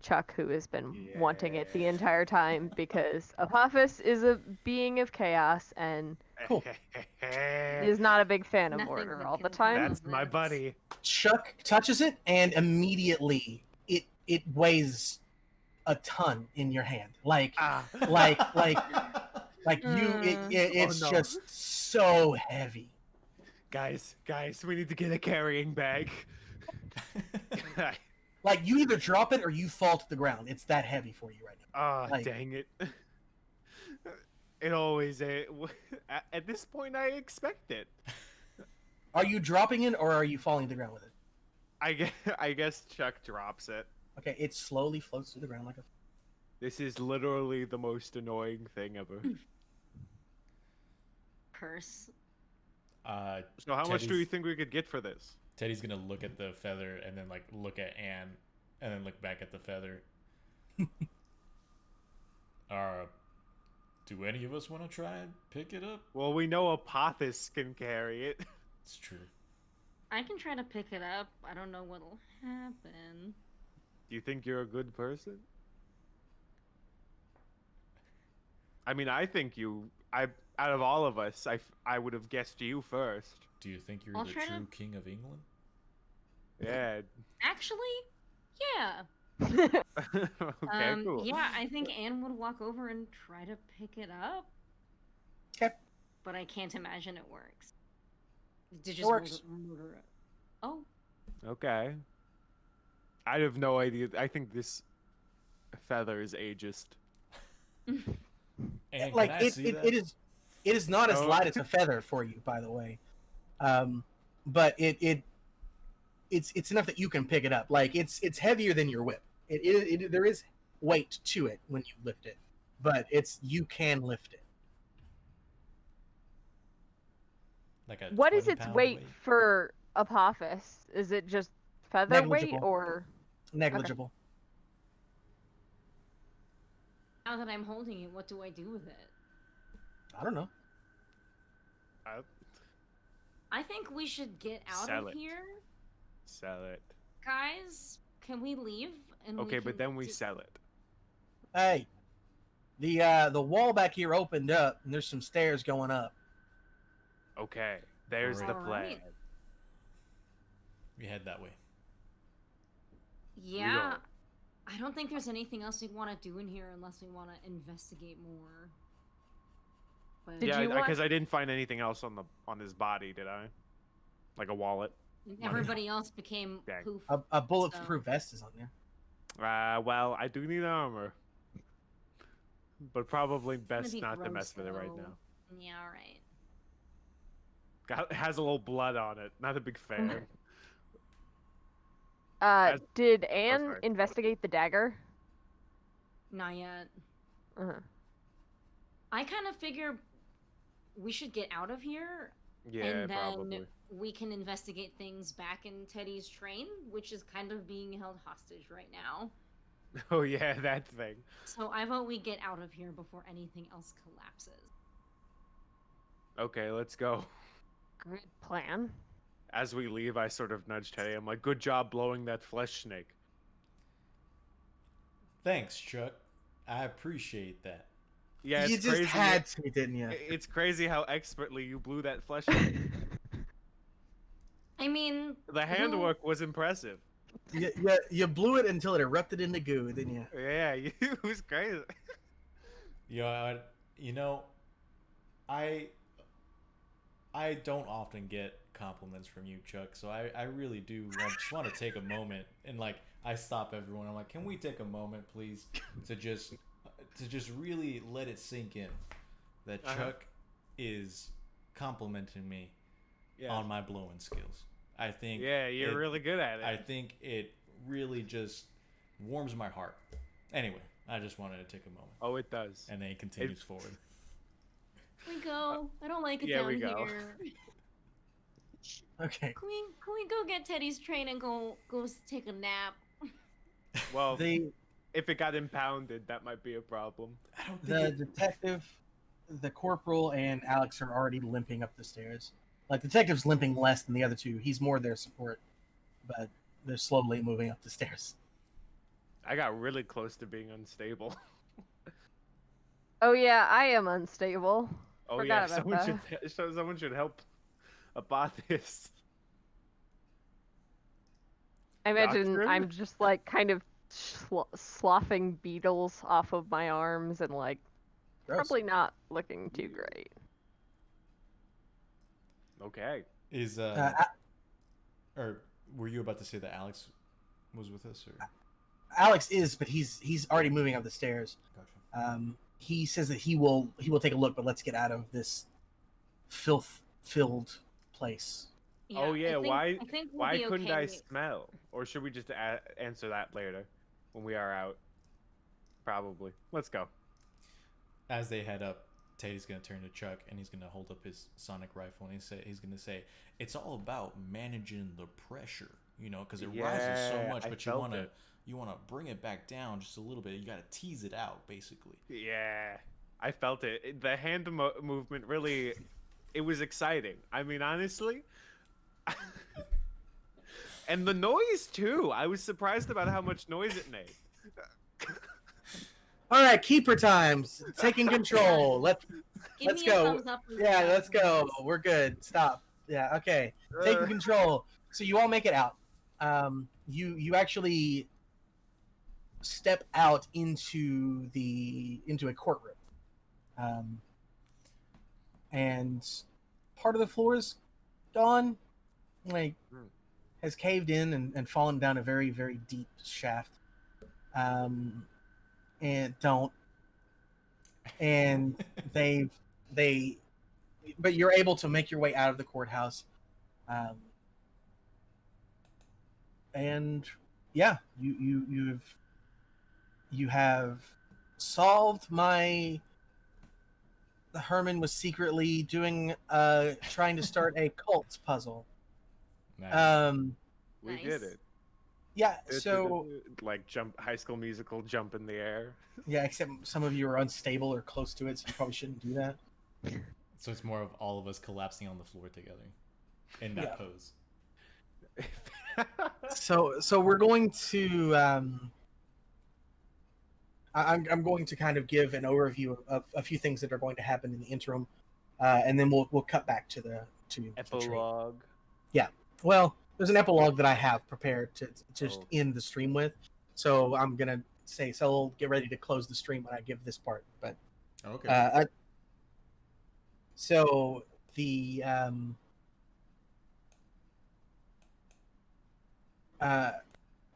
Chuck, who has been wanting it the entire time, because Apophis is a being of chaos and Cool. is not a big fan of Nothing order that all the can time. follow That's my this. buddy. Chuck touches it, and immediately it weighs a ton in your hand. Like it's Oh, no. just so heavy. Guys, we need to get a carrying bag. Like you either drop it or you fall to the ground. It's that heavy for you right now. Oh, Like- dang it. It always at this point I expect it. Are you dropping it or are you falling to the ground with it? I guess Chuck drops it. Okay, it slowly floats to the ground like a. This is literally the most annoying thing ever. Curse. So how much do you think we could get for this? Teddy's gonna look at the feather and then like look at Anne and then look back at the feather. Do any of us want to try and pick it up? Well, we know Apophis can carry it. It's true. I can try to pick it up. I don't know what'll happen. Do you think you're a good person? I mean, I think out of all of us, I would have guessed you first. Do you think you're I'll the try to- true king of England? Yeah. Actually, yeah. Okay, cool. Yeah, I think Anne would walk over and try to pick it up. Okay. But I can't imagine it works. To It just works. murder it. Oh, Okay. I have no idea. I think this feather is ageist. And Like can I see that? it is not as Oh. light as a feather for you, by the way. But it's enough that you can pick it up. Like it's heavier than your whip. There is weight to it when you lift it, but you can lift it. Like a What is 20 its pound weight for Apophis? Is it just feather weight Negligible. or? Negligible. now that I'm holding it, what do I do with it? I don't know. I think we should get out Sell of it. here. Sell it. Guys, can we leave? And Okay, we but can then we do- sell it. Hey, the wall back here opened up, and there's some stairs going up. Okay, there's the plan. Alright. We head that way. Yeah. go. I don't think there's anything else we'd want to do in here unless we want to investigate more. But Did Yeah, you want- because I didn't find anything else on his body, did I? Like a wallet. everybody else became Dang. poof. A bulletproof vest is on there. Well, I do need armor. But probably best be not to gross, mess with it right though. now. Yeah, alright. Has a little blood on it. Not a big fan. Did Anne sorry. investigate the dagger? Not yet. Uh-huh. I kind of figure we should get out of here Yeah, and then probably. we can investigate things back in Teddy's train, which is kind of being held hostage right now. Oh yeah, that thing. So I vote we get out of here before anything else collapses. Okay, let's go. Good plan. As we leave, I sort of nudge Teddy. I'm like, good job blowing that flesh snake. Thanks, Chuck. I appreciate that. Yeah, You it's just crazy. had to, didn't you? It's crazy how expertly you blew that flesh snake. I mean, The handwork was impressive. You blew it until it erupted into goo, didn't you? Yeah, it was crazy. You know, I don't often get compliments from you, Chuck. So I really do just want to take a moment and like I stop everyone. I'm like, can we take a moment, please, to just really let it sink in that Chuck is complimenting me on my blowing skills. I think Yeah, you're really good at it. I think it really just warms my heart. Anyway, I just wanted to take a moment. Oh, it does. And then he continues forward. we go. I don't like it yeah, down we go. here. Okay. Can we go get Teddy's train and go take a nap? Well, The if it got impounded, that might be a problem. I don't the detective, the corporal, and Alex are already limping up the stairs. Like the detective's limping less than the other two. He's more their support, but they're slowly moving up the stairs. I got really close to being unstable. Oh yeah, I am unstable. Oh Forgot yeah, about someone that. someone should help Abathius. I imagine Doctor? I'm just like kind of sloughing beetles off of my arms and like Gross. probably not looking too great. Okay. Is or were you about to say that Alex was with us, or? Alex is, but he's already moving up the stairs. Gotcha. He says that he will take a look, but let's get out of this filth-filled place. Oh yeah, I think we'll why be couldn't okay. I smell? Or should we just answer that later when we are out? Probably. Let's go. As they head up, Teddy's gonna turn to Chuck and he's gonna hold up his sonic rifle and he's gonna say, "It's all about managing the pressure, you know, because it rises so Yeah, much, I but felt it. you wanna bring it back down just a little bit. You gotta tease it out, basically." Yeah, I felt it. The hand movement really, it was exciting. I mean, honestly. And the noise too. I was surprised about how much noise it made. All right, keeper times. Taking control. Let's Give me go. a thumbs up. or Yeah, down, let's go. please. We're good. Stop. Yeah, okay. Taking control. So you all make it out. You actually step out into a courtroom. And part of the floor is gone, like has caved in and fallen down a very, very deep shaft. But you're able to make your way out of the courthouse. And yeah, you have solved the Herman was secretly trying to start a cult puzzle. Nice. We Nice. did it. Yeah, so like High School Musical, jump in the air. yeah, except some of you are unstable or close to it, so you probably shouldn't do that. So it's more of all of us collapsing on the floor together in that pose. So we're going to I'm going to kind of give an overview of a few things that are going to happen in the interim, and then we'll cut back to the Epilogue. Yeah. Well, there's an epilogue that I have prepared to just end the stream with. So I'm going to say, so we'll get ready to close the stream when I give this part. But Okay. so the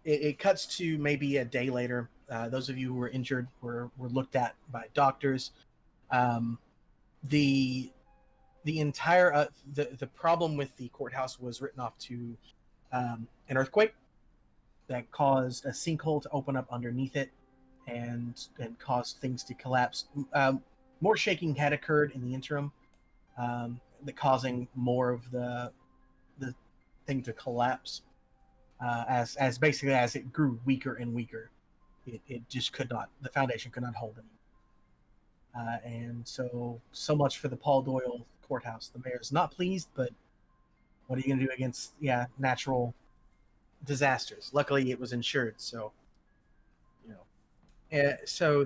it cuts to maybe a day later. Those of you who were injured were looked at by doctors. The entire the problem with the courthouse was written off to an earthquake that caused a sinkhole to open up underneath it and caused things to collapse. More shaking had occurred in the interim, that causing more of the thing to collapse as basically as it grew weaker and weaker. It just could not. The foundation could not hold it. And so much for the Paul Doyle courthouse. The mayor's not pleased, but what are you going to do against natural disasters? Luckily, it was insured, so so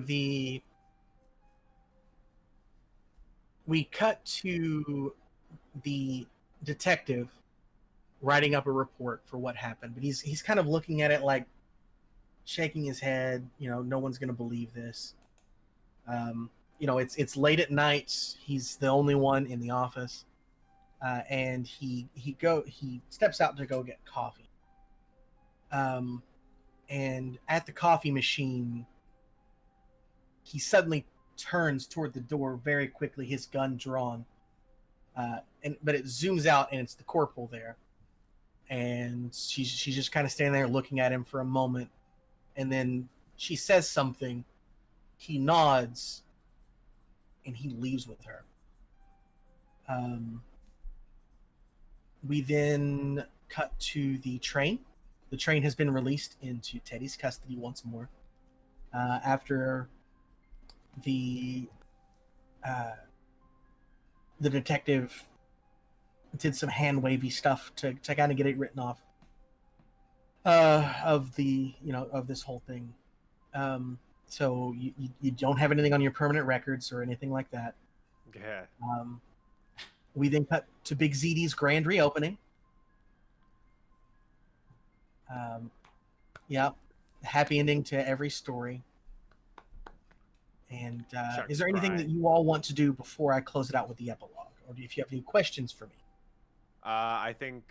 we cut to the detective writing up a report for what happened, but he's kind of looking at it like shaking his head. No one's going to believe this. It's late at night. He's the only one in the office, and he steps out to go get coffee. And at the coffee machine, he suddenly turns toward the door very quickly, his gun drawn. But it zooms out, and it's the corporal there, and she's just kind of standing there looking at him for a moment, and then she says something. He nods. And he leaves with her. We then cut to the train. The train has been released into Teddy's custody once more. After the detective did some hand wavy stuff to kind of get it written off of this whole thing. So you don't have anything on your permanent records or anything like that. Yeah. We then cut to Big ZD's grand reopening. Yeah, happy ending to every story. And Chuck's is there anything crying. that you all want to do before I close it out with the epilogue, or if you have any questions for me? I think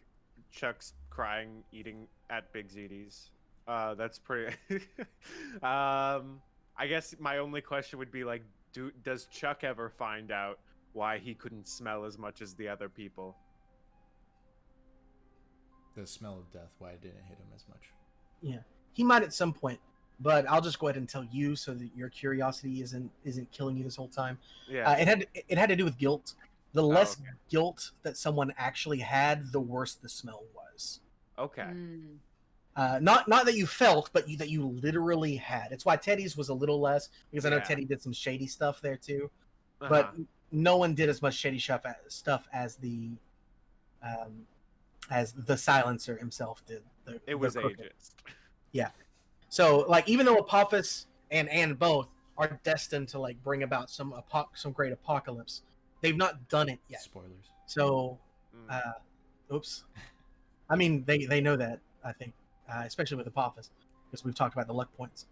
Chuck's crying, eating at Big ZD's. That's pretty. I guess my only question would be like, does Chuck ever find out why he couldn't smell as much as the other people? The smell of death, why it didn't hit him as much. Yeah, he might at some point, but I'll just go ahead and tell you so that your curiosity isn't killing you this whole time. Yeah. It had to do with guilt. The less okay. guilt that someone actually had, the worse the smell was. Okay. Not that you felt, but that you literally had. It's why Teddy's was a little less, because I know Yeah. Teddy did some shady stuff there too. Uh-huh. But no one did as much shady stuff as the silencer himself did. It was crooked. ageist. Yeah. So like, even though Apophis and both are destined to like bring about some great apocalypse, they've not done it yet. Spoilers. So, oops. I mean, they know that, I think, especially with Apophis, because we've talked about the luck points.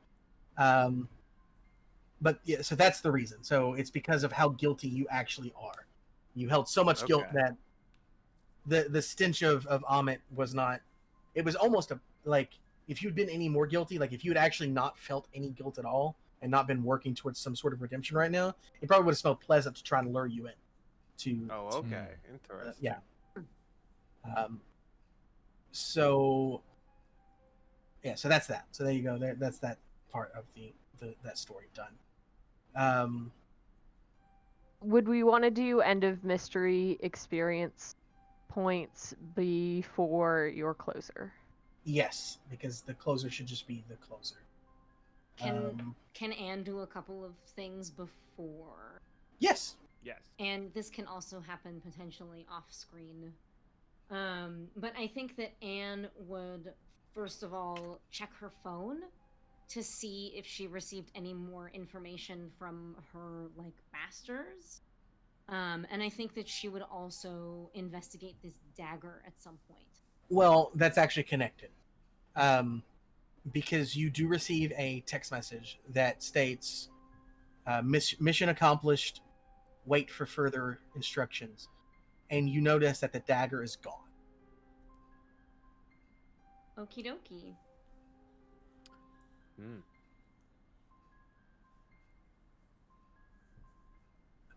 But yeah, so that's the reason. So it's because of how guilty you actually are. You held so much guilt Okay. that the stench of Amit was not. It was almost like if you'd been any more guilty, like if you had actually not felt any guilt at all and not been working towards some sort of redemption right now, it probably would have smelled pleasant to try and lure you in. Oh, okay. Interesting. Yeah. So yeah, so that's that. So there you go. That's that part of that story done. Would we want to do end of mystery experience points before your closer? Yes, because the closer should just be the closer. Can Anne do a couple of things before? Yes. Yes. And this can also happen potentially off screen. But I think that Anne would first of all check her phone to see if she received any more information from her like masters. And I think that she would also investigate this dagger at some point. Well, that's actually connected. Because you do receive a text message that states mission accomplished, wait for further instructions. And you notice that the dagger is gone. Okie dokie.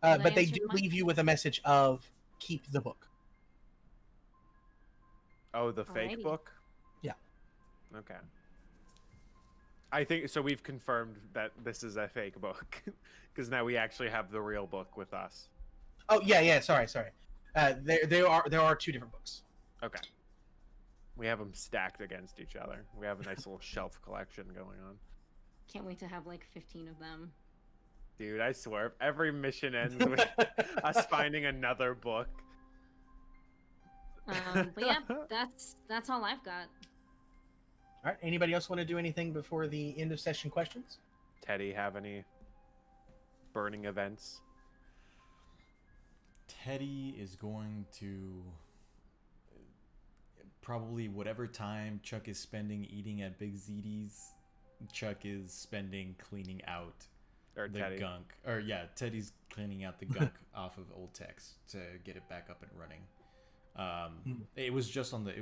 But they do leave you with a message of keep the book. Oh, the fake Alrighty. book? Yeah. Okay. I think so. We've confirmed that this is a fake book because now we actually have the real book with us. Oh yeah. Sorry. There are two different books. Okay. We have them stacked against each other. We have a nice little shelf collection going on. Can't wait to have like 15 of them. Dude, I swear, if every mission ends with us finding another book. But yeah, that's all I've got. All right. Anybody else want to do anything before the end of session questions? Teddy, have any burning events? Teddy is going to probably whatever time Chuck is spending eating at Big ZD's, Chuck is spending cleaning out Or the Teddy? gunk. Or yeah, Teddy's cleaning out the gunk off of old text to get it back up and running. It was just on the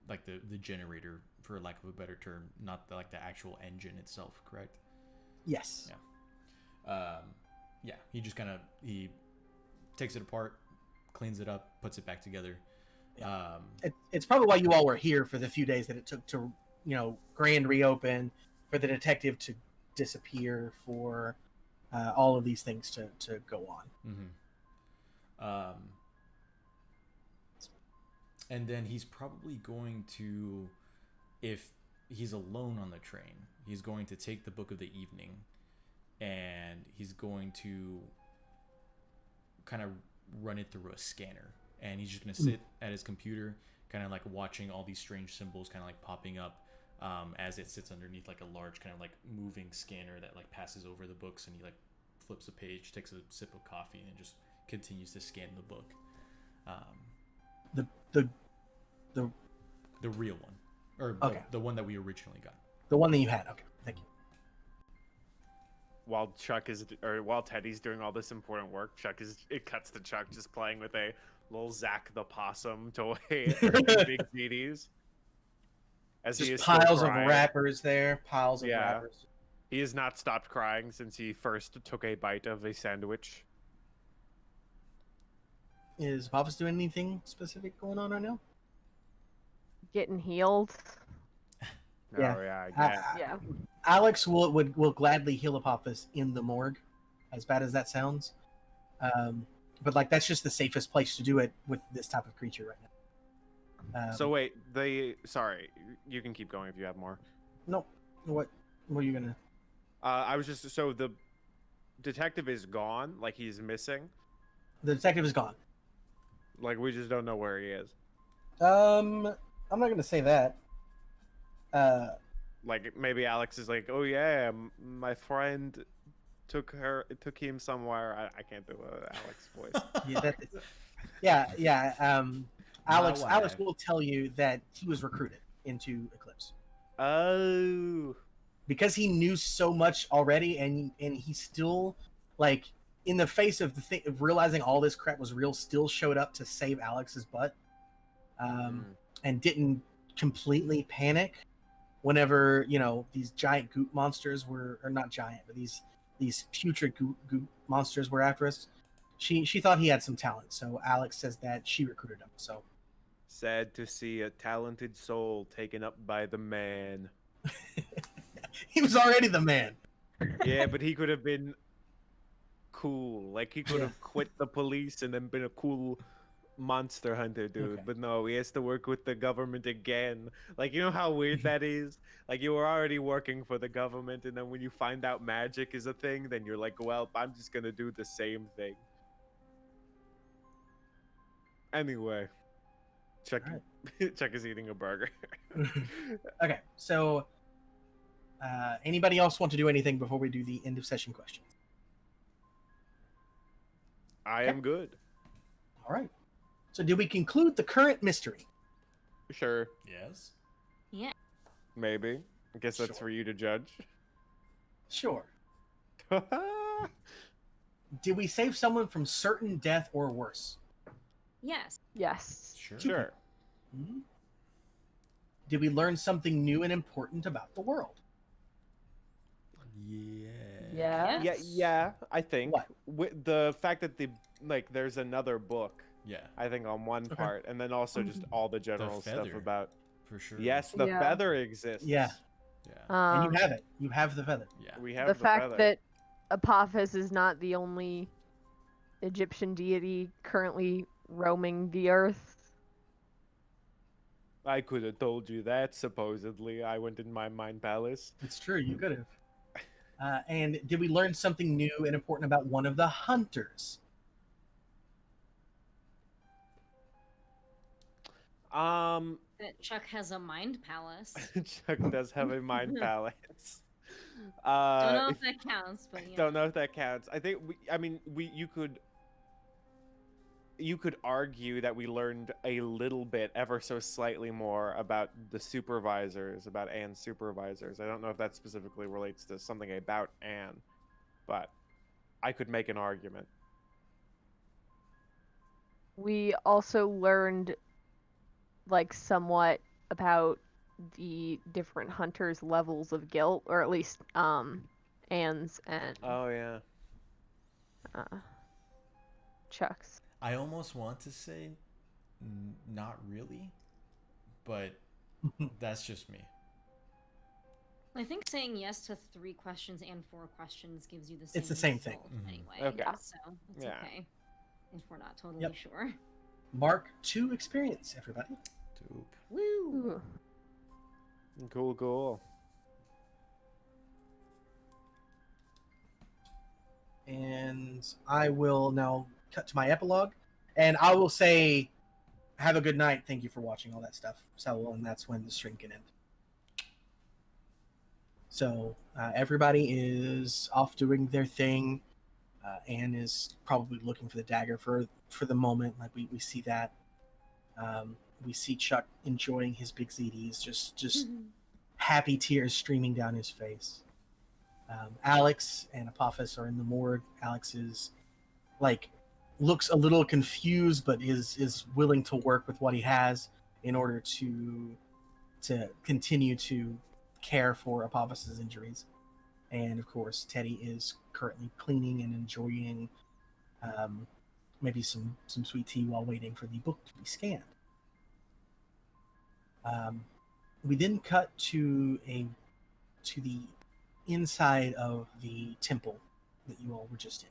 like the generator, for lack of a better term, not like the actual engine itself, correct? Yes. Yeah. He just he takes it apart, cleans it up, puts it back together. It's probably why you all were here for the few days that it took to, grand reopen, for the detective to disappear, for all of these things to go on. And then he's probably going to, if he's alone on the train, he's going to take the Book of the Evening and he's going to kind of run it through a scanner. And he's just going to sit at his computer, kind of like watching all these strange symbols kind of like popping up as it sits underneath like a large kind of like moving scanner that like passes over the books, and he like flips a page, takes a sip of coffee, and just continues to scan the book. The real one, or Okay. the one that we originally got. The one that you had. Okay, thank you. While while Teddy's doing all this important work, it cuts to Chuck just playing with a little Zack the Possum toy, big CDs. As he Just is still piles of crying. wrappers there. Piles of Yeah. wrappers. He has not stopped crying since he first took a bite of a sandwich. Is Papa's doing anything specific going on right now? Getting healed. Yeah. Oh yeah, I guess. Yeah. Alex will gladly heal Apophis in the morgue, as bad as that sounds. But like that's just the safest place to do it with this type of creature right now. So wait, sorry, you can keep going if you have more. No, what are you gonna? I was just so the detective is gone, like he's missing. The detective is gone. Like we just don't know where he is. I'm not gonna say that. Like maybe Alex is like, oh yeah, my friend took him somewhere. I can't do an Alex voice. Yeah. Alex My Alex wife. will tell you that he was recruited into Eclipse Oh. because he knew so much already, and he still, like, in the face of the thing of realizing all this crap was real, still showed up to save Alex's butt, and didn't completely panic whenever these giant goop monsters were, or not giant, but these putrid goop monsters were after us. She thought he had some talent, so Alex says that she recruited him. So Sad to see a talented soul taken up by the man. he was already the man. Yeah, but he could have been cool. Like he could have quit the police and then been a cool monster hunter dude. Okay. But no, he has to work with the government again. Like, you know how weird that is? Like, you were already working for the government, and then when you find out magic is a thing, then you're like, well, I'm just gonna do the same thing. Anyway, Chuck is eating a burger. Okay, so anybody else want to do anything before we do the end of session questions? I am good. All right. So did we conclude the current mystery? Sure. Yes. Yeah. Maybe. I guess that's Sure. for you to judge. Sure. Did we save someone from certain death or worse? Yes. Yes. Sure. Sure. Mhm. Did we learn something new and important about the world? Yeah. Yeah. Yeah, yeah, I think. What? With the fact that there's another book, Yeah. I think, on one Okay. part, and then also just all the general stuff feather. about. For sure. Yes, the Yeah. feather exists. Yeah. Yeah. And you Um, have it. You have the feather. Yeah. We have the the fact feather. that Apophis is not the only Egyptian deity currently roaming the earth. I could have told you that. Supposedly, I went in my mind palace. It's true. You could have. And did we learn something new and important about one of the hunters? That Chuck has a mind palace. Chuck does have a mind palace. Don't know if- if that counts, but Don't know if that counts. I think you could argue that we learned a little bit, ever so slightly more about the supervisors, about Anne's supervisors. I don't know if that specifically relates to something about Anne, but I could make an argument. We also learned, like, somewhat about the different hunters' levels of guilt, or at least Anne's and Oh yeah. Chuck's. I almost want to say not really, but that's just me. I think saying yes to 3 questions and 4 questions gives you the same. It's the same thing. result Mhm. Anyway. Okay. So it's Yeah. okay. If we're not totally Yep. sure. Mark 2 experience, everybody. Dope. Woo! Ooh. Cool, cool. And I will now cut to my epilogue. And I will say, have a good night. Thank you for watching all that stuff. So, and that's when the stream can end. So everybody is off doing their thing. Anne is probably looking for the dagger for the moment. Like we see that. We see Chuck enjoying his big ZDs, just happy tears streaming down his face. Alex and Apophis are in the morgue. Alex is looks a little confused, but is willing to work with what he has in order to continue to care for Apophis's injuries. And of course, Teddy is currently cleaning and enjoying maybe some sweet tea while waiting for the book to be scanned. We then cut to the inside of the temple that you all were just in.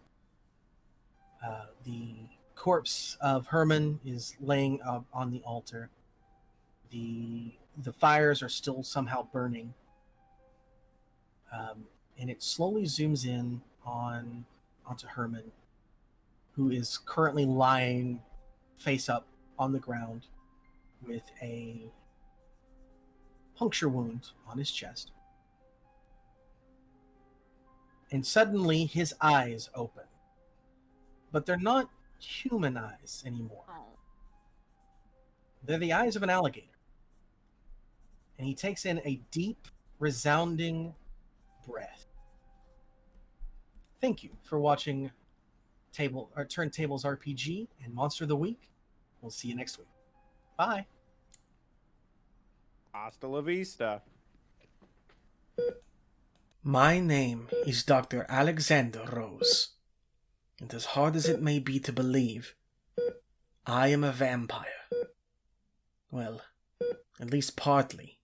The corpse of Herman is laying on the altar. The fires are still somehow burning, and it slowly zooms in onto Herman, who is currently lying face up on the ground with a puncture wound on his chest. And suddenly his eyes open. But they're not human eyes anymore. They're the eyes of an alligator. And he takes in a deep, resounding breath. Thank you for watching TurnTables RPG and Monster of the Week. We'll see you next week. Bye. Hasta la vista. My name is Dr. Alexander Rose, and as hard as it may be to believe, I am a vampire. Well, at least partly.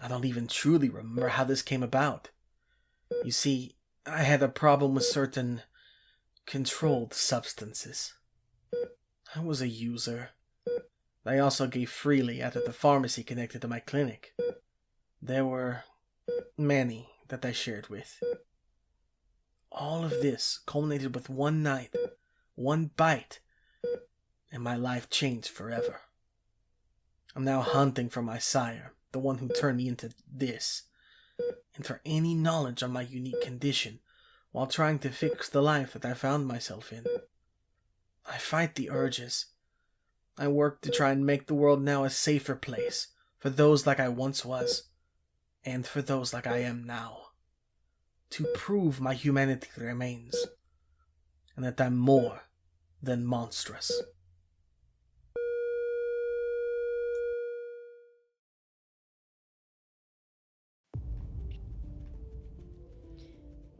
I don't even truly remember how this came about. You see, I had a problem with certain controlled substances. I was a user. I also gave freely out of the pharmacy connected to my clinic. There were many that I shared with. All of this culminated with one night, one bite, and my life changed forever. I'm now hunting for my sire, the one who turned me into this, and for any knowledge on my unique condition while trying to fix the life that I found myself in. I fight the urges. I work to try and make the world now a safer place for those like I once was, and for those like I am now. To prove my humanity remains, and that I'm more than monstrous.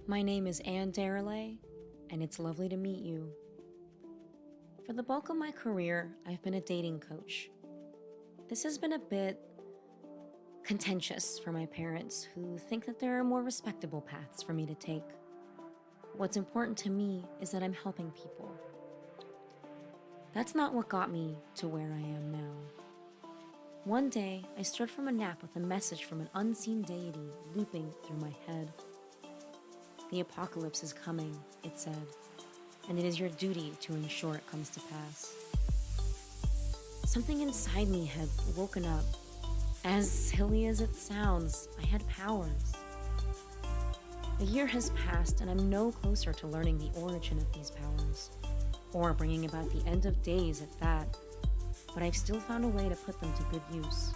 My name is Anne Darelay, and it's lovely to meet you. For the bulk of my career, I've been a dating coach. This has been a bit contentious for my parents, who think that there are more respectable paths for me to take. What's important to me is that I'm helping people. That's not what got me to where I am now. One day, I stirred from a nap with a message from an unseen deity looping through my head. The apocalypse is coming, it said, and it is your duty to ensure it comes to pass. Something inside me had woken up. As silly as it sounds, I had powers. A year has passed, and I'm no closer to learning the origin of these powers, or bringing about the end of days at that, but I've still found a way to put them to good use.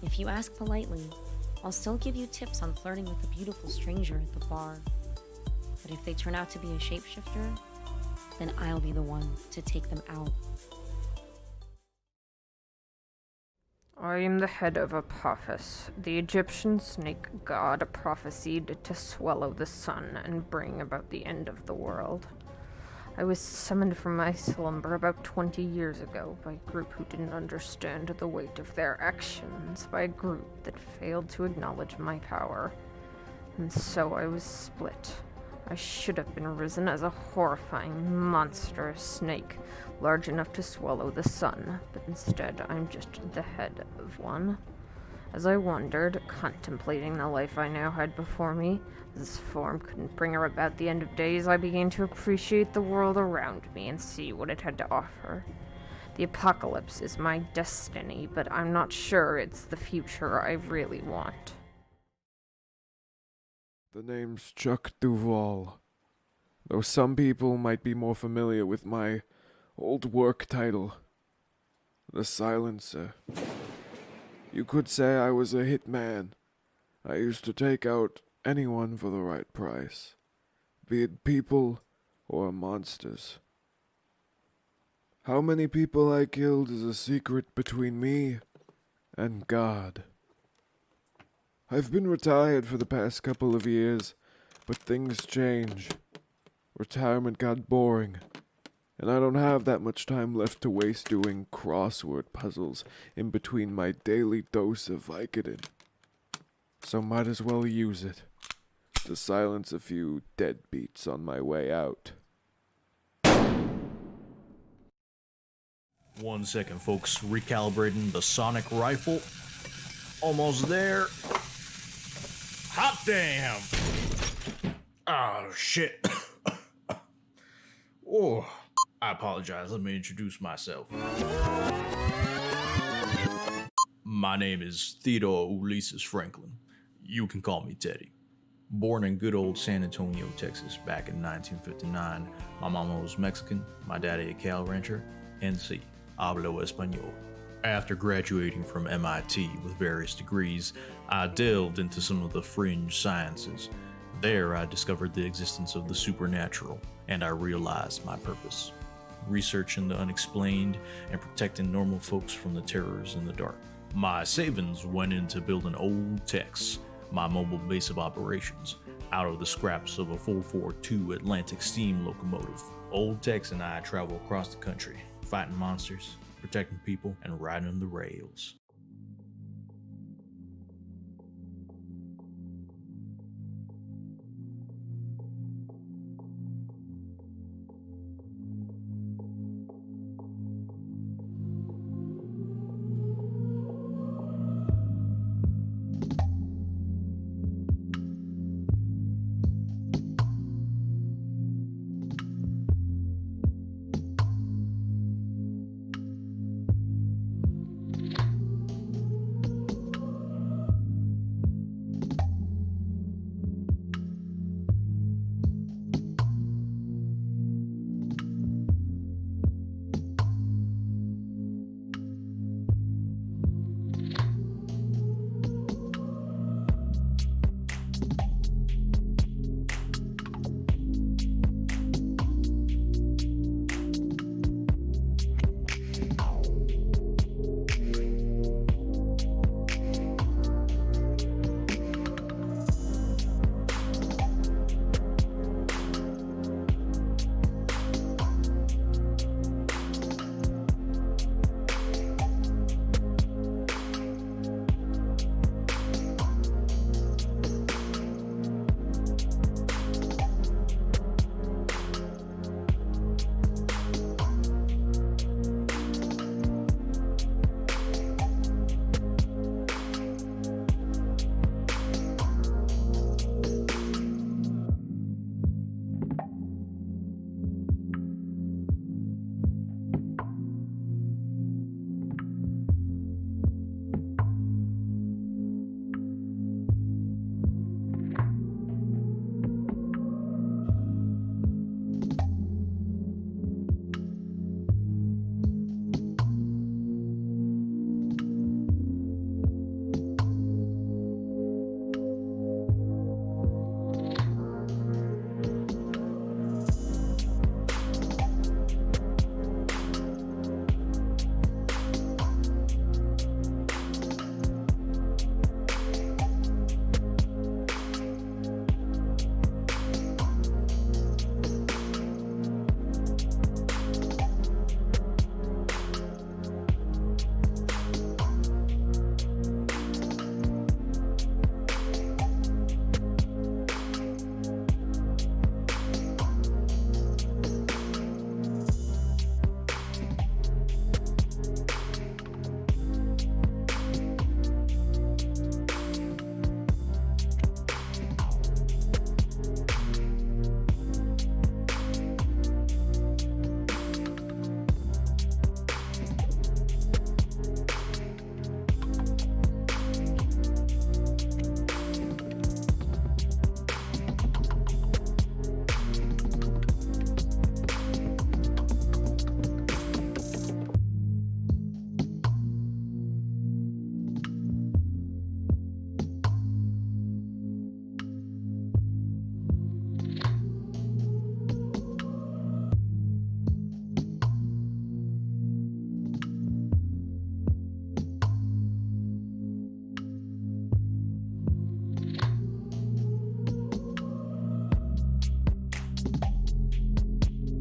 If you ask politely, I'll still give you tips on flirting with a beautiful stranger at the bar, but if they turn out to be a shapeshifter, then I'll be the one to take them out. I am the head of Apophis, the Egyptian snake god prophesied to swallow the sun and bring about the end of the world. I was summoned from my slumber about 20 years ago by a group who didn't understand the weight of their actions, by a group that failed to acknowledge my power. And so I was split. I should have been risen as a horrifying, monstrous snake, large enough to swallow the sun, but instead I'm just the head of one. As I wondered, contemplating the life I now had before me, this form couldn't bring her about the end of days, I began to appreciate the world around me and see what it had to offer. The apocalypse is my destiny, but I'm not sure it's the future I really want. The name's Chuck Duval, though some people might be more familiar with my old work title, the Silencer. You could say I was a hitman. I used to take out anyone for the right price, be it people or monsters. How many people I killed is a secret between me and God. I've been retired for the past couple of years, but things change. Retirement got boring, and I don't have that much time left to waste doing crossword puzzles in between my daily dose of Vicodin. So might as well use it to silence a few deadbeats on my way out. 1 second, folks. Recalibrating the sonic rifle. Almost there. Hot damn! Oh, shit. Oh, I apologize. Let me introduce myself. My name is Theodore Ulysses Franklin. You can call me Teddy. Born in good old San Antonio, Texas, back in 1959. My mama was Mexican, my daddy a cow rancher, and sí, hablo español. After graduating from MIT with various degrees, I delved into some of the fringe sciences. There, I discovered the existence of the supernatural, and I realized my purpose: researching the unexplained and protecting normal folks from the terrors in the dark. My savings went into building Old Tex, my mobile base of operations, out of the scraps of a 442 Atlantic steam locomotive. Old Tex and I travel across the country, fighting monsters, protecting people, and riding the rails.